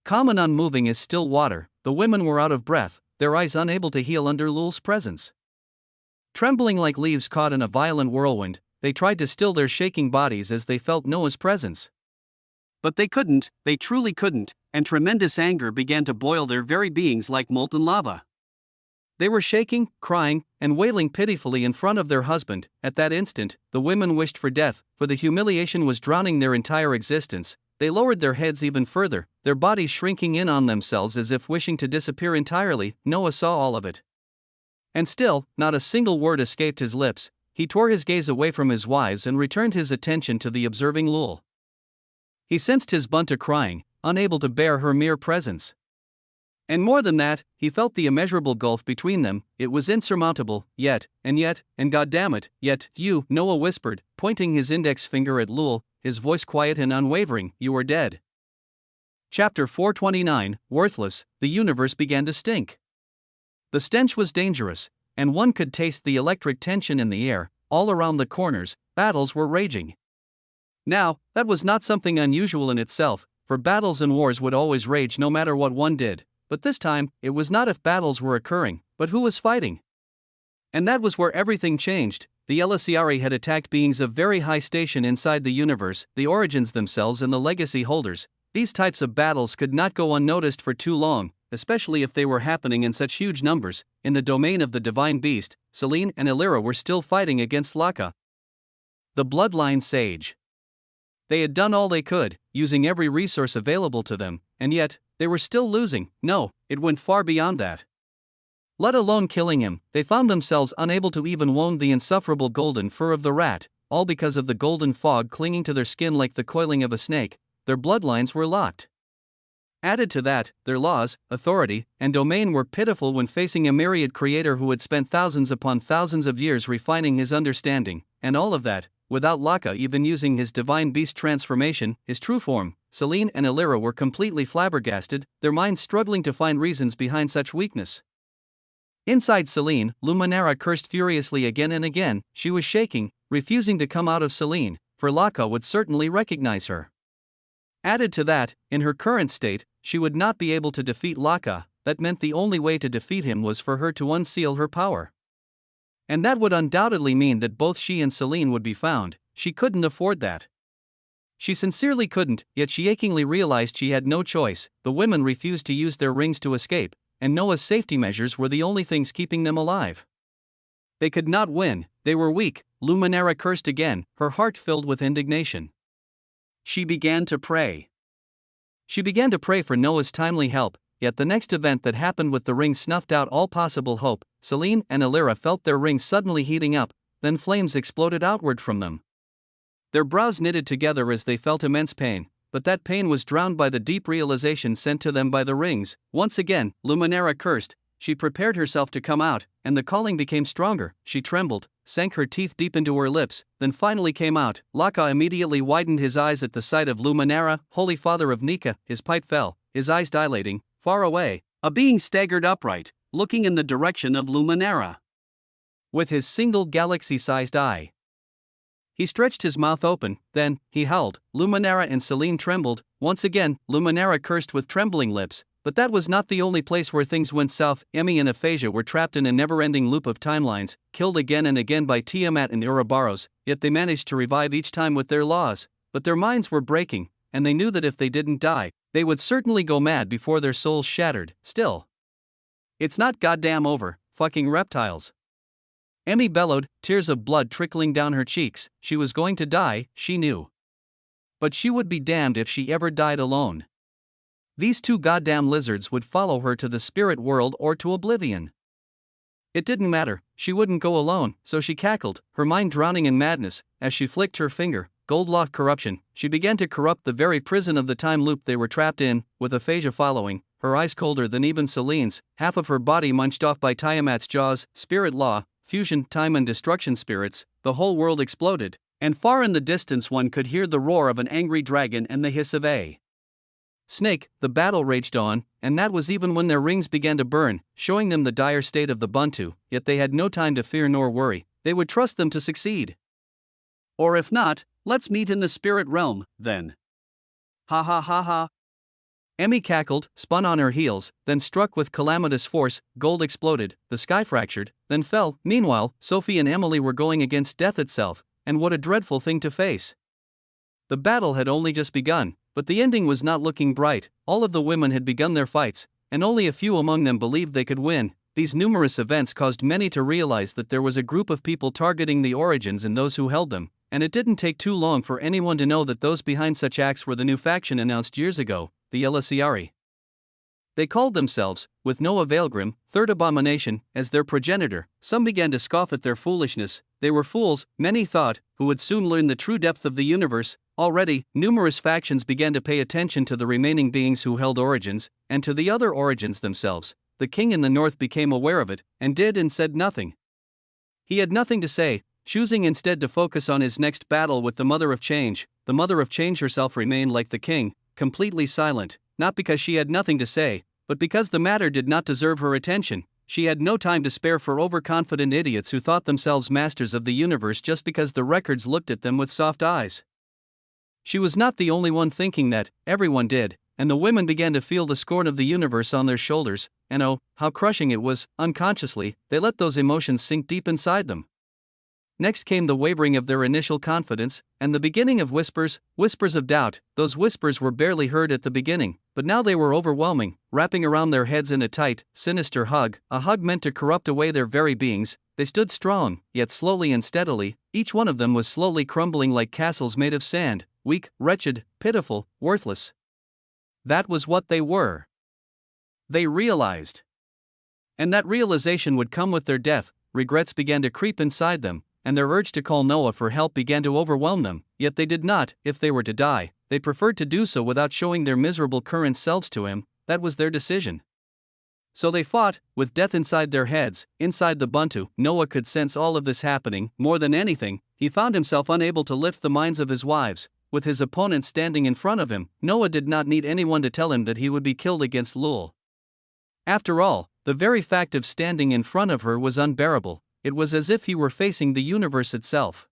Calm and unmoving as still water, the women were out of breath, their eyes unable to heal under Lul's presence. Trembling like leaves caught in a violent whirlwind, they tried to still their shaking bodies as they felt Noah's presence. But they couldn't, they truly couldn't, and tremendous anger began to boil their very beings like molten lava. They were shaking, crying, and wailing pitifully in front of their husband. At that instant, the women wished for death, for the humiliation was drowning their entire existence. They lowered their heads even further, their bodies shrinking in on themselves as if wishing to disappear entirely. Noah saw all of it. And still, not a single word escaped his lips. He tore his gaze away from his wives and returned his attention to the observing Lul. He sensed his buntu crying, unable to bear her mere presence. And more than that, he felt the immeasurable gulf between them. It was insurmountable, yet, and goddammit, yet, you, Noah whispered, pointing his index finger at Lul, his voice quiet and unwavering, you are dead. Chapter 429, Worthless. The universe began to stink. The stench was dangerous, and one could taste the electric tension in the air. All around the corners, battles were raging. Now, that was not something unusual in itself, for battles and wars would always rage no matter what one did, but this time, it was not if battles were occurring, but who was fighting. And that was where everything changed. The Elisiari had attacked beings of very high station inside the universe, the origins themselves and the legacy holders. These types of battles could not go unnoticed for too long, especially if they were happening in such huge numbers. In the domain of the divine beast, Selene and Illyra were still fighting against Laka, the bloodline sage. They had done all they could, using every resource available to them, and yet, they were still losing. No, it went far beyond that. Let alone killing him, they found themselves unable to even wound the insufferable golden fur of the rat, all because of the golden fog clinging to their skin like the coiling of a snake. Their bloodlines were locked. Added to that, their laws, authority, and domain were pitiful when facing a myriad creator who had spent thousands upon thousands of years refining his understanding, and all of that, without Laka even using his divine beast transformation, his true form. Selene and Illyra were completely flabbergasted, their minds struggling to find reasons behind such weakness. Inside Selene, Luminara cursed furiously again and again. She was shaking, refusing to come out of Selene, for Laka would certainly recognize her. Added to that, in her current state, she would not be able to defeat Laka. That meant the only way to defeat him was for her to unseal her power. And that would undoubtedly mean that both she and Selene would be found. She couldn't afford that. She sincerely couldn't, yet she achingly realized she had no choice. The women refused to use their rings to escape, and Noah's safety measures were the only things keeping them alive. They could not win, they were weak. Luminara cursed again, her heart filled with indignation. She began to pray. She began to pray for Noah's timely help, yet the next event that happened with the ring snuffed out all possible hope. Selene and Illyra felt their rings suddenly heating up, then flames exploded outward from them. Their brows knitted together as they felt immense pain, but that pain was drowned by the deep realization sent to them by the rings. Once again, Luminara cursed. She prepared herself to come out, and the calling became stronger. She trembled, sank her teeth deep into her lips, then finally came out. Laka immediately widened his eyes at the sight of Luminara, Holy Father of Nika. His pipe fell, his eyes dilating. Far away, a being staggered upright, looking in the direction of Luminara with his single galaxy-sized eye. He stretched his mouth open, then, he howled. Luminara and Selene trembled. Once again, Luminara cursed with trembling lips, but that was not the only place where things went south. Emmy and Aphasia were trapped in a never-ending loop of timelines, killed again and again by Tiamat and Ouroboros, yet they managed to revive each time with their laws. But their minds were breaking, and they knew that if they didn't die, they would certainly go mad before their souls shattered. Still, it's not goddamn over, fucking reptiles. Emmy bellowed, tears of blood trickling down her cheeks. She was going to die, she knew. But she would be damned if she ever died alone. These two goddamn lizards would follow her to the spirit world or to oblivion. It didn't matter, she wouldn't go alone, so she cackled, her mind drowning in madness. As she flicked her finger, Goldlock corruption, she began to corrupt the very prison of the time loop they were trapped in, with Aphasia following, her eyes colder than even Selene's, half of her body munched off by Tiamat's jaws. Spirit law, fusion, time and destruction spirits. The whole world exploded, and far in the distance one could hear the roar of an angry dragon and the hiss of a snake. The battle raged on, and that was even when their rings began to burn, showing them the dire state of the Buntu. Yet they had no time to fear nor worry, they would trust them to succeed. Or if not, let's meet in the spirit realm, then. Ha ha ha ha. Emmy cackled, spun on her heels, then struck with calamitous force. Gold exploded, the sky fractured, then fell. Meanwhile, Sophie and Emily were going against death itself, and what a dreadful thing to face. The battle had only just begun, but the ending was not looking bright. All of the women had begun their fights, and only a few among them believed they could win. These numerous events caused many to realize that there was a group of people targeting the origins and those who held them, and it didn't take too long for anyone to know that those behind such acts were the new faction announced years ago, the Elisiari. They called themselves, with Noah Weaverheart, Third Abomination, as their progenitor. Some began to scoff at their foolishness. They were fools, many thought, who would soon learn the true depth of the universe. Already, numerous factions began to pay attention to the remaining beings who held origins, and to the other origins themselves. The king in the north became aware of it, and did and said nothing. He had nothing to say, choosing instead to focus on his next battle with the Mother of Change. The Mother of Change herself remained like the king, completely silent, not because she had nothing to say, but because the matter did not deserve her attention. She had no time to spare for overconfident idiots who thought themselves masters of the universe just because the records looked at them with soft eyes. She was not the only one thinking that, everyone did, and the women began to feel the scorn of the universe on their shoulders, and oh, how crushing it was. Unconsciously, they let those emotions sink deep inside them. Next came the wavering of their initial confidence, and the beginning of whispers of doubt. Those whispers were barely heard at the beginning, but now they were overwhelming, wrapping around their heads in a tight, sinister hug, a hug meant to corrupt away their very beings. They stood strong, yet slowly and steadily. Each one of them was slowly crumbling like castles made of sand, weak, wretched, pitiful, worthless. That was what they were. They realized. And that realization would come with their death. Regrets began to creep inside them, and their urge to call Noah for help began to overwhelm them, yet they did not. If they were to die, they preferred to do so without showing their miserable current selves to him. That was their decision. So they fought, with death inside their heads, inside the Buntu. Noah could sense all of this happening. More than anything, he found himself unable to lift the minds of his wives. With his opponent standing in front of him, Noah did not need anyone to tell him that he would be killed against Lul. After all, the very fact of standing in front of her was unbearable. It was as if he were facing the universe itself.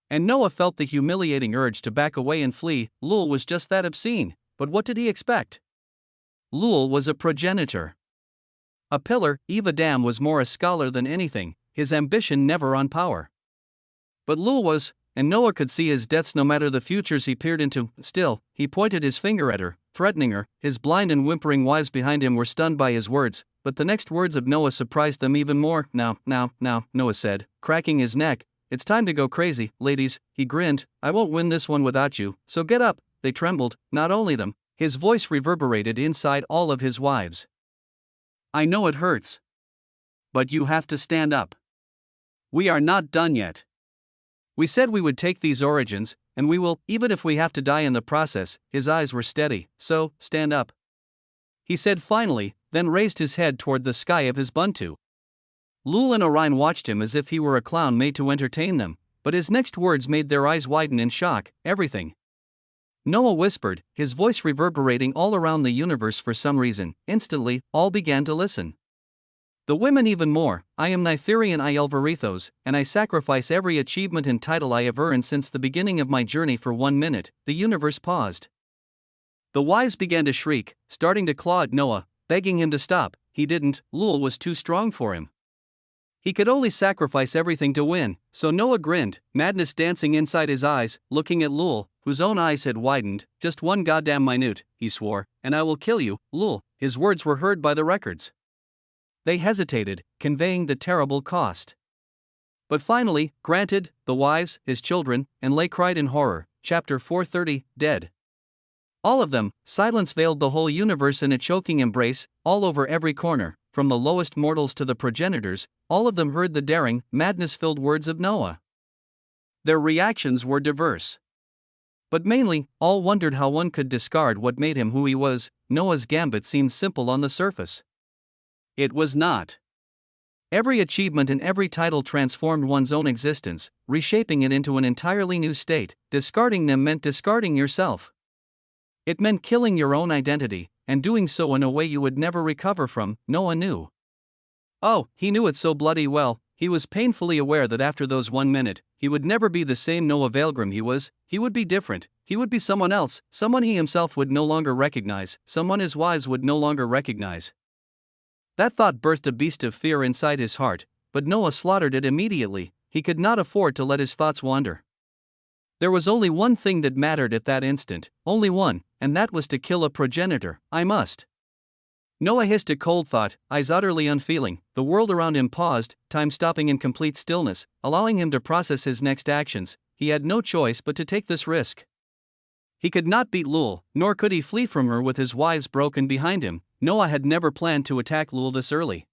And Noah felt the humiliating urge to back away and flee. Lul was just that obscene, but what did he expect? Lul was a progenitor. A pillar. Eva Dam was more a scholar than anything, his ambition never on power. But Lul was, and Noah could see his debts no matter the futures he peered into. Still, he pointed his finger at her, threatening her. His blind and whimpering wives behind him were stunned by his words, but the next words of Noah surprised them even more. Now, Noah said, cracking his neck, it's time to go crazy, ladies. He grinned, I won't win this one without you, so get up. They trembled, not only them. His voice reverberated inside all of his wives. I know it hurts. But you have to stand up. We are not done yet. We said we would take these origins, and we will, even if we have to die in the process. His eyes were steady, so, stand up. He said finally, then raised his head toward the sky of his Buntu. Lul and Orion watched him as if he were a clown made to entertain them, but his next words made their eyes widen in shock. Everything. Noah whispered, his voice reverberating all around the universe for some reason. Instantly, all began to listen. The women even more. I am Nytherian Ielvarithos, and I sacrifice every achievement and title I have earned since the beginning of my journey for 1 minute. The universe paused. The wives began to shriek, starting to claw at Noah, begging him to stop. He didn't. Lul was too strong for him. He could only sacrifice everything to win, so Noah grinned, madness dancing inside his eyes, looking at Lul, whose own eyes had widened. Just one goddamn minute, he swore, and I will kill you, Lul. His words were heard by the records. They hesitated, conveying the terrible cost. But finally, granted, the wives, his children, and Lay cried in horror. Chapter 430, dead. All of them. Silence veiled the whole universe in a choking embrace. All over every corner, from the lowest mortals to the progenitors, all of them heard the daring, madness-filled words of Noah. Their reactions were diverse. But mainly, all wondered how one could discard what made him who he was. Noah's gambit seemed simple on the surface. It was not. Every achievement and every title transformed one's own existence, reshaping it into an entirely new state. Discarding them meant discarding yourself. It meant killing your own identity, and doing so in a way you would never recover from. Noah knew. Oh, he knew it so bloody well. He was painfully aware that after those 1 minute, he would never be the same Noah Veilgrim he was. He would be different. He would be someone else, someone he himself would no longer recognize, someone his wives would no longer recognize. That thought birthed a beast of fear inside his heart, but Noah slaughtered it immediately. He could not afford to let his thoughts wander. There was only one thing that mattered at that instant, only one, and that was to kill a progenitor. I must. Noah hissed a cold thought, eyes utterly unfeeling. The world around him paused, time stopping in complete stillness, allowing him to process his next actions. He had no choice but to take this risk. He could not beat Lul, nor could he flee from her with his wives broken behind him. Noah had never planned to attack Lul this early.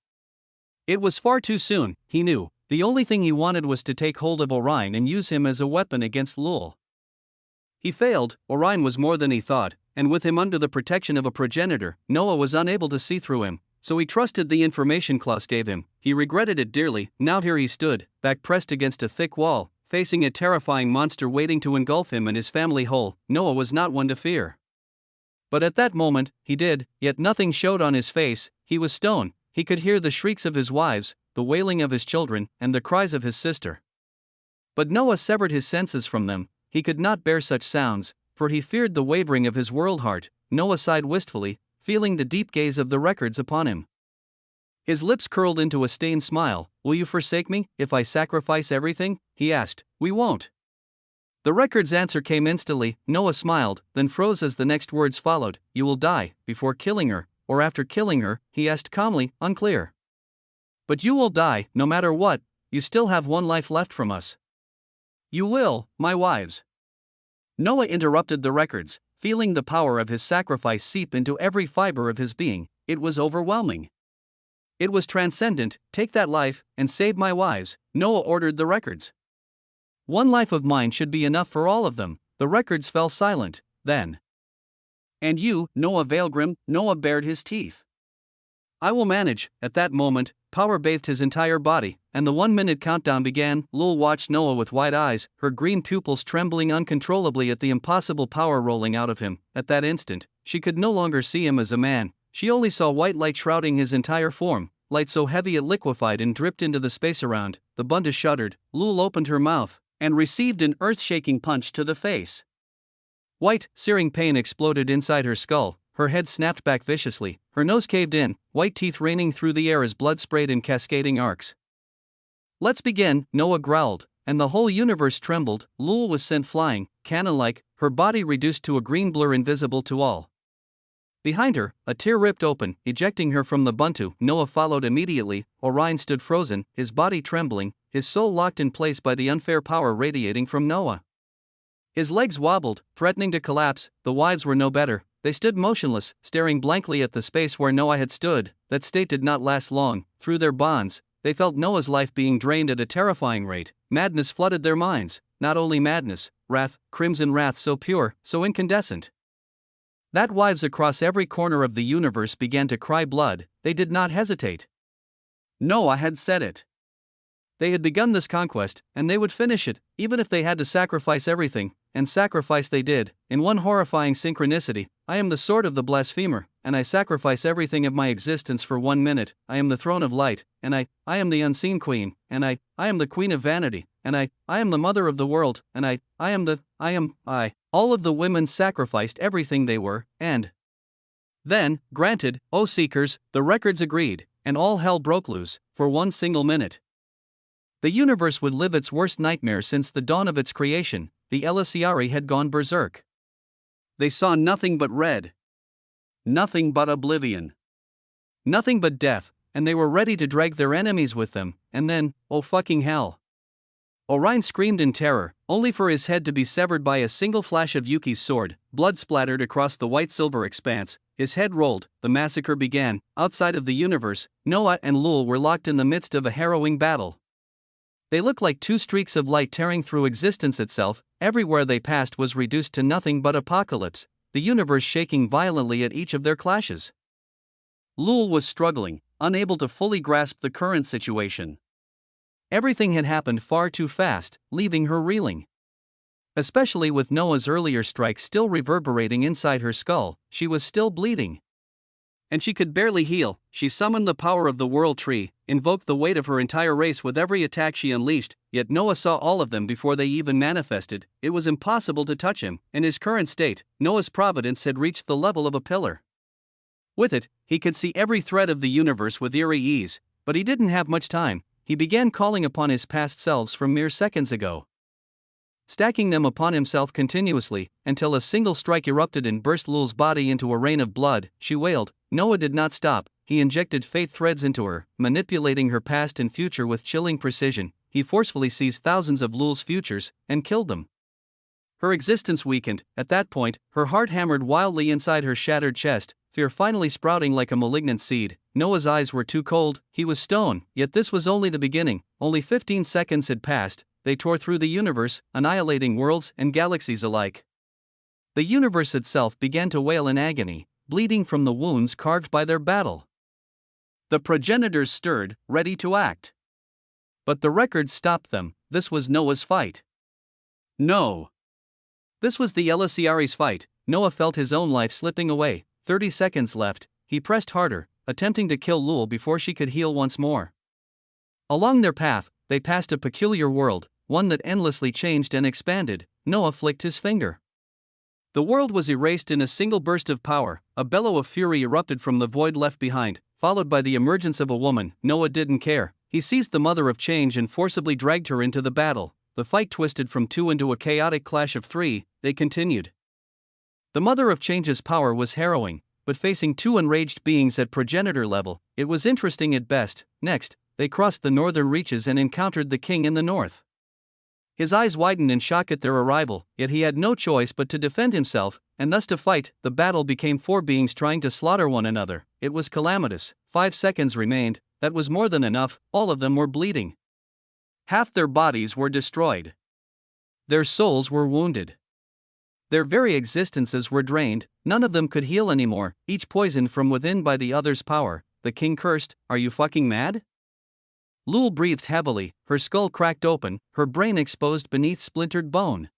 It was far too soon, he knew. The only thing he wanted was to take hold of Orion and use him as a weapon against Lul. He failed. Orion was more than he thought, and with him under the protection of a progenitor, Noah was unable to see through him, so he trusted the information Klaus gave him. He regretted it dearly. Now here he stood, back pressed against a thick wall, facing a terrifying monster waiting to engulf him and his family whole. Noah was not one to fear. But at that moment, he did, yet nothing showed on his face. He was stone. He could hear the shrieks of his wives, the wailing of his children, and the cries of his sister. But Noah severed his senses from them. he could not bear such sounds, for he feared the wavering of his world heart. Noah sighed wistfully, feeling the deep gaze of the records upon him. His lips curled into a stained smile. "Will you forsake me, if I sacrifice everything?" he asked. "We won't." The record's answer came instantly. Noah smiled, then froze as the next words followed. "You will die, before killing her, or after killing her?" he asked calmly, unclear. "But you will die, no matter what. You still have one life left from us." "You will, my wives." Noah interrupted the records, feeling the power of his sacrifice seep into every fiber of his being. It was overwhelming. It was transcendent. "Take that life, and save my wives," Noah ordered the records. "One life of mine should be enough for all of them." The records fell silent. Then, "And you, Noah Veilgrim?" Noah bared his teeth. "I will manage." At that moment, power bathed his entire body, and the 1-minute countdown began. Lul watched Noah with wide eyes, her green pupils trembling uncontrollably at the impossible power rolling out of him. At that instant, she could no longer see him as a man. She only saw white light shrouding his entire form, light so heavy it liquefied and dripped into the space around. The Bunta shuddered. Lul opened her mouth and received an earth-shaking punch to the face. White, searing pain exploded inside her skull. Her head snapped back viciously, her nose caved in, white teeth raining through the air as blood sprayed in cascading arcs. "Let's begin," Noah growled, and the whole universe trembled. Lul was sent flying, cannon-like, her body reduced to a green blur invisible to all. Behind her, a tear ripped open, ejecting her from the Buntu. Noah followed immediately. Orion stood frozen, his body trembling, his soul locked in place by the unfair power radiating from Noah. His legs wobbled, threatening to collapse. The wives were no better. They stood motionless, staring blankly at the space where Noah had stood. That state did not last long. Through their bonds, they felt Noah's life being drained at a terrifying rate. Madness flooded their minds. Not only madness, wrath, crimson wrath so pure, so incandescent, that wives across every corner of the universe began to cry blood. They did not hesitate. Noah had said it. They had begun this conquest, and they would finish it, even if they had to sacrifice everything, and sacrifice they did. In one horrifying synchronicity, "I am the sword of the blasphemer, and I sacrifice everything of my existence for 1 minute. I am the throne of light, and I am the unseen queen, and I am the queen of vanity, and I am the mother of the world, and I am. All of the women sacrificed everything they were, and then, granted, O seekers, the records agreed, and all hell broke loose, for 1 single minute. The universe would live its worst nightmare since the dawn of its creation. The Elisiari had gone berserk. They saw nothing but red. Nothing but oblivion. Nothing but death, and they were ready to drag their enemies with them, and then, oh fucking hell. Orion screamed in terror, only for his head to be severed by a single flash of Yuki's sword. Blood splattered across the white-silver expanse, his head rolled. The massacre began. Outside of the universe, Noah and Lul were locked in the midst of a harrowing battle. They looked like two streaks of light tearing through existence itself. Everywhere they passed was reduced to nothing but apocalypse, the universe shaking violently at each of their clashes. Lul was struggling, unable to fully grasp the current situation. Everything had happened far too fast, leaving her reeling. Especially with Noah's earlier strike still reverberating inside her skull, she was still bleeding. And she could barely heal. She summoned the power of the World Tree, invoked the weight of her entire race with every attack she unleashed, yet Noah saw all of them before they even manifested. It was impossible to touch him. In his current state, Noah's providence had reached the level of a pillar. With it, he could see every thread of the universe with eerie ease, but he didn't have much time. He began calling upon his past selves from mere seconds ago, stacking them upon himself continuously, until a single strike erupted and burst Lul's body into a rain of blood. She wailed. Noah did not stop. He injected fate threads into her, manipulating her past and future with chilling precision. He forcefully seized thousands of Lul's futures, and killed them. Her existence weakened. At that point, her heart hammered wildly inside her shattered chest, fear finally sprouting like a malignant seed. Noah's eyes were too cold. He was stone. Yet this was only the beginning. Only 15 seconds had passed. They tore through the universe, annihilating worlds and galaxies alike. The universe itself began to wail in agony, bleeding from the wounds carved by their battle. The progenitors stirred, ready to act. But the records stopped them. This was Noah's fight. No. This was the Elisiari's fight. Noah felt his own life slipping away. 30 seconds left. He pressed harder, attempting to kill Lul before she could heal once more. Along their path, they passed a peculiar world. one that endlessly changed and expanded. Noah flicked his finger. The world was erased in a single burst of power. A bellow of fury erupted from the void left behind, followed by the emergence of a woman. Noah didn't care. He seized the Mother of Change and forcibly dragged her into the battle. The fight twisted from two into a chaotic clash of three. They continued. The Mother of Change's power was harrowing, but facing two enraged beings at progenitor level, it was interesting at best. Next, they crossed the northern reaches and encountered the king in the north. His eyes widened in shock at their arrival, yet he had no choice but to defend himself, and thus to fight. The battle became four beings trying to slaughter one another. It was calamitous. 5 seconds remained. That was more than enough. All of them were bleeding. Half their bodies were destroyed. Their souls were wounded. Their very existences were drained. None of them could heal anymore, each poisoned from within by the other's power. The king cursed, "Are you fucking mad?" Lul breathed heavily, her skull cracked open, her brain exposed beneath splintered bone.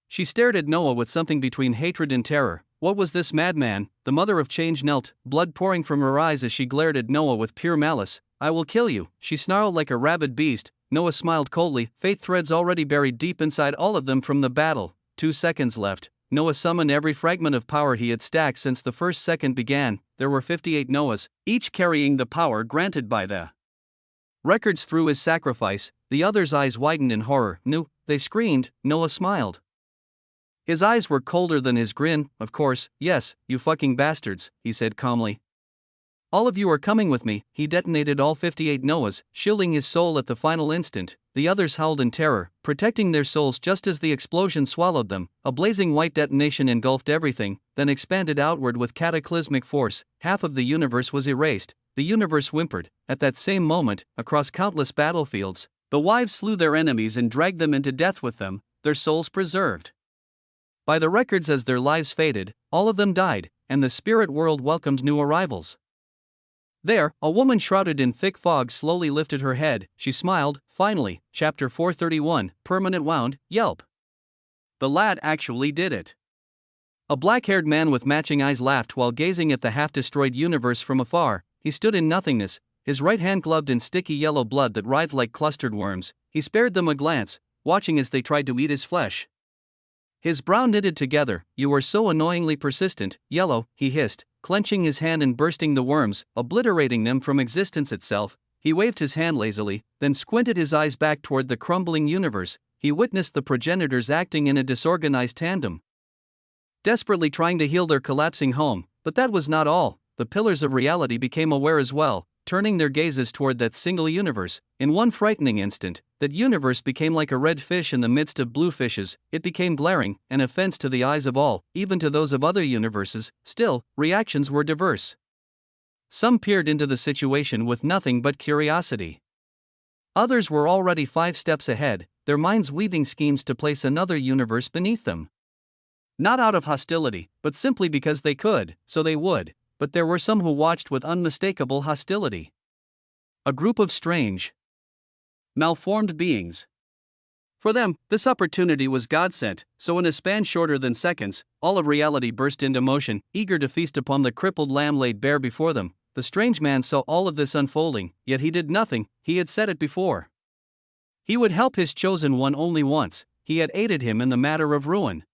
She stared at Noah with something between hatred and terror. What was this madman? The Mother of Change knelt, blood pouring from her eyes as she glared at Noah with pure malice. "I will kill you," she snarled like a rabid beast. Noah smiled coldly, fate threads already buried deep inside all of them from the battle. 2 seconds left. Noah summoned every fragment of power he had stacked since the first second began. There were 58 Noahs, each carrying the power granted by the records through his sacrifice. The others' eyes widened in horror. "No," they screamed. Noah smiled. His eyes were colder than his grin. "Of course, yes, you fucking bastards," he said calmly. "All of you are coming with me." He detonated all 58 Noahs, shielding his soul at the final instant. The others howled in terror, protecting their souls just as the explosion swallowed them. A blazing white detonation engulfed everything, then expanded outward with cataclysmic force. Half of the universe was erased. The universe whimpered. At that same moment, across countless battlefields, the wives slew their enemies and dragged them into death with them, their souls preserved by the records. As their lives faded, all of them died, and the spirit world welcomed new arrivals. There, a woman shrouded in thick fog slowly lifted her head. She smiled. Finally. Chapter 431, Permanent Wound. Yelp. The lad actually did it. A black-haired man with matching eyes laughed while gazing at the half-destroyed universe from afar. He stood in nothingness, his right hand gloved in sticky yellow blood that writhed like clustered worms. He spared them a glance, watching as they tried to eat his flesh. His brow knitted together. "You are so annoyingly persistent, Yellow," he hissed, clenching his hand and bursting the worms, obliterating them from existence itself. He waved his hand lazily, then squinted his eyes back toward the crumbling universe. He witnessed the progenitors acting in a disorganized tandem, desperately trying to heal their collapsing home. But that was not all. The pillars of reality became aware as well, turning their gazes toward that single universe. In one frightening instant, that universe became like a red fish in the midst of blue fishes. It became glaring, an offense to the eyes of all, even to those of other universes. Still, reactions were diverse. Some peered into the situation with nothing but curiosity. Others were already 5 steps ahead, their minds weaving schemes to place another universe beneath them. Not out of hostility, but simply because they could, so they would. But there were some who watched with unmistakable hostility. A group of strange, malformed beings. For them, this opportunity was God-sent, so in a span shorter than seconds, all of reality burst into motion, eager to feast upon the crippled lamb laid bare before them. The strange man saw all of this unfolding, yet he did nothing. He had said it before. He would help his chosen one only once. He had aided him in the matter of ruin.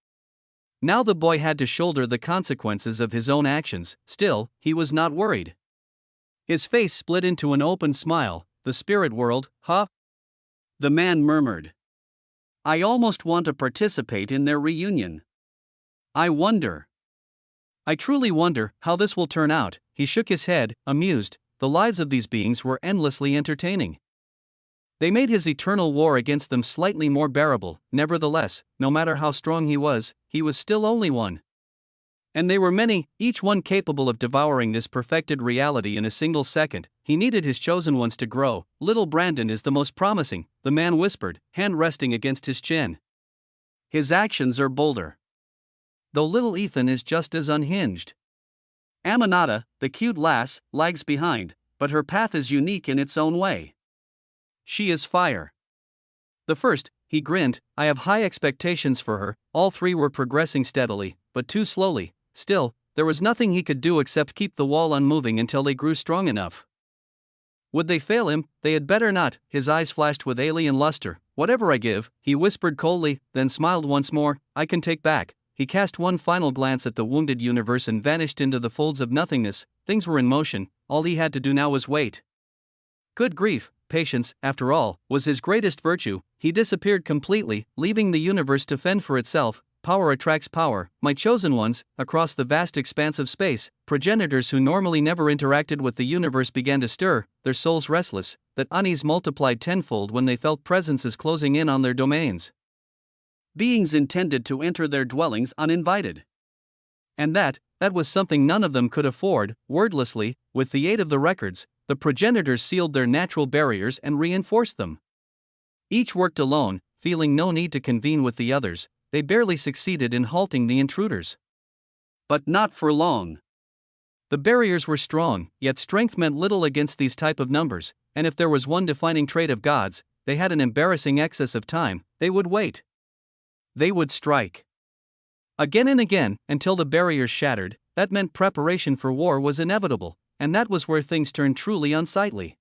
Now the boy had to shoulder the consequences of his own actions. Still, he was not worried. His face split into an open smile. "The spirit world, huh?" the man murmured. "I almost want to participate in their reunion. I truly wonder how this will turn out." He shook his head, amused. The lives of these beings were endlessly entertaining. They made his eternal war against them slightly more bearable. Nevertheless, no matter how strong he was still only one. And they were many, each one capable of devouring this perfected reality in a single second. He needed his chosen ones to grow. "Little Brandon is the most promising," the man whispered, hand resting against his chin. "His actions are bolder, though little Ethan is just as unhinged. Aminata, the cute lass, lags behind, but her path is unique in its own way. She is fire." The first, he grinned. "I have high expectations for her." All three were progressing steadily, but too slowly. Still, there was nothing he could do except keep the wall unmoving until they grew strong enough. Would they fail him? They had better not. His eyes flashed with alien luster. Whatever I give, he whispered coldly, then smiled once more, I can take back. He cast one final glance at the wounded universe and vanished into the folds of nothingness. Things were in motion, all he had to do now was wait. Good grief, patience, after all, was his greatest virtue. He disappeared completely, leaving the universe to fend for itself. Power attracts power, my chosen ones. Across the vast expanse of space, progenitors who normally never interacted with the universe began to stir, their souls restless, that unease multiplied tenfold when they felt presences closing in on their domains. Beings intended to enter their dwellings uninvited. And that was something none of them could afford. Wordlessly, with the aid of the records, the progenitors sealed their natural barriers and reinforced them. Each worked alone, feeling no need to convene with the others. They barely succeeded in halting the intruders. But not for long. The barriers were strong, yet strength meant little against these type of numbers, and if there was one defining trait of gods, they had an embarrassing excess of time. They would wait. They would strike. Again and again, until the barriers shattered. That meant preparation for war was inevitable, and that was where things turned truly unsightly.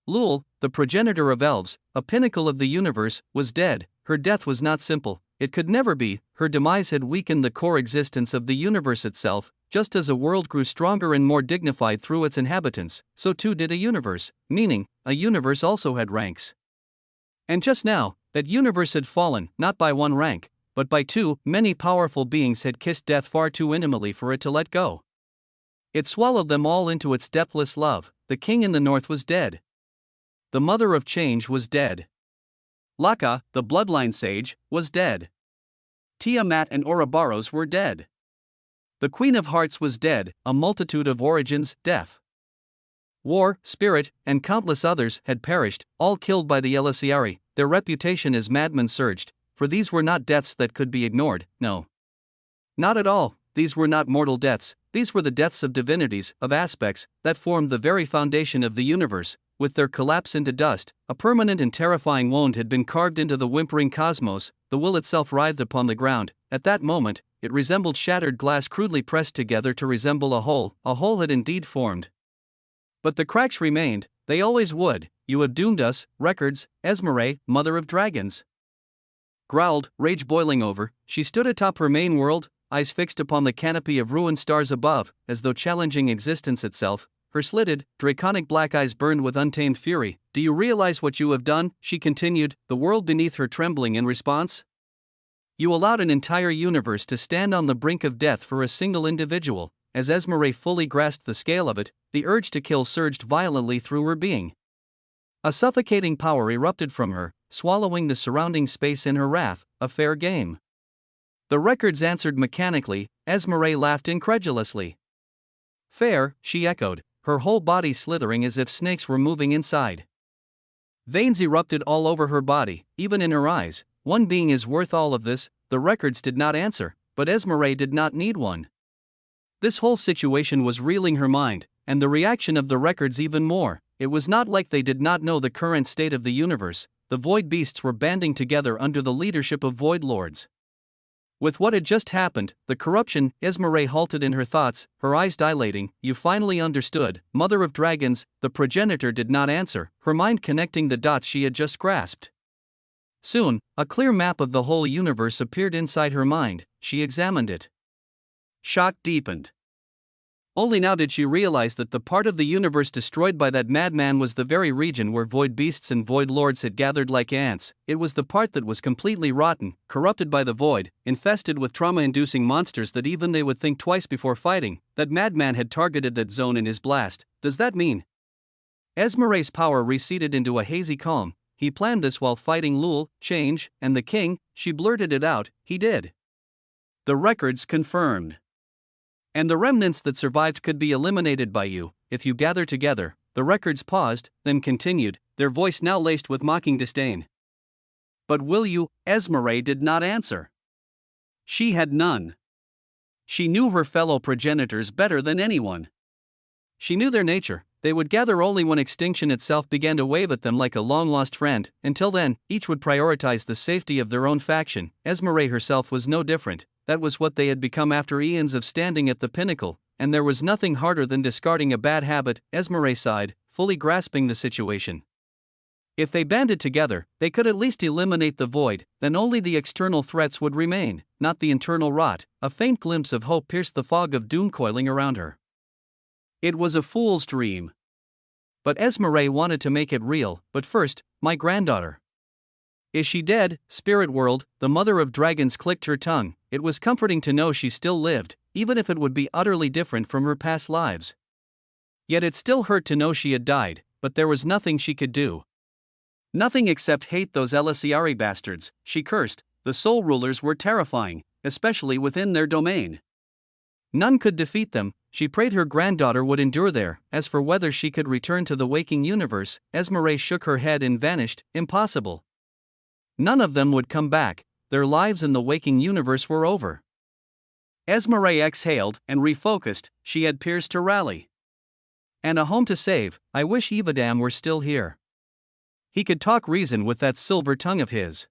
Lul, the progenitor of elves, a pinnacle of the universe, was dead. Her death was not simple. It could never be. Her demise had weakened the core existence of the universe itself. Just as a world grew stronger and more dignified through its inhabitants, so too did a universe, meaning, a universe also had ranks. And just now, that universe had fallen, not by one rank, but by two. Many powerful beings had kissed death far too intimately for it to let go. It swallowed them all into its depthless love. The king in the north was dead. The mother of change was dead. Laka, the bloodline sage, was dead. Tiamat and Ouroboros were dead. The Queen of Hearts was dead, a multitude of origins, death. War, Spirit, and countless others had perished, all killed by the Elisiari. Their reputation as madmen surged, for these were not deaths that could be ignored, no. Not at all. These were not mortal deaths, these were the deaths of divinities, of aspects that formed the very foundation of the universe. With their collapse into dust, a permanent and terrifying wound had been carved into the whimpering cosmos. The will itself writhed upon the ground. At that moment, it resembled shattered glass crudely pressed together to resemble a hole. A hole had indeed formed. But the cracks remained, they always would. You have doomed us, records, Esmeralda, mother of dragons. Growled, rage boiling over, she stood atop her main world, eyes fixed upon the canopy of ruined stars above, as though challenging existence itself. Her slitted, draconic black eyes burned with untamed fury. Do you realize what you have done? She continued, the world beneath her trembling in response. You allowed an entire universe to stand on the brink of death for a single individual. As Esmeralda fully grasped the scale of it, the urge to kill surged violently through her being. A suffocating power erupted from her, swallowing the surrounding space in her wrath. A fair game. The records answered mechanically. Esmeralda laughed incredulously. Fair, she echoed, her whole body slithering as if snakes were moving inside. Veins erupted all over her body, even in her eyes. One being is worth all of this. The records did not answer, but Esmeralda did not need one. This whole situation was reeling her mind, and the reaction of the records even more. It was not like they did not know the current state of the universe. The void beasts were banding together under the leadership of void lords. With what had just happened, the corruption, Esmeralda halted in her thoughts, her eyes dilating. You finally understood, Mother of Dragons. The progenitor did not answer, her mind connecting the dots she had just grasped. Soon, a clear map of the whole universe appeared inside her mind. She examined it. Shock deepened. Only now did she realize that the part of the universe destroyed by that madman was the very region where void beasts and void lords had gathered like ants. It was the part that was completely rotten, corrupted by the void, infested with trauma-inducing monsters that even they would think twice before fighting. That madman had targeted that zone in his blast. Does that mean? Esmeralda's power receded into a hazy calm. He planned this while fighting Lul, Change, and the king. She blurted it out. He did. The records confirmed. And the remnants that survived could be eliminated by you, if you gather together. The records paused, then continued, their voice now laced with mocking disdain. But will you? Esmeralda did not answer. She had none. She knew her fellow progenitors better than anyone. She knew their nature. They would gather only when extinction itself began to wave at them like a long-lost friend. Until then, each would prioritize the safety of their own faction. Esmeralda herself was no different. That was what they had become after eons of standing at the pinnacle, and there was nothing harder than discarding a bad habit. Esmeralda sighed, fully grasping the situation. If they banded together, they could at least eliminate the void, then only the external threats would remain, not the internal rot. A faint glimpse of hope pierced the fog of doom coiling around her. It was a fool's dream. But Esmeralda wanted to make it real. But first, my granddaughter. Is she dead? Spirit world, the mother of dragons clicked her tongue. It was comforting to know she still lived, even if it would be utterly different from her past lives. Yet it still hurt to know she had died, but there was nothing she could do. Nothing except hate those Elisiari bastards, she cursed. The soul rulers were terrifying, especially within their domain. None could defeat them. She prayed her granddaughter would endure there. As for whether she could return to the waking universe, Esmeralda shook her head and vanished. Impossible. None of them would come back. Their lives in the waking universe were over. Esmeralda exhaled and refocused. She had Piers to rally. And a home to save. I wish Evadam were still here. He could talk reason with that silver tongue of his.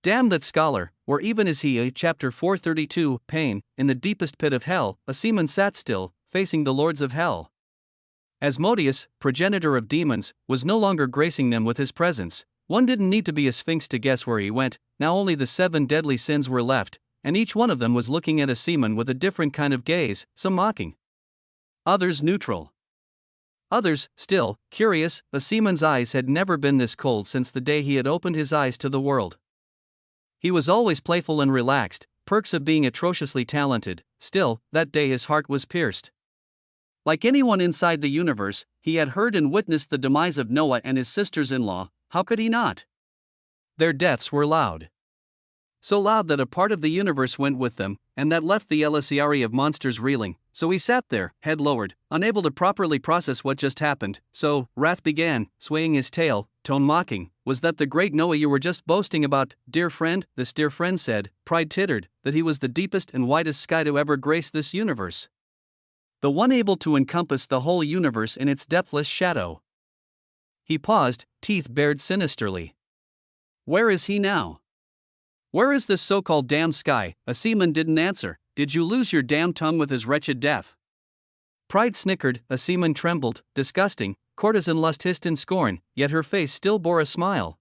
Damn that scholar, or even is he? Chapter 432, Pain. In the deepest pit of hell, a seaman sat still, facing the lords of hell. Asmodeus, progenitor of demons, was no longer gracing them with his presence. One didn't need to be a sphinx to guess where he went. Now only the 7 deadly sins were left, and each one of them was looking at a seaman with a different kind of gaze, some mocking, others neutral. Others, still, curious. A seaman's eyes had never been this cold since the day he had opened his eyes to the world. He was always playful and relaxed, perks of being atrociously talented. Still, that day his heart was pierced. Like anyone inside the universe, he had heard and witnessed the demise of Noah and his sisters-in-law. How could he not? Their deaths were loud. So loud that a part of the universe went with them, and that left the Elisiari of monsters reeling. So he sat there, head lowered, unable to properly process what just happened. So, wrath began, swaying his tail, tone mocking. Was that the great Noah you were just boasting about, dear friend? This dear friend said, pride tittered, that he was the deepest and widest sky to ever grace this universe. The one able to encompass the whole universe in its depthless shadow. He paused, teeth bared sinisterly. Where is he now? Where is this so-called damned sky? A seaman didn't answer. Did you lose your damned tongue with his wretched death? Pride snickered, a seaman trembled, disgusting. Courtesan lust hissed in scorn, yet her face still bore a smile.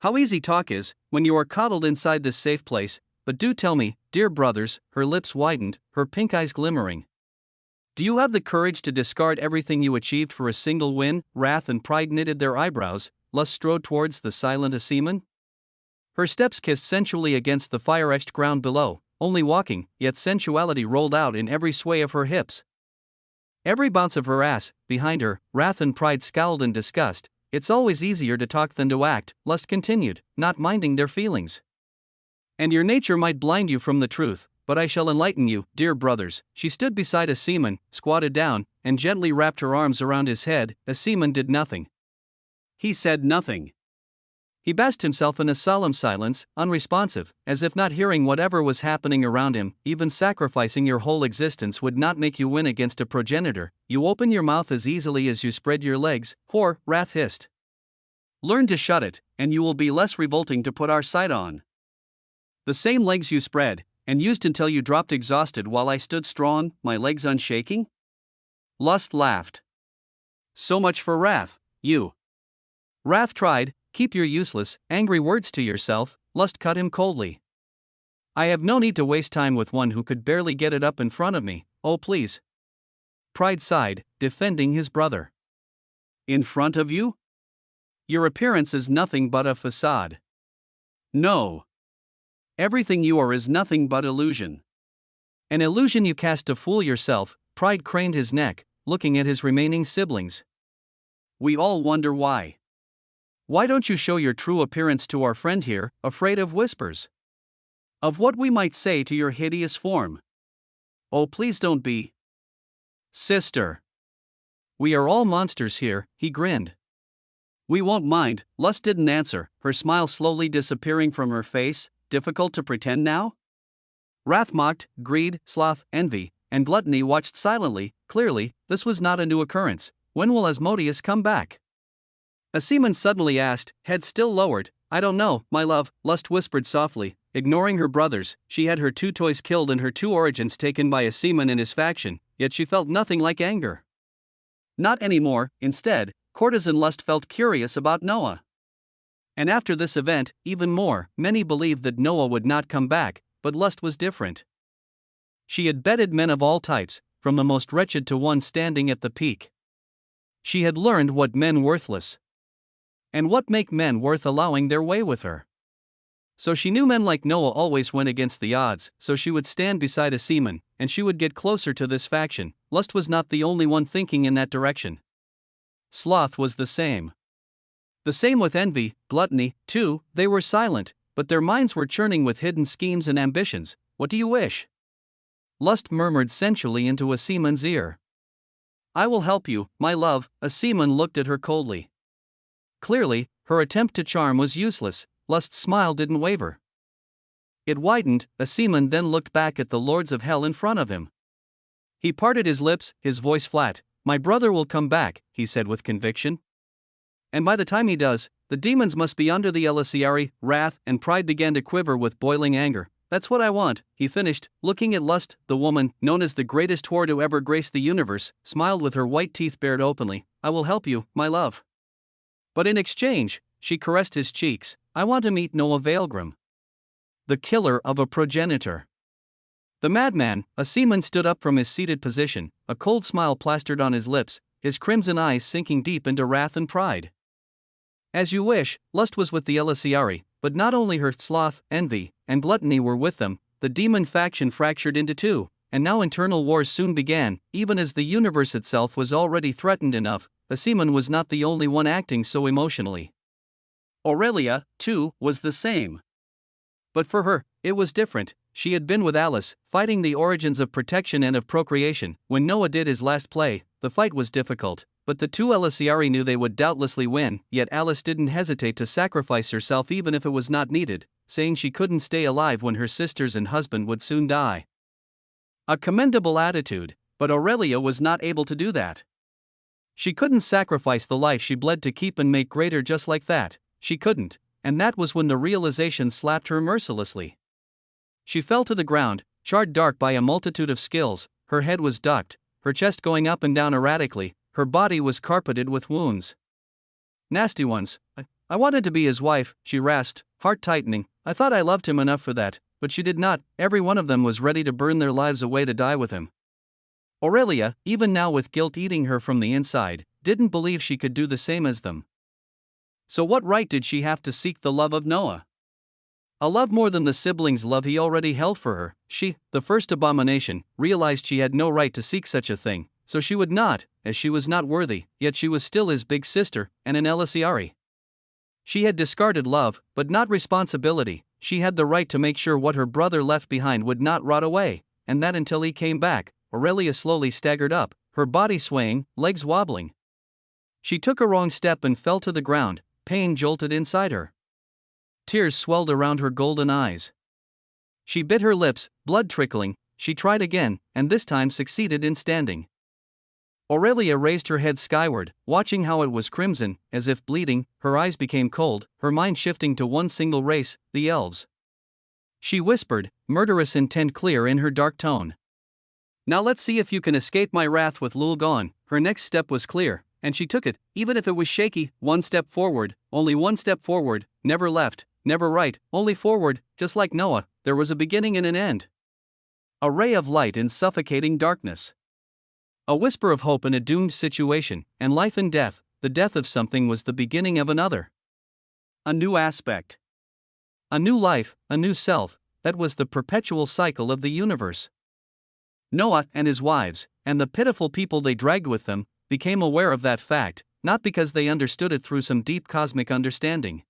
How easy talk is, when you are coddled inside this safe place. But do tell me, dear brothers, her lips widened, her pink eyes glimmering. Do you have the courage to discard everything you achieved for a single win? Wrath and pride knitted their eyebrows. Lust strode towards the silent seaman. Her steps kissed sensually against the fire-etched ground below, only walking, yet sensuality rolled out in every sway of her hips. Every bounce of her ass. Behind her, wrath and pride scowled in disgust. It's always easier to talk than to act, Lust continued, not minding their feelings. And your nature might blind you from the truth, but I shall enlighten you, dear brothers. She stood beside a seaman, squatted down, and gently wrapped her arms around his head. A seaman did nothing. He said nothing. He basked himself in a solemn silence, unresponsive, as if not hearing whatever was happening around him. Even sacrificing your whole existence would not make you win against a progenitor. You open your mouth as easily as you spread your legs. Whore, wrath hissed. Learn to shut it, and you will be less revolting to put our sight on. The same legs you spread, and used until you dropped exhausted while I stood strong, my legs unshaking? Lust laughed. So much for wrath, you. Wrath tried. Keep your useless, angry words to yourself. Lust cut him coldly. I have no need to waste time with one who could barely get it up in front of me. Oh please. Pride sighed, defending his brother. In front of you? Your appearance is nothing but a facade. No. Everything you are is nothing but illusion. An illusion you cast to fool yourself. Pride craned his neck, looking at his remaining siblings. We all wonder why. Why don't you show your true appearance to our friend here, afraid of whispers? Of what we might say to your hideous form. Oh please don't be. Sister. We are all monsters here, he grinned. We won't mind. Lust didn't answer, her smile slowly disappearing from her face. Difficult to pretend now? Wrath mocked, greed, sloth, envy, and gluttony watched silently. Clearly, this was not a new occurrence. When will Asmodeus come back? A seaman suddenly asked, head still lowered. I don't know, my love, Lust whispered softly, ignoring her brothers. She had her 2 toys killed and her 2 origins taken by a seaman in his faction, yet she felt nothing like anger. Not anymore. Instead, courtesan Lust felt curious about Noah. And after this event, even more, many believed that Noah would not come back, but Lust was different. She had betted men of all types, from the most wretched to one standing at the peak. She had learned what men worthless and what make men worth allowing their way with her. So she knew men like Noah always went against the odds, so she would stand beside a seaman, and she would get closer to this faction. Lust was not the only one thinking in that direction. Sloth was the same. The same with envy, gluttony, too. They were silent, but their minds were churning with hidden schemes and ambitions. What do you wish? Lust murmured sensually into a seaman's ear. I will help you, my love. A seaman looked at her coldly. Clearly, her attempt to charm was useless. Lust's smile didn't waver. It widened. A seaman then looked back at the lords of hell in front of him. He parted his lips, his voice flat. My brother will come back, he said with conviction. And by the time he does, the demons must be under the Elisiari. Wrath and pride began to quiver with boiling anger. That's what I want, he finished, looking at Lust. The woman, known as the greatest whore to ever grace the universe, smiled with her white teeth bared openly. I will help you, my love. But in exchange, she caressed his cheeks. I want to meet Noah Weaverheart, the killer of a progenitor. The madman, a seaman, stood up from his seated position, a cold smile plastered on his lips, his crimson eyes sinking deep into wrath and pride. As you wish. Lust was with the Elisiari, but not only her. Sloth, envy, and gluttony were with them. The demon faction fractured into two, and now internal wars soon began. Even as the universe itself was already threatened enough, the seaman was not the only one acting so emotionally. Aurelia, too, was the same. But for her, it was different. She had been with Alice, fighting the origins of protection and of procreation. When Noah did his last play, the fight was difficult, but the two Elisiari knew they would doubtlessly win, yet Alice didn't hesitate to sacrifice herself even if it was not needed, saying she couldn't stay alive when her sisters and husband would soon die. A commendable attitude, but Aurelia was not able to do that. She couldn't sacrifice the life she bled to keep and make greater just like that. She couldn't, and that was when the realization slapped her mercilessly. She fell to the ground, charred dark by a multitude of skills. Her head was ducked, her chest going up and down erratically, her body was carpeted with wounds. Nasty ones. I wanted to be his wife, she rasped, heart tightening. I thought I loved him enough for that, but she did not. Every one of them was ready to burn their lives away to die with him. Aurelia, even now with guilt eating her from the inside, didn't believe she could do the same as them. So what right did she have to seek the love of Noah? A love more than the siblings' love he already held for her. She, the first abomination, realized she had no right to seek such a thing, so she would not, as she was not worthy, yet she was still his big sister, and an Elisiari. She had discarded love, but not responsibility. She had the right to make sure what her brother left behind would not rot away, and that until he came back. Aurelia slowly staggered up, her body swaying, legs wobbling. She took a wrong step and fell to the ground. Pain jolted inside her. Tears swelled around her golden eyes. She bit her lips, blood trickling. She tried again, and this time succeeded in standing. Aurelia raised her head skyward, watching how it was crimson, as if bleeding. Her eyes became cold, her mind shifting to one single race, the elves. She whispered, murderous intent clear in her dark tone. Now let's see if you can escape my wrath with Lul gone. Her next step was clear, and she took it, even if it was shaky. One step forward, only one step forward, never left, never right, only forward. Just like Noah, there was a beginning and an end. A ray of light in suffocating darkness. A whisper of hope in a doomed situation, and life and death. The death of something was the beginning of another. A new aspect. A new life, a new self. That was the perpetual cycle of the universe. Noah and his wives, and the pitiful people they dragged with them, became aware of that fact, not because they understood it through some deep cosmic understanding.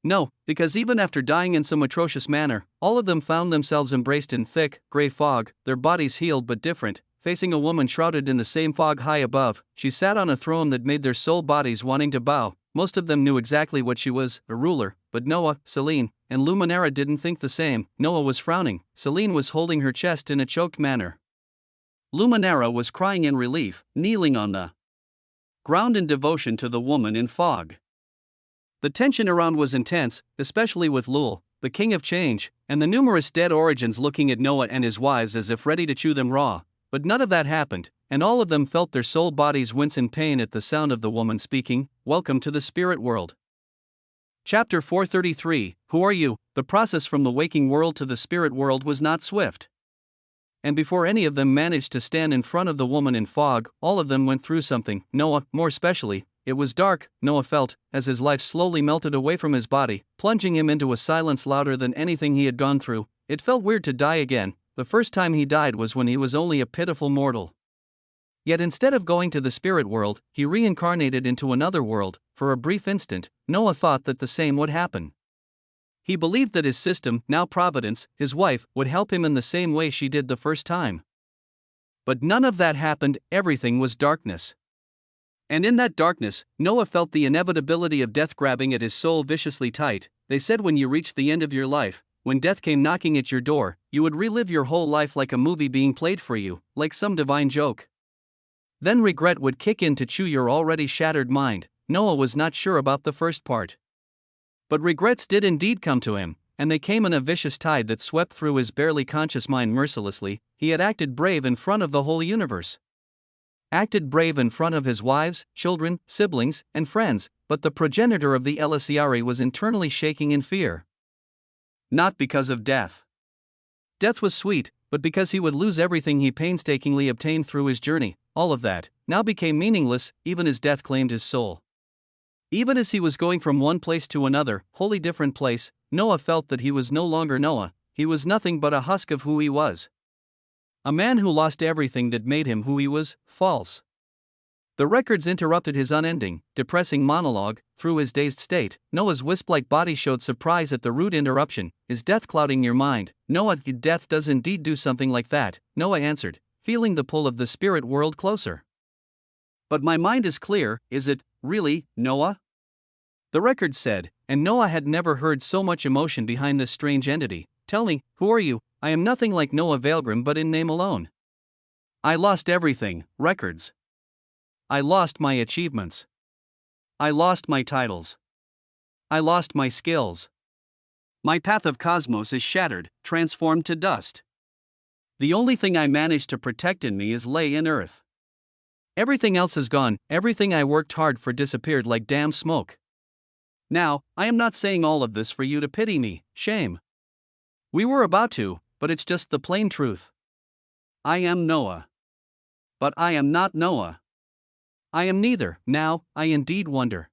No, because even after dying in some atrocious manner, all of them found themselves embraced in thick, gray fog, their bodies healed but different, facing a woman shrouded in the same fog high above. She sat on a throne that made their soul bodies wanting to bow. Most of them knew exactly what she was, a ruler, but Noah, Selene, and Luminara didn't think the same. Noah was frowning, Selene was holding her chest in a choked manner. Luminara was crying in relief, kneeling on the ground in devotion to the woman in fog. The tension around was intense, especially with Lul, the king of change, and the numerous dead origins looking at Noah and his wives as if ready to chew them raw. But none of that happened. and all of them felt their soul bodies wince in pain at the sound of the woman speaking, "Welcome to the spirit world." Chapter 433, Who Are You? The process from the waking world to the spirit world was not swift. And before any of them managed to stand in front of the woman in fog, all of them went through something, Noah, more especially. It was dark, Noah felt, as his life slowly melted away from his body, plunging him into a silence louder than anything he had gone through. It felt weird to die again. The first time he died was when he was only a pitiful mortal. Yet instead of going to the spirit world, he reincarnated into another world. For a brief instant, Noah thought that the same would happen. He believed that his system, now Providence, his wife, would help him in the same way she did the first time. But none of that happened, everything was darkness. And in that darkness, Noah felt the inevitability of death grabbing at his soul viciously tight. They said when you reached the end of your life, when death came knocking at your door, you would relive your whole life like a movie being played for you, like some divine joke. Then regret would kick in to chew your already shattered mind. Noah was not sure about the first part. But regrets did indeed come to him, and they came in a vicious tide that swept through his barely conscious mind mercilessly. He had acted brave in front of the whole universe. Acted brave in front of his wives, children, siblings, and friends, but the progenitor of the Elisiari was internally shaking in fear. Not because of death. Death was sweet, but because he would lose everything he painstakingly obtained through his journey. All of that now became meaningless, even as death claimed his soul. Even as he was going from one place to another, wholly different place, Noah felt that he was no longer Noah. He was nothing but a husk of who he was. A man who lost everything that made him who he was, false. The records interrupted his unending, depressing monologue. Through his dazed state, Noah's wisp-like body showed surprise at the rude interruption. Is death clouding your mind? Noah, death does indeed do something like that, Noah answered, feeling the pull of the spirit world closer. But my mind is clear, is it, really, Noah? The record said, and Noah had never heard so much emotion behind this strange entity. Tell me, who are you? I am nothing like Noah Weaverheart but in name alone. I lost everything, records. I lost my achievements. I lost my titles. I lost my skills. My path of cosmos is shattered, transformed to dust. The only thing I managed to protect in me is lay in earth. Everything else is gone, everything I worked hard for disappeared like damn smoke. Now, I am not saying all of this for you to pity me, shame. We were about to, but it's just the plain truth. I am Noah. But I am not Noah. I am neither. Now, I indeed wonder.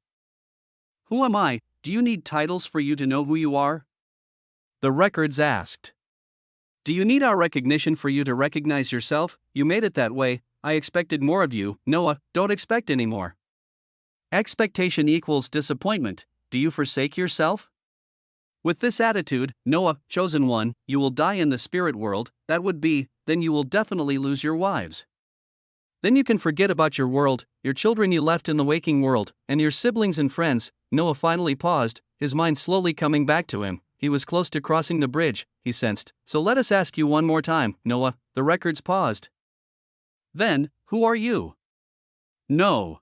Who am I? Do you need titles for you to know who you are? The records asked. Do you need our recognition for you to recognize yourself? You made it that way. I expected more of you. Noah, don't expect any more. Expectation equals disappointment. Do you forsake yourself? With this attitude, Noah, chosen one, you will die in the spirit world. That would be, then you will definitely lose your wives. Then you can forget about your world, your children you left in the waking world, and your siblings and friends. Noah finally paused, his mind slowly coming back to him. He was close to crossing the bridge, he sensed. So let us ask you one more time, Noah. The records paused. Then, who are you? No.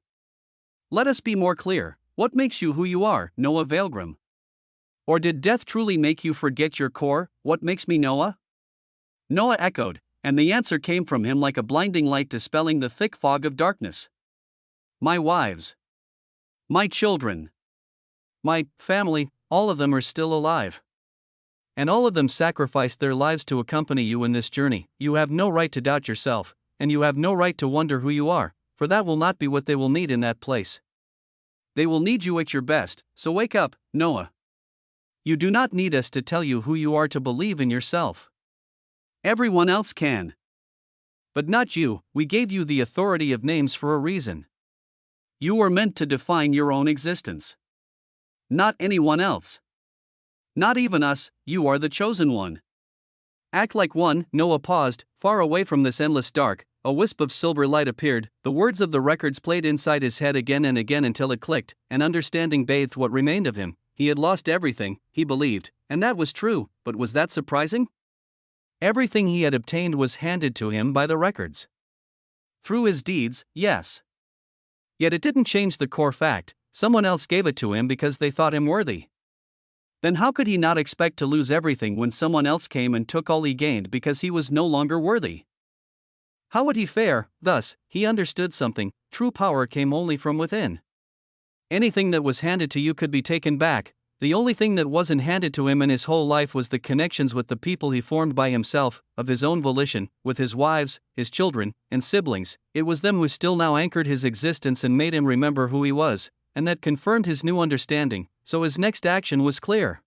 Let us be more clear. What makes you who you are, Noah Weaverheart? Or did death truly make you forget your core? What makes me Noah? Noah echoed, and the answer came from him like a blinding light dispelling the thick fog of darkness. My wives. My children. My family, all of them are still alive. And all of them sacrificed their lives to accompany you in this journey. You have no right to doubt yourself, and you have no right to wonder who you are, for that will not be what they will need in that place. They will need you at your best, so wake up, Noah. You do not need us to tell you who you are to believe in yourself. Everyone else can. But not you. We gave you the authority of names for a reason. You were meant to define your own existence. Not anyone else. Not even us, you are the chosen one. Act like one. Noah paused, far away from this endless dark. A wisp of silver light appeared, the words of the records played inside his head again and again until it clicked, and understanding bathed what remained of him. He had lost everything, he believed, and that was true, but was that surprising? Everything he had obtained was handed to him by the records. Through his deeds, yes. Yet it didn't change the core fact, someone else gave it to him because they thought him worthy. Then how could he not expect to lose everything when someone else came and took all he gained because he was no longer worthy? How would he fare? Thus, he understood something: true power came only from within. Anything that was handed to you could be taken back. The only thing that wasn't handed to him in his whole life was the connections with the people he formed by himself, of his own volition, with his wives, his children, and siblings. It was them who still now anchored his existence and made him remember who he was, and that confirmed his new understanding, so his next action was clear.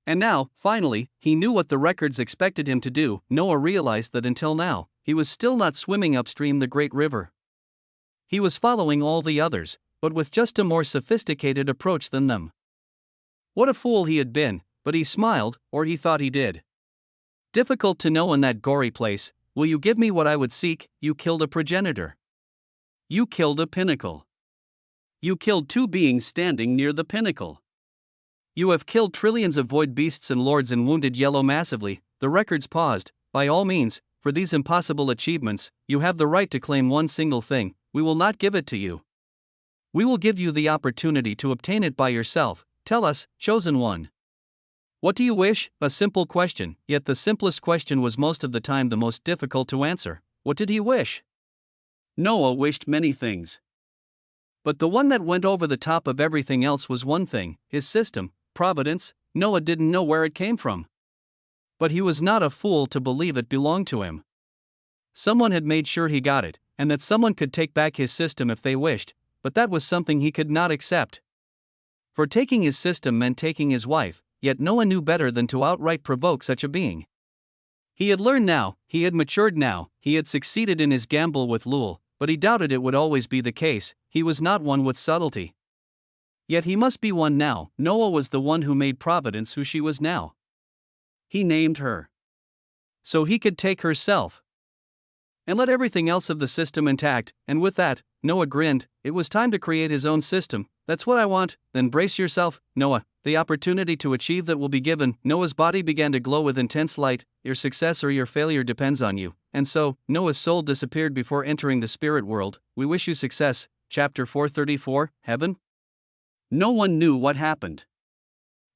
And now, finally, he knew what the records expected him to do. Noah realized that until now, he was still not swimming upstream the great river. He was following all the others, but with just a more sophisticated approach than them. What a fool he had been, but he smiled, or he thought he did. Difficult to know in that gory place. Will you give me what I would seek? You killed a progenitor. You killed a pinnacle. You killed two beings standing near the pinnacle. You have killed trillions of void beasts and lords and wounded Yellow massively. The records paused. By all means, for these impossible achievements, you have the right to claim one single thing. We will not give it to you. We will give you the opportunity to obtain it by yourself. Tell us, chosen one. What do you wish? A simple question, yet the simplest question was most of the time the most difficult to answer. What did he wish? Noah wished many things. But the one that went over the top of everything else was one thing: his system, providence. Noah didn't know where it came from. But he was not a fool to believe it belonged to him. Someone had made sure he got it, and that someone could take back his system if they wished, but that was something he could not accept. For taking his system meant taking his wife, yet Noah knew better than to outright provoke such a being. He had learned now, he had matured now, he had succeeded in his gamble with Lul, but he doubted it would always be the case. He was not one with subtlety. Yet he must be one now. Noah was the one who made Providence who she was now. He named her. So he could take herself and let everything else of the system intact, and with that, Noah grinned. It was time to create his own system. That's what I want. Then brace yourself, Noah. The opportunity to achieve that will be given. Noah's body began to glow with intense light. Your success or your failure depends on you. And so, Noah's soul disappeared before entering the spirit world. We wish you success. Chapter 434, Heaven? No one knew what happened.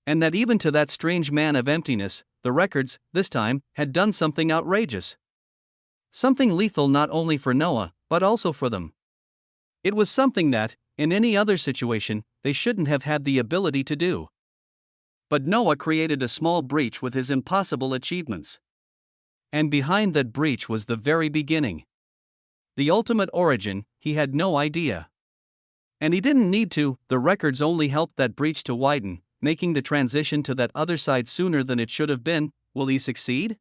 And that even to that strange man of emptiness, the records, this time, had done something outrageous. Something lethal not only for Noah, but also for them. It was something that, in any other situation, they shouldn't have had the ability to do. But Noah created a small breach with his impossible achievements. And behind that breach was the very beginning. The ultimate origin, he had no idea. And he didn't need to. The records only helped that breach to widen, making the transition to that other side sooner than it should have been. Will he succeed?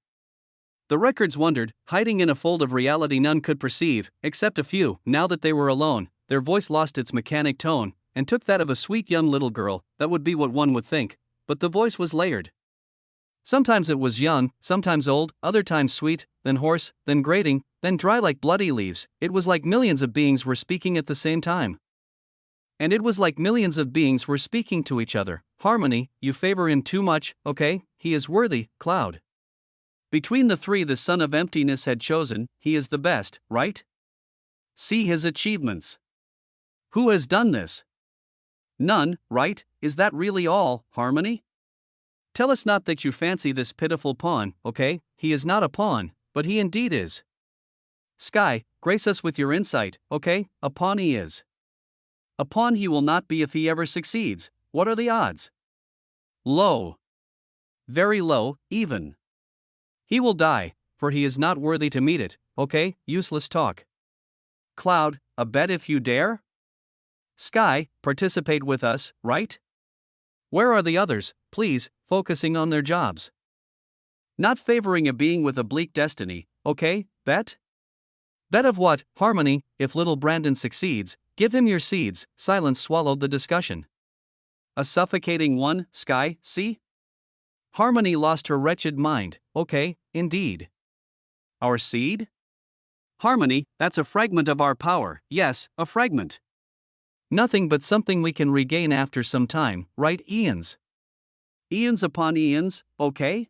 The records wondered, hiding in a fold of reality none could perceive, except a few. Now that they were alone, their voice lost its mechanic tone, and took that of a sweet young little girl. That would be what one would think, but the voice was layered. Sometimes it was young, sometimes old, other times sweet, then hoarse, then grating, then dry like bloody leaves. It was like millions of beings were speaking at the same time. And it was like millions of beings were speaking to each other. Harmony, you favor him too much, okay? He is worthy, Cloud. Between the three the son of emptiness had chosen, he is the best, right? See his achievements. Who has done this? None, right? Is that really all, Harmony? Tell us not that you fancy this pitiful pawn, okay? He is not a pawn, but he indeed is. Sky, grace us with your insight, okay? A pawn he is. A pawn he will not be if he ever succeeds. What are the odds? Low. Very low, even. He will die, for he is not worthy to meet it, okay? Useless talk. Cloud, a bet if you dare? Sky, participate with us, right? Where are the others, please, focusing on their jobs? Not favoring a being with a bleak destiny, okay? Bet? Bet of what? Harmony, if little Brandon succeeds, give him your seeds. Silence swallowed the discussion. A suffocating one, Sky, see? Harmony lost her wretched mind. Okay, indeed. Our seed? Harmony, that's a fragment of our power. Yes, a fragment. Nothing but something we can regain after some time, right, eons? Eons upon eons, okay?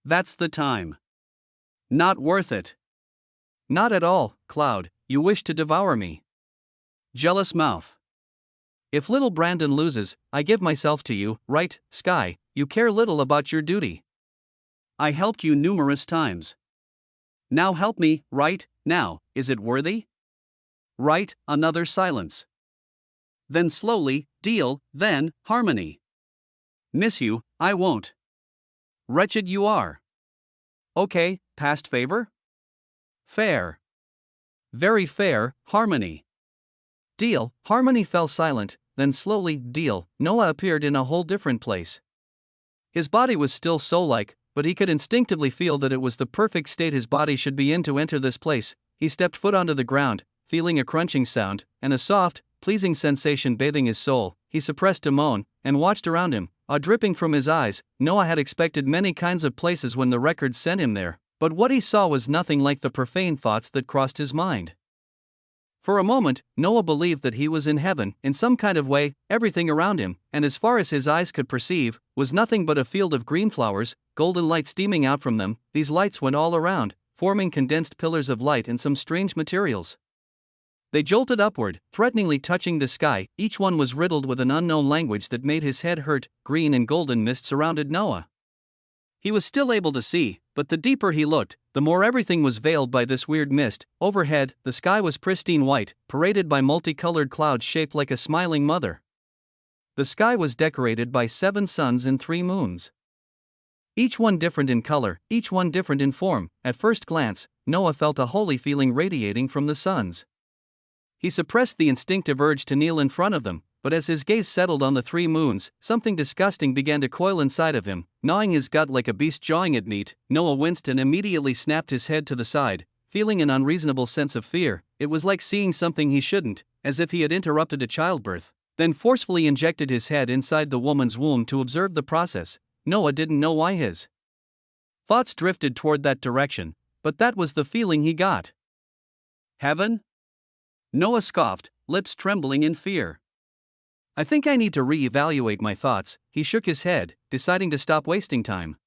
That's the time. Not worth it. Not at all, Cloud, you wish to devour me. Jealous mouth. If little Brandon loses, I give myself to you, right, Sky? You care little about your duty. I helped you numerous times. Now help me, right? Now, is it worthy? Right, another silence. Then slowly, deal, then, harmony. Miss you, I won't. Wretched you are. Okay, past favor? Fair. Very fair, harmony. Deal. Harmony fell silent, then slowly, deal. Noah appeared in a whole different place. His body was still soul-like, but he could instinctively feel that it was the perfect state his body should be in to enter this place. He stepped foot onto the ground, feeling a crunching sound, and a soft, pleasing sensation bathing his soul. He suppressed a moan, and watched around him, awe dripping from his eyes. Noah had expected many kinds of places when the records sent him there, but what he saw was nothing like the profane thoughts that crossed his mind. For a moment, Noah believed that he was in heaven, in some kind of way. Everything around him, and as far as his eyes could perceive, was nothing but a field of green flowers, golden light steaming out from them. These lights went all around, forming condensed pillars of light in some strange materials. They jolted upward, threateningly touching the sky. Each one was riddled with an unknown language that made his head hurt. Green and golden mist surrounded Noah. He was still able to see, but the deeper he looked, the more everything was veiled by this weird mist. Overhead, the sky was pristine white, paraded by multicolored clouds shaped like a smiling mother. The sky was decorated by 7 suns and 3 moons. Each one different in color, each one different in form. At first glance, Noah felt a holy feeling radiating from the suns. He suppressed the instinctive urge to kneel in front of them, but as his gaze settled on the 3 moons, something disgusting began to coil inside of him, gnawing his gut like a beast jawing at meat. Noah winced and immediately snapped his head to the side, feeling an unreasonable sense of fear. It was like seeing something he shouldn't, as if he had interrupted a childbirth, then forcefully injected his head inside the woman's womb to observe the process. Noah didn't know why his thoughts drifted toward that direction, but that was the feeling he got. Heaven? Noah scoffed, lips trembling in fear. I think I need to re-evaluate my thoughts. He shook his head, deciding to stop wasting time.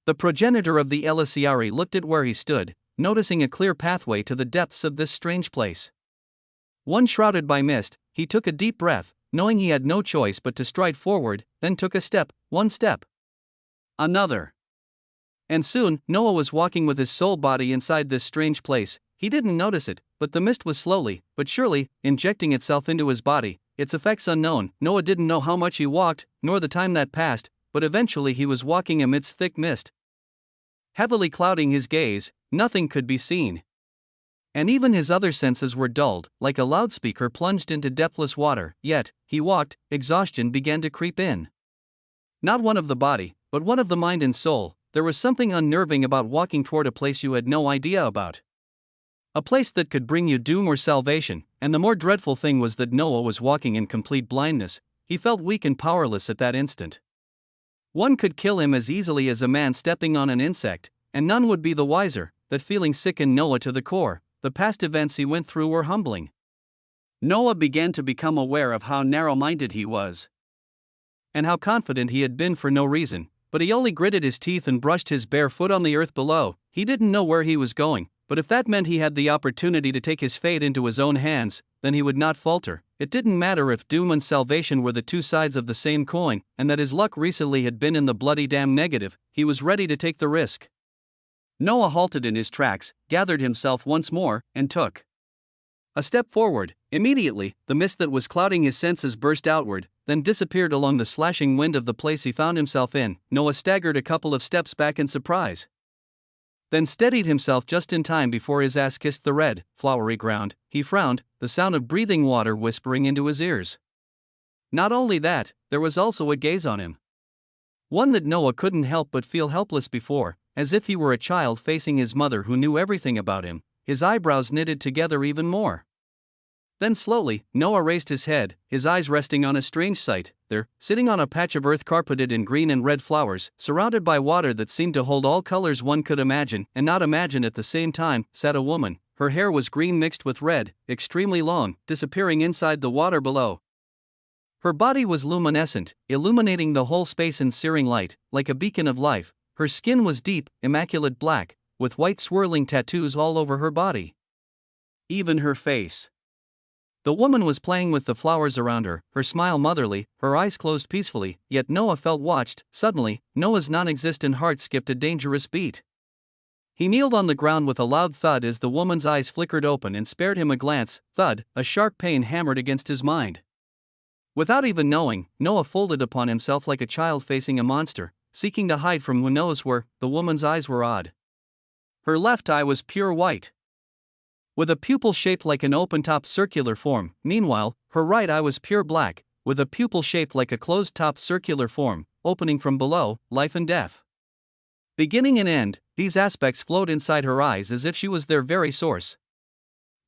The progenitor of the Elisiari looked at where he stood, noticing a clear pathway to the depths of this strange place. One shrouded by mist, he took a deep breath, knowing he had no choice but to stride forward, then took a step, one step. Another. And soon, Noah was walking with his soul body inside this strange place. He didn't notice it, but the mist was slowly, but surely, injecting itself into his body, its effects unknown. Noah didn't know how much he walked, nor the time that passed, but eventually he was walking amidst thick mist. Heavily clouding his gaze, nothing could be seen. And even his other senses were dulled, like a loudspeaker plunged into depthless water. Yet, he walked, exhaustion began to creep in. Not one of the body, but one of the mind and soul. There was something unnerving about walking toward a place you had no idea about. A place that could bring you doom or salvation, and the more dreadful thing was that Noah was walking in complete blindness. He felt weak and powerless at that instant. One could kill him as easily as a man stepping on an insect, and none would be the wiser. That feeling sickened Noah to the core. The past events he went through were humbling. Noah began to become aware of how narrow-minded he was, and how confident he had been for no reason, but he only gritted his teeth and brushed his bare foot on the earth below. He didn't know where he was going, but if that meant he had the opportunity to take his fate into his own hands, then he would not falter. It didn't matter if doom and salvation were the two sides of the same coin, and that his luck recently had been in the bloody damn negative. He was ready to take the risk. Noah halted in his tracks, gathered himself once more, and took a step forward. Immediately, the mist that was clouding his senses burst outward, then disappeared along the slashing wind of the place he found himself in. Noah staggered a couple of steps back in surprise, then steadied himself just in time before his ass kissed the red, flowery ground. He frowned, the sound of breathing water whispering into his ears. Not only that, there was also a gaze on him. One that Noah couldn't help but feel helpless before, as if he were a child facing his mother who knew everything about him. His eyebrows knitted together even more. Then slowly, Noah raised his head, his eyes resting on a strange sight. There, sitting on a patch of earth carpeted in green and red flowers, surrounded by water that seemed to hold all colors one could imagine and not imagine at the same time, sat a woman. Her hair was green mixed with red, extremely long, disappearing inside the water below. Her body was luminescent, illuminating the whole space in searing light, like a beacon of life. Her skin was deep, immaculate black, with white swirling tattoos all over her body. Even her face. The woman was playing with the flowers around her, her smile motherly, her eyes closed peacefully, yet Noah felt watched. Suddenly, Noah's non-existent heart skipped a dangerous beat. He kneeled on the ground with a loud thud as the woman's eyes flickered open and spared him a glance. Thud, a sharp pain hammered against his mind. Without even knowing, Noah folded upon himself like a child facing a monster, seeking to hide from who knows where. The woman's eyes were odd. Her left eye was pure white, with a pupil shaped like an open-top circular form. Meanwhile, her right eye was pure black, with a pupil shaped like a closed-top circular form, opening from below, life and death. Beginning and end, these aspects flowed inside her eyes as if she was their very source,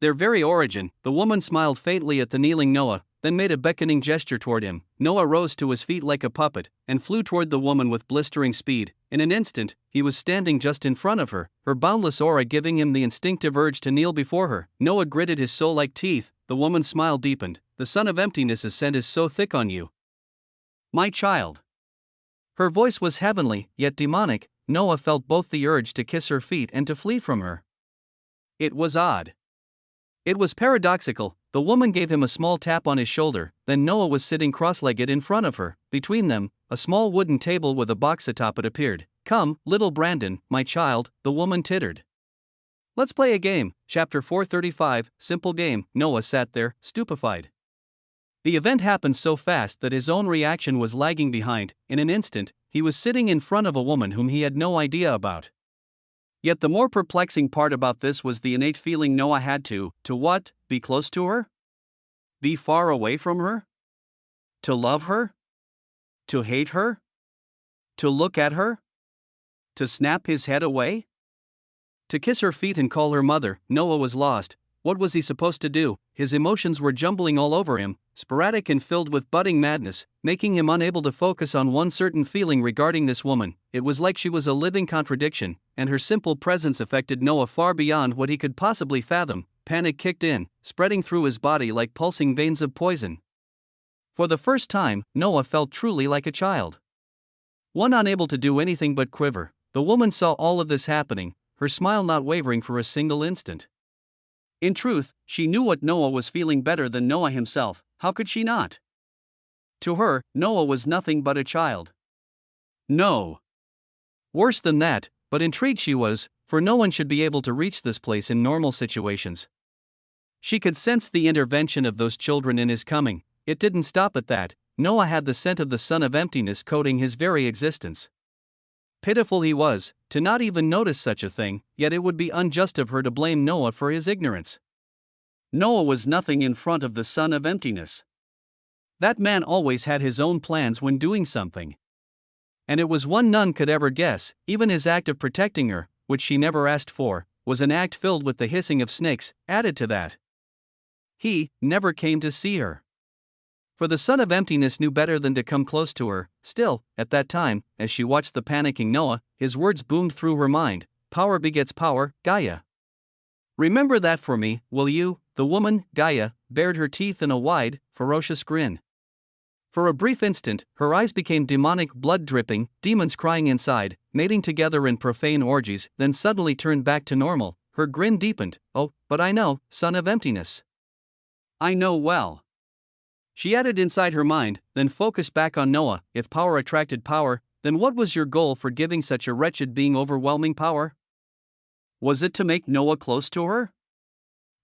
their very origin. The woman smiled faintly at the kneeling Noah, then made a beckoning gesture toward him. Noah rose to his feet like a puppet, and flew toward the woman with blistering speed. In an instant, he was standing just in front of her, her boundless aura giving him the instinctive urge to kneel before her. Noah gritted his soul like teeth. The woman's smile deepened. The son of emptiness's scent is so thick on you, my child. Her voice was heavenly, yet demonic. Noah felt both the urge to kiss her feet and to flee from her. It was odd. It was paradoxical. The woman gave him a small tap on his shoulder, then Noah was sitting cross-legged in front of her. Between them, a small wooden table with a box atop it appeared. Come, little Brandon, my child, the woman tittered. Let's play a game. Chapter 435, simple game. Noah sat there, stupefied. The event happened so fast that his own reaction was lagging behind. In an instant, he was sitting in front of a woman whom he had no idea about. Yet the more perplexing part about this was the innate feeling Noah had to what? Be close to her? Be far away from her? To love her? To hate her? To look at her? To snap his head away? To kiss her feet and call her mother. Noah was lost. What was he supposed to do? His emotions were jumbling all over him, sporadic and filled with budding madness, making him unable to focus on one certain feeling regarding this woman. It was like she was a living contradiction, and her simple presence affected Noah far beyond what he could possibly fathom. Panic kicked in, spreading through his body like pulsing veins of poison. For the first time, Noah felt truly like a child, one unable to do anything but quiver. The woman saw all of this happening, her smile not wavering for a single instant. In truth, she knew what Noah was feeling better than Noah himself. How could she not? To her, Noah was nothing but a child. No. Worse than that, but intrigued she was, for no one should be able to reach this place in normal situations. She could sense the intervention of those children in his coming. It didn't stop at that. Noah had the scent of the son of emptiness coating his very existence. Pitiful he was, to not even notice such a thing, yet it would be unjust of her to blame Noah for his ignorance. Noah was nothing in front of the son of emptiness. That man always had his own plans when doing something. And it was one none could ever guess. Even his act of protecting her, which she never asked for, was an act filled with the hissing of snakes. Added to that, he never came to see her. For the son of emptiness knew better than to come close to her. Still, at that time, as she watched the panicking Noah, his words boomed through her mind. Power begets power, Gaia. Remember that for me, will you? The woman, Gaia, bared her teeth in a wide, ferocious grin. For a brief instant, her eyes became demonic, blood-dripping, demons crying inside, mating together in profane orgies, then suddenly turned back to normal. Her grin deepened. Oh, but I know, son of emptiness. I know well. She added inside her mind, then focused back on Noah. If power attracted power, then what was your goal for giving such a wretched being overwhelming power? Was it to make Noah close to her?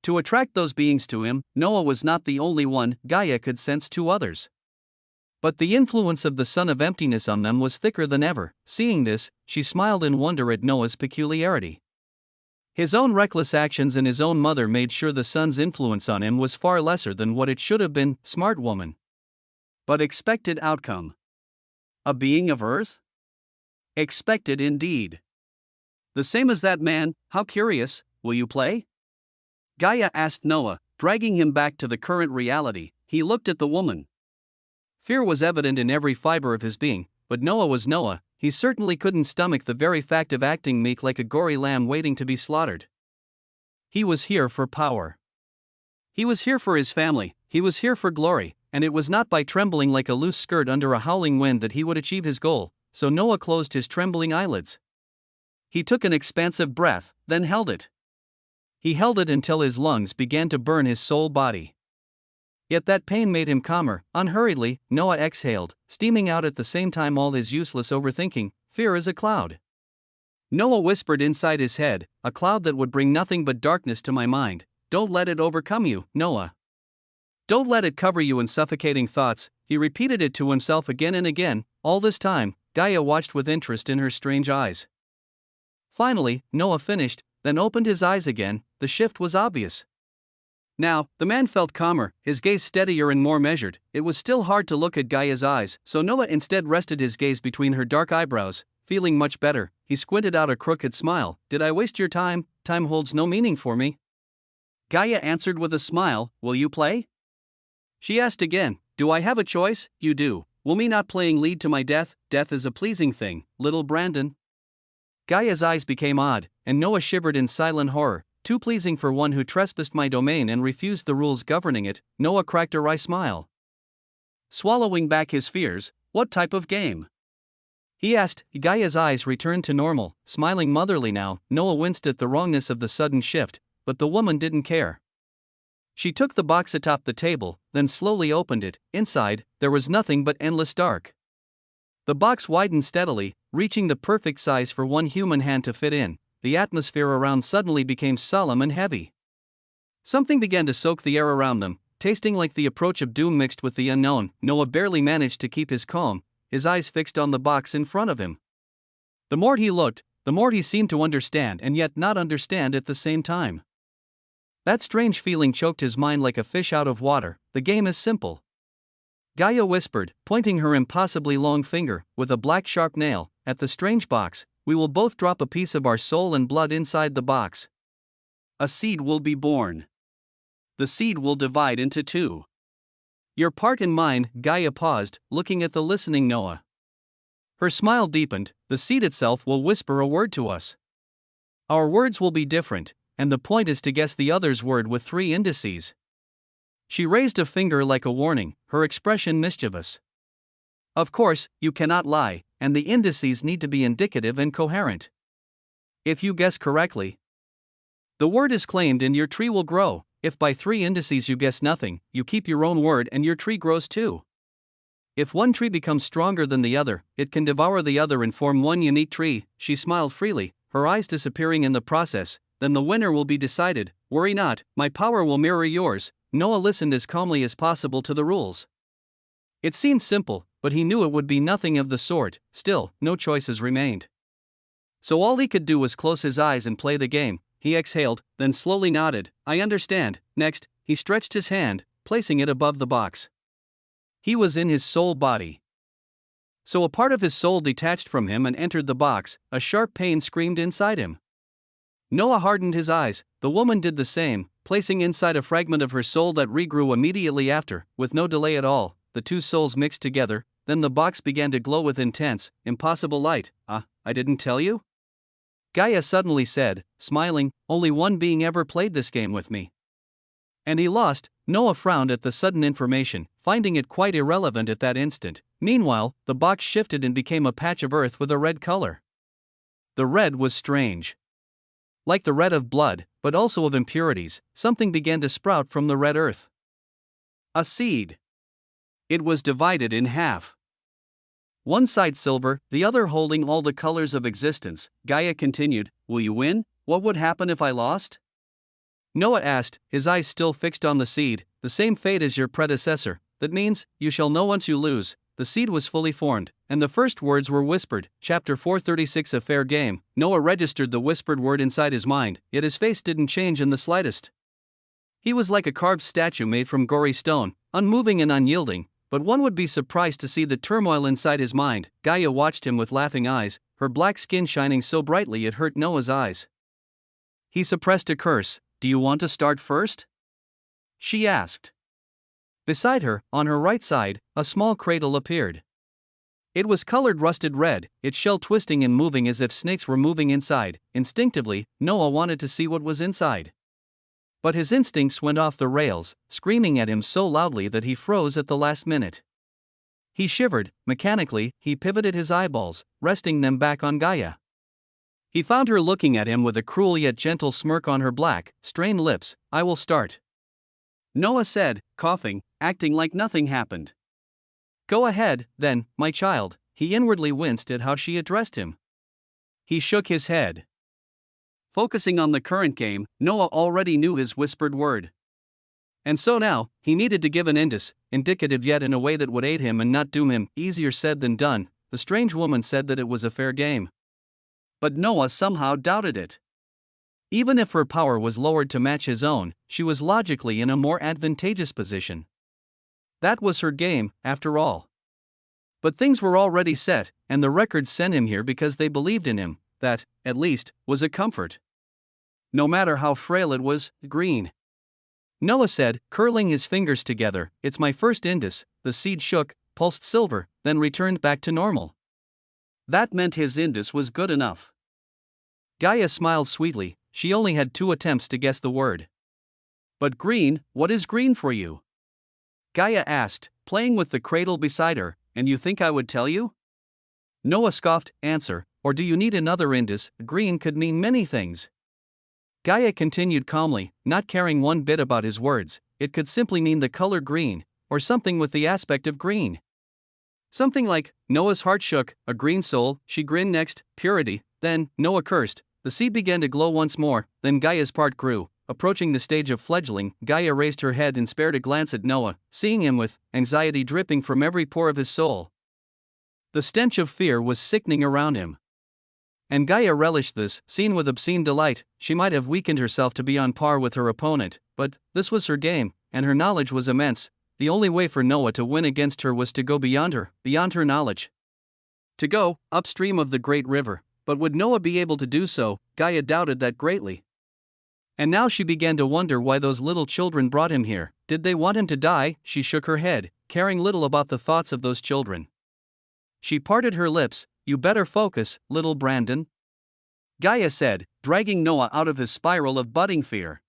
To attract those beings to him? Noah was not the only one. Gaia could sense two others. But the influence of the son of emptiness on them was thicker than ever. Seeing this, she smiled in wonder at Noah's peculiarity. His own reckless actions and his own mother made sure the son's influence on him was far lesser than what it should have been. Smart woman. But expected outcome. A being of earth? Expected indeed. The same as that man. How curious. Will you play? Gaia asked Noah, dragging him back to the current reality. He looked at the woman. Fear was evident in every fiber of his being, but Noah was Noah. He certainly couldn't stomach the very fact of acting meek like a gory lamb waiting to be slaughtered. He was here for power. He was here for his family, he was here for glory, and it was not by trembling like a loose skirt under a howling wind that he would achieve his goal, so Noah closed his trembling eyelids. He took an expansive breath, then held it. He held it until his lungs began to burn his soul body. Yet that pain made him calmer. Unhurriedly, Noah exhaled, steaming out at the same time all his useless overthinking. Fear is a cloud. Noah whispered inside his head, a cloud that would bring nothing but darkness to my mind. Don't let it overcome you, Noah. Don't let it cover you in suffocating thoughts. He repeated it to himself again and again. All this time, Gaia watched with interest in her strange eyes. Finally, Noah finished, then opened his eyes again. The shift was obvious. Now, the man felt calmer, his gaze steadier and more measured. It was still hard to look at Gaia's eyes, so Noah instead rested his gaze between her dark eyebrows. Feeling much better, he squinted out a crooked smile. Did I waste your time? Time holds no meaning for me. Gaia answered with a smile. Will you play? She asked again. Do I have a choice? You do. Will me not playing lead to my death? Death is a pleasing thing, little Brandon. Gaia's eyes became odd, and Noah shivered in silent horror. Too pleasing for one who trespassed my domain and refused the rules governing it. Noah cracked a wry smile. Swallowing back his fears, what type of game? He asked. Gaia's eyes returned to normal, smiling motherly now. Noah winced at the wrongness of the sudden shift, but the woman didn't care. She took the box atop the table, then slowly opened it. Inside, there was nothing but endless dark. The box widened steadily, reaching the perfect size for one human hand to fit in. The atmosphere around suddenly became solemn and heavy. Something began to soak the air around them, tasting like the approach of doom mixed with the unknown. Noah barely managed to keep his calm, his eyes fixed on the box in front of him. The more he looked, the more he seemed to understand and yet not understand at the same time. That strange feeling choked his mind like a fish out of water. The game is simple. Gaia whispered, pointing her impossibly long finger, with a black sharp nail, at the strange box. We will both drop a piece of our soul and blood inside the box. A seed will be born. The seed will divide into two. Your part and mine. Gaia paused, looking at the listening Noah. Her smile deepened. The seed itself will whisper a word to us. Our words will be different, and the point is to guess the other's word with 3 indices. She raised a finger like a warning, her expression mischievous. Of course, you cannot lie, and the indices need to be indicative and coherent. If you guess correctly, the word is claimed and your tree will grow. If by 3 indices you guess nothing, you keep your own word and your tree grows too. If one tree becomes stronger than the other, it can devour the other and form one unique tree. She smiled freely, her eyes disappearing in the process. Then the winner will be decided. Worry not, my power will mirror yours. Noah listened as calmly as possible to the rules. It seemed simple, but he knew it would be nothing of the sort. Still, no choices remained. So all he could do was close his eyes and play the game. He exhaled, then slowly nodded. I understand. Next, he stretched his hand, placing it above the box. He was in his soul body. So a part of his soul detached from him and entered the box. A sharp pain screamed inside him. Noah hardened his eyes. The woman did the same, placing inside a fragment of her soul that regrew immediately after. With no delay at all, the 2 souls mixed together. Then the box began to glow with intense, impossible light. I didn't tell you? Gaia suddenly said, smiling, only one being ever played this game with me. And he lost. Noah frowned at the sudden information, finding it quite irrelevant at that instant. Meanwhile, the box shifted and became a patch of earth with a red color. The red was strange. Like the red of blood, but also of impurities, something began to sprout from the red earth. A seed. It was divided in half. One side silver, the other holding all the colors of existence. Gaia continued, will you win? What would happen if I lost? Noah asked, his eyes still fixed on the seed. The same fate as your predecessor. That means, you shall know once you lose. The seed was fully formed, and the first words were whispered. Chapter 436. A fair game. Noah registered the whispered word inside his mind, yet his face didn't change in the slightest. He was like a carved statue made from gory stone, unmoving and unyielding, but one would be surprised to see the turmoil inside his mind. Gaia watched him with laughing eyes, her black skin shining so brightly it hurt Noah's eyes. He suppressed a curse. Do you want to start first? She asked. Beside her, on her right side, a small cradle appeared. It was colored rusted red, its shell twisting and moving as if snakes were moving inside. Instinctively, Noah wanted to see what was inside. But his instincts went off the rails, screaming at him so loudly that he froze at the last minute. He shivered. Mechanically, he pivoted his eyeballs, resting them back on Gaia. He found her looking at him with a cruel yet gentle smirk on her black, strained lips. I will start. Noah said, coughing, acting like nothing happened. Go ahead, then, my child. He inwardly winced at how she addressed him. He shook his head. Focusing on the current game, Noah already knew his whispered word. And so now, he needed to give an indicative yet in a way that would aid him and not doom him. Easier said than done. The strange woman said that it was a fair game. But Noah somehow doubted it. Even if her power was lowered to match his own, she was logically in a more advantageous position. That was her game, after all. But things were already set, and the records sent him here because they believed in him. That, at least, was a comfort. No matter how frail it was, green. Noah said, curling his fingers together, "It's my first indus." The seed shook, pulsed silver, then returned back to normal. That meant his indus was good enough. Gaia smiled sweetly. She only had 2 attempts to guess the word. But green, what is green for you? Gaia asked, playing with the cradle beside her. And you think I would tell you? Noah scoffed. Answer, or do you need another indus? Green could mean many things. Gaia continued calmly, not caring one bit about his words. It could simply mean the color green, or something with the aspect of green. Something like, Noah's heart shook, a green soul. She grinned next, purity. Then, Noah cursed. The seed began to glow once more. Then Gaia's part grew. Approaching the stage of fledgling, Gaia raised her head and spared a glance at Noah, seeing him with anxiety dripping from every pore of his soul. The stench of fear was sickening around him. And Gaia relished this, seen with obscene delight. She might have weakened herself to be on par with her opponent, but this was her game, and her knowledge was immense. The only way for Noah to win against her was to go beyond her knowledge. To go upstream of the great river. But would Noah be able to do so? Gaia doubted that greatly. And now she began to wonder why those little children brought him here. Did they want him to die? She shook her head, caring little about the thoughts of those children. She parted her lips. You better focus, little Brandon. Gaia said, dragging Noah out of his spiral of budding fear.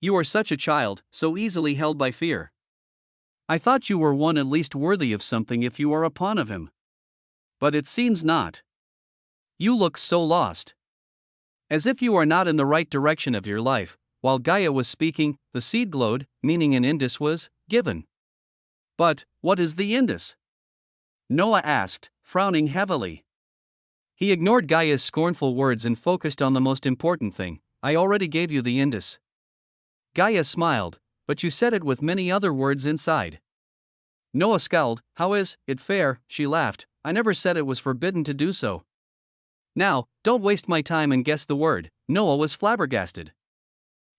You are such a child, so easily held by fear. I thought you were one at least worthy of something if you are a pawn of him. But it seems not. You look so lost. As if you are not in the right direction of your life. While Gaia was speaking, the seed glowed, meaning an indus was given. But, what is the indus? Noah asked, frowning heavily. He ignored Gaia's scornful words and focused on the most important thing. I already gave you the indus. Gaia smiled, but you said it with many other words inside. Noah scowled. How is it fair? She laughed. I never said it was forbidden to do so. Now, don't waste my time and guess the word. Noah was flabbergasted.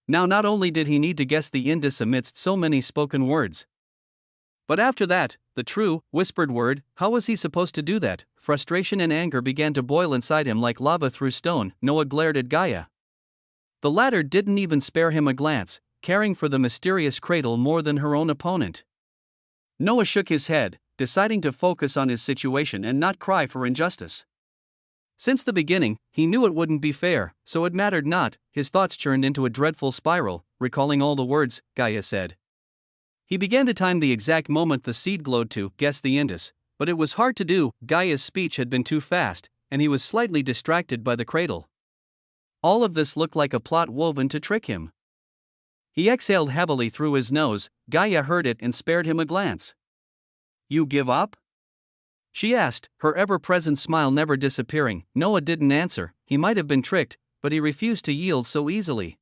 Now not only did he need to guess the indus amidst so many spoken words, but after that, the true, whispered word, how was he supposed to do that? Frustration and anger began to boil inside him like lava through stone. Noah glared at Gaia. The latter didn't even spare him a glance, caring for the mysterious cradle more than her own opponent. Noah shook his head, deciding to focus on his situation and not cry for injustice. Since the beginning, he knew it wouldn't be fair, so it mattered not. His thoughts churned into a dreadful spiral, recalling all the words Gaia said. He began to time the exact moment the seed glowed to guess the indus, but it was hard to do. Gaia's speech had been too fast, and he was slightly distracted by the cradle. All of this looked like a plot woven to trick him. He exhaled heavily through his nose. Gaia heard it and spared him a glance. You give up? She asked, her ever-present smile never disappearing. Noah didn't answer. He might have been tricked, but he refused to yield so easily.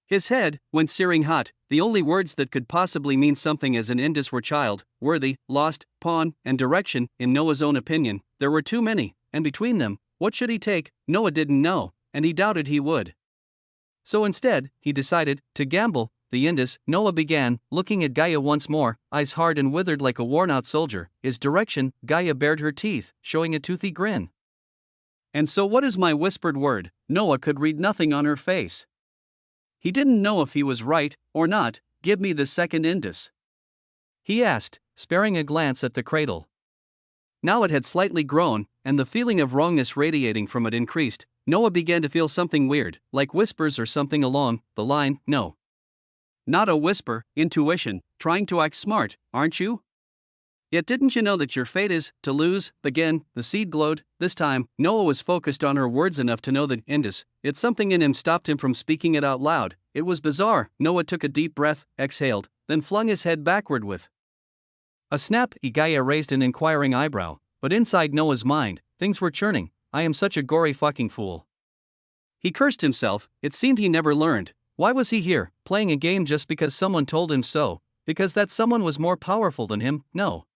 His head went searing hot. The only words that could possibly mean something as an indus were child, worthy, lost, pawn, and direction. In Noah's own opinion, there were too many, and between them, what should he take? Noah didn't know, and he doubted he would. So instead, he decided to gamble. The indus. Noah began, looking at Gaia once more, eyes hard and withered like a worn-out soldier. His direction. Gaia bared her teeth, showing a toothy grin. And so what is my whispered word? Noah could read nothing on her face. He didn't know if he was right or not. Give me the second indus, he asked, sparing a glance at the cradle. Now it had slightly grown, and the feeling of wrongness radiating from it increased. Noah began to feel something weird, like whispers or something along the line. No. Not a whisper, intuition, trying to act smart, aren't you? Yet didn't you know that your fate is to lose? Again, the seed glowed. This time, Noah was focused on her words enough to know that indus. Yet something in him stopped him from speaking it out loud. It was bizarre. Noah took a deep breath, exhaled, then flung his head backward with a snap. Gaia raised an inquiring eyebrow, but inside Noah's mind, things were churning. I am such a gory fucking fool. He cursed himself, it seemed he never learned. Why was he here, playing a game just because someone told him so? Because that someone was more powerful than him? No.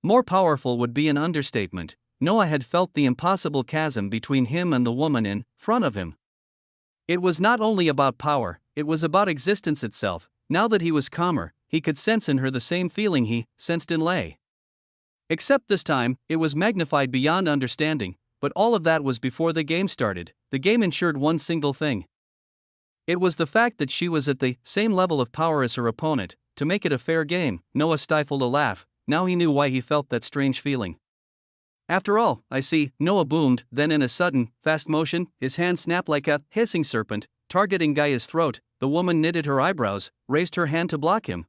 More powerful would be an understatement. Noah had felt the impossible chasm between him and the woman in front of him. It was not only about power, it was about existence itself. Now that he was calmer, he could sense in her the same feeling he sensed in Lei. Except this time, it was magnified beyond understanding, but all of that was before the game started. The game ensured one single thing. It was the fact that she was at the same level of power as her opponent. To make it a fair game, Noah stifled a laugh. Now he knew why he felt that strange feeling. After all, I see, Noah boomed, then in a sudden, fast motion, his hand snapped like a hissing serpent, targeting Gaia's throat. The woman knitted her eyebrows, raised her hand to block him.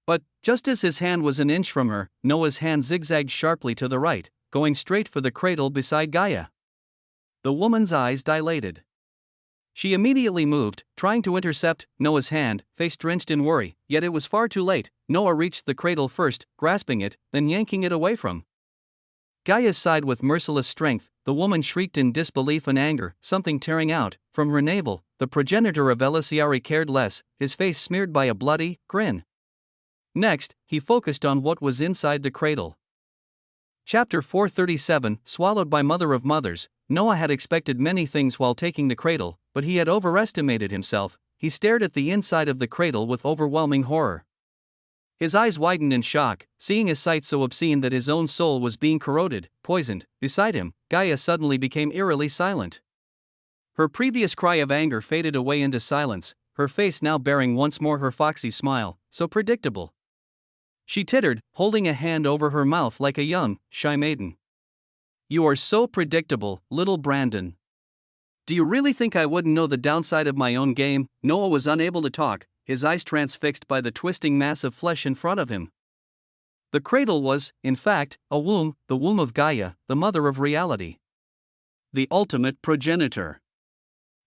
But, just as his hand was an inch from her, Noah's hand zigzagged sharply to the right, going straight for the cradle beside Gaia. The woman's eyes dilated. She immediately moved, trying to intercept Noah's hand, face drenched in worry, yet it was far too late. Noah reached the cradle first, grasping it, then yanking it away from Gaia sighed with merciless strength. The woman shrieked in disbelief and anger, something tearing out from her navel. The progenitor of Elisiari cared less, his face smeared by a bloody grin. Next, he focused on what was inside the cradle. Chapter 437, Swallowed by Mother of Mothers. Noah had expected many things while taking the cradle, but he had overestimated himself. He stared at the inside of the cradle with overwhelming horror. His eyes widened in shock, seeing a sight so obscene that his own soul was being corroded, poisoned. Beside him, Gaia suddenly became eerily silent. Her previous cry of anger faded away into silence, her face now bearing once more her foxy smile, so predictable. She tittered, holding a hand over her mouth like a young, shy maiden. You are so predictable, little Brandon. Do you really think I wouldn't know the downside of my own game? Noah was unable to talk, his eyes transfixed by the twisting mass of flesh in front of him. The cradle was, in fact, a womb, the womb of Gaia, the mother of reality. The ultimate progenitor.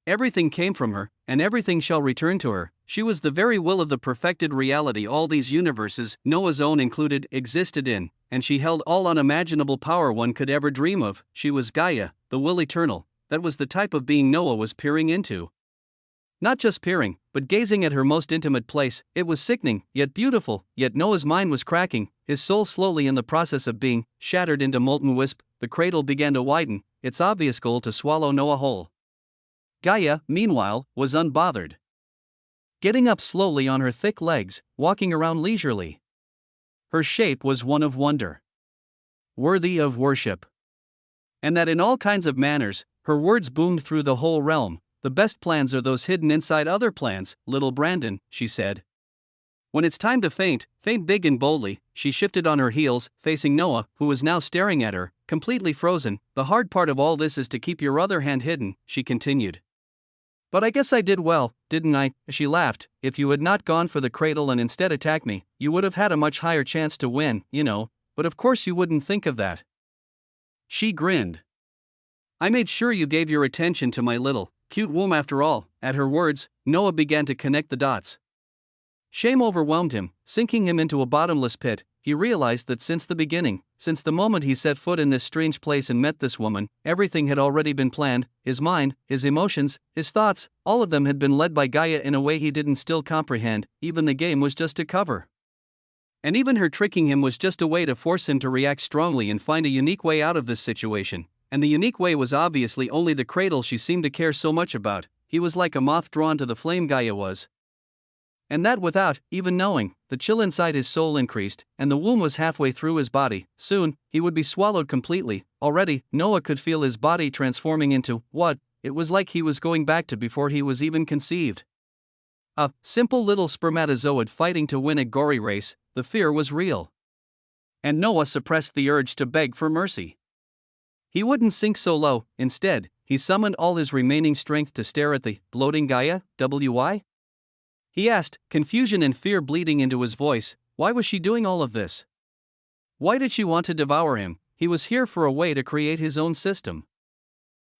Everything came from her, and everything shall return to her. She was the very will of the perfected reality all these universes, Noah's own included, existed in, and she held all unimaginable power one could ever dream of. She was Gaia, the will eternal. That was the type of being Noah was peering into. Not just peering, but gazing at her most intimate place. It was sickening, yet beautiful, yet Noah's mind was cracking, his soul slowly in the process of being shattered into molten wisp. The cradle began to widen, its obvious goal to swallow Noah whole. Gaia, meanwhile, was unbothered. Getting up slowly on her thick legs, walking around leisurely. Her shape was one of wonder. Worthy of worship. And that in all kinds of manners, her words boomed through the whole realm. The best plans are those hidden inside other plans, little Brandon, she said. When it's time to faint, faint big and boldly. She shifted on her heels, facing Noah, who was now staring at her, completely frozen. The hard part of all this is to keep your other hand hidden, she continued. But I guess I did well, didn't I? She laughed. If you had not gone for the cradle and instead attacked me, you would have had a much higher chance to win, you know, but of course you wouldn't think of that. She grinned. I made sure you gave your attention to my little, cute womb after all. At her words, Noah began to connect the dots. Shame overwhelmed him, sinking him into a bottomless pit. He realized that since the beginning, since the moment he set foot in this strange place and met this woman, everything had already been planned. His mind, his emotions, his thoughts, all of them had been led by Gaia in a way he didn't still comprehend. Even the game was just a cover. And even her tricking him was just a way to force him to react strongly and find a unique way out of this situation. And the unique way was obviously only the cradle she seemed to care so much about. He was like a moth drawn to the flame, Gaia was. And that without even knowing. The chill inside his soul increased, and the womb was halfway through his body. Soon, he would be swallowed completely. Already, Noah could feel his body transforming into what? It was like he was going back to before he was even conceived. A simple little spermatozoid fighting to win a gory race. The fear was real. And Noah suppressed the urge to beg for mercy. He wouldn't sink so low. Instead, he summoned all his remaining strength to stare at the gloating Gaia. Why? He asked, confusion and fear bleeding into his voice. Why was she doing all of this? Why did she want to devour him? He was here for a way to create his own system.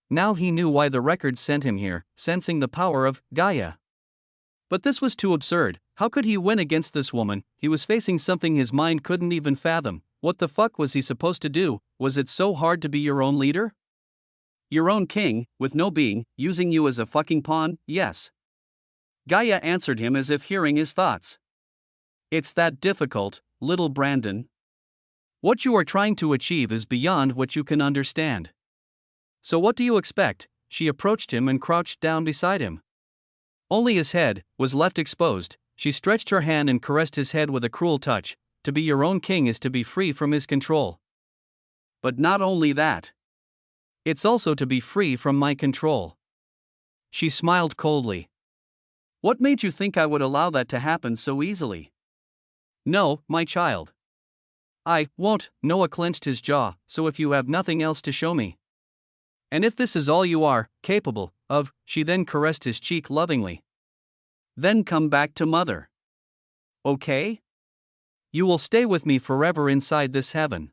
Now he knew why the records sent him here, sensing the power of Gaia. But this was too absurd. How could he win against this woman? He was facing something his mind couldn't even fathom. What the fuck was he supposed to do? Was it so hard to be your own leader? Your own king, with no being, using you as a fucking pawn, yes. Gaia answered him as if hearing his thoughts. It's that difficult, little Brandon. What you are trying to achieve is beyond what you can understand. So what do you expect? She approached him and crouched down beside him. Only his head was left exposed. She stretched her hand and caressed his head with a cruel touch. To be your own king is to be free from his control. But not only that. It's also to be free from my control. She smiled coldly. What made you think I would allow that to happen so easily? No, my child. I won't. Noah clenched his jaw. So if you have nothing else to show me. And if this is all you are capable of, she then caressed his cheek lovingly. Then come back to mother. Okay? You will stay with me forever inside this heaven.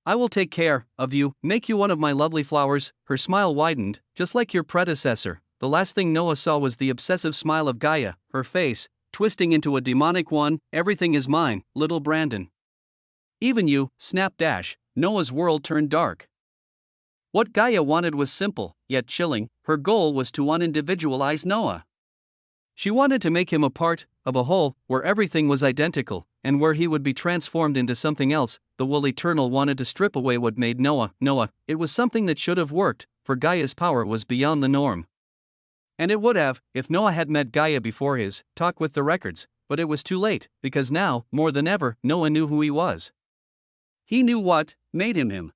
I will take care of you, make you one of my lovely flowers. Her smile widened, just like your predecessor. The last thing Noah saw was the obsessive smile of Gaia, her face, twisting into a demonic one. Everything is mine, little Brandon. Even you, Snapdash. Noah's world turned dark. What Gaia wanted was simple, yet chilling. Her goal was to unindividualize Noah. She wanted to make him a part of a whole, where everything was identical, and where he would be transformed into something else. The Will Eternal wanted to strip away what made Noah. It was something that should have worked, for Gaia's power was beyond the norm. And it would have, if Noah had met Gaia before his talk with the records, but it was too late, because now, more than ever, Noah knew who he was. He knew what made him him.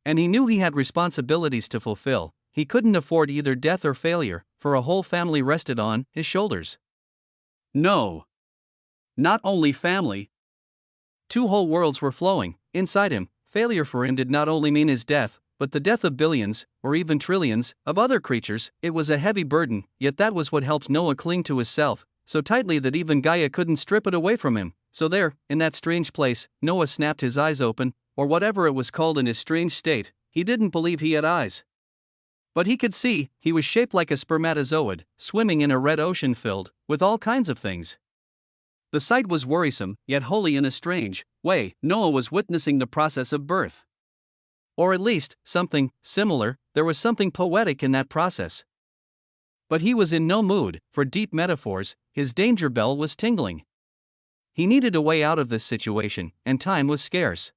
And he knew he had responsibilities to fulfill. He couldn't afford either death or failure, for a whole family rested on his shoulders. No. Not only family. 2 whole worlds were flowing inside him. Failure for him did not only mean his death, but the death of billions, or even trillions, of other creatures. It was a heavy burden, yet that was what helped Noah cling to his self, so tightly that even Gaia couldn't strip it away from him. So there, in that strange place, Noah snapped his eyes open, or whatever it was called in his strange state. He didn't believe he had eyes. But he could see. He was shaped like a spermatozoid, swimming in a red ocean filled with all kinds of things. The sight was worrisome, yet wholly in a strange way. Noah was witnessing the process of birth. Or at least, something similar. There was something poetic in that process. But he was in no mood for deep metaphors. His danger bell was tingling. He needed a way out of this situation, and time was scarce.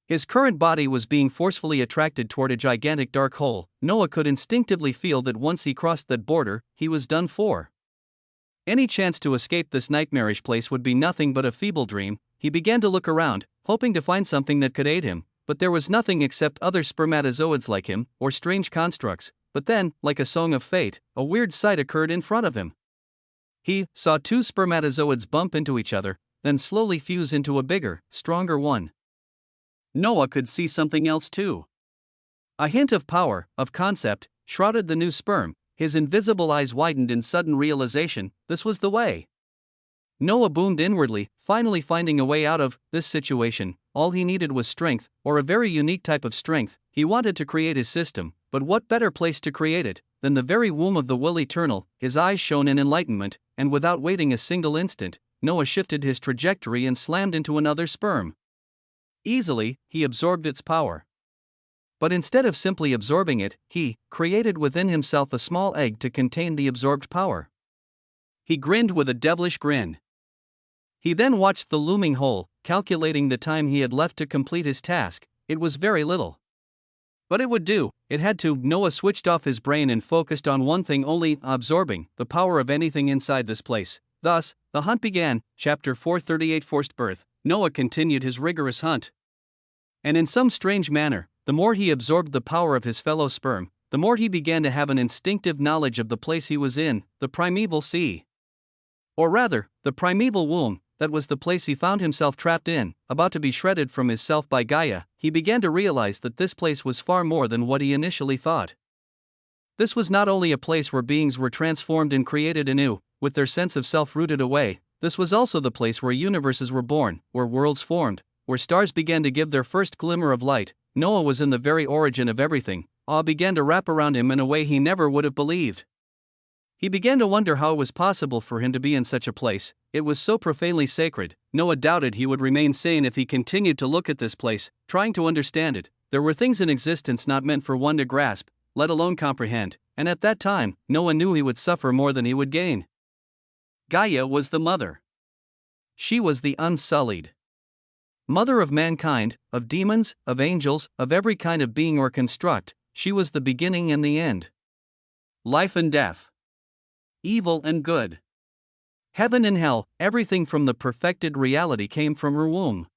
His current body was being forcefully attracted toward a gigantic dark hole. Noah could instinctively feel that once he crossed that border, he was done for. Any chance to escape this nightmarish place would be nothing but a feeble dream. He began to look around, hoping to find something that could aid him, but there was nothing except other spermatozoids like him, or strange constructs. But then, like a song of fate, a weird sight occurred in front of him. He saw 2 spermatozoids bump into each other, then slowly fuse into a bigger, stronger one. Noah could see something else too. A hint of power, of concept, shrouded the new sperm. His invisible eyes widened in sudden realization. This was the way. Noah boomed inwardly, finally finding a way out of this situation. All he needed was strength, or a very unique type of strength. He wanted to create his system, but what better place to create it than the very womb of the Will Eternal? His eyes shone in enlightenment, and without waiting a single instant, Noah shifted his trajectory and slammed into another sperm. Easily, he absorbed its power. But instead of simply absorbing it, he created within himself a small egg to contain the absorbed power. He grinned with a devilish grin. He then watched the looming hole, calculating the time he had left to complete his task. It was very little. But it would do. It had to. Noah switched off his brain and focused on one thing only, absorbing the power of anything inside this place. Thus, the hunt began. Chapter 438 Forced Birth. Noah continued his rigorous hunt. And in some strange manner, the more he absorbed the power of his fellow sperm, the more he began to have an instinctive knowledge of the place he was in, the primeval sea. Or rather, the primeval womb. That was the place he found himself trapped in, about to be shredded from his self by Gaia. He began to realize that this place was far more than what he initially thought. This was not only a place where beings were transformed and created anew, with their sense of self rooted away. This was also the place where universes were born, where worlds formed, where stars began to give their first glimmer of light. Noah was in the very origin of everything. Awe began to wrap around him in a way he never would have believed. He began to wonder how it was possible for him to be in such a place. It was so profanely sacred. Noah doubted he would remain sane if he continued to look at this place, trying to understand it. there were things in existence not meant for one to grasp, let alone comprehend, and at that time, Noah knew he would suffer more than he would gain. Gaia was the mother. She was the unsullied mother of mankind, of demons, of angels, of every kind of being or construct. She was the beginning and the end. Life and death. Evil and good. Heaven and hell, everything from the perfected reality came from her womb.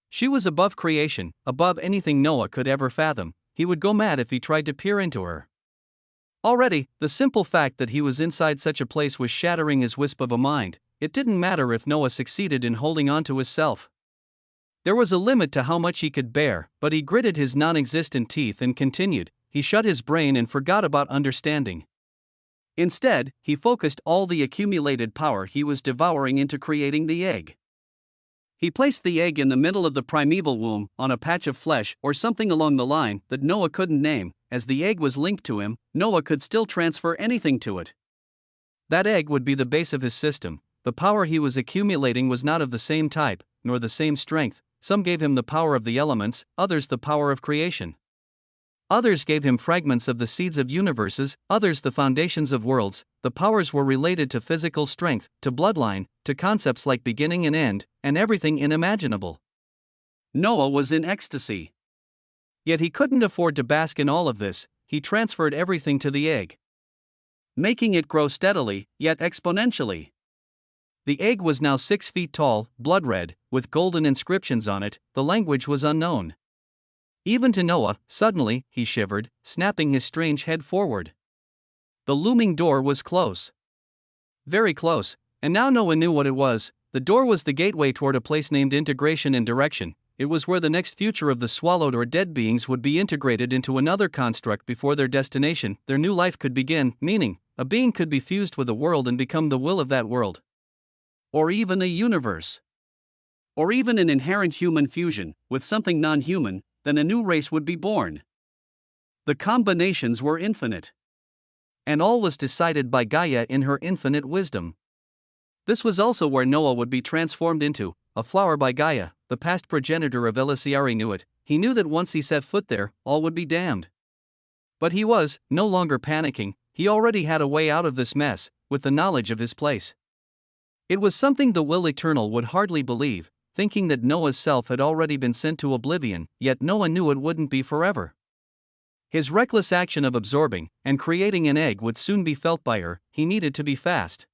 She was above creation, above anything Noah could ever fathom. He would go mad if he tried to peer into her. Already, the simple fact that he was inside such a place was shattering his wisp of a mind. It didn't matter if Noah succeeded in holding on to his self. There was a limit to how much he could bear, but he gritted his non-existent teeth and continued. He shut his brain and forgot about understanding. Instead, he focused all the accumulated power he was devouring into creating the egg. He placed the egg in the middle of the primeval womb, on a patch of flesh or something along the line that Noah couldn't name. As the egg was linked to him, Noah could still transfer anything to it. That egg would be the base of his system. The power he was accumulating was not of the same type, nor the same strength. Some gave him the power of the elements, others the power of creation. Others gave him fragments of the seeds of universes, others the foundations of worlds. The powers were related to physical strength, to bloodline, to concepts like beginning and end, and everything unimaginable. Noah was in ecstasy. Yet he couldn't afford to bask in all of this. He transferred everything to the egg, making it grow steadily, yet exponentially. The egg was now 6 feet tall, blood red, with golden inscriptions on it. The language was unknown. Even to Noah. Suddenly, he shivered, snapping his strange head forward. The looming door was close. Very close, and now Noah knew what it was. The door was the gateway toward a place named integration and direction. It was where the next future of the swallowed or dead beings would be integrated into another construct before their destination. Their new life could begin, meaning, a being could be fused with a world and become the will of that world. Or even a universe. Or even an inherent human fusion, with something non-human. Then a new race would be born. The combinations were infinite. And all was decided by Gaia in her infinite wisdom. This was also where Noah would be transformed into a flower by Gaia. The past progenitor of Elisiari knew it. He knew that once he set foot there, all would be damned. But he was no longer panicking. He already had a way out of this mess, with the knowledge of his place. It was something the Will Eternal would hardly believe, thinking that Noah's self had already been sent to oblivion, yet Noah knew it wouldn't be forever. His reckless action of absorbing and creating an egg would soon be felt by her. He needed to be fast.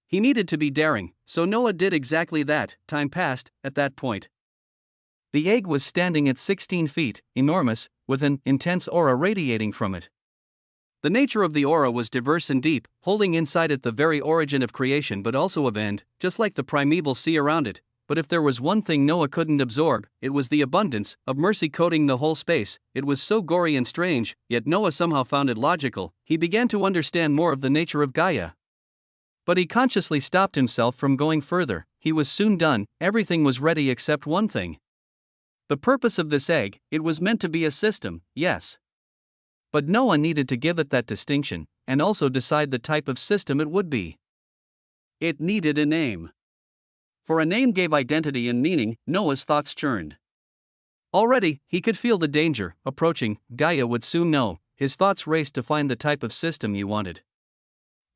He needed to be daring, so Noah did exactly that. Time passed. At that point, the egg was standing at 16 feet, enormous, with an intense aura radiating from it. The nature of the aura was diverse and deep, holding inside it the very origin of creation but also of end, just like the primeval sea around it. But if there was one thing Noah couldn't absorb, it was the abundance of mercy coating the whole space. It was so gory and strange, yet Noah somehow found it logical. He began to understand more of the nature of Gaia. But he consciously stopped himself from going further. He was soon done. Everything was ready except one thing. The purpose of this egg, it was meant to be a system, yes. But Noah needed to give it that distinction, and also decide the type of system it would be. It needed a name. For a name gave identity and meaning. Noah's thoughts churned. Already, he could feel the danger approaching. Gaia would soon know. His thoughts raced to find the type of system he wanted.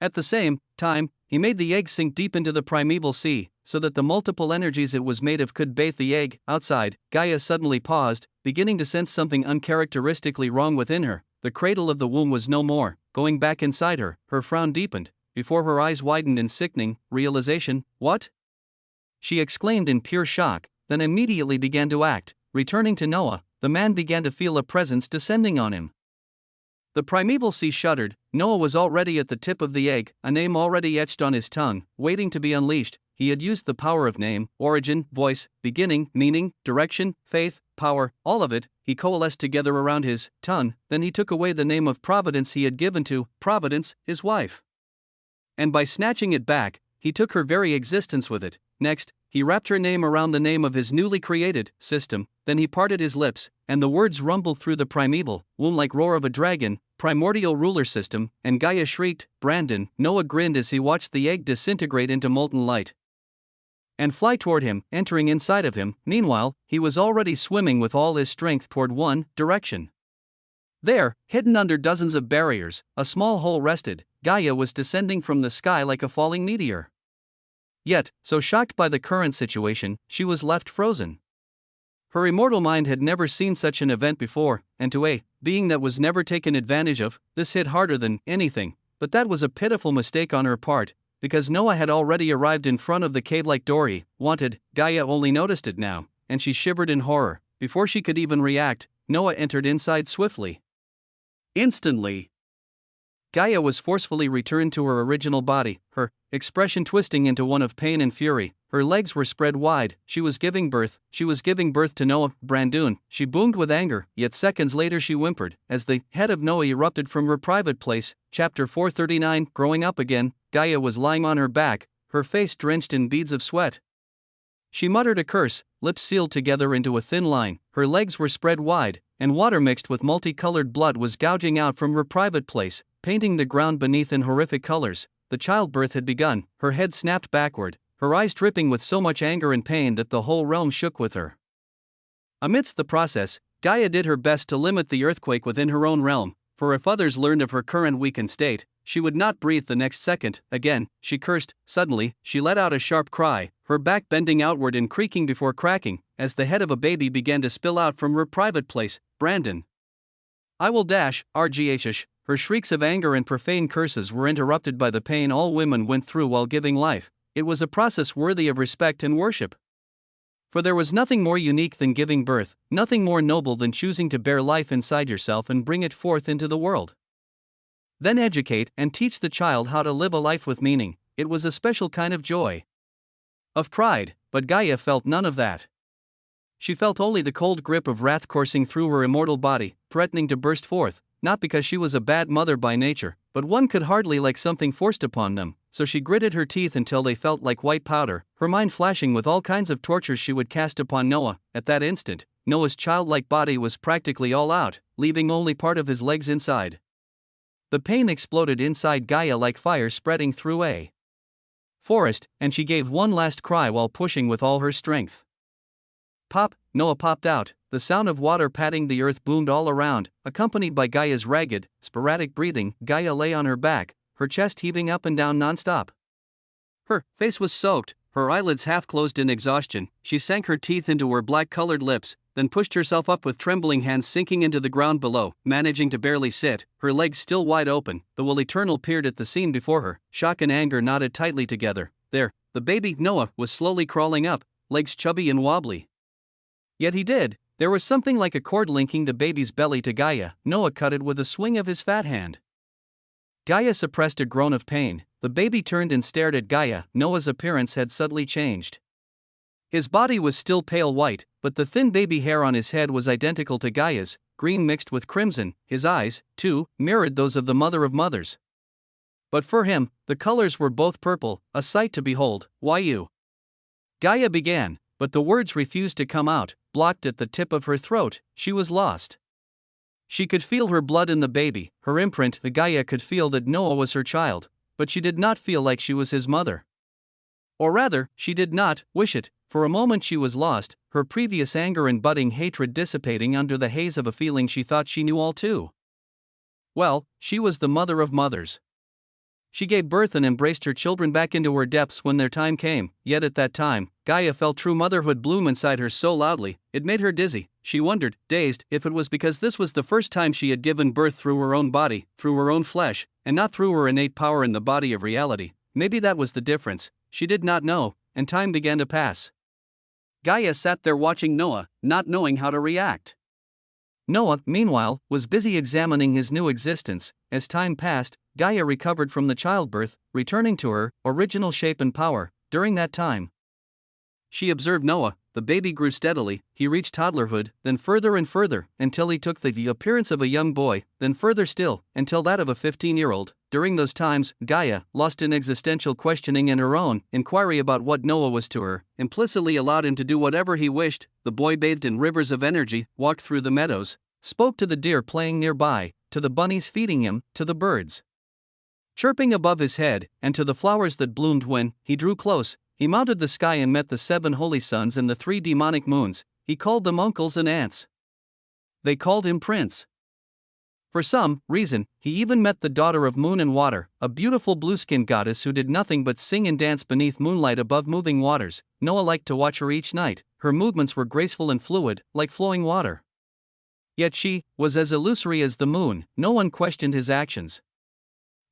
At the same time, he made the egg sink deep into the primeval sea, so that the multiple energies it was made of could bathe the egg. Outside, Gaia suddenly paused, beginning to sense something uncharacteristically wrong within her. The cradle of the womb was no more. Going back inside her, her frown deepened. Before her eyes widened in sickening realization. What? She exclaimed in pure shock, then immediately began to act. Returning to Noah, the man began to feel a presence descending on him. The primeval sea shuddered. Noah was already at the tip of the egg, a name already etched on his tongue, waiting to be unleashed. He had used the power of name, origin, voice, beginning, meaning, direction, faith, power, all of it. He coalesced together around his tongue. Then he took away the name of Providence he had given to Providence, his wife. And by snatching it back, he took her very existence with it. Next, he wrapped her name around the name of his newly created system. Then he parted his lips, and the words rumbled through the primeval womb like roar of a dragon. Primordial ruler system. And Gaia shrieked, Brandon. Noah grinned as he watched the egg disintegrate into molten light. and fly toward him, entering inside of him. Meanwhile, he was already swimming with all his strength toward one direction. There, hidden under dozens of barriers, a small hole rested. Gaia was descending from the sky like a falling meteor. Yet, so shocked by the current situation, she was left frozen. Her immortal mind had never seen such an event before, and to a being that was never taken advantage of, this hit harder than anything. But that was a pitiful mistake on her part, because Noah had already arrived in front of the cave like Dory wanted. Gaia only noticed it now, and she shivered in horror. Before she could even react, Noah entered inside swiftly. Instantly, Gaia was forcefully returned to her original body, her expression twisting into one of pain and fury. Her legs were spread wide. She was giving birth to Noah Brandoon. She boomed with anger, yet seconds later she whimpered, as the head of Noah erupted from her private place. Chapter 439. Growing up again. Gaia was lying on her back, her face drenched in beads of sweat. She muttered a curse, lips sealed together into a thin line. Her legs were spread wide, and water mixed with multicolored blood was gouging out from her private place, painting the ground beneath in horrific colors. The childbirth had begun. Her head snapped backward, her eyes dripping with so much anger and pain that the whole realm shook with her. Amidst the process, Gaia did her best to limit the earthquake within her own realm, for if others learned of her current weakened state, she would not breathe the next second. Again, she cursed. Suddenly, she let out a sharp cry, her back bending outward and creaking before cracking, as the head of a baby began to spill out from her private place. Brandon. I will dash, RGHish. Her shrieks of anger and profane curses were interrupted by the pain all women went through while giving life. It was a process worthy of respect and worship. For there was nothing more unique than giving birth, nothing more noble than choosing to bear life inside yourself and bring it forth into the world. Then educate and teach the child how to live a life with meaning. It was a special kind of joy. Of pride, but Gaia felt none of that. She felt only the cold grip of wrath coursing through her immortal body, threatening to burst forth, not because she was a bad mother by nature, but one could hardly like something forced upon them, so she gritted her teeth until they felt like white powder, her mind flashing with all kinds of tortures she would cast upon Noah. At that instant, Noah's childlike body was practically all out, leaving only part of his legs inside. The pain exploded inside Gaia like fire spreading through a forest, and she gave one last cry while pushing with all her strength. Pop! Noah popped out. The sound of water patting the earth boomed all around, accompanied by Gaia's ragged, sporadic breathing. Gaia lay on her back, her chest heaving up and down non-stop. Her face was soaked, her eyelids half closed in exhaustion. She sank her teeth into her black-colored lips, then pushed herself up with trembling hands sinking into the ground below, managing to barely sit, her legs still wide open. The will eternal peered at the scene before her, shock and anger knotted tightly together. There, the baby, Noah, was slowly crawling up, legs chubby and wobbly. Yet he did. There was something like a cord linking the baby's belly to Gaia. Noah cut it with a swing of his fat hand. Gaia suppressed a groan of pain. The baby turned and stared at Gaia. Noah's appearance had subtly changed. His body was still pale white, but the thin baby hair on his head was identical to Gaia's, green mixed with crimson. His eyes, too, mirrored those of the mother of mothers. But for him, the colors were both purple, a sight to behold. Why you? Gaia began, but the words refused to come out, blocked at the tip of her throat. She was lost. She could feel her blood in the baby, her imprint. Gaia could feel that Noah was her child, but she did not feel like she was his mother. Or rather, she did not wish it. For a moment she was lost, her previous anger and budding hatred dissipating under the haze of a feeling she thought she knew all too well. She was the mother of mothers. She gave birth and embraced her children back into her depths when their time came, yet at that time, Gaia felt true motherhood bloom inside her so loudly, it made her dizzy. She wondered, dazed, if it was because this was the first time she had given birth through her own body, through her own flesh, and not through her innate power in the body of reality. Maybe that was the difference. She did not know, and time began to pass. Gaia sat there watching Noah, not knowing how to react. Noah, meanwhile, was busy examining his new existence. As time passed, Gaia recovered from the childbirth, returning to her original shape and power. During that time, she observed Noah. The baby grew steadily. He reached toddlerhood, then further and further, until he took the appearance of a young boy, then further still, until that of a 15-year-old. During those times, Gaia, lost in existential questioning and her own inquiry about what Noah was to her, implicitly allowed him to do whatever he wished. The boy bathed in rivers of energy, walked through the meadows, spoke to the deer playing nearby, to the bunnies feeding him, to the birds chirping above his head, and to the flowers that bloomed when he drew close. he mounted the sky and met the 7 holy suns and the 3 demonic moons. He called them uncles and aunts. They called him prince. For some reason, he even met the daughter of Moon and Water, a beautiful blue-skinned goddess who did nothing but sing and dance beneath moonlight above moving waters. Noah liked to watch her each night. Her movements were graceful and fluid, like flowing water. Yet she was as illusory as the moon. No one questioned his actions.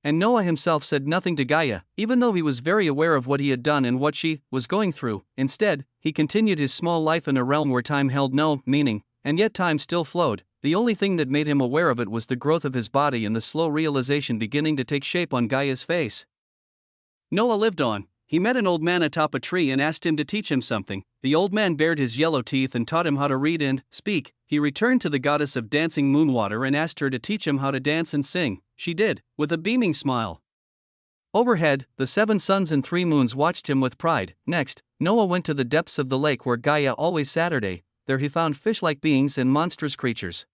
And Noah himself said nothing to Gaia, even though he was very aware of what he had done and what she was going through. Instead, he continued his small life in a realm where time held no meaning, and yet time still flowed. The only thing that made him aware of it was the growth of his body and the slow realization beginning to take shape on Gaia's face. Noah lived on. He met an old man atop a tree and asked him to teach him something. The old man bared his yellow teeth and taught him how to read and speak. He returned to the goddess of dancing Moonwater and asked her to teach him how to dance and sing. She did, with a beaming smile. Overhead, the 7 suns and 3 moons watched him with pride. Next, Noah went to the depths of the lake where Gaia always Saturday. There he found fish-like beings and monstrous creatures.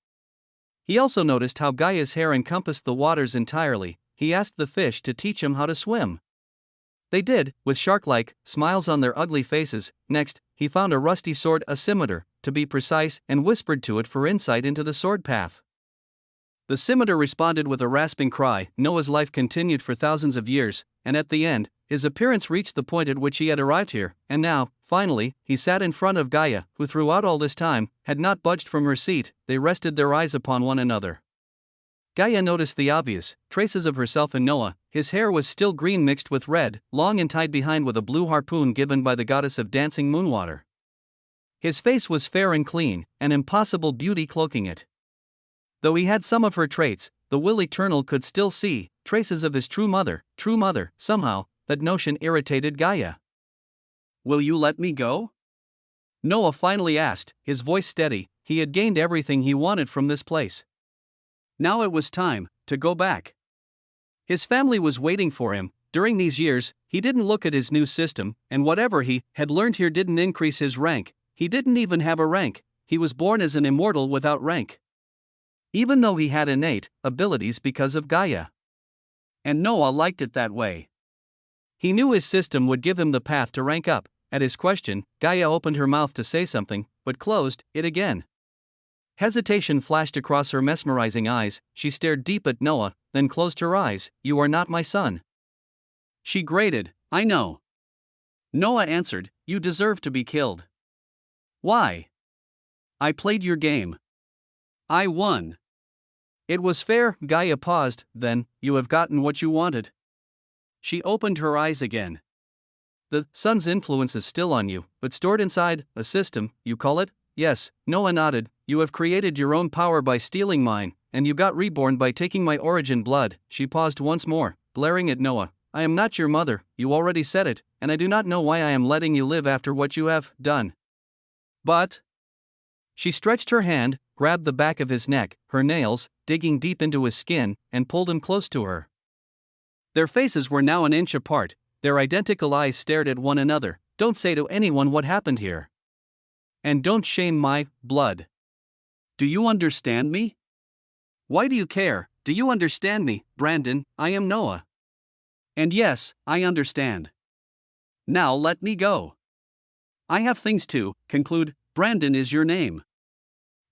He also noticed how Gaia's hair encompassed the waters entirely. He asked the fish to teach him how to swim. They did, with shark-like smiles on their ugly faces. Next, he found a rusty sword, a scimitar, to be precise, and whispered to it for insight into the sword path. The scimitar responded with a rasping cry. Noah's life continued for thousands of years, and at the end, his appearance reached the point at which he had arrived here, and now, finally, he sat in front of Gaia, who throughout all this time had not budged from her seat. They rested their eyes upon one another. Gaia noticed the obvious traces of herself in Noah. His hair was still green mixed with red, long and tied behind with a blue harpoon given by the goddess of dancing Moonwater. His face was fair and clean, an impossible beauty cloaking it. Though he had some of her traits, the will eternal could still see traces of his true mother. Somehow, that notion irritated Gaia. "Will you let me go?" Noah finally asked, his voice steady. He had gained everything he wanted from this place. Now it was time to go back. His family was waiting for him. During these years, he didn't look at his new system, and whatever he had learned here didn't increase his rank. He didn't even have a rank. He was born as an immortal without rank. Even though he had innate abilities because of Gaia. And Noah liked it that way. He knew his system would give him the path to rank up. At his question, Gaia opened her mouth to say something, but closed it again. Hesitation flashed across her mesmerizing eyes. She stared deep at Noah, then closed her eyes. "You are not my son." She grated, "I know." Noah answered, "You deserve to be killed." "Why?" "I played your game. I won." "It was fair." Gaia paused. "Then, you have gotten what you wanted." She opened her eyes again. "The sun's influence is still on you, but stored inside a system, you call it?" "Yes." Noah nodded. "You have created your own power by stealing mine, and you got reborn by taking my origin blood." She paused once more, glaring at Noah. "I am not your mother, you already said it, and I do not know why I am letting you live after what you have done." "But..." She stretched her hand, grabbed the back of his neck, her nails digging deep into his skin, and pulled him close to her. Their faces were now an inch apart, their identical eyes stared at one another. "Don't say to anyone what happened here. And don't shame my blood. Do you understand me? Why do you care? Do you understand me, Brandon? I am Noah. And yes, I understand. Now let me go. I have things to conclude." "Brandon is your name."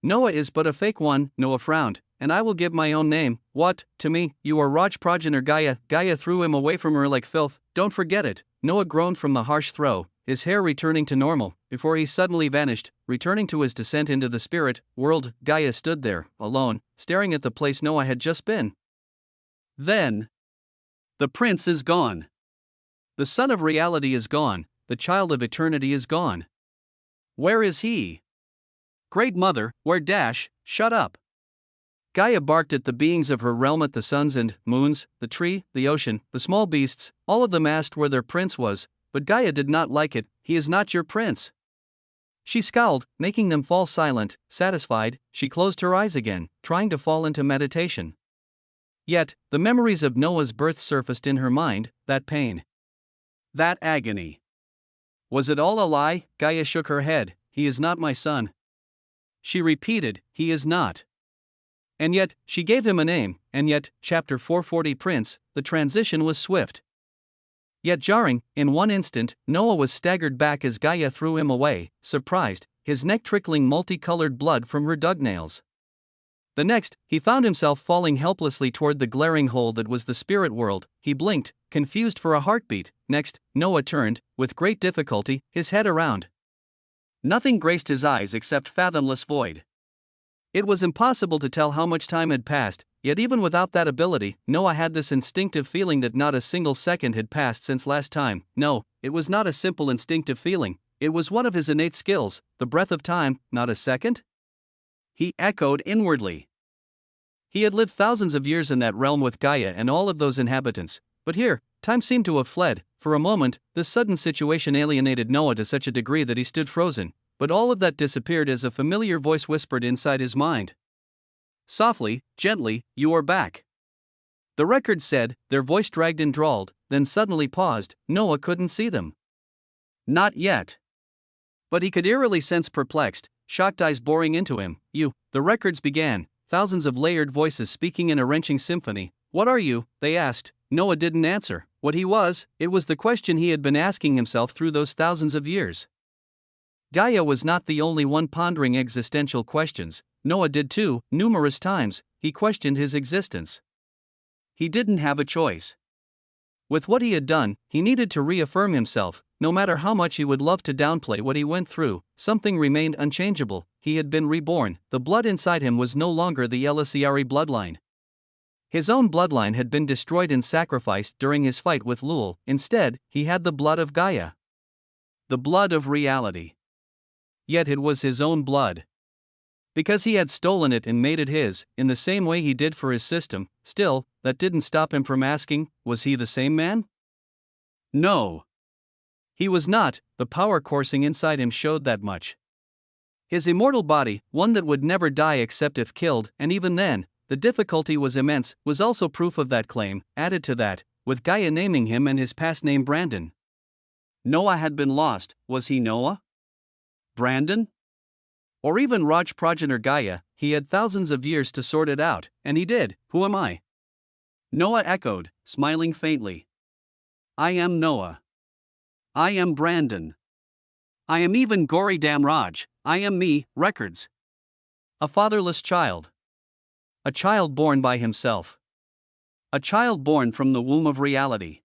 "Noah is but a fake one." Noah frowned. "And I will give my own name." "What, to me? You are Raj progenitor Gaia." Gaia threw him away from her like filth. "Don't forget it." Noah groaned from the harsh throw, his hair returning to normal, before he suddenly vanished, returning to his descent into the spirit world. Gaia stood there, alone, staring at the place Noah had just been. Then, the prince is gone. The son of reality is gone. The child of eternity is gone. Where is he? Great Mother, where dash, shut up. Gaia barked at the beings of her realm, at the suns and moons, the tree, the ocean, the small beasts. All of them asked where their prince was, but Gaia did not like it. "He is not your prince." She scowled, making them fall silent. Satisfied, she closed her eyes again, trying to fall into meditation. Yet, the memories of Noah's birth surfaced in her mind, that pain. That agony. Was it all a lie? Gaia shook her head. "He is not my son." She repeated, "He is not." And yet, she gave him a name, and yet, chapter 440 Prince, the transition was swift. Yet jarring, in one instant, Noah was staggered back as Gaia threw him away, surprised, his neck trickling multicolored blood from her dugnails. The next, he found himself falling helplessly toward the glaring hole that was the spirit world. He blinked, confused for a heartbeat. Next, Noah turned, with great difficulty, his head around. Nothing graced his eyes except fathomless void. It was impossible to tell how much time had passed, yet even without that ability, Noah had this instinctive feeling that not a single second had passed since last time. No, it was not a simple instinctive feeling, it was one of his innate skills, the breath of time. Not a second? He echoed inwardly. He had lived thousands of years in that realm with Gaia and all of those inhabitants, but here, time seemed to have fled. For a moment, this sudden situation alienated Noah to such a degree that he stood frozen, but all of that disappeared as a familiar voice whispered inside his mind. Softly, gently, you are back. The record said, their voice dragged and drawled, then suddenly paused. Noah couldn't see them. Not yet. But he could eerily sense perplexed, shocked eyes boring into him. You, the records began, thousands of layered voices speaking in a wrenching symphony. What are you? They asked. Noah didn't answer. What he was, it was the question he had been asking himself through those thousands of years. Gaia was not the only one pondering existential questions. Noah did too. Numerous times, he questioned his existence. He didn't have a choice. With what he had done, he needed to reaffirm himself. No matter how much he would love to downplay what he went through, something remained unchangeable. He had been reborn. The blood inside him was no longer the Elisiari bloodline. His own bloodline had been destroyed and sacrificed during his fight with Lul. Instead, he had the blood of Gaia. The blood of reality. Yet it was his own blood. Because he had stolen it and made it his, in the same way he did for his system. Still, that didn't stop him from asking, was he the same man? No. He was not. The power coursing inside him showed that much. His immortal body, one that would never die except if killed, and even then, the difficulty was immense, was also proof of that claim. Added to that, with Gaia naming him and his past name Brandon. Noah had been lost. Was he Noah? Brandon? Or even Raj progenitor Gaia? He had thousands of years to sort it out, and he did. Who am I? Noah echoed, smiling faintly. I am Noah. I am Brandon. I am even Gori Dam Raj. I am me, records. A fatherless child. A child born by himself. A child born from the womb of reality.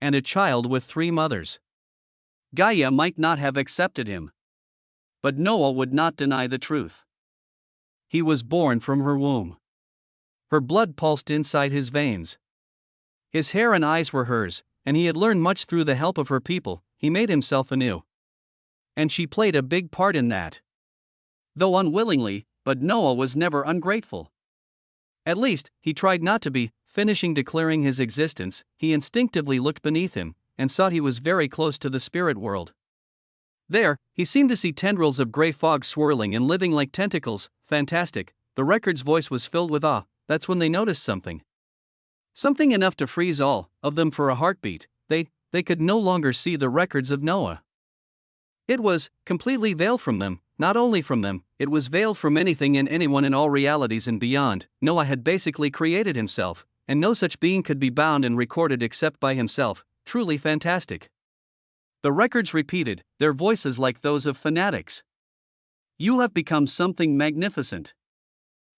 And a child with 3 mothers. Gaia might not have accepted him. But Noah would not deny the truth. He was born from her womb. Her blood pulsed inside his veins. His hair and eyes were hers, and he had learned much through the help of her people. He made himself anew. And she played a big part in that. Though unwillingly, but Noah was never ungrateful. At least, he tried not to be. Finishing declaring his existence, he instinctively looked beneath him, and saw he was very close to the spirit world. There, he seemed to see tendrils of gray fog swirling and living like tentacles. Fantastic. The record's voice was filled with awe. That's when they noticed something. Something enough to freeze all of them for a heartbeat. They could no longer see the records of Noah. It was completely veiled from them. Not only from them, it was veiled from anything and anyone in all realities and beyond. Noah had basically created himself, and no such being could be bound and recorded except by himself. Truly fantastic. The records repeated, their voices like those of fanatics. You have become something magnificent.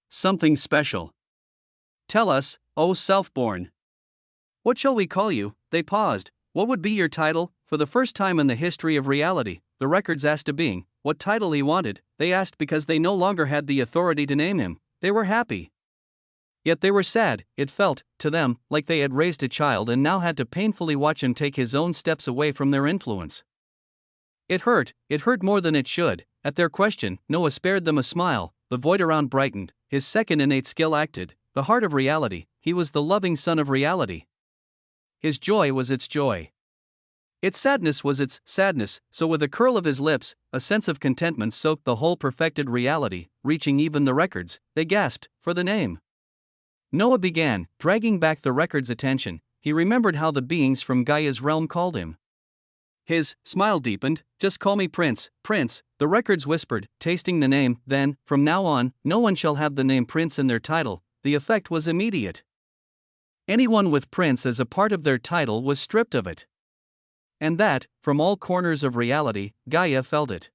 Something special. Tell us, O self-born. What shall we call you? They paused. What would be your title? For the first time in the history of reality, the records asked a being what title he wanted. They asked because they no longer had the authority to name him. They were happy. Yet they were sad. It felt, to them, like they had raised a child and now had to painfully watch him take his own steps away from their influence. It hurt more than it should. At their question, Noah spared them a smile. The void around brightened, his second innate skill acted, the heart of reality. He was the loving son of reality. His joy was its joy. Its sadness was its sadness, so with a curl of his lips, a sense of contentment soaked the whole perfected reality, reaching even the records. They gasped for the name. Noah began, dragging back the record's attention. He remembered how the beings from Gaia's realm called him. His smile deepened. Just call me Prince, Prince, the records whispered, tasting the name. Then, from now on, no one shall have the name Prince in their title. The effect was immediate. Anyone with prince as a part of their title was stripped of it. And that, from all corners of reality, Gaia felt it.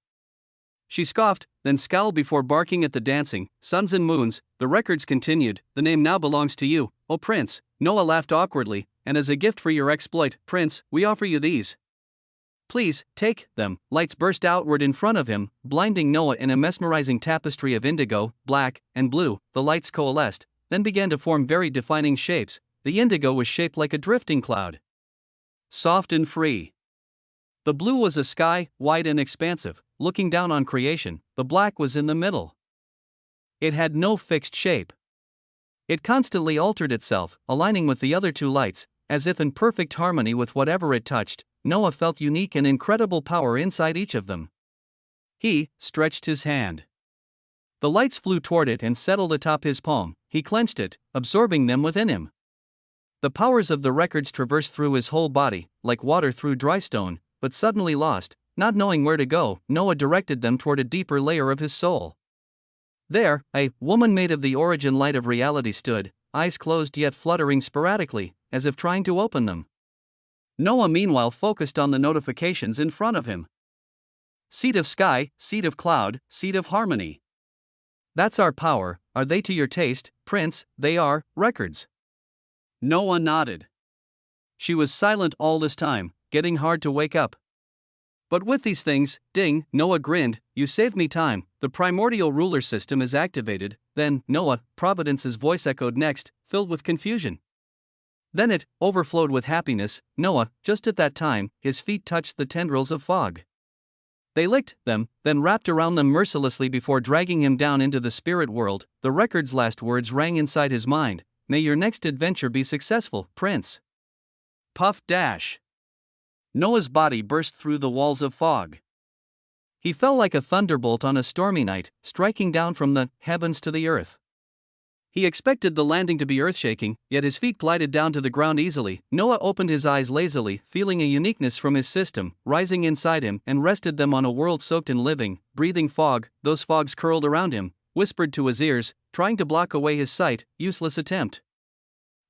She scoffed, then scowled before barking at the dancing suns and moons. The records continued, "The name now belongs to you, O Prince." Noah laughed awkwardly, "And as a gift for your exploit, Prince, we offer you these. Please, take them." Lights burst outward in front of him, blinding Noah in a mesmerizing tapestry of indigo, black, and blue. The lights coalesced, then began to form very defining shapes. The indigo was shaped like a drifting cloud, soft and free. The blue was a sky, wide and expansive, looking down on creation. The black was in the middle. It had no fixed shape. It constantly altered itself, aligning with the other two lights, as if in perfect harmony with whatever it touched. Noah felt unique and incredible power inside each of them. He stretched his hand. The lights flew toward it and settled atop his palm. He clenched it, absorbing them within him. The powers of the records traversed through his whole body, like water through dry stone, but suddenly lost, not knowing where to go. Noah directed them toward a deeper layer of his soul. There, a woman made of the origin light of reality stood, eyes closed yet fluttering sporadically, as if trying to open them. Noah meanwhile focused on the notifications in front of him. Seed of sky, seed of cloud, seed of harmony. That's our power. Are they to your taste, Prince? They are, records. Noah nodded. She was silent all this time, getting hard to wake up. But with these things, ding, Noah grinned, you saved me time. The primordial ruler system is activated. Then, Noah, Providence's voice echoed next, filled with confusion. Then it overflowed with happiness. Noah, just at that time, his feet touched the tendrils of fog. They licked them, then wrapped around them mercilessly before dragging him down into the spirit world. The record's last words rang inside his mind. May your next adventure be successful, Prince. Puff dash. Noah's body burst through the walls of fog. He fell like a thunderbolt on a stormy night, striking down from the heavens to the earth. He expected the landing to be earth-shaking, yet his feet glided down to the ground easily. Noah opened his eyes lazily, feeling a uniqueness from his system rising inside him, and rested them on a world soaked in living, breathing fog. Those fogs curled around him, whispered to his ears, trying to block away his sight. Useless attempt.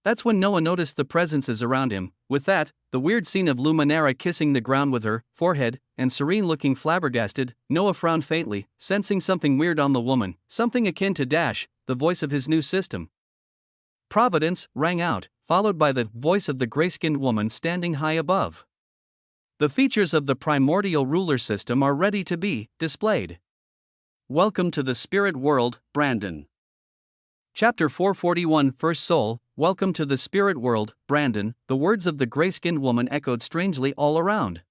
That's when Noah noticed the presences around him. With that, the weird scene of Luminara kissing the ground with her forehead, and Serene looking flabbergasted. Noah frowned faintly, sensing something weird on the woman, something akin to Dash, the voice of his new system. Providence rang out, followed by the voice of the gray-skinned woman standing high above. The features of the primordial ruler system are ready to be displayed. Welcome to the spirit world, Brandon. Chapter 441, First Soul. Welcome to the spirit world, Brandon. The words of the gray-skinned woman echoed strangely all around.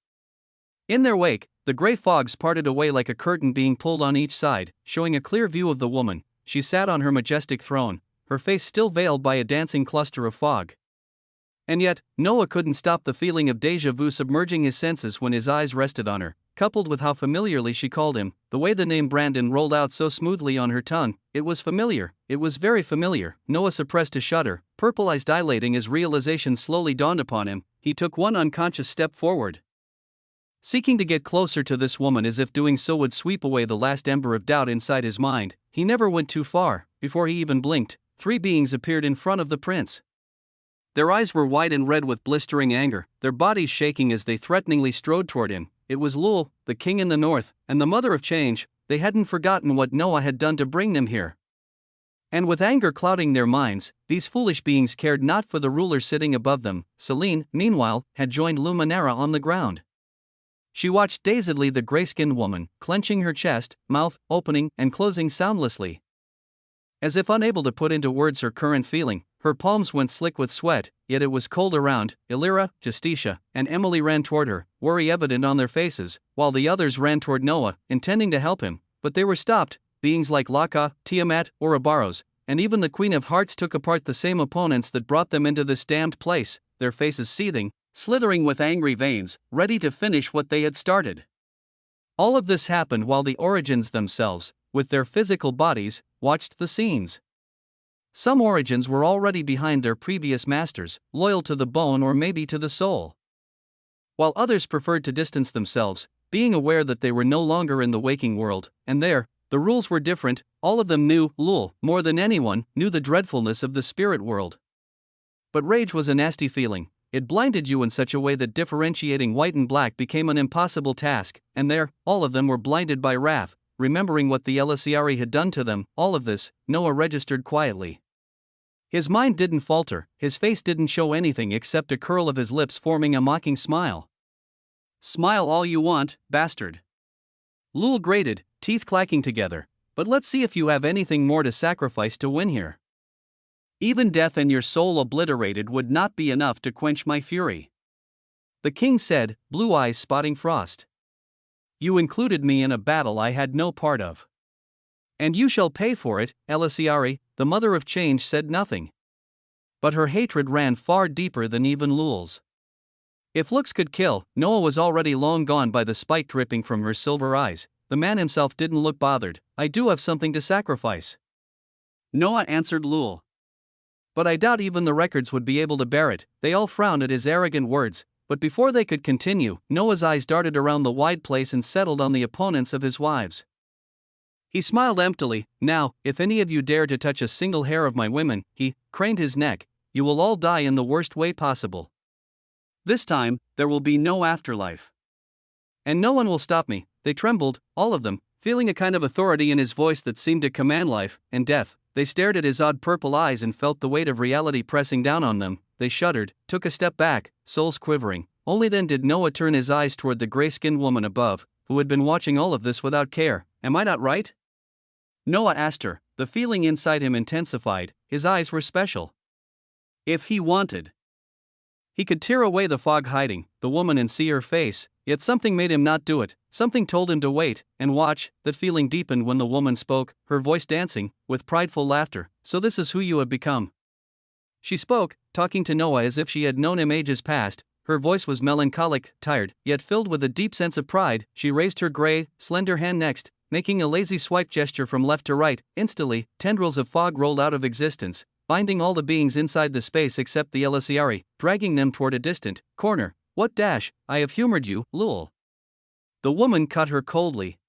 In their wake, the gray fogs parted away like a curtain being pulled on each side, showing a clear view of the woman. She sat on her majestic throne, her face still veiled by a dancing cluster of fog. And yet, Noah couldn't stop the feeling of déjà vu submerging his senses when his eyes rested on her, coupled with how familiarly she called him, the way the name Brandon rolled out so smoothly on her tongue. It was familiar, it was very familiar. Noah suppressed a shudder, purple eyes dilating as realization slowly dawned upon him. He took one unconscious step forward, seeking to get closer to this woman as if doing so would sweep away the last ember of doubt inside his mind. He never went too far. Before he even blinked, three beings appeared in front of the prince. Their eyes were wide and red with blistering anger, their bodies shaking as they threateningly strode toward him. It was Lul, the king in the north, and the mother of change. They hadn't forgotten what Noah had done to bring them here. And with anger clouding their minds, these foolish beings cared not for the ruler sitting above them. Selene, meanwhile, had joined Luminara on the ground. She watched dazedly the gray-skinned woman, clenching her chest, mouth opening and closing soundlessly. As if unable to put into words her current feeling, her palms went slick with sweat, yet it was cold around. Illyra, Justicia, and Emily ran toward her, worry evident on their faces, while the others ran toward Noah, intending to help him, but they were stopped. Beings like Laka, Tiamat, Ouroboros, and even the Queen of Hearts took apart the same opponents that brought them into this damned place, their faces seething, slithering with angry veins, ready to finish what they had started. All of this happened while the Origins themselves, with their physical bodies, watched the scenes. Some Origins were already behind their previous masters, loyal to the bone or maybe to the soul, while others preferred to distance themselves, being aware that they were no longer in the waking world, and there, the rules were different. All of them knew, Lul, more than anyone, knew the dreadfulness of the spirit world. But rage was a nasty feeling. It blinded you in such a way that differentiating white and black became an impossible task, and there, all of them were blinded by wrath, remembering what the Elisiari had done to them. All of this, Noah registered quietly. His mind didn't falter, his face didn't show anything except a curl of his lips forming a mocking smile. Smile all you want, bastard. Lul grated, teeth clacking together. But let's see if you have anything more to sacrifice to win here. Even death and your soul obliterated would not be enough to quench my fury. The king said, blue eyes spotting frost. You included me in a battle I had no part of. And you shall pay for it. Elisiari, the mother of change, said nothing. But her hatred ran far deeper than even Lul's. If looks could kill, Noah was already long gone by the spite dripping from her silver eyes. The man himself didn't look bothered. I do have something to sacrifice. Noah answered Lul. But I doubt even the records would be able to bear it. They all frowned at his arrogant words, but before they could continue, Noah's eyes darted around the wide place and settled on the opponents of his wives. He smiled emptily. Now, if any of you dare to touch a single hair of my women, he craned his neck, you will all die in the worst way possible. This time, there will be no afterlife. And no one will stop me. They trembled, all of them, feeling a kind of authority in his voice that seemed to command life and death. They stared at his odd purple eyes and felt the weight of reality pressing down on them. They shuddered, took a step back, souls quivering. Only then did Noah turn his eyes toward the gray-skinned woman above, who had been watching all of this without care. Am I not right? Noah asked her. The feeling inside him intensified. His eyes were special. If he wanted, he could tear away the fog hiding the woman and see her face, yet something made him not do it. Something told him to wait and watch. That feeling deepened when the woman spoke, her voice dancing with prideful laughter. So this is who you have become. She spoke, talking to Noah as if she had known him ages past. Her voice was melancholic, tired, yet filled with a deep sense of pride. She raised her gray, slender hand next, making a lazy swipe gesture from left to right. Instantly, tendrils of fog rolled out of existence, binding all the beings inside the space except the Elisiari, dragging them toward a distant corner. What dash? I have humored you, Lul. The woman cut her coldly,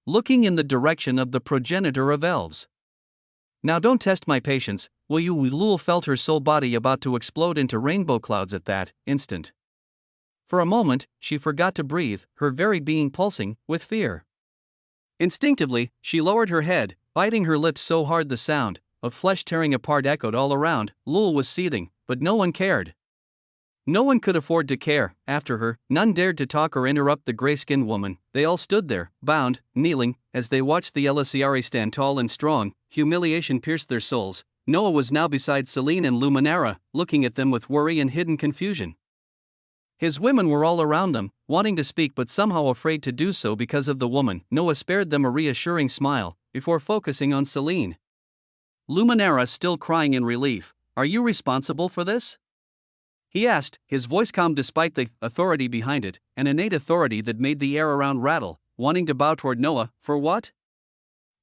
looking in the direction of the progenitor of elves. Now don't test my patience, will you? Lul felt her soul body about to explode into rainbow clouds at that instant. For a moment, she forgot to breathe, her very being pulsing with fear. Instinctively, she lowered her head, biting her lips so hard the sound of flesh tearing apart echoed all around. Lul was seething, but no one cared. No one could afford to care. After her, none dared to talk or interrupt the gray-skinned woman. They all stood there, bound, kneeling, as they watched the Elisiari stand tall and strong. Humiliation pierced their souls. Noah was now beside Selene and Luminara, looking at them with worry and hidden confusion. His women were all around them, wanting to speak but somehow afraid to do so because of the woman. Noah spared them a reassuring smile, before focusing on Selene. Luminara still crying in relief. Are you responsible for this? He asked, his voice calm despite the authority behind it, an innate authority that made the air around rattle, wanting to bow toward Noah. For what?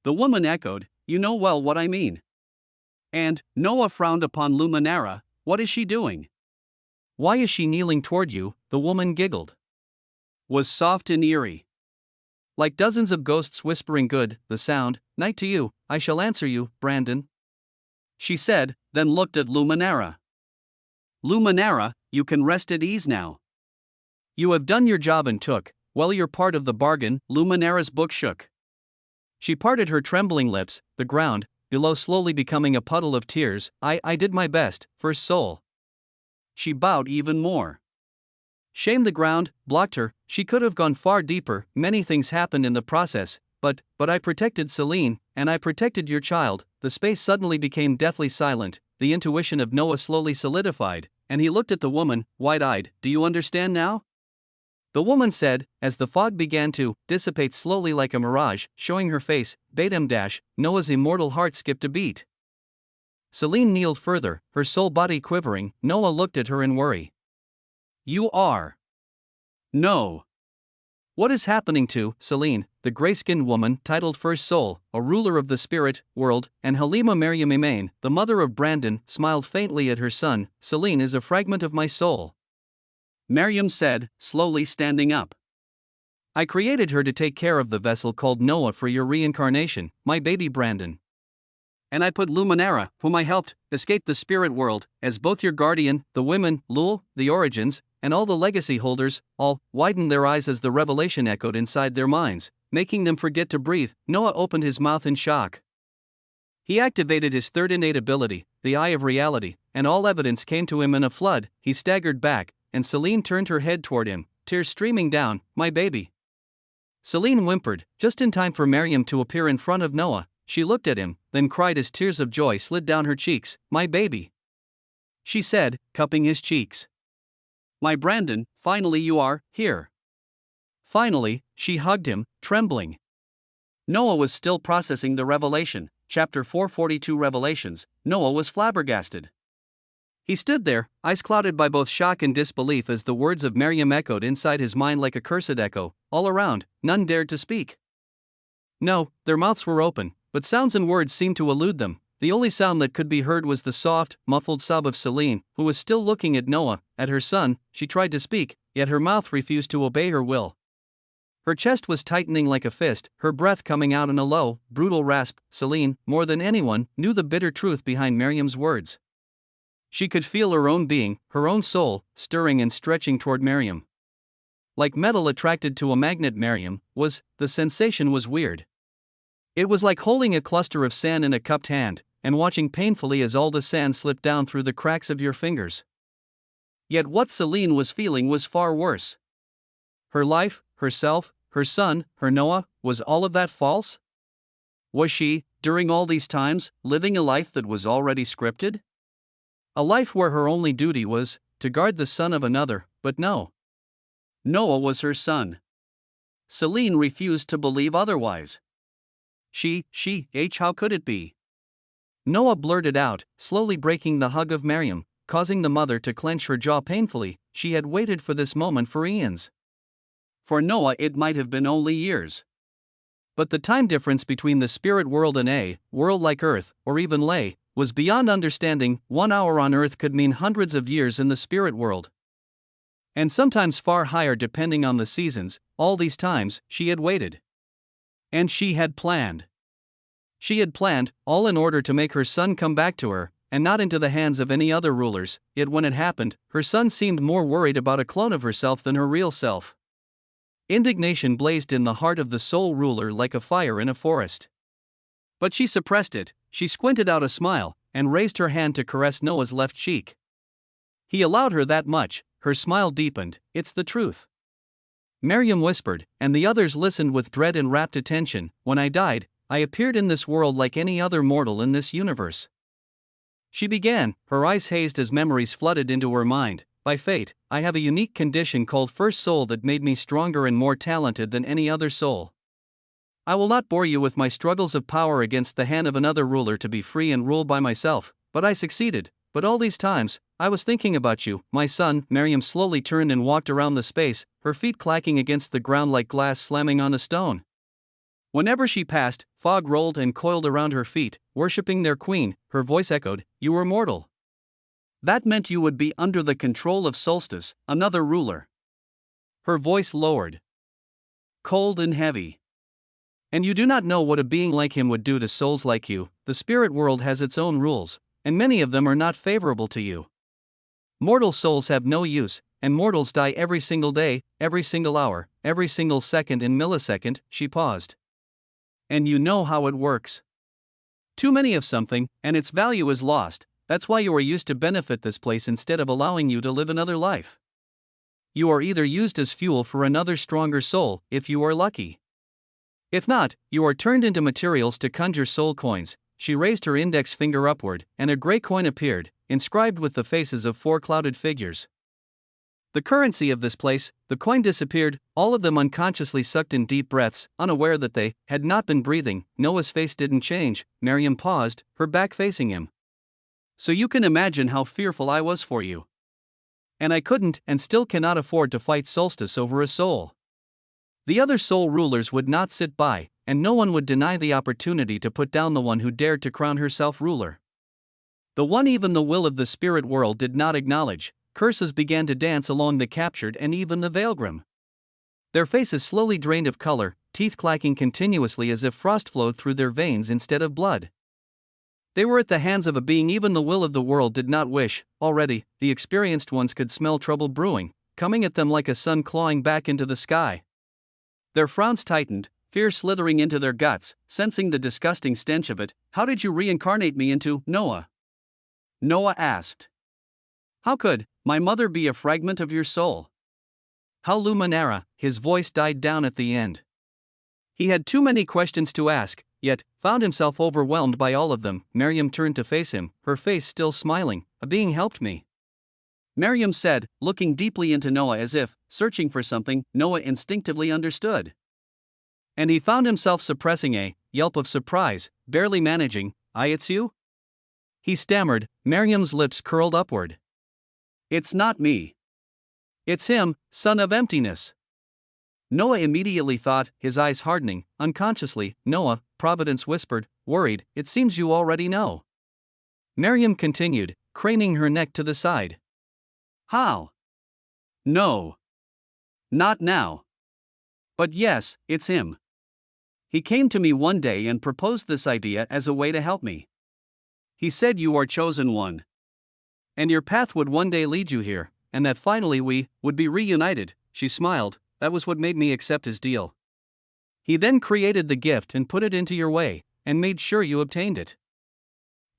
The woman echoed, you know well what I mean. And Noah frowned upon Luminara. What is she doing? Why is she kneeling toward you? The woman giggled. Was soft and eerie. Like dozens of ghosts whispering good, the sound, night to you, I shall answer you, Brandon. She said, then looked at Luminara. Luminara, you can rest at ease now. You have done your job and took, well, your part of the bargain. Luminara's book shook. She parted her trembling lips, the ground, below slowly becoming a puddle of tears. I did my best, first soul. She bowed even more. Shame the ground, blocked her, she could have gone far deeper. Many things happened in the process, but I protected Selene, and I protected your child. The space suddenly became deathly silent. The intuition of Noah slowly solidified, and he looked at the woman, wide-eyed. Do you understand now? The woman said, as the fog began to dissipate slowly like a mirage, showing her face. Noah's immortal heart skipped a beat. Selene kneeled further, her soul body quivering. Noah looked at her in worry. You are. No. What is happening to Selene, the gray-skinned woman, titled First Soul, a ruler of the spirit world, and Halima Maryam, the mother of Brandon, smiled faintly at her son. Selene is a fragment of my soul. Maryam said, slowly standing up. I created her to take care of the vessel called Noah for your reincarnation, my baby Brandon. And I put Luminara, whom I helped, escape the spirit world, as both your guardian, the women, Lul, the origins, and all the legacy holders, all widened their eyes as the revelation echoed inside their minds, making them forget to breathe. Noah opened his mouth in shock. He activated his third innate ability, the eye of reality, and all evidence came to him in a flood. He staggered back, and Celine turned her head toward him, tears streaming down. My baby. Celine whimpered, just in time for Miriam to appear in front of Noah. She looked at him, then cried as tears of joy slid down her cheeks. My baby, she said, cupping his cheeks. My Brandon, finally you are here. Finally, she hugged him, trembling. Noah was still processing the revelation. Chapter 442 Revelations. Noah was flabbergasted. He stood there, eyes clouded by both shock and disbelief as the words of Miriam echoed inside his mind like a cursed echo. All around, none dared to speak. No, their mouths were open, but sounds and words seemed to elude them. The only sound that could be heard was the soft, muffled sob of Celine, who was still looking at Noah, at her son. She tried to speak, yet her mouth refused to obey her will. Her chest was tightening like a fist, her breath coming out in a low, brutal rasp. Celine, more than anyone, knew the bitter truth behind Miriam's words. She could feel her own being, her own soul, stirring and stretching toward Miriam. Like metal attracted to a magnet. The sensation was weird. It was like holding a cluster of sand in a cupped hand, and watching painfully as all the sand slipped down through the cracks of your fingers. Yet what Celine was feeling was far worse. Her life, herself, her son, her Noah, was all of that false? Was she, during all these times, living a life that was already scripted? A life where her only duty was to guard the son of another, but no. Noah was her son. Celine refused to believe otherwise. How could it be? Noah blurted out, slowly breaking the hug of Miriam, causing the mother to clench her jaw painfully. She had waited for this moment for eons. For Noah it might have been only years. But the time difference between the spirit world and a world like Earth, or even Lay, was beyond understanding. 1 hour on Earth could mean hundreds of years in the spirit world. And sometimes far higher depending on the seasons. All these times, she had waited. And she had planned. She had planned, all in order to make her son come back to her, and not into the hands of any other rulers. Yet when it happened, her son seemed more worried about a clone of herself than her real self. Indignation blazed in the heart of the soul ruler like a fire in a forest. But she suppressed it. She squinted out a smile, and raised her hand to caress Noah's left cheek. He allowed her that much. Her smile deepened. It's the truth. Miriam whispered, and the others listened with dread and rapt attention. When I died, I appeared in this world like any other mortal in this universe. She began, her eyes hazed as memories flooded into her mind. By fate, I have a unique condition called First Soul that made me stronger and more talented than any other soul. I will not bore you with my struggles of power against the hand of another ruler to be free and rule by myself, but I succeeded. But all these times, I was thinking about you, my son. Miriam slowly turned and walked around the space, her feet clacking against the ground like glass slamming on a stone. Whenever she passed, fog rolled and coiled around her feet, worshipping their queen. Her voice echoed, "You were mortal. That meant you would be under the control of Solstice, another ruler." Her voice lowered. Cold and heavy. "And you do not know what a being like him would do to souls like you. The spirit world has its own rules, and many of them are not favorable to you. Mortal souls have no use, and mortals die every single day, every single hour, every single second and millisecond." She paused. "And you know how it works. Too many of something, and its value is lost. That's why you are used to benefit this place instead of allowing you to live another life. You are either used as fuel for another stronger soul, if you are lucky. If not, you are turned into materials to conjure soul coins." She raised her index finger upward, and a gray coin appeared, inscribed with the faces of 4 clouded figures. The currency of this place. The coin disappeared, all of them unconsciously sucked in deep breaths, unaware that they had not been breathing. Noah's face didn't change. Miriam paused, her back facing him. "So you can imagine how fearful I was for you. And I couldn't and still cannot afford to fight Solstice over a soul. The other soul rulers would not sit by, and no one would deny the opportunity to put down the one who dared to crown herself ruler. The one even the will of the spirit world did not acknowledge." Curses began to dance along the captured and even the Veilgrim. Their faces slowly drained of color, teeth clacking continuously as if frost flowed through their veins instead of blood. They were at the hands of a being even the will of the world did not wish. Already, the experienced ones could smell trouble brewing, coming at them like a sun clawing back into the sky. Their frowns tightened, fear slithering into their guts, sensing the disgusting stench of it. "How did you reincarnate me into Noah?" Noah asked. "How could my mother be a fragment of your soul?" "How Luminara?" His voice died down at the end. He had too many questions to ask, yet found himself overwhelmed by all of them. Miriam turned to face him, her face still smiling. "A being helped me," Miriam said, looking deeply into Noah as if searching for something Noah instinctively understood. And he found himself suppressing a yelp of surprise, barely managing. "It's you?" he stammered. Miriam's lips curled upward. "It's not me. It's him, son of emptiness." Noah immediately thought, his eyes hardening. Unconsciously, "Noah," Providence whispered, worried, "it seems you already know." Miriam continued, craning her neck to the side. "How? No. Not now. But yes, it's him. He came to me one day and proposed this idea as a way to help me. He said you are chosen one. And your path would one day lead you here, and that finally we would be reunited." She smiled. "That was what made me accept his deal. He then created the gift and put it into your way, and made sure you obtained it.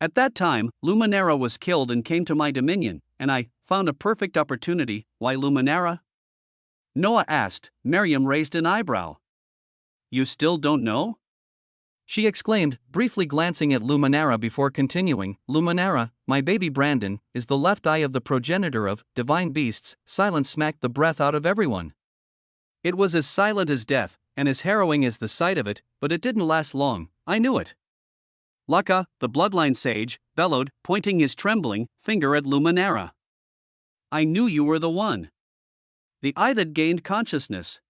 At that time, Luminara was killed and came to my dominion, and I found a perfect opportunity." "Why Luminara?" Noah asked. Miriam raised an eyebrow. "You still don't know?" she exclaimed, briefly glancing at Luminara before continuing. "Luminara, my baby Brandon, is the left eye of the progenitor of divine beasts." Silence smacked the breath out of everyone. It was as silent as death, and as harrowing as the sight of it, but it didn't last long. "I knew it." Laka, the bloodline sage, bellowed, pointing his trembling finger at Luminara. "I knew you were the one. The eye that gained consciousness."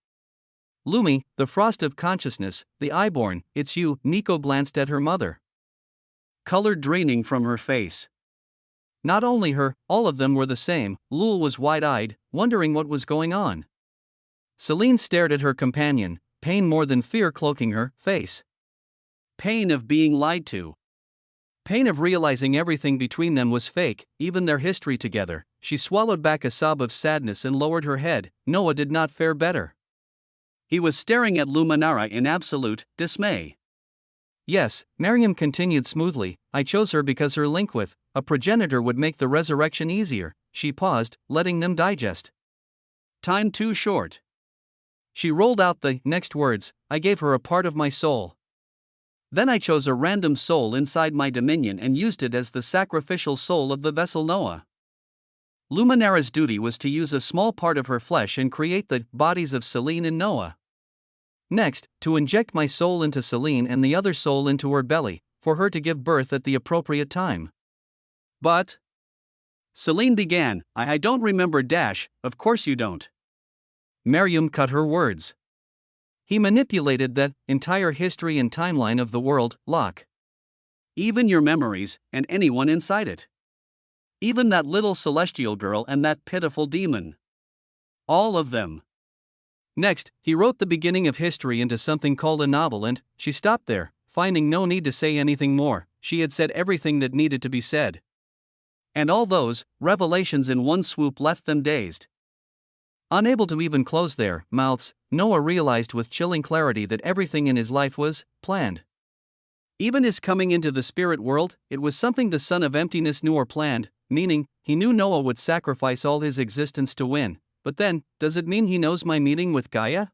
"Lumi, the frost of consciousness, the eye-born, it's you." Neko glanced at her mother, color draining from her face. Not only her, all of them were the same. Lul was wide-eyed, wondering what was going on. Celine stared at her companion, pain more than fear cloaking her face. Pain of being lied to. Pain of realizing everything between them was fake, even their history together. She swallowed back a sob of sadness and lowered her head. Noah did not fare better. He was staring at Luminara in absolute dismay. "Yes," Miriam continued smoothly, "I chose her because her link with a progenitor would make the resurrection easier." She paused, letting them digest. "Time too short." She rolled out the next words. "I gave her a part of my soul. Then I chose a random soul inside my dominion and used it as the sacrificial soul of the vessel Noah. Luminara's duty was to use a small part of her flesh and create the bodies of Celine and Noah. Next, to inject my soul into Celine and the other soul into her belly, for her to give birth at the appropriate time." "But," Celine began, I don't remember dash, of course you don't." Miriam cut her words. "He manipulated that entire history and timeline of the world, Locke. Even your memories, and anyone inside it. Even that little celestial girl and that pitiful demon. All of them. Next, he wrote the beginning of history into something called a novel." And she stopped there, finding no need to say anything more. She had said everything that needed to be said. And all those revelations in one swoop left them dazed. Unable to even close their mouths, Noah realized with chilling clarity that everything in his life was planned. Even his coming into the spirit world, it was something the son of emptiness knew or planned, meaning, he knew Noah would sacrifice all his existence to win. But then, does it mean he knows my meeting with Gaia?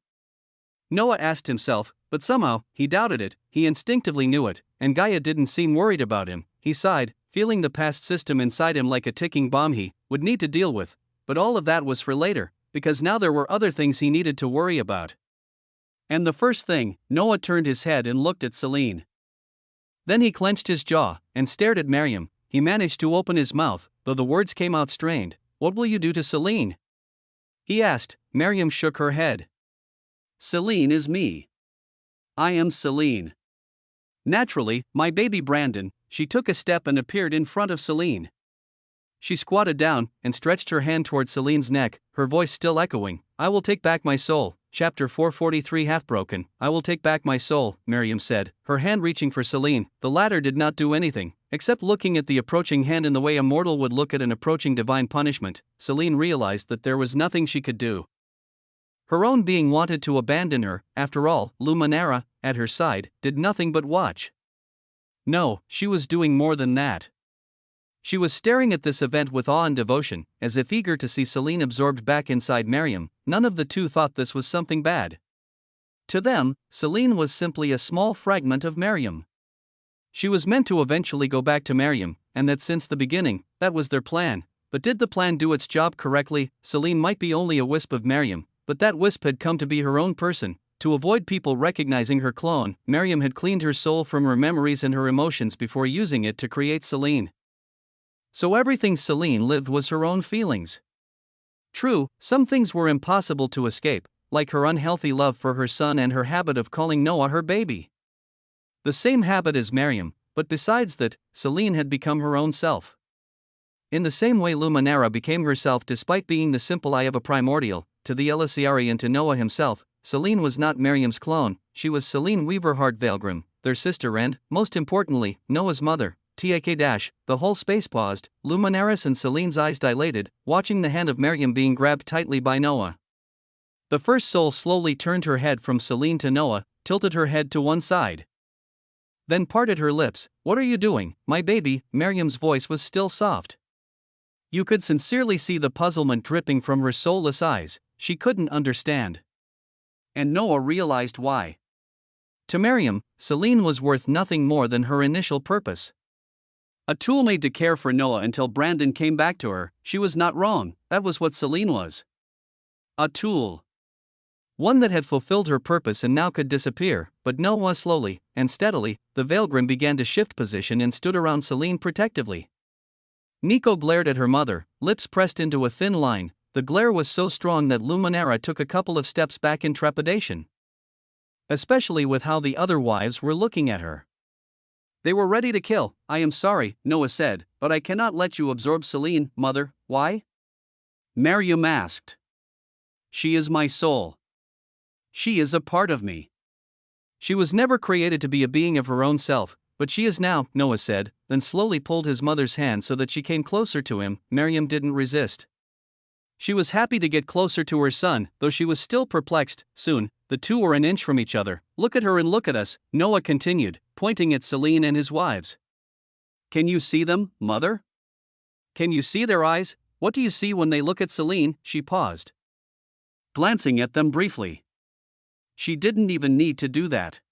Noah asked himself, but somehow, he doubted it. He instinctively knew it, and Gaia didn't seem worried about him. He sighed, feeling the past system inside him like a ticking bomb he would need to deal with. But all of that was for later, because now there were other things he needed to worry about. And the first thing, Noah turned his head and looked at Celine. Then he clenched his jaw and stared at Miriam. He managed to open his mouth, though the words came out strained. "What will you do to Celine?" he asked. Miriam shook her head. "Celine is me. I am Celine. Naturally, my baby Brandon." She took a step and appeared in front of Celine. She squatted down and stretched her hand toward Celine's neck, her voice still echoing. "I will take back my soul." Chapter 443 Half broken. "I will take back my soul," Miriam said, her hand reaching for Celine. The latter did not do anything, Except looking at the approaching hand in the way a mortal would look at an approaching divine punishment, Celine realized that there was nothing she could do. Her own being wanted to abandon her. After all, Luminara, at her side, did nothing but watch. No, she was doing more than that. She was staring at this event with awe and devotion, as if eager to see Celine absorbed back inside Miriam. None of the two thought this was something bad. To them, Celine was simply a small fragment of Miriam. She was meant to eventually go back to Miriam, and that since the beginning, that was their plan. But did the plan do its job correctly? Celine might be only a wisp of Miriam, but that wisp had come to be her own person. To avoid people recognizing her clone, Miriam had cleaned her soul from her memories and her emotions before using it to create Celine. So everything Celine lived was her own feelings. True, some things were impossible to escape, like her unhealthy love for her son and her habit of calling Noah her baby. The same habit as Miriam, but besides that, Celine had become her own self. In the same way Luminara became herself despite being the simple eye of a primordial, to the Elisiari and to Noah himself, Celine was not Miriam's clone, she was Celine Weaverheart Veilgrim, their sister and, most importantly, Noah's mother. The whole space paused, Luminara's and Celine's eyes dilated, watching the hand of Miriam being grabbed tightly by Noah. The first soul slowly turned her head from Celine to Noah, tilted her head to one side. Then parted her lips. "What are you doing, my baby?" Miriam's voice was still soft. You could sincerely see the puzzlement dripping from her soulless eyes. She couldn't understand. And Noah realized why. To Miriam, Celine was worth nothing more than her initial purpose. A tool made to care for Noah until Brandon came back to her. She was not wrong, that was what Celine was. A tool. One that had fulfilled her purpose and now could disappear. But Noah slowly, and steadily, the Veilgrim began to shift position and stood around Celine protectively. Neko glared at her mother, lips pressed into a thin line. The glare was so strong that Luminara took a couple of steps back in trepidation. Especially with how the other wives were looking at her. They were ready to kill. "I am sorry," Noah said, "but I cannot let you absorb Celine, mother." "Why?" Miriam asked. "She is my soul. She is a part of me. She was never created to be a being of her own self, but she is now," Noah said, then slowly pulled his mother's hand so that she came closer to him. Miriam didn't resist. She was happy to get closer to her son, though she was still perplexed. Soon, the two were an inch from each other. "Look at her and look at us," Noah continued, pointing at Celine and his wives. "Can you see them, mother? Can you see their eyes? What do you see when they look at Celine?" She paused, glancing at them briefly. She didn't even need to do that.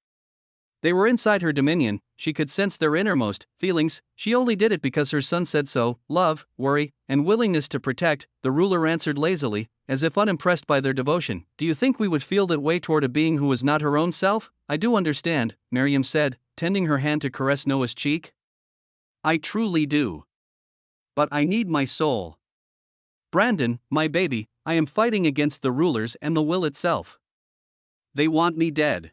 They were inside her dominion, she could sense their innermost feelings. She only did it because her son said so. Love, worry, and willingness to protect, the ruler answered lazily, as if unimpressed by their devotion. "Do you think we would feel that way toward a being who was not her own self?" "I do understand," Miriam said, tending her hand to caress Noah's cheek. "I truly do. But I need my soul. Brandon, my baby, I am fighting against the rulers and the will itself. They want me dead.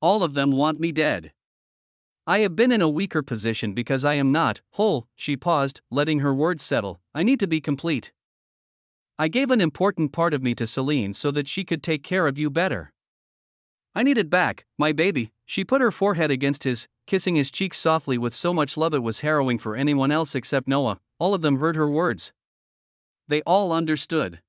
All of them want me dead. I have been in a weaker position because I am not whole." She paused, letting her words settle. "I need to be complete. I gave an important part of me to Celine so that she could take care of you better. I need it back, my baby." She put her forehead against his, kissing his cheeks softly with so much love it was harrowing for anyone else except Noah. All of them heard her words. They all understood.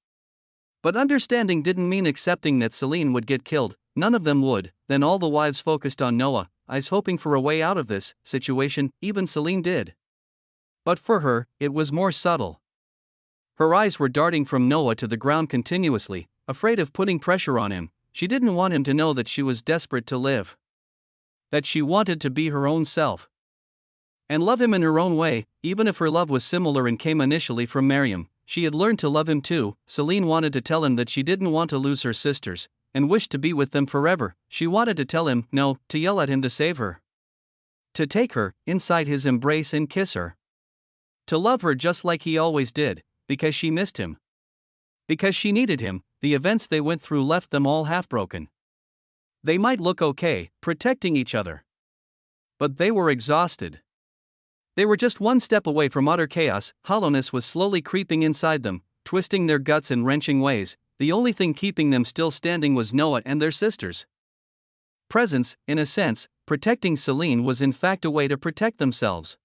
But understanding didn't mean accepting that Celine would get killed. None of them would. Then all the wives focused on Noah, eyes hoping for a way out of this situation. Even Celine did. But for her, it was more subtle. Her eyes were darting from Noah to the ground continuously, afraid of putting pressure on him. She didn't want him to know that she was desperate to live. That she wanted to be her own self. And love him in her own way, even if her love was similar and came initially from Miriam. She had learned to love him too. Celine wanted to tell him that she didn't want to lose her sisters, and wished to be with them forever. She wanted to tell him no, to yell at him to save her. To take her inside his embrace and kiss her. To love her just like he always did, because she missed him. Because she needed him. The events they went through left them all half broken. They might look okay, protecting each other. But they were exhausted. They were just one step away from utter chaos. Hollowness was slowly creeping inside them, twisting their guts in wrenching ways. The only thing keeping them still standing was Noah and their sisters. Presence, in a sense, protecting Celine was in fact a way to protect themselves.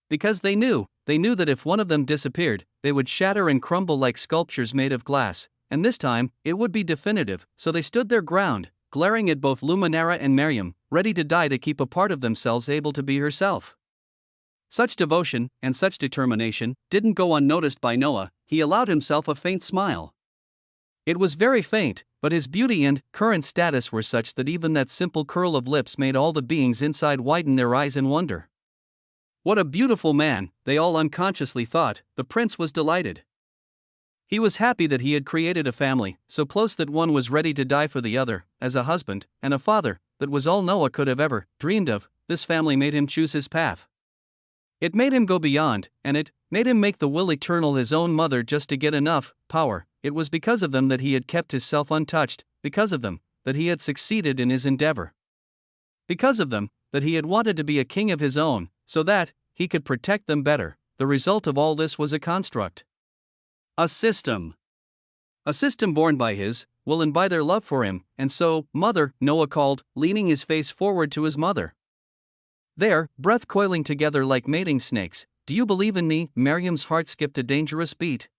Because they knew that if one of them disappeared, they would shatter and crumble like sculptures made of glass, and this time, it would be definitive, so they stood their ground, glaring at both Luminara and Miriam, ready to die to keep a part of themselves able to be herself. Such devotion, and such determination, didn't go unnoticed by Noah. He allowed himself a faint smile. It was very faint, but his beauty and current status were such that even that simple curl of lips made all the beings inside widen their eyes in wonder. What a beautiful man, they all unconsciously thought. The prince was delighted. He was happy that he had created a family, so close that one was ready to die for the other, as a husband, and a father. That was all Noah could have ever dreamed of. This family made him choose his path. It made him go beyond, and it made him make the will eternal his own mother just to get enough power. It was because of them that he had kept his self untouched, because of them that he had succeeded in his endeavor. Because of them that he had wanted to be a king of his own, so that he could protect them better. The result of all this was a construct. A system. A system born by his will and by their love for him, and so, Mother, Noah called, leaning his face forward to his mother. There, breath coiling together like mating snakes. Do you believe in me? Miriam's heart skipped a dangerous beat.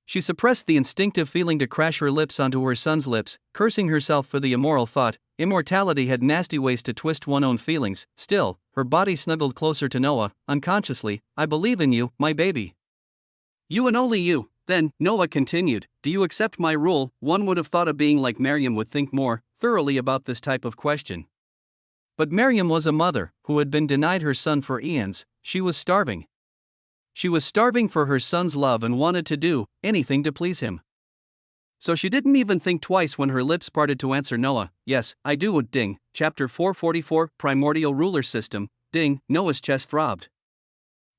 She suppressed the instinctive feeling to crash her lips onto her son's lips, cursing herself for the immoral thought. Immortality had nasty ways to twist one's own feelings. Still, her body snuggled closer to Noah, unconsciously. I believe in you, my baby. You and only you. Then, Noah continued, do you accept my rule? One would have thought a being like Miriam would think more thoroughly about this type of question. But Miriam was a mother who had been denied her son for eons. She was starving. She was starving for her son's love and wanted to do anything to please him. So she didn't even think twice when her lips parted to answer Noah. Yes, I do. Ding. Chapter 444, Primordial Ruler System. Ding. Noah's chest throbbed.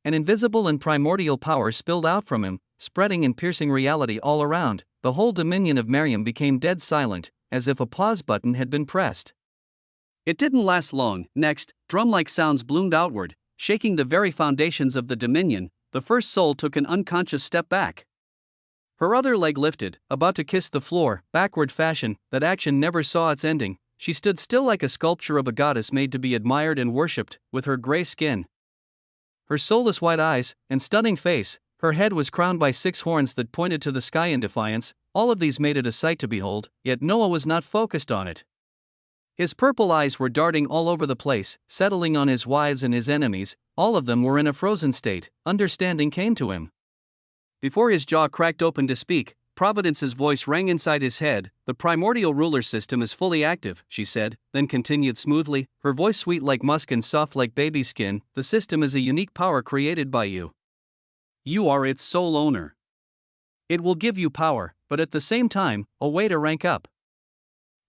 An invisible and primordial power spilled out from him, spreading and piercing reality all around. The whole dominion of Miriam became dead silent, as if a pause button had been pressed. It didn't last long. Next, drum-like sounds bloomed outward, shaking the very foundations of the dominion. The first soul took an unconscious step back. Her other leg lifted, about to kiss the floor, backward fashion. That action never saw its ending. She stood still like a sculpture of a goddess made to be admired and worshipped, with her gray skin, her soulless white eyes, and stunning face. Her head was crowned by 6 horns that pointed to the sky in defiance. All of these made it a sight to behold, yet Noah was not focused on it. His purple eyes were darting all over the place, settling on his wives and his enemies. All of them were in a frozen state. Understanding came to him. Before his jaw cracked open to speak, Providence's voice rang inside his head. The primordial ruler system is fully active, she said, then continued smoothly, her voice sweet like musk and soft like baby skin. The system is a unique power created by you. You are its sole owner. It will give you power, but at the same time, a way to rank up.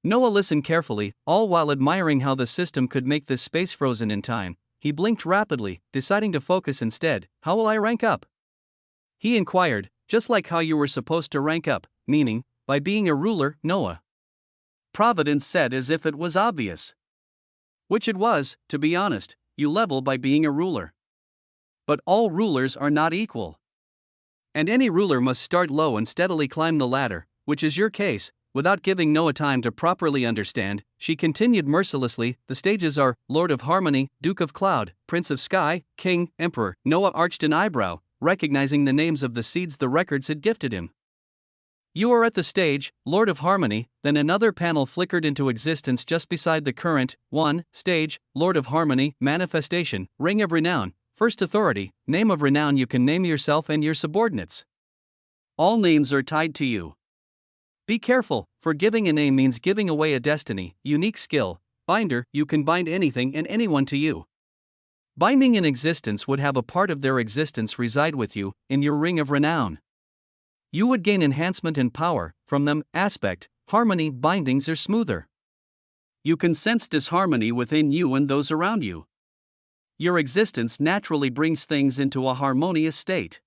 Noah listened carefully, all while admiring how the system could make this space frozen in time. He blinked rapidly, deciding to focus instead. How will I rank up? He inquired, just like how you were supposed to rank up, meaning, by being a ruler, Noah. Providence said as if it was obvious. Which it was, to be honest. You level by being a ruler. But all rulers are not equal. And any ruler must start low and steadily climb the ladder, which is your case. Without giving Noah time to properly understand, she continued mercilessly, the stages are, Lord of Harmony, Duke of Cloud, Prince of Sky, King, Emperor. Noah arched an eyebrow, recognizing the names of the seeds the records had gifted him. You are at the stage, Lord of Harmony. Then another panel flickered into existence just beside the current stage, Lord of Harmony, Manifestation, Ring of Renown, First Authority, Name of Renown. You can name yourself and your subordinates. All names are tied to you. Be careful, for giving a name means giving away a destiny. Unique skill, Binder. You can bind anything and anyone to you. Binding in existence would have a part of their existence reside with you, in your ring of renown. You would gain enhancement and power from them. Aspect, harmony. Bindings are smoother. You can sense disharmony within you and those around you. Your existence naturally brings things into a harmonious state.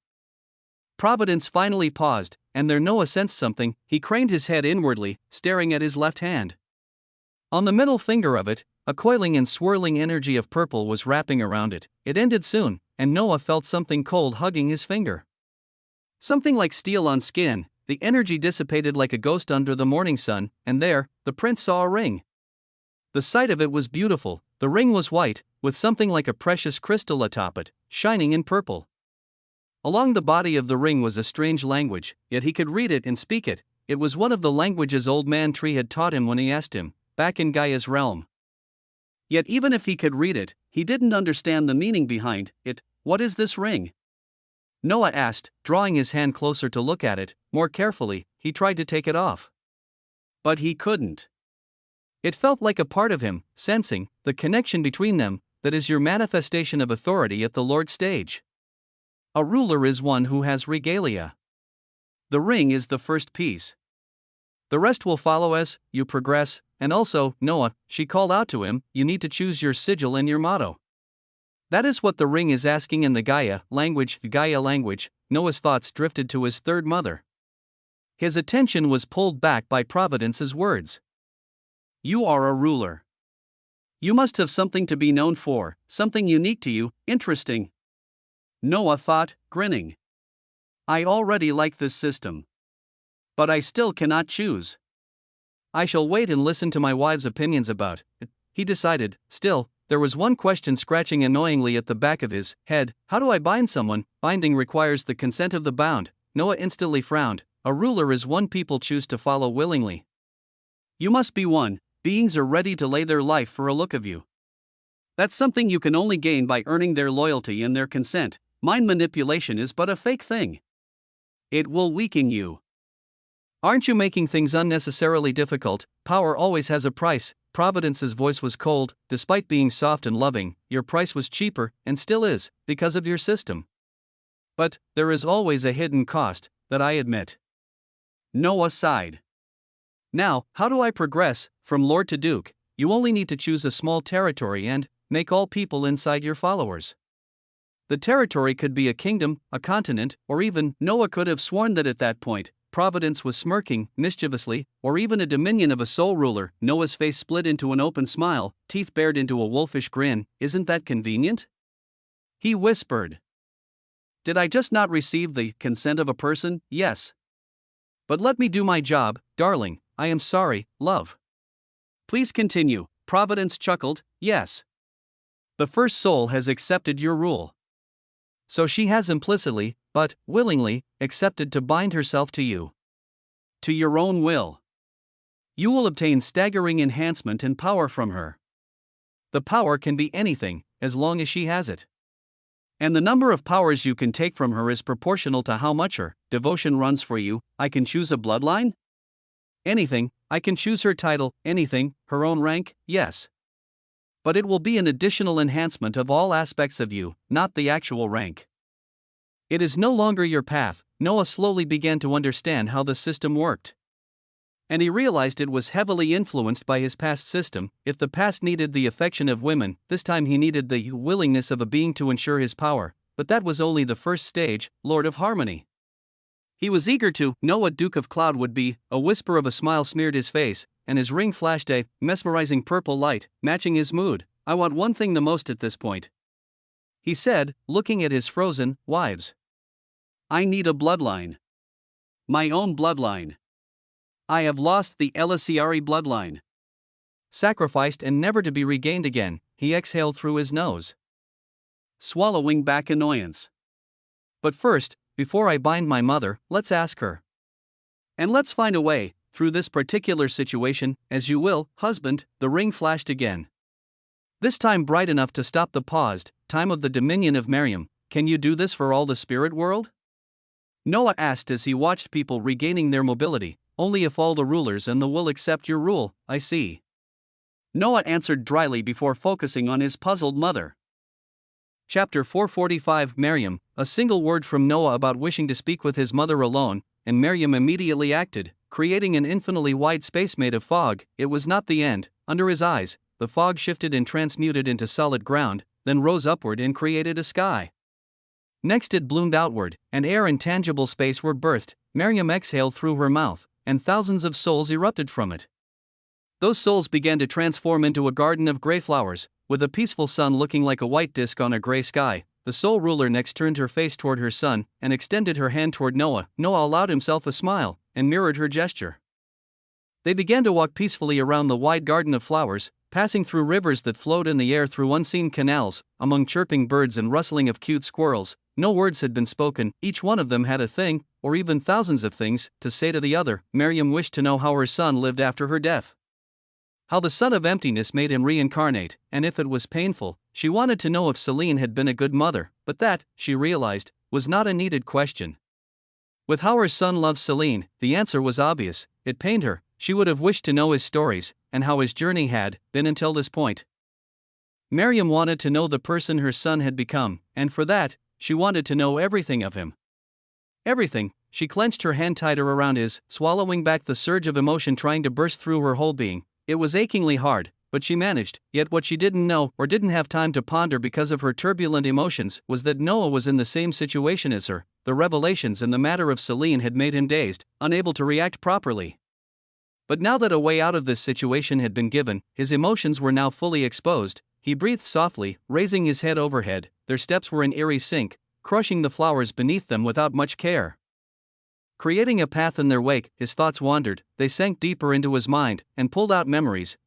Providence finally paused, and there Noah sensed something. He craned his head inwardly, staring at his left hand. On the middle finger of it, a coiling and swirling energy of purple was wrapping around it. It ended soon, and Noah felt something cold hugging his finger. Something like steel on skin. The energy dissipated like a ghost under the morning sun, and there, the prince saw a ring. The sight of it was beautiful. The ring was white, with something like a precious crystal atop it, shining in purple. Along the body of the ring was a strange language, yet he could read it and speak it. It was one of the languages Old Man Tree had taught him when he asked him, back in Gaia's realm. Yet even if he could read it, he didn't understand the meaning behind it. What is this ring? Noah asked, drawing his hand closer to look at it. More carefully, he tried to take it off. But he couldn't. It felt like a part of him, sensing the connection between them, that is your manifestation of authority at the Lord stage. A ruler is one who has regalia. The ring is the first piece. The rest will follow as you progress, and also, Noah, she called out to him, you need to choose your sigil and your motto. That is what the ring is asking in the Gaia language. Noah's thoughts drifted to his third mother. His attention was pulled back by Providence's words. You are a ruler. You must have something to be known for, something unique to you, interesting. Noah thought, grinning. I already like this system. But I still cannot choose. I shall wait and listen to my wife's opinions about it, he decided. Still, there was one question scratching annoyingly at the back of his head. How do I bind someone? Binding requires the consent of the bound. Noah instantly frowned. A ruler is one people choose to follow willingly. You must be one. Beings are ready to lay their life for a look of you. That's something you can only gain by earning their loyalty and their consent. Mind manipulation is but a fake thing. It will weaken you. Aren't you making things unnecessarily difficult? Power always has a price. Providence's voice was cold. Despite being soft and loving, your price was cheaper, and still is, because of your system. But there is always a hidden cost, that I admit. Noah sighed. Now, how do I progress, from lord to duke? You only need to choose a small territory and make all people inside your followers. The territory could be a kingdom, a continent, or even, Noah could have sworn that at that point, Providence was smirking, mischievously, or even a dominion of a sole ruler. Noah's face split into an open smile, teeth bared into a wolfish grin. Isn't that convenient? He whispered. Did I just not receive the consent of a person? Yes. But let me do my job, darling. I am sorry, love. Please continue. Providence chuckled. Yes. The first soul has accepted your rule. So she has implicitly, but willingly, accepted to bind herself to you. To your own will. You will obtain staggering enhancement and power from her. The power can be anything, as long as she has it. And the number of powers you can take from her is proportional to how much her devotion runs for you. I can choose a bloodline? Anything. I can choose her title. Anything. Her own rank? Yes. But it will be an additional enhancement of all aspects of you, not the actual rank. It is no longer your path. Noah slowly began to understand how the system worked. And he realized it was heavily influenced by his past system. If the past needed the affection of women, this time he needed the willingness of a being to ensure his power. But that was only the first stage, Lord of Harmony. He was eager to know what Duke of Cloud would be. A whisper of a smile smeared his face, and his ring flashed a mesmerizing purple light, matching his mood. I want one thing the most at this point, he said, looking at his frozen wives. I need a bloodline. My own bloodline. I have lost the Elisiari bloodline. Sacrificed and never to be regained again, he exhaled through his nose, swallowing back annoyance. But first, before I bind my mother, let's ask her. And let's find a way, through this particular situation, as you will, husband. The ring flashed again. This time bright enough to stop the paused time of the dominion of Miriam. Can you do this for all the spirit world? Noah asked as he watched people regaining their mobility. Only if all the rulers and the will accept your rule, I see. Noah answered dryly before focusing on his puzzled mother. Chapter 445. Miriam. A single word from Noah about wishing to speak with his mother alone, and Miriam immediately acted, creating an infinitely wide space made of fog. It was not the end. Under his eyes, the fog shifted and transmuted into solid ground, then rose upward and created a sky. Next it bloomed outward, and air and tangible space were birthed. Miriam exhaled through her mouth, and thousands of souls erupted from it. Those souls began to transform into a garden of gray flowers, with a peaceful sun looking like a white disk on a gray sky. The soul ruler next turned her face toward her son, and extended her hand toward Noah. Noah allowed himself a smile, and mirrored her gesture. They began to walk peacefully around the wide garden of flowers. passing through rivers that flowed in the air, through unseen canals, among chirping birds and rustling of cute squirrels. No words had been spoken, each one of them had a thing, or even thousands of things, to say to the other. Miriam wished to know how her son lived after her death. How the son of emptiness made him reincarnate, and if it was painful. She wanted to know if Celine had been a good mother, but that, she realized, was not a needed question. With how her son loved Celine, the answer was obvious. It pained her. She would have wished to know his stories, and how his journey had been until this point. Miriam wanted to know the person her son had become, and for that, she wanted to know everything of him. Everything. She clenched her hand tighter around his, swallowing back the surge of emotion trying to burst through her whole being. It was achingly hard, but she managed. Yet what she didn't know, or didn't have time to ponder because of her turbulent emotions, was that Noah was in the same situation as her. The revelations in the matter of Celine had made him dazed, unable to react properly. But now that a way out of this situation had been given, his emotions were now fully exposed. He breathed softly, raising his head overhead. Their steps were in eerie sync, crushing the flowers beneath them without much care. Creating a path in their wake, his thoughts wandered. They sank deeper into his mind, and pulled out memories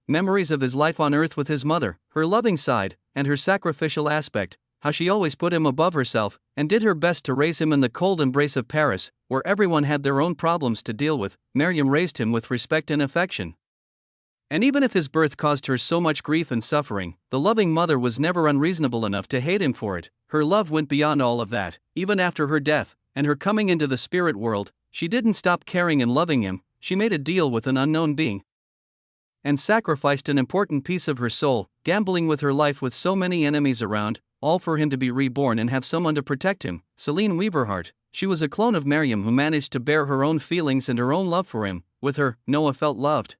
of his life on earth with his mother, her loving side, and her sacrificial aspect, how she always put him above herself, and did her best to raise him in the cold embrace of Paris, where everyone had their own problems to deal with. Miriam raised him with respect and affection. And even if his birth caused her so much grief and suffering, the loving mother was never unreasonable enough to hate him for it. Her love went beyond all of that. Even after her death, and her coming into the spirit world, she didn't stop caring and loving him. She made a deal with an unknown being, and sacrificed an important piece of her soul, gambling with her life with so many enemies around, all for him to be reborn and have someone to protect him. Celine Weaverheart. She was a clone of Miriam who managed to bear her own feelings and her own love for him. With her, Noah felt loved.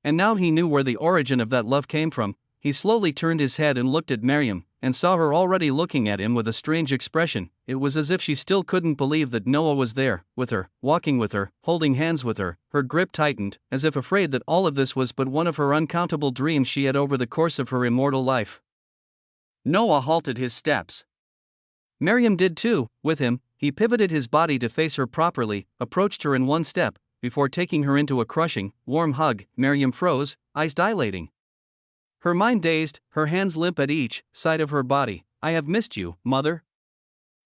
And now he knew where the origin of that love came from. He slowly turned his head and looked at Miriam, and saw her already looking at him with a strange expression. It was as if she still couldn't believe that Noah was there, with her, walking with her, holding hands with her. Her grip tightened, as if afraid that all of this was but one of her uncountable dreams she had over the course of her immortal life. Noah halted his steps. Miriam did too, with him. He pivoted his body to face her properly, approached her in one step, before taking her into a crushing, warm hug. Miriam froze, eyes dilating. Her mind dazed, her hands limp at each side of her body. "I have missed you, mother,"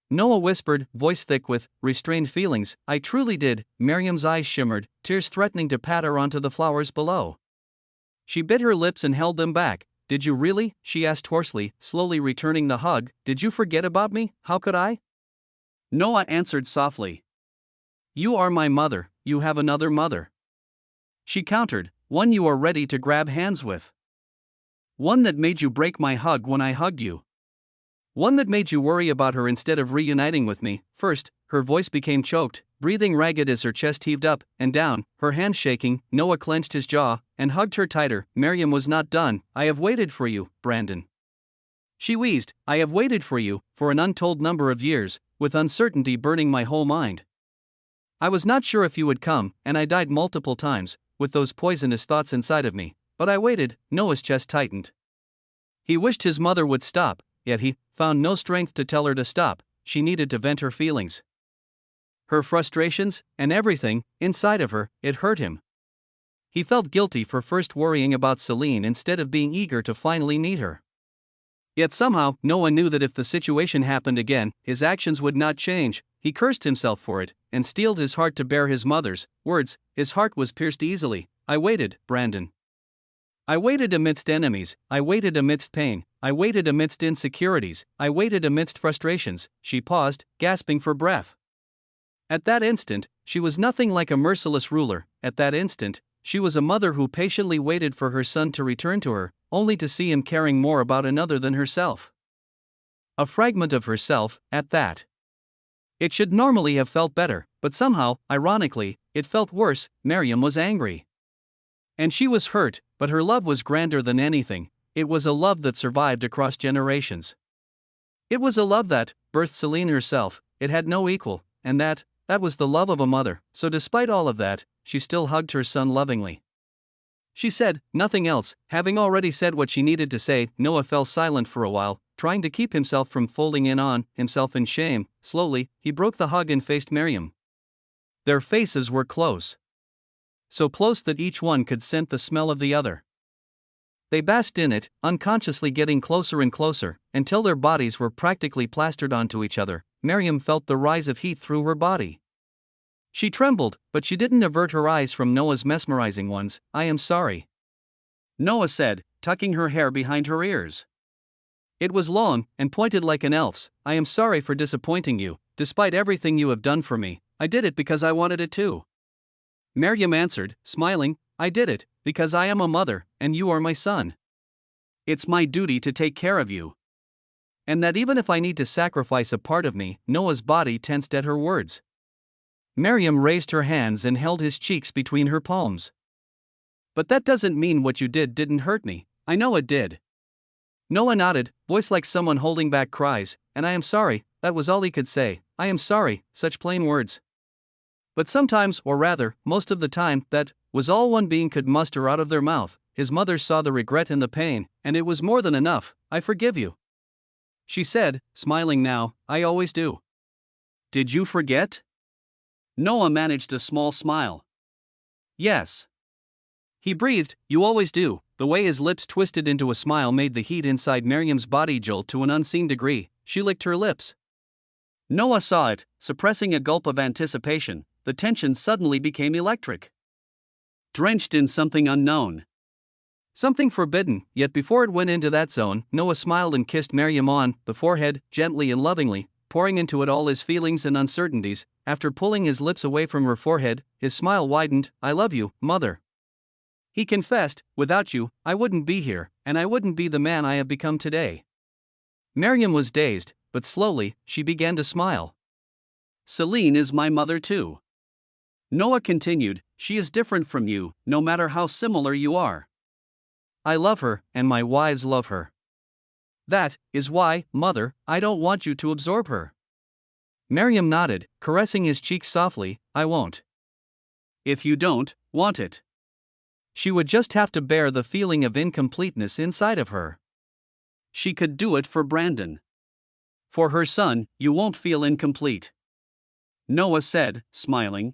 Noah whispered, voice thick with restrained feelings. "I truly did." Miriam's eyes shimmered, tears threatening to patter onto the flowers below. She bit her lips and held them back. "Did you really?" she asked hoarsely, slowly returning the hug. "Did you forget about me? How could I?" Noah answered softly. "You are my mother, you have another mother," she countered, "one you are ready to grab hands with. One that made you break my hug when I hugged you. One that made you worry about her instead of reuniting with me." First, her voice became choked, breathing ragged as her chest heaved up and down, her hands shaking. Noah clenched his jaw and hugged her tighter. Miriam was not done. "I have waited for you, Brandon," she wheezed. "I have waited for you, for an untold number of years, with uncertainty burning my whole mind. I was not sure if you would come, and I died multiple times, with those poisonous thoughts inside of me. But I waited." Noah's chest tightened. He wished his mother would stop, yet he found no strength to tell her to stop. She needed to vent her feelings, her frustrations, and everything inside of her. It hurt him. He felt guilty for first worrying about Celine instead of being eager to finally meet her. Yet somehow, Noah knew that if the situation happened again, his actions would not change. He cursed himself for it, and steeled his heart to bear his mother's words. His heart was pierced easily. "I waited, Brandon. I waited amidst enemies, I waited amidst pain, I waited amidst insecurities, I waited amidst frustrations." She paused, gasping for breath. At that instant, she was nothing like a merciless ruler. At that instant, she was a mother who patiently waited for her son to return to her, only to see him caring more about another than herself. A fragment of herself, at that. It should normally have felt better, but somehow, ironically, it felt worse. Miriam was angry. And she was hurt, but her love was grander than anything. It was a love that survived across generations. It was a love that birthed Celine herself. It had no equal, and that was the love of a mother. So despite all of that, she still hugged her son lovingly. She said nothing else. Having already said what she needed to say, Noah fell silent for a while, trying to keep himself from folding in on himself in shame. Slowly, he broke the hug and faced Miriam. Their faces were close. So close that each one could scent the smell of the other. They basked in it, unconsciously getting closer and closer, until their bodies were practically plastered onto each other. Miriam felt the rise of heat through her body. She trembled, but she didn't avert her eyes from Noah's mesmerizing ones. "I am sorry," Noah said, tucking her hair behind her ears. It was long and pointed like an elf's. "I am sorry for disappointing you. Despite everything you have done for me, I did it because I wanted it too." Miriam answered, smiling, "I did it because I am a mother, and you are my son. It's my duty to take care of you. And that even if I need to sacrifice a part of me." Noah's body tensed at her words. Miriam raised her hands and held his cheeks between her palms. "But that doesn't mean what you did didn't hurt me." "I know it did." Noah nodded, voice like someone holding back cries, "And I am sorry." That was all he could say. "I am sorry," such plain words. But sometimes, or rather, most of the time, that was all one being could muster out of their mouth. His mother saw the regret and the pain, and it was more than enough. "I forgive you," she said, smiling now. "I always do." "Did you forget?" Noah managed a small smile. "Yes." He breathed, "You always do." The way his lips twisted into a smile made the heat inside Miriam's body jolt to an unseen degree. She licked her lips. Noah saw it, suppressing a gulp of anticipation. The tension suddenly became electric. Drenched in something unknown. Something forbidden, yet before it went into that zone, Noah smiled and kissed Miriam on the forehead, gently and lovingly, pouring into it all his feelings and uncertainties. After pulling his lips away from her forehead, his smile widened. "I love you, mother." He confessed, "Without you, I wouldn't be here, and I wouldn't be the man I have become today." Miriam was dazed, but slowly, she began to smile. "Celine is my mother too." Noah continued, "She is different from you, no matter how similar you are. I love her, and my wives love her. That is why, mother, I don't want you to absorb her." Miriam nodded, caressing his cheek softly. "I won't." "If you don't want it." She would just have to bear the feeling of incompleteness inside of her. She could do it for Brandon. For her son, "You won't feel incomplete," Noah said, smiling.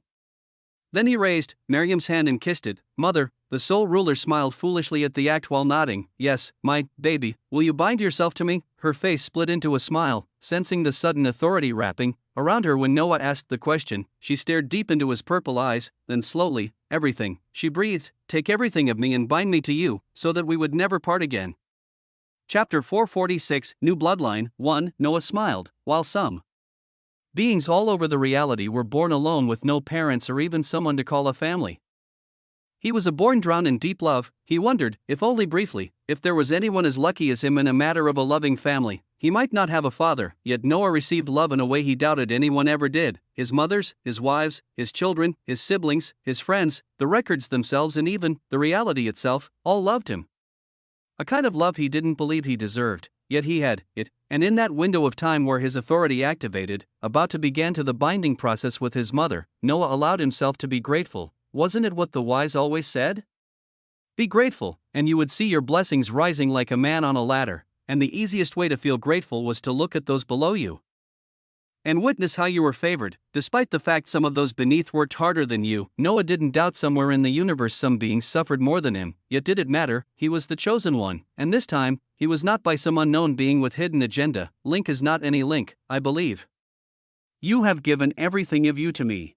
Then he raised Miriam's hand and kissed it. "Mother," the soul ruler smiled foolishly at the act while nodding. "Yes, my baby, will you bind yourself to me?" Her face split into a smile, sensing the sudden authority wrapping around her when Noah asked the question. She stared deep into his purple eyes, then slowly, "Everything," she breathed. "Take everything of me and bind me to you, so that we would never part again." Chapter 446, New Bloodline. 1. Noah smiled, while some beings all over the reality were born alone with no parents or even someone to call a family. He was born drowned in deep love. He wondered, if only briefly, if there was anyone as lucky as him in a matter of a loving family. He might not have a father, yet Noah received love in a way he doubted anyone ever did. His mothers, his wives, his children, his siblings, his friends, the records themselves, and even the reality itself, all loved him. A kind of love he didn't believe he deserved, yet he had it, and in that window of time where his authority activated, about to begin to the binding process with his mother, Noah allowed himself to be grateful. Wasn't it what the wise always said? Be grateful, and you would see your blessings rising like a man on a ladder, and the easiest way to feel grateful was to look at those below you and witness how you were favored, despite the fact some of those beneath worked harder than you. Noah didn't doubt somewhere in the universe some beings suffered more than him, yet did it matter? He was the chosen one, and this time, he was not by some unknown being with hidden agenda. Link is not any link, I believe. You have given everything of you to me.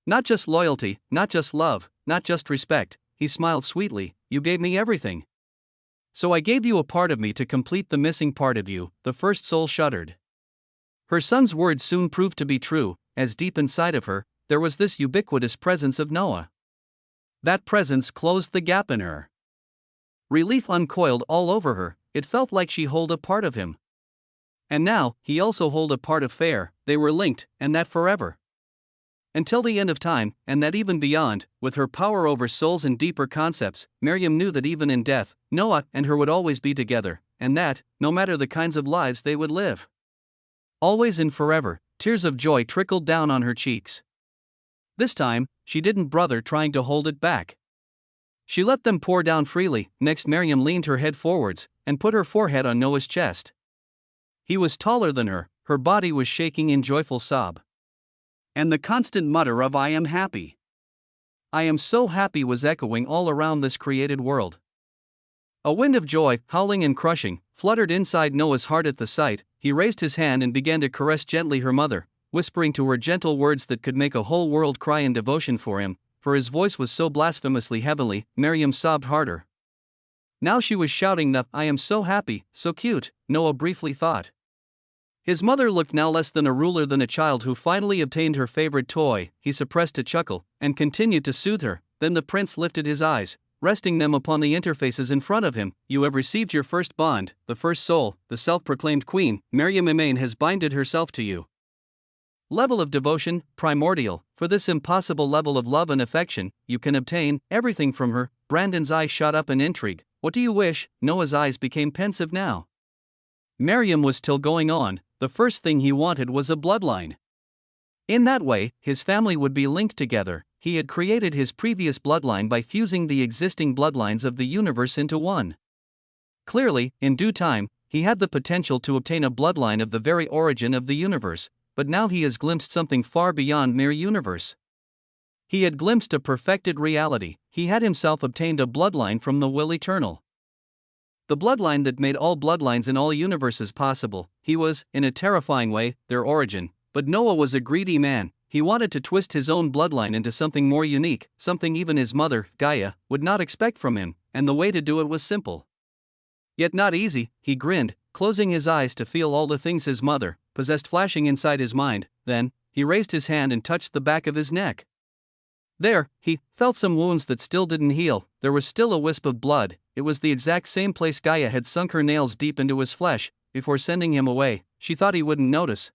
Not just loyalty, not just love, not just respect. He smiled sweetly. You gave me everything. So I gave you a part of me to complete the missing part of you. The first soul shuddered. Her son's words soon proved to be true, as deep inside of her, there was this ubiquitous presence of Noah. That presence closed the gap in her. Relief uncoiled all over her. It felt like she held a part of him. And now, he also held a part of Fair. They were linked, and that forever. Until the end of time, and that even beyond. With her power over souls and deeper concepts, Miriam knew that even in death, Noah and her would always be together, and that, no matter the kinds of lives they would live. Always and forever. Tears of joy trickled down on her cheeks. This time, she didn't bother trying to hold it back. She let them pour down freely. Next, Miriam leaned her head forwards and put her forehead on Noah's chest. He was taller than her. Her body was shaking in joyful sob. And the constant mutter of "I am happy. I am so happy" was echoing all around this created world. A wind of joy, howling and crushing, fluttered inside Noah's heart at the sight. He raised his hand and began to caress gently her mother, whispering to her gentle words that could make a whole world cry in devotion for him, for his voice was so blasphemously heavenly. Miriam sobbed harder. Now she was shouting the "I am so happy, so cute," Noah briefly thought. His mother looked now less than a ruler than a child who finally obtained her favorite toy. He suppressed a chuckle, and continued to soothe her. Then the prince lifted his eyes, resting them upon the interfaces in front of him. You have received your first bond, the first soul, the self-proclaimed queen. Miriam Emain has binded herself to you. Level of devotion, primordial. For this impossible level of love and affection, you can obtain everything from her. Brandon's eyes shot up in intrigue. What do you wish? Noah's eyes became pensive now. Miriam was still going on. The first thing he wanted was a bloodline. In that way, his family would be linked together. He had created his previous bloodline by fusing the existing bloodlines of the universe into one. Clearly, in due time, he had the potential to obtain a bloodline of the very origin of the universe, but now he has glimpsed something far beyond mere universe. He had glimpsed a perfected reality. He had himself obtained a bloodline from the will eternal. The bloodline that made all bloodlines in all universes possible. He was, in a terrifying way, their origin. But Noah was a greedy man. He wanted to twist his own bloodline into something more unique, something even his mother, Gaia, would not expect from him, and the way to do it was simple. Yet not easy. He grinned, closing his eyes to feel all the things his mother possessed flashing inside his mind. Then, he raised his hand and touched the back of his neck. There, he felt some wounds that still didn't heal. There was still a wisp of blood. It was the exact same place Gaia had sunk her nails deep into his flesh. Before sending him away, she thought he wouldn't notice.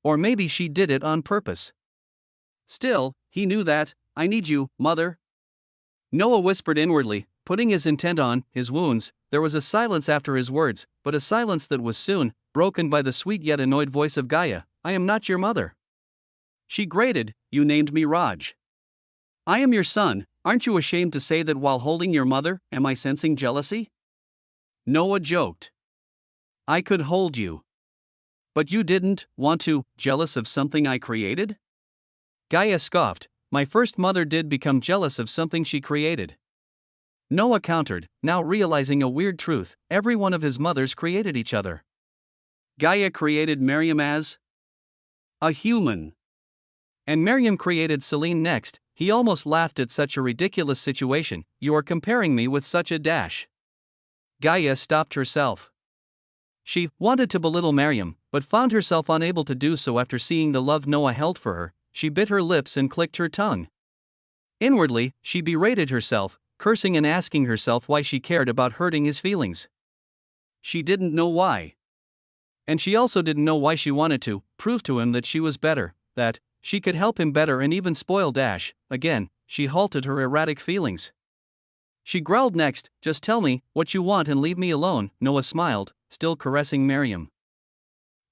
Or maybe she did it on purpose. Still, he knew that. I need you, mother. Noah whispered inwardly, putting his intent on his wounds. There was a silence after his words, but a silence that was soon broken by the sweet yet annoyed voice of Gaia. I am not your mother. She grated. You named me Raj. I am your son. Aren't you ashamed to say that while holding your mother? Am I sensing jealousy? Noah joked. I could hold you. But you didn't want to, jealous of something I created? Gaia scoffed. My first mother did become jealous of something she created. Noah countered, now realizing a weird truth. Every one of his mothers created each other. Gaia created Miriam as a human. And Miriam created Celine next. He almost laughed at such a ridiculous situation. You are comparing me with such a dash. Gaia stopped herself. She wanted to belittle Miriam, but found herself unable to do so after seeing the love Noah held for her. She bit her lips and clicked her tongue. Inwardly, she berated herself, cursing and asking herself why she cared about hurting his feelings. She didn't know why. And she also didn't know why she wanted to prove to him that she was better, that she could help him better and even spoil Dash. Again, she halted her erratic feelings. She growled next, just tell me what you want and leave me alone. Noah smiled, still caressing Miriam.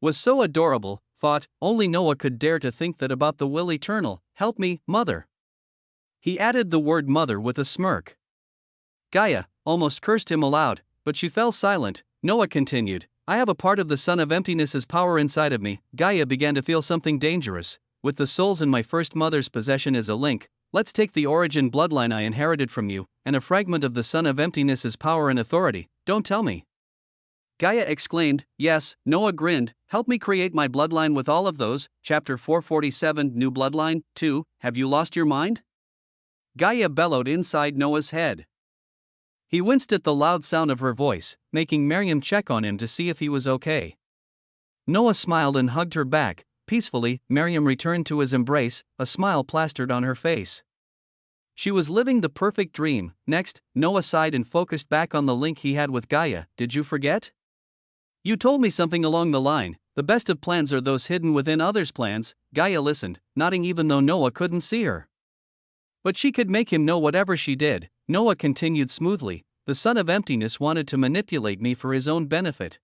Was so adorable, thought, only Noah could dare to think that about the will eternal. Help me, mother. He added the word mother with a smirk. Gaia almost cursed him aloud, but she fell silent. Noah continued, I have a part of the son of emptiness's power inside of me. Gaia began to feel something dangerous. With the souls in my first mother's possession as a link, let's take the origin bloodline I inherited from you, and a fragment of the son of emptiness's power and authority. Don't tell me. Gaia exclaimed, yes. Noah grinned, help me create my bloodline with all of those. Chapter 447, New Bloodline, 2, Have you lost your mind? Gaia bellowed inside Noah's head. He winced at the loud sound of her voice, making Miriam check on him to see if he was okay. Noah smiled and hugged her back. Peacefully, Miriam returned to his embrace, a smile plastered on her face. She was living the perfect dream. Next, Noah sighed and focused back on the link he had with Gaia. Did you forget? You told me something along the line, the best of plans are those hidden within others' plans. Gaia listened, nodding even though Noah couldn't see her. But she could make him know whatever she did. Noah continued smoothly, the son of emptiness wanted to manipulate me for his own benefit.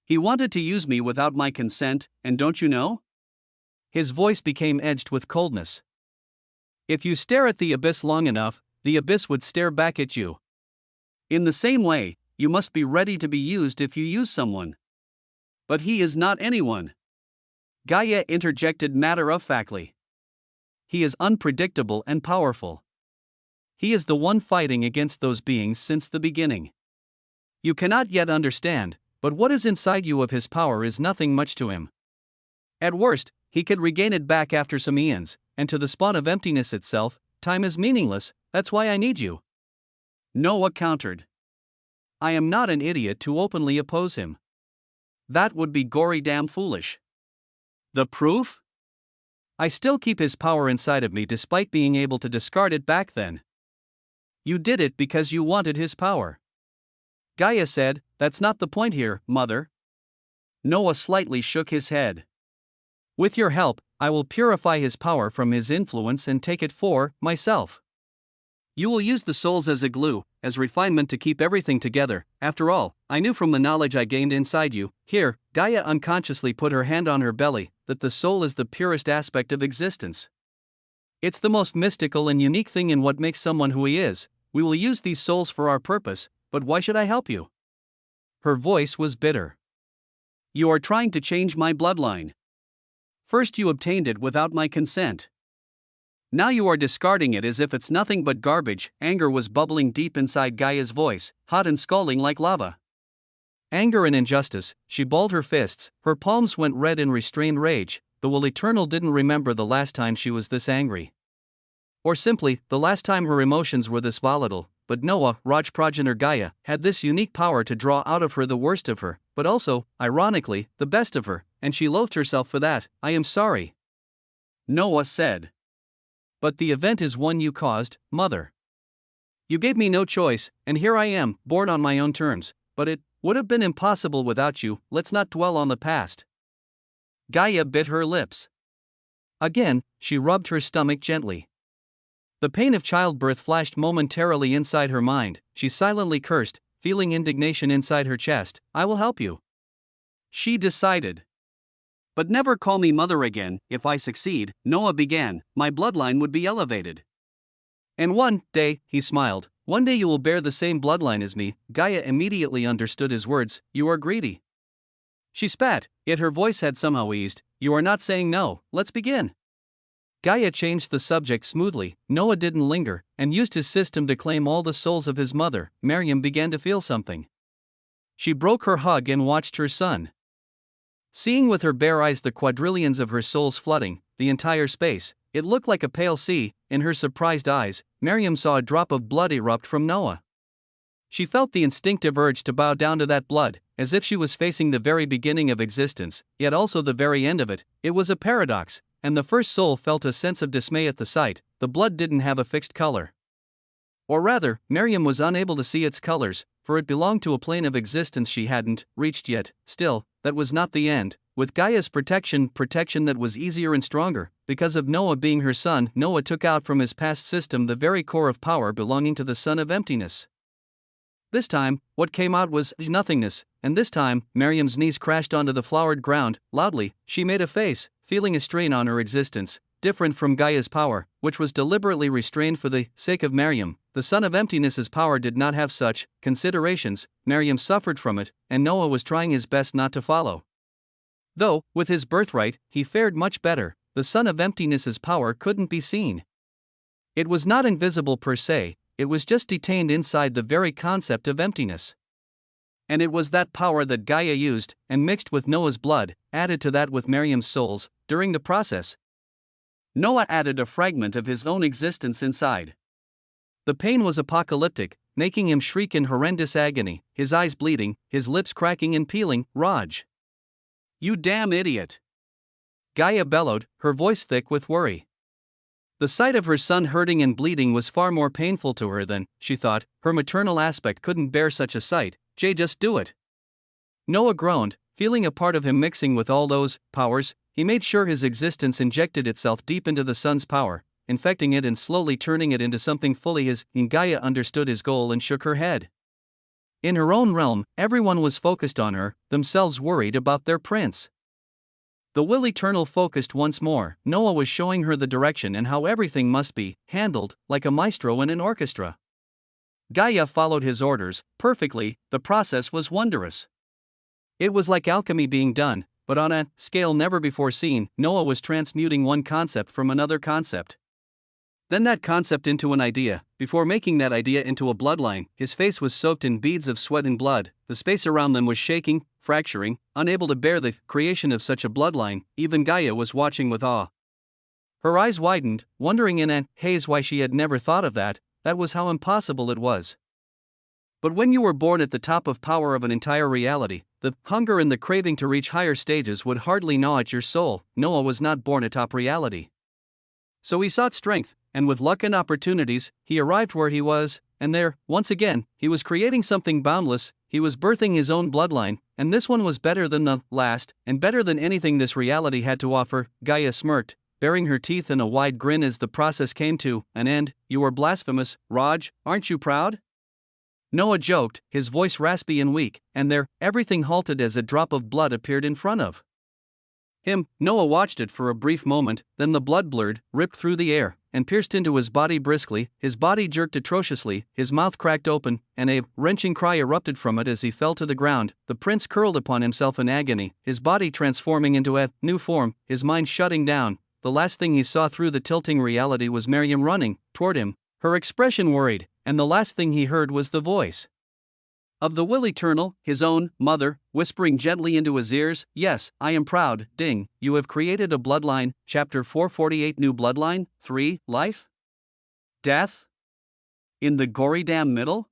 He wanted to use me without my consent, and don't you know? His voice became edged with coldness. If you stare at the abyss long enough, the abyss would stare back at you. In the same way, you must be ready to be used if you use someone. But he is not anyone. Gaia interjected matter-of-factly. He is unpredictable and powerful. He is the one fighting against those beings since the beginning. You cannot yet understand, but what is inside you of his power is nothing much to him. At worst, he could regain it back after some eons, and to the spawn of emptiness itself, time is meaningless. That's why I need you. Noah countered. I am not an idiot to openly oppose him. That would be gory damn foolish. The proof? I still keep his power inside of me despite being able to discard it back then. You did it because you wanted his power. Gaia said, that's not the point here, mother. Noah slightly shook his head. With your help, I will purify his power from his influence and take it for myself. You will use the souls as a glue, as refinement to keep everything together. After all, I knew from the knowledge I gained inside you. Here, Gaia unconsciously put her hand on her belly, that the soul is the purest aspect of existence. It's the most mystical and unique thing in what makes someone who he is. We will use these souls for our purpose, but why should I help you? Her voice was bitter. You are trying to change my bloodline. First you obtained it without my consent. Now you are discarding it as if it's nothing but garbage. Anger was bubbling deep inside Gaia's voice, hot and scalding like lava. Anger and injustice, she balled her fists, her palms went red in restrained rage. The Will Eternal didn't remember the last time she was this angry. Or simply, the last time her emotions were this volatile, but Noah, Raj progenitor Gaia, had this unique power to draw out of her the worst of her, but also, ironically, the best of her, and she loathed herself for that. I am sorry. Noah said. But the event is one you caused, mother. You gave me no choice, and here I am, born on my own terms, but it would have been impossible without you. Let's not dwell on the past. Gaia bit her lips. Again, she rubbed her stomach gently. The pain of childbirth flashed momentarily inside her mind. She silently cursed, feeling indignation inside her chest. I will help you. She decided. But never call me mother again. If I succeed, Noah began, my bloodline would be elevated. And one day, he smiled, one day you will bear the same bloodline as me. Gaia immediately understood his words. You are greedy. She spat, yet her voice had somehow eased. You are not saying no, let's begin. Gaia changed the subject smoothly. Noah didn't linger, and used his system to claim all the souls of his mother. Miriam began to feel something. She broke her hug and watched her son. Seeing with her bare eyes the quadrillions of her souls flooding the entire space, it looked like a pale sea. In her surprised eyes, Miriam saw a drop of blood erupt from Noah. She felt the instinctive urge to bow down to that blood, as if she was facing the very beginning of existence, yet also the very end of it. It was a paradox, and the first soul felt a sense of dismay at the sight. The blood didn't have a fixed color. Or rather, Miriam was unable to see its colors, for it belonged to a plane of existence she hadn't reached yet. Still, that was not the end. With Gaia's protection that was easier and stronger, because of Noah being her son, Noah took out from his past system the very core of power belonging to the son of emptiness. This time, what came out was nothingness, and this time, Miriam's knees crashed onto the flowered ground. Loudly, she made a face, feeling a strain on her existence, different from Gaia's power, which was deliberately restrained for the sake of Miriam. The son of emptiness's power did not have such considerations. Miriam suffered from it, and Noah was trying his best not to follow. Though, with his birthright, he fared much better. The son of emptiness's power couldn't be seen. It was not invisible per se, it was just detained inside the very concept of emptiness. And it was that power that Gaia used, and mixed with Noah's blood, added to that with Miriam's souls. During the process, Noah added a fragment of his own existence inside. The pain was apocalyptic, making him shriek in horrendous agony, his eyes bleeding, his lips cracking and peeling. Raj! You damn idiot! Gaia bellowed, her voice thick with worry. The sight of her son hurting and bleeding was far more painful to her than, she thought, her maternal aspect couldn't bear such a sight. Jay, just do it. Noah groaned, feeling a part of him mixing with all those powers. He made sure his existence injected itself deep into the son's power, infecting it and slowly turning it into something fully his. Gaia understood his goal and shook her head. In her own realm, everyone was focused on her, themselves worried about their prince. The Will Eternal focused once more. Noah was showing her the direction and how everything must be handled, like a maestro in an orchestra. Gaia followed his orders perfectly. The process was wondrous. It was like alchemy being done, but on a scale never before seen. Noah was transmuting one concept from another concept. Then that concept into an idea. Before making that idea into a bloodline, his face was soaked in beads of sweat and blood, the space around them was shaking, fracturing, unable to bear the creation of such a bloodline. Even Gaia was watching with awe. Her eyes widened, wondering in a haze why she had never thought of that. That was how impossible it was. But when you were born at the top of power of an entire reality, the hunger and the craving to reach higher stages would hardly gnaw at your soul. Noah was not born atop reality. So he sought strength, and with luck and opportunities, he arrived where he was, and there, once again, he was creating something boundless. He was birthing his own bloodline, and this one was better than the last, and better than anything this reality had to offer. Gaia smirked, baring her teeth in a wide grin as the process came to an end. You are blasphemous, Raj, aren't you proud? Noah joked, his voice raspy and weak, and there, everything halted as a drop of blood appeared in front of him. Noah watched it for a brief moment, then the blood blurred, ripped through the air, and pierced into his body briskly. His body jerked atrociously, his mouth cracked open, and a wrenching cry erupted from it as he fell to the ground. The prince curled upon himself in agony, his body transforming into a new form, his mind shutting down. The last thing he saw through the tilting reality was Miriam running toward him, her expression worried, and the last thing he heard was the voice of the will eternal, his own mother, whispering gently into his ears, "Yes, I am proud, Ding, you have created a bloodline." Chapter 448 New Bloodline, 3, Life? Death? In the gory damn middle?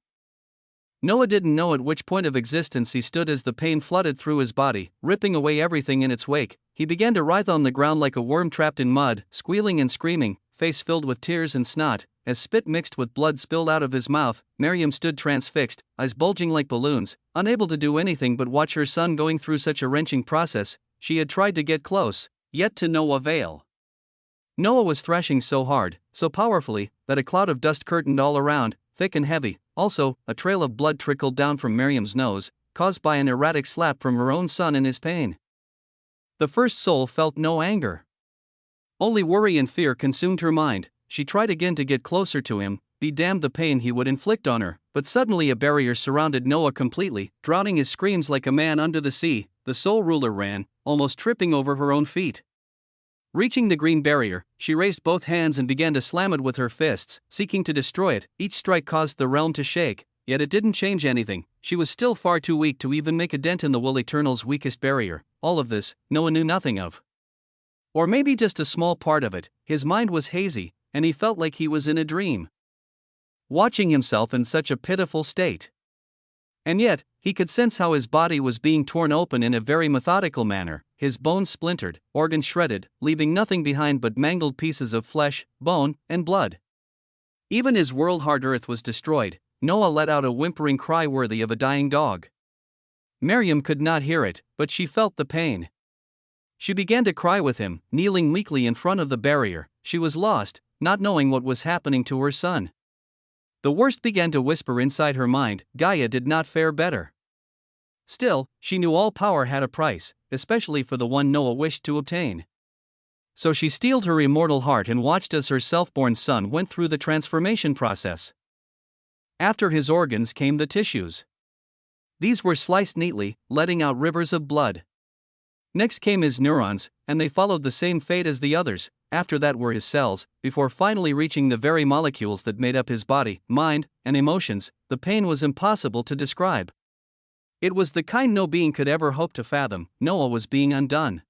Noah didn't know at which point of existence he stood as the pain flooded through his body, ripping away everything in its wake. He began to writhe on the ground like a worm trapped in mud, squealing and screaming, face filled with tears and snot. As spit mixed with blood spilled out of his mouth, Miriam stood transfixed, eyes bulging like balloons, unable to do anything but watch her son going through such a wrenching process. She had tried to get close, yet to no avail. Noah was thrashing so hard, so powerfully, that a cloud of dust curtained all around, thick and heavy. Also, a trail of blood trickled down from Miriam's nose, caused by an erratic slap from her own son in his pain. The first soul felt no anger. Only worry and fear consumed her mind. She tried again to get closer to him, be damned the pain he would inflict on her, but suddenly a barrier surrounded Noah completely, drowning his screams like a man under the sea. The soul ruler ran, almost tripping over her own feet. Reaching the green barrier, she raised both hands and began to slam it with her fists, seeking to destroy it. Each strike caused the realm to shake, yet it didn't change anything. She was still far too weak to even make a dent in the Will Eternal's weakest barrier. All of this, Noah knew nothing of. Or maybe just a small part of it. His mind was hazy, and he felt like he was in a dream, watching himself in such a pitiful state. And yet, he could sense how his body was being torn open in a very methodical manner, his bones splintered, organs shredded, leaving nothing behind but mangled pieces of flesh, bone, and blood. Even his world hard earth was destroyed. Noah let out a whimpering cry worthy of a dying dog. Miriam could not hear it, but she felt the pain. She began to cry with him, kneeling weakly in front of the barrier. She was lost, not knowing what was happening to her son. The worst began to whisper inside her mind. Gaia did not fare better. Still, she knew all power had a price, especially for the one Noah wished to obtain. So she steeled her immortal heart and watched as her self-born son went through the transformation process. After his organs came the tissues. These were sliced neatly, letting out rivers of blood. Next came his neurons, and they followed the same fate as the others. After that were his cells, before finally reaching the very molecules that made up his body, mind, and emotions. The pain was impossible to describe. It was the kind no being could ever hope to fathom. Noah was being undone.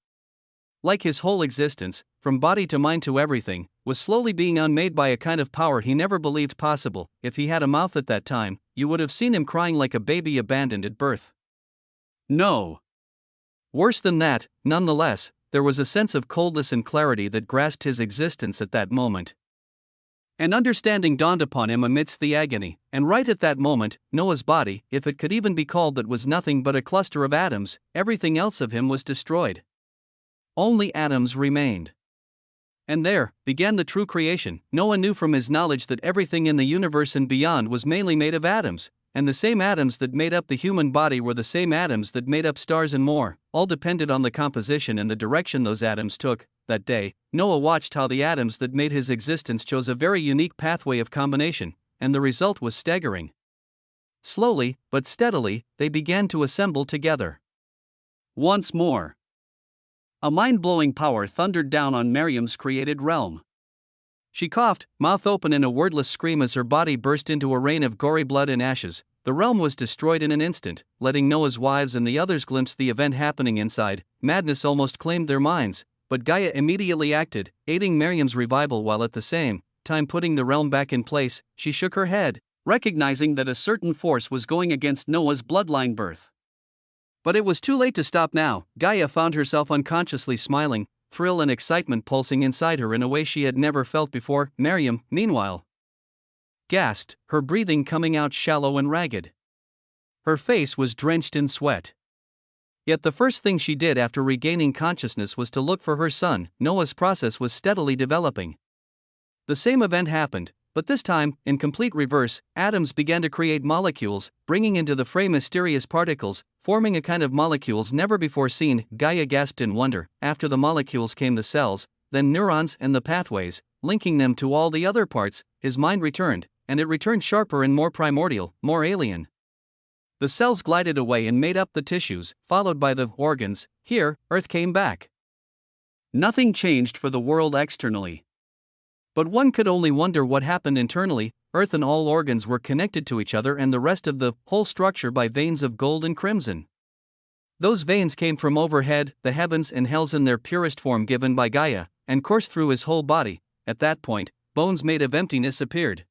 Like his whole existence, from body to mind to everything, was slowly being unmade by a kind of power he never believed possible. If he had a mouth at that time, you would have seen him crying like a baby abandoned at birth. No. Worse than that, nonetheless, there was a sense of coldness and clarity that grasped his existence at that moment. An understanding dawned upon him amidst the agony, and right at that moment, Noah's body, if it could even be called that, was nothing but a cluster of atoms. Everything else of him was destroyed. Only atoms remained. And there began the true creation. Noah knew from his knowledge that everything in the universe and beyond was mainly made of atoms, and the same atoms that made up the human body were the same atoms that made up stars and more. All depended on the composition and the direction those atoms took. That day, Noah watched how the atoms that made his existence chose a very unique pathway of combination, and the result was staggering. Slowly, but steadily, they began to assemble together. Once more, a mind-blowing power thundered down on Miriam's created realm. She coughed, mouth open in a wordless scream as her body burst into a rain of gory blood and ashes. The realm was destroyed in an instant, letting Noah's wives and the others glimpse the event happening inside. Madness almost claimed their minds, but Gaia immediately acted, aiding Miriam's revival while at the same time putting the realm back in place. She shook her head, recognizing that a certain force was going against Noah's bloodline birth. But it was too late to stop now. Gaia found herself unconsciously smiling, thrill and excitement pulsing inside her in a way she had never felt before. Miriam, meanwhile, gasped, her breathing coming out shallow and ragged. Her face was drenched in sweat. Yet the first thing she did after regaining consciousness was to look for her son. Noah's process was steadily developing. The same event happened, but this time, in complete reverse. Atoms began to create molecules, bringing into the fray mysterious particles, forming a kind of molecules never before seen. Gaia gasped in wonder. After the molecules came the cells, then neurons and the pathways, linking them to all the other parts. His mind returned, and it returned sharper and more primordial, more alien. The cells glided away and made up the tissues, followed by the organs. Here, Earth came back. Nothing changed for the world externally. But one could only wonder what happened internally. Earth and all organs were connected to each other and the rest of the whole structure by veins of gold and crimson. Those veins came from overhead, the heavens and hells in their purest form given by Gaia, and coursed through his whole body. At that point, bones made of emptiness appeared.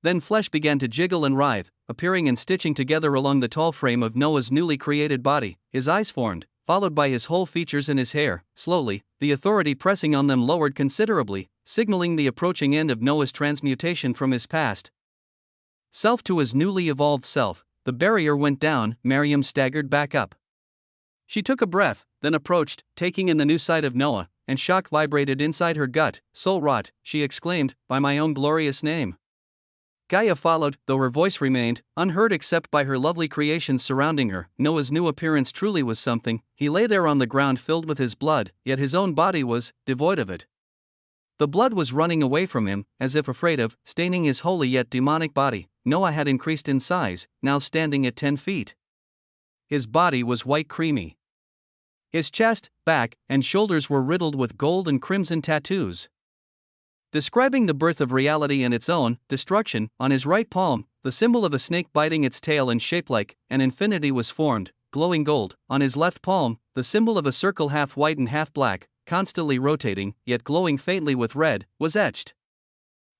Then flesh began to jiggle and writhe, appearing and stitching together along the tall frame of Noah's newly created body. His eyes formed, followed by his whole features and his hair. Slowly, the authority pressing on them lowered considerably, signaling the approaching end of Noah's transmutation from his past self to his newly evolved self. The barrier went down. Miriam staggered back up. She took a breath, then approached, taking in the new sight of Noah, and shock vibrated inside her gut. Soul rot, she exclaimed, by my own glorious name. Gaia followed, though her voice remained unheard except by her lovely creations surrounding her. Noah's new appearance truly was something. He lay there on the ground filled with his blood, yet his own body was devoid of it. The blood was running away from him, as if afraid of staining his holy yet demonic body. Noah had increased in size, now standing at 10 feet. His body was white creamy. His chest, back, and shoulders were riddled with gold and crimson tattoos, describing the birth of reality and its own destruction. On his right palm, the symbol of a snake biting its tail and shaped like an infinity was formed, glowing gold. On his left palm, the symbol of a circle half white and half black, constantly rotating, yet glowing faintly with red, was etched.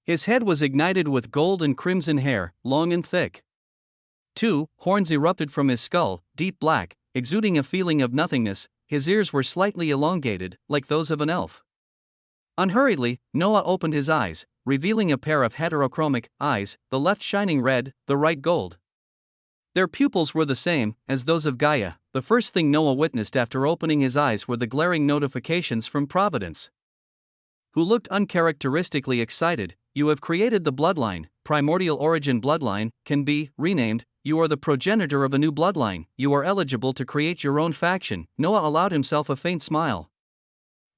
His head was ignited with gold and crimson hair, long and thick. 2 horns erupted from his skull, deep black, exuding a feeling of nothingness. His ears were slightly elongated, like those of an elf. Unhurriedly, Noah opened his eyes, revealing a pair of heterochromic eyes, the left shining red, the right gold. Their pupils were the same as those of Gaia. The first thing Noah witnessed after opening his eyes were the glaring notifications from Providence, who looked uncharacteristically excited. You have created the bloodline. Primordial origin bloodline can be renamed. You are the progenitor of a new bloodline. You are eligible to create your own faction. Noah allowed himself a faint smile.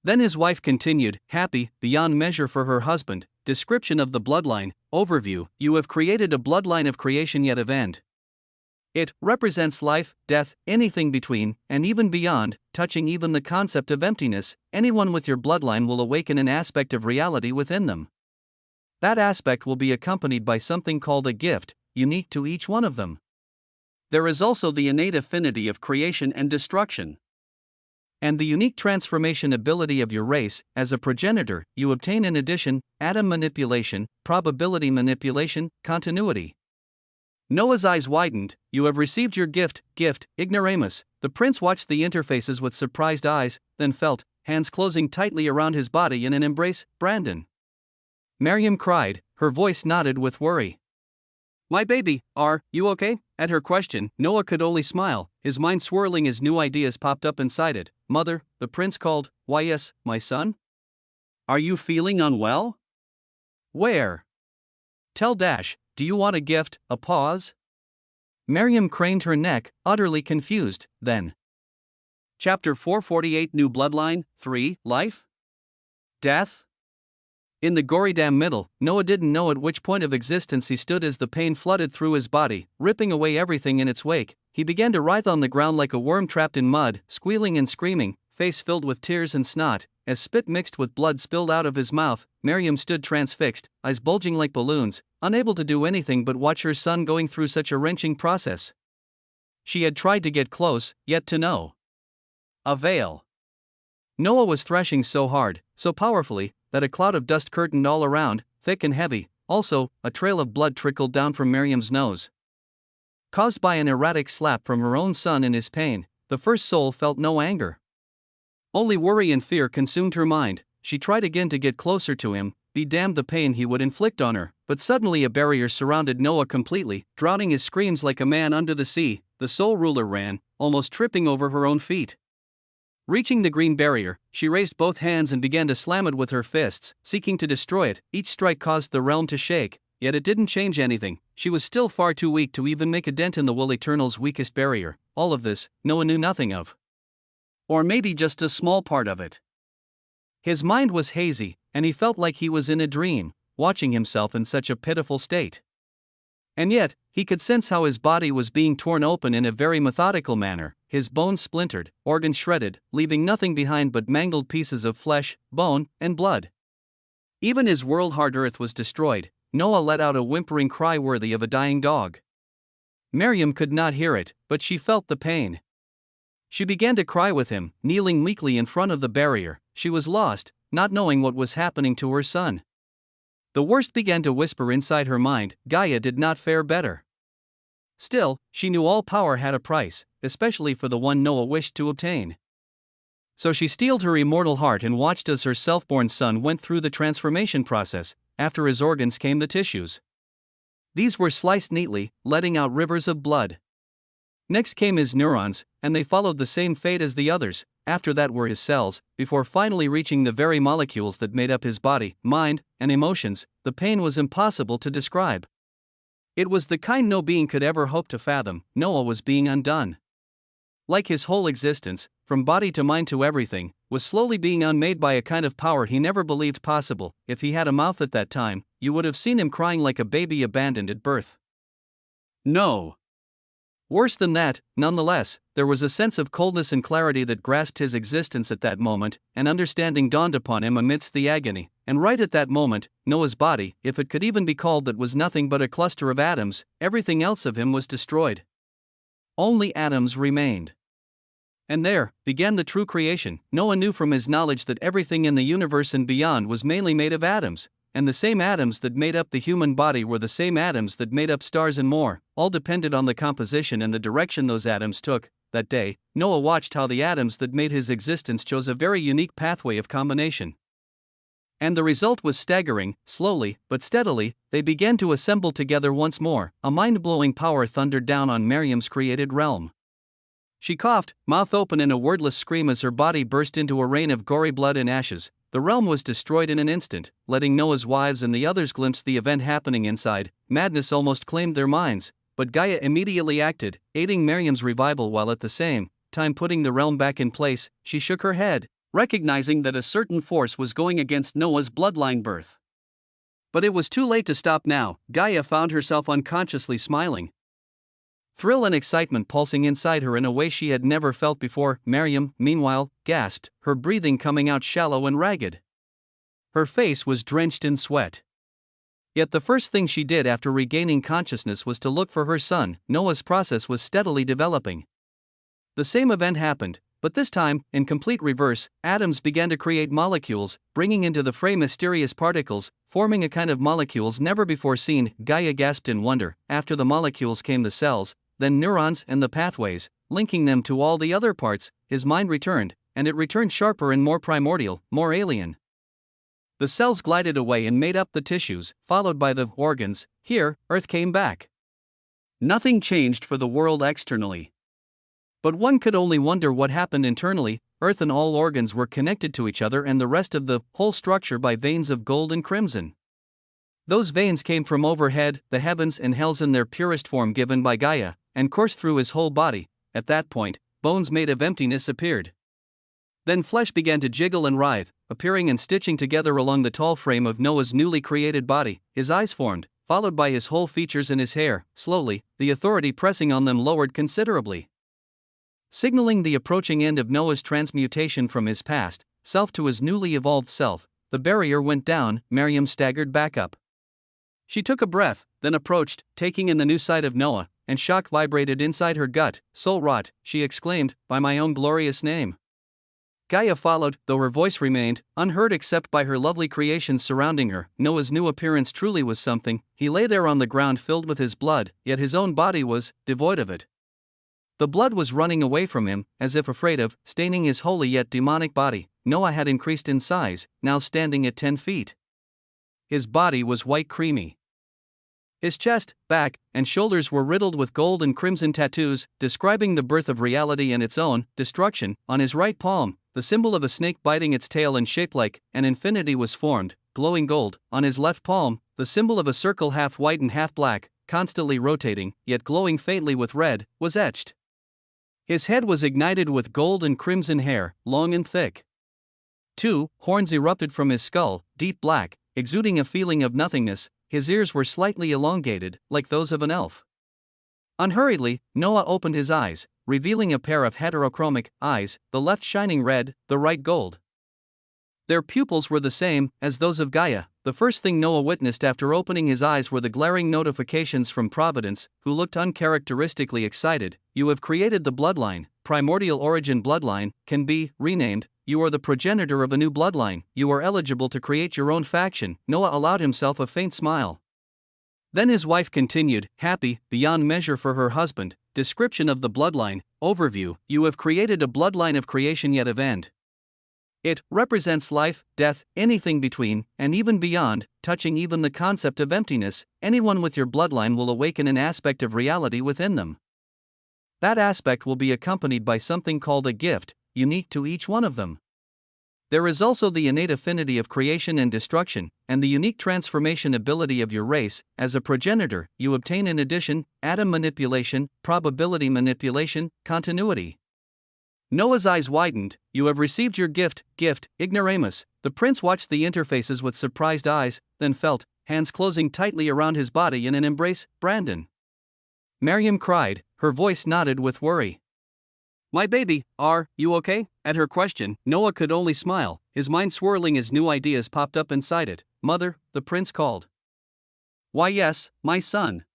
Then his wife continued, happy beyond measure for her husband. Description of the bloodline. Overview. You have created a bloodline of creation yet of end. It represents life, death, anything between, and even beyond, touching even the concept of emptiness. Anyone with your bloodline will awaken an aspect of reality within them. That aspect will be accompanied by something called a gift, unique to each one of them. There is also the innate affinity of creation and destruction, and the unique transformation ability of your race. As a progenitor, you obtain in addition, atom manipulation, probability manipulation, continuity. Noah's eyes widened. You have received your gift, ignoramus. The prince watched the interfaces with surprised eyes, then felt hands closing tightly around his body in an embrace. Brandon, Miriam cried, her voice knotted with worry. My baby, are you okay? At her question, Noah could only smile, his mind swirling as new ideas popped up inside it. Mother, the prince called. Why yes, my son? Are you feeling unwell? Where? Tell Dash, do you want a gift? A pause? Miriam craned her neck, utterly confused. Then. Chapter 448 New Bloodline 3 Life? Death? In the gory damn middle, Noah didn't know at which point of existence he stood as the pain flooded through his body, ripping away everything in its wake. He began to writhe on the ground like a worm trapped in mud, squealing and screaming, face filled with tears and snot. as spit mixed with blood spilled out of his mouth, Miriam stood transfixed, eyes bulging like balloons, unable to do anything but watch her son going through such a wrenching process. She had tried to get close, yet to no avail. Noah was thrashing so hard, so powerfully, that a cloud of dust curtained all around, thick and heavy. Also, a trail of blood trickled down from Miriam's nose. Caused by an erratic slap from her own son in his pain, the first soul felt no anger. Only worry and fear consumed her mind. She tried again to get closer to him, be damned the pain he would inflict on her, but suddenly a barrier surrounded Noah completely, drowning his screams like a man under the sea. The soul ruler ran, almost tripping over her own feet. Reaching the green barrier, she raised both hands and began to slam it with her fists, seeking to destroy it. Each strike caused the realm to shake, yet it didn't change anything. She was still far too weak to even make a dent in the Will Eternal's weakest barrier. All of this, Noah knew nothing of. Or maybe just a small part of it. His mind was hazy, and he felt like he was in a dream, watching himself in such a pitiful state. And yet, he could sense how his body was being torn open in a very methodical manner, his bones splintered, organs shredded, leaving nothing behind but mangled pieces of flesh, bone, and blood. Even his world-hard earth was destroyed. Noah let out a whimpering cry worthy of a dying dog. Miriam could not hear it, but she felt the pain. She began to cry with him, kneeling weakly in front of the barrier. She was lost, not knowing what was happening to her son. The worst began to whisper inside her mind. Gaia did not fare better. Still, she knew all power had a price, especially for the one Noah wished to obtain. So she steeled her immortal heart and watched as her self-born son went through the transformation process. After his organs came the tissues. These were sliced neatly, letting out rivers of blood. Next came his neurons, and they followed the same fate as the others. After that were his cells, before finally reaching the very molecules that made up his body, mind, and emotions. The pain was impossible to describe. It was the kind no being could ever hope to fathom. Noah was being undone. Like his whole existence, from body to mind to everything, was slowly being unmade by a kind of power he never believed possible. If he had a mouth at that time, you would have seen him crying like a baby abandoned at birth. No. Worse than that, nonetheless, there was a sense of coldness and clarity that grasped his existence at that moment, and understanding dawned upon him amidst the agony. And right at that moment, Noah's body, if it could even be called that, was nothing but a cluster of atoms. Everything else of him was destroyed. Only atoms remained. And there began the true creation. Noah knew from his knowledge that everything in the universe and beyond was mainly made of atoms, and the same atoms that made up the human body were the same atoms that made up stars and more. All depended on the composition and the direction those atoms took. That day, Noah watched how the atoms that made his existence chose a very unique pathway of combination. And the result was staggering. Slowly, but steadily, they began to assemble together once more. A mind-blowing power thundered down on Miriam's created realm. She coughed, mouth open in a wordless scream as her body burst into a rain of gory blood and ashes. The realm was destroyed in an instant, letting Noah's wives and the others glimpse the event happening inside. Madness almost claimed their minds, but Gaia immediately acted, aiding Miriam's revival while at the same time putting the realm back in place. She shook her head, recognizing that a certain force was going against Noah's bloodline birth. But it was too late to stop now. Gaia found herself unconsciously smiling. Thrill and excitement pulsing inside her in a way she had never felt before. Miriam, meanwhile, gasped, her breathing coming out shallow and ragged. Her face was drenched in sweat. Yet the first thing she did after regaining consciousness was to look for her son. Noah's process was steadily developing. The same event happened, but this time, in complete reverse. Atoms began to create molecules, bringing into the fray mysterious particles, forming a kind of molecules never before seen. Gaia gasped in wonder. After the molecules came the cells, then neurons and the pathways, linking them to all the other parts. His mind returned, and it returned sharper and more primordial, more alien. The cells glided away and made up the tissues, followed by the organs. Here, Earth came back. Nothing changed for the world externally. But one could only wonder what happened internally. Earth and all organs were connected to each other and the rest of the whole structure by veins of gold and crimson. Those veins came from overhead, the heavens and hells in their purest form given by Gaia, and coursed through his whole body. At that point, bones made of emptiness appeared. Then flesh began to jiggle and writhe, appearing and stitching together along the tall frame of Noah's newly created body. His eyes formed, followed by his whole features and his hair. Slowly, the authority pressing on them lowered considerably. Signaling the approaching end of Noah's transmutation from his past, self to his newly evolved self. The barrier went down, Miriam staggered back up. She took a breath, then approached, taking in the new sight of Noah, and shock vibrated inside her gut. Soul rot, she exclaimed, by my own glorious name. Gaia followed, though her voice remained unheard except by her lovely creations surrounding her. Noah's new appearance truly was something. He lay there on the ground filled with his blood, yet his own body was devoid of it. The blood was running away from him, as if afraid of staining his holy yet demonic body. Noah had increased in size, now standing at 10 feet. His body was white creamy. His chest, back, and shoulders were riddled with gold and crimson tattoos, describing the birth of reality and its own destruction. On his right palm, the symbol of a snake biting its tail and shaped like an infinity was formed, glowing gold. On his left palm, the symbol of a circle half white and half black, constantly rotating, yet glowing faintly with red, was etched. His head was ignited with gold and crimson hair, long and thick. 2 horns erupted from his skull, deep black, exuding a feeling of nothingness. His ears were slightly elongated, like those of an elf. Unhurriedly, Noah opened his eyes, revealing a pair of heterochromic eyes, the left shining red, the right gold. Their pupils were the same as those of Gaia. The first thing Noah witnessed after opening his eyes were the glaring notifications from Providence, who looked uncharacteristically excited. You have created the bloodline. Primordial origin bloodline can be renamed. You are the progenitor of a new bloodline. You are eligible to create your own faction. Noah allowed himself a faint smile. Then his wife continued, happy beyond measure for her husband. Description of the bloodline. Overview. You have created a bloodline of creation yet of end. It represents life, death, anything between, and even beyond, touching even the concept of emptiness. Anyone with your bloodline will awaken an aspect of reality within them. That aspect will be accompanied by something called a gift, unique to each one of them. There is also the innate affinity of creation and destruction, and the unique transformation ability of your race. As a progenitor, you obtain in addition, atom manipulation, probability manipulation, continuity. Noah's eyes widened. You have received your gift, ignoramus. The prince watched the interfaces with surprised eyes, then felt hands closing tightly around his body in an embrace. Brandon. Miriam cried, her voice knotted with worry. My baby, are you okay? At her question, Noah could only smile, his mind swirling as new ideas popped up inside it. Mother, the prince called. Why yes, my son.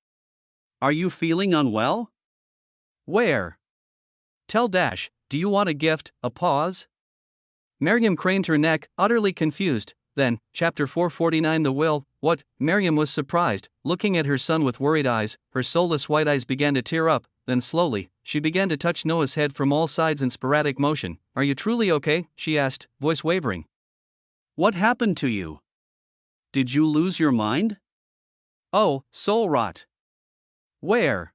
Are you feeling unwell? Where? Tell Dash, do you want a gift? A pause? Miriam craned her neck, utterly confused. Then, chapter 449 The Will. What? Miriam was surprised, looking at her son with worried eyes. Her soulless white eyes began to tear up. Then slowly, she began to touch Noah's head from all sides in sporadic motion. Are you truly okay? She asked, voice wavering. What happened to you? Did you lose your mind? Oh, soul rot. Where?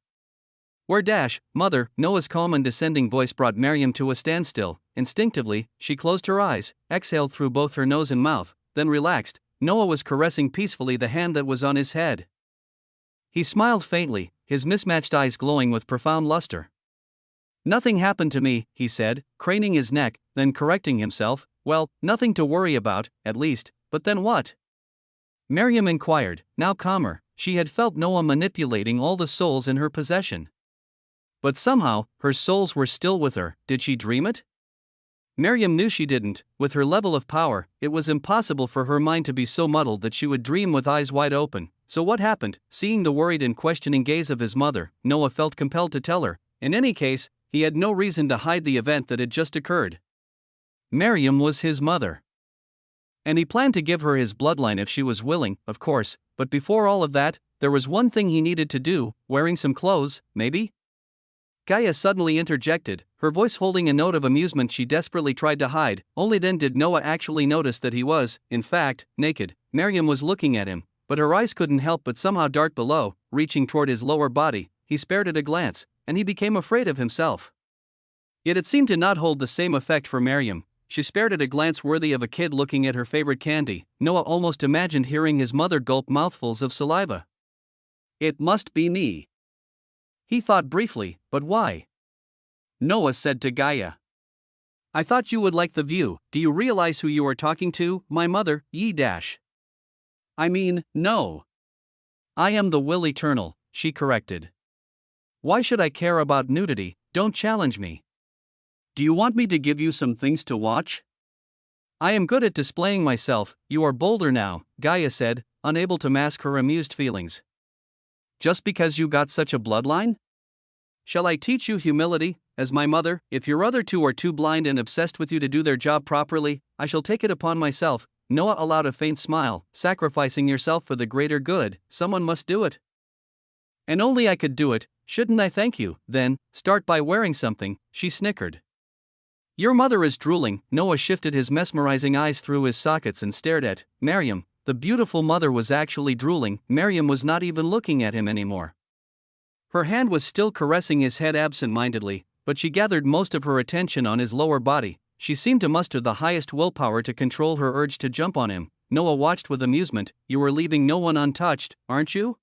Where Dash, mother? Noah's calm and descending voice brought Miriam to a standstill. Instinctively, she closed her eyes, exhaled through both her nose and mouth, then relaxed. Noah was caressing peacefully the hand that was on his head. He smiled faintly, his mismatched eyes glowing with profound luster. Nothing happened to me, he said, craning his neck, then correcting himself. Well, nothing to worry about, at least, but then what? Miriam inquired, now calmer. She had felt Noah manipulating all the souls in her possession. But somehow, her souls were still with her. Did she dream it? Miriam knew she didn't. With her level of power, it was impossible for her mind to be so muddled that she would dream with eyes wide open. So what happened? Seeing the worried and questioning gaze of his mother, Noah felt compelled to tell her. In any case, he had no reason to hide the event that had just occurred. Miriam was his mother. And he planned to give her his bloodline if she was willing, of course, but before all of that, there was one thing he needed to do, wearing some clothes, maybe? Gaia suddenly interjected, her voice holding a note of amusement she desperately tried to hide. Only then did Noah actually notice that he was, in fact, naked. Miriam was looking at him, but her eyes couldn't help but somehow dart below, reaching toward his lower body. He spared it a glance, and he became afraid of himself. Yet it seemed to not hold the same effect for Miriam. She spared it a glance worthy of a kid looking at her favorite candy. Noah almost imagined hearing his mother gulp mouthfuls of saliva. It must be me. He thought briefly, but why? Noah said to Gaia. I thought you would like the view. Do you realize who you are talking to, my mother, ye dash? I mean, no. I am the will eternal, she corrected. Why should I care about nudity? Don't challenge me. Do you want me to give you some things to watch? I am good at displaying myself, you are bolder now, Gaia said, unable to mask her amused feelings. Just because you got such a bloodline? Shall I teach you humility, as my mother? If your other two are too blind and obsessed with you to do their job properly, I shall take it upon myself. Noah allowed a faint smile. Sacrificing yourself for the greater good, someone must do it. And only I could do it, shouldn't I thank you? Then, start by wearing something, she snickered. Your mother is drooling. Noah shifted his mesmerizing eyes through his sockets and stared at Miriam. The beautiful mother was actually drooling. Miriam was not even looking at him anymore. Her hand was still caressing his head absent-mindedly, but she gathered most of her attention on his lower body. She seemed to muster the highest willpower to control her urge to jump on him. Noah watched with amusement. You are leaving no one untouched, aren't you?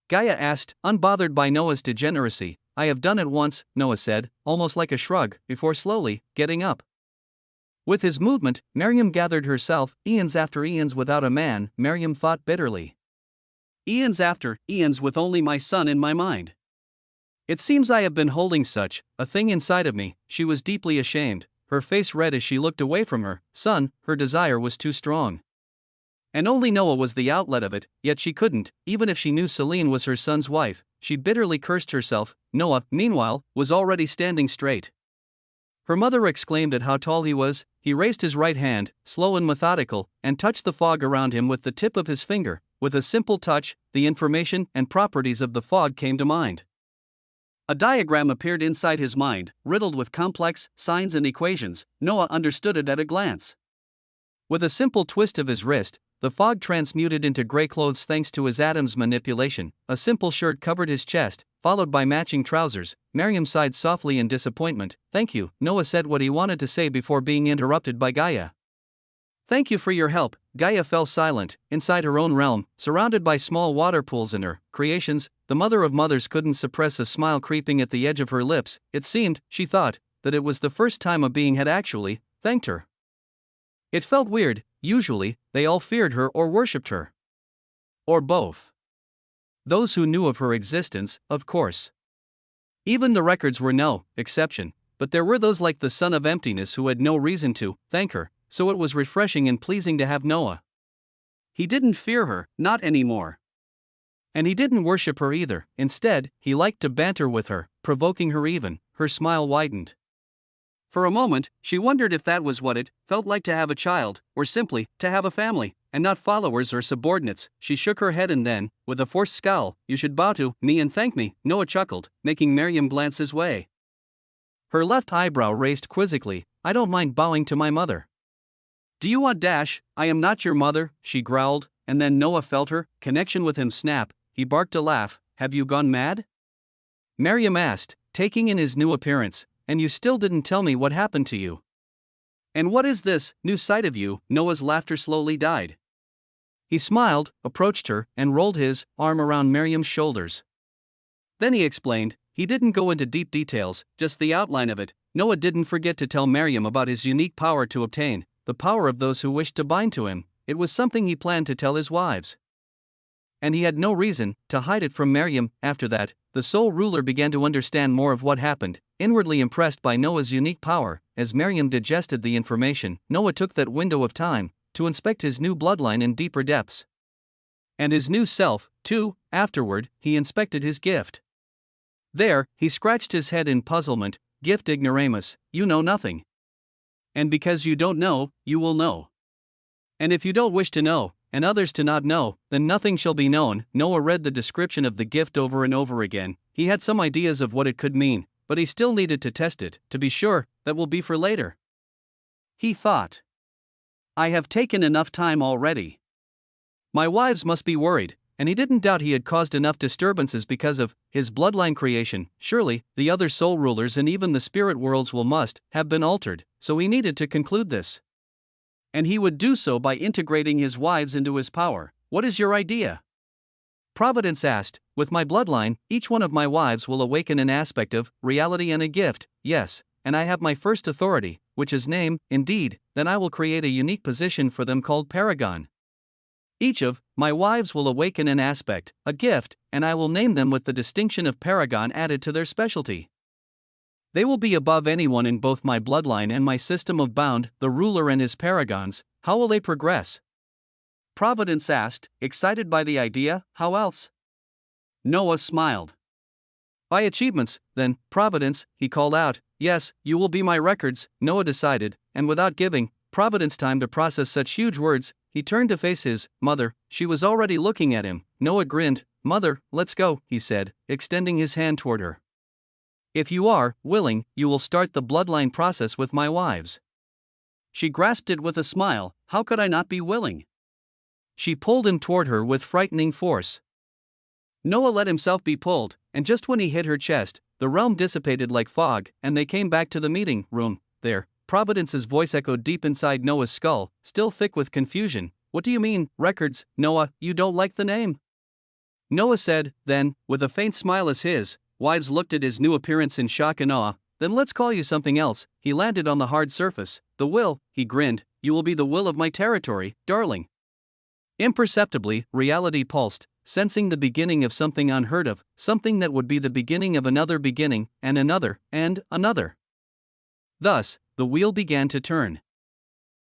Gaia asked, unbothered by Noah's degeneracy. I have done it once, Noah said, almost like a shrug, before slowly getting up. With his movement, Miriam gathered herself. Eons after eons without a man, Miriam thought bitterly. Eons after eons with only my son in my mind. It seems I have been holding such a thing inside of me. She was deeply ashamed, her face red as she looked away from her son. Her desire was too strong. And only Noah was the outlet of it, yet she couldn't, even if she knew Celine was her son's wife. She bitterly cursed herself. Noah, meanwhile, was already standing straight. Her mother exclaimed at how tall he was. He raised his right hand, slow and methodical, and touched the fog around him with the tip of his finger. With a simple touch, the information and properties of the fog came to mind. A diagram appeared inside his mind, riddled with complex signs and equations. Noah understood it at a glance. With a simple twist of his wrist, the fog transmuted into gray clothes thanks to his Adam's manipulation. A simple shirt covered his chest, followed by matching trousers. Miriam sighed softly in disappointment. Thank you, Noah said what he wanted to say before being interrupted by Gaia. Thank you for your help. Gaia fell silent, inside her own realm, surrounded by small water pools in her creations. The mother of mothers couldn't suppress a smile creeping at the edge of her lips. It seemed, she thought, that it was the first time a being had actually thanked her. It felt weird. Usually, they all feared her or worshipped her. Or both. Those who knew of her existence, of course. Even the records were no exception, but there were those like the son of emptiness who had no reason to thank her, so it was refreshing and pleasing to have Noah. He didn't fear her, not anymore. And he didn't worship her either. Instead, he liked to banter with her, provoking her even. Her smile widened. For a moment, she wondered if that was what it felt like to have a child, or simply to have a family, and not followers or subordinates. She shook her head and then, with a forced scowl, you should bow to me and thank me, Noah chuckled, making Miriam glance his way. Her left eyebrow raised quizzically. I don't mind bowing to my mother. Do you want dash? I am not your mother, she growled, and then Noah felt her connection with him snap. He barked a laugh. Have you gone mad? Miriam asked, taking in his new appearance. And you still didn't tell me what happened to you. And what is this new side of you? Noah's laughter slowly died. He smiled, approached her, and rolled his arm around Miriam's shoulders. Then he explained. He didn't go into deep details, just the outline of it. Noah didn't forget to tell Miriam about his unique power to obtain, the power of those who wished to bind to him. It was something he planned to tell his wives. And he had no reason to hide it from Miriam. After that, the soul ruler began to understand more of what happened, inwardly impressed by Noah's unique power. As Miriam digested the information, Noah took that window of time to inspect his new bloodline in deeper depths. And his new self, too. Afterward, he inspected his gift. There, he scratched his head in puzzlement. Gift ignoramus, you know nothing. And because you don't know, you will know. And if you don't wish to know, and others to not know, then nothing shall be known. Noah read the description of the gift over and over again. He had some ideas of what it could mean, but he still needed to test it. To be sure, that will be for later. He thought. I have taken enough time already. My wives must be worried, and he didn't doubt he had caused enough disturbances because of his bloodline creation. Surely, the other soul rulers and even the spirit worlds must have been altered, so he needed to conclude this. And he would do so by integrating his wives into his power. What is your idea? Providence asked. With my bloodline, each one of my wives will awaken an aspect of reality and a gift, yes, and I have my first authority, which is name. Indeed, then I will create a unique position for them called Paragon. Each of my wives will awaken an aspect, a gift, and I will name them with the distinction of Paragon added to their specialty. They will be above anyone in both my bloodline and my system of bound, the ruler and his paragons. How will they progress? Providence asked, excited by the idea. How else? Noah smiled. By achievements, then, Providence, he called out. Yes, you will be my records, Noah decided, and without giving Providence time to process such huge words, he turned to face his mother. She was already looking at him. Noah grinned. Mother, let's go, he said, extending his hand toward her. If you are willing, you will start the bloodline process with my wives. She grasped it with a smile. How could I not be willing? She pulled him toward her with frightening force. Noah let himself be pulled, and just when he hit her chest, the realm dissipated like fog, and they came back to the meeting room. There, Providence's voice echoed deep inside Noah's skull, still thick with confusion. What do you mean, records, Noah, you don't like the name? Noah said, then, with a faint smile as his wives looked at his new appearance in shock and awe. Then let's call you something else. He landed on the hard surface. The will, he grinned. You will be the will of my territory, darling. Imperceptibly, reality pulsed, sensing the beginning of something unheard of, something that would be the beginning of another beginning, and another, and another. Thus, the wheel began to turn.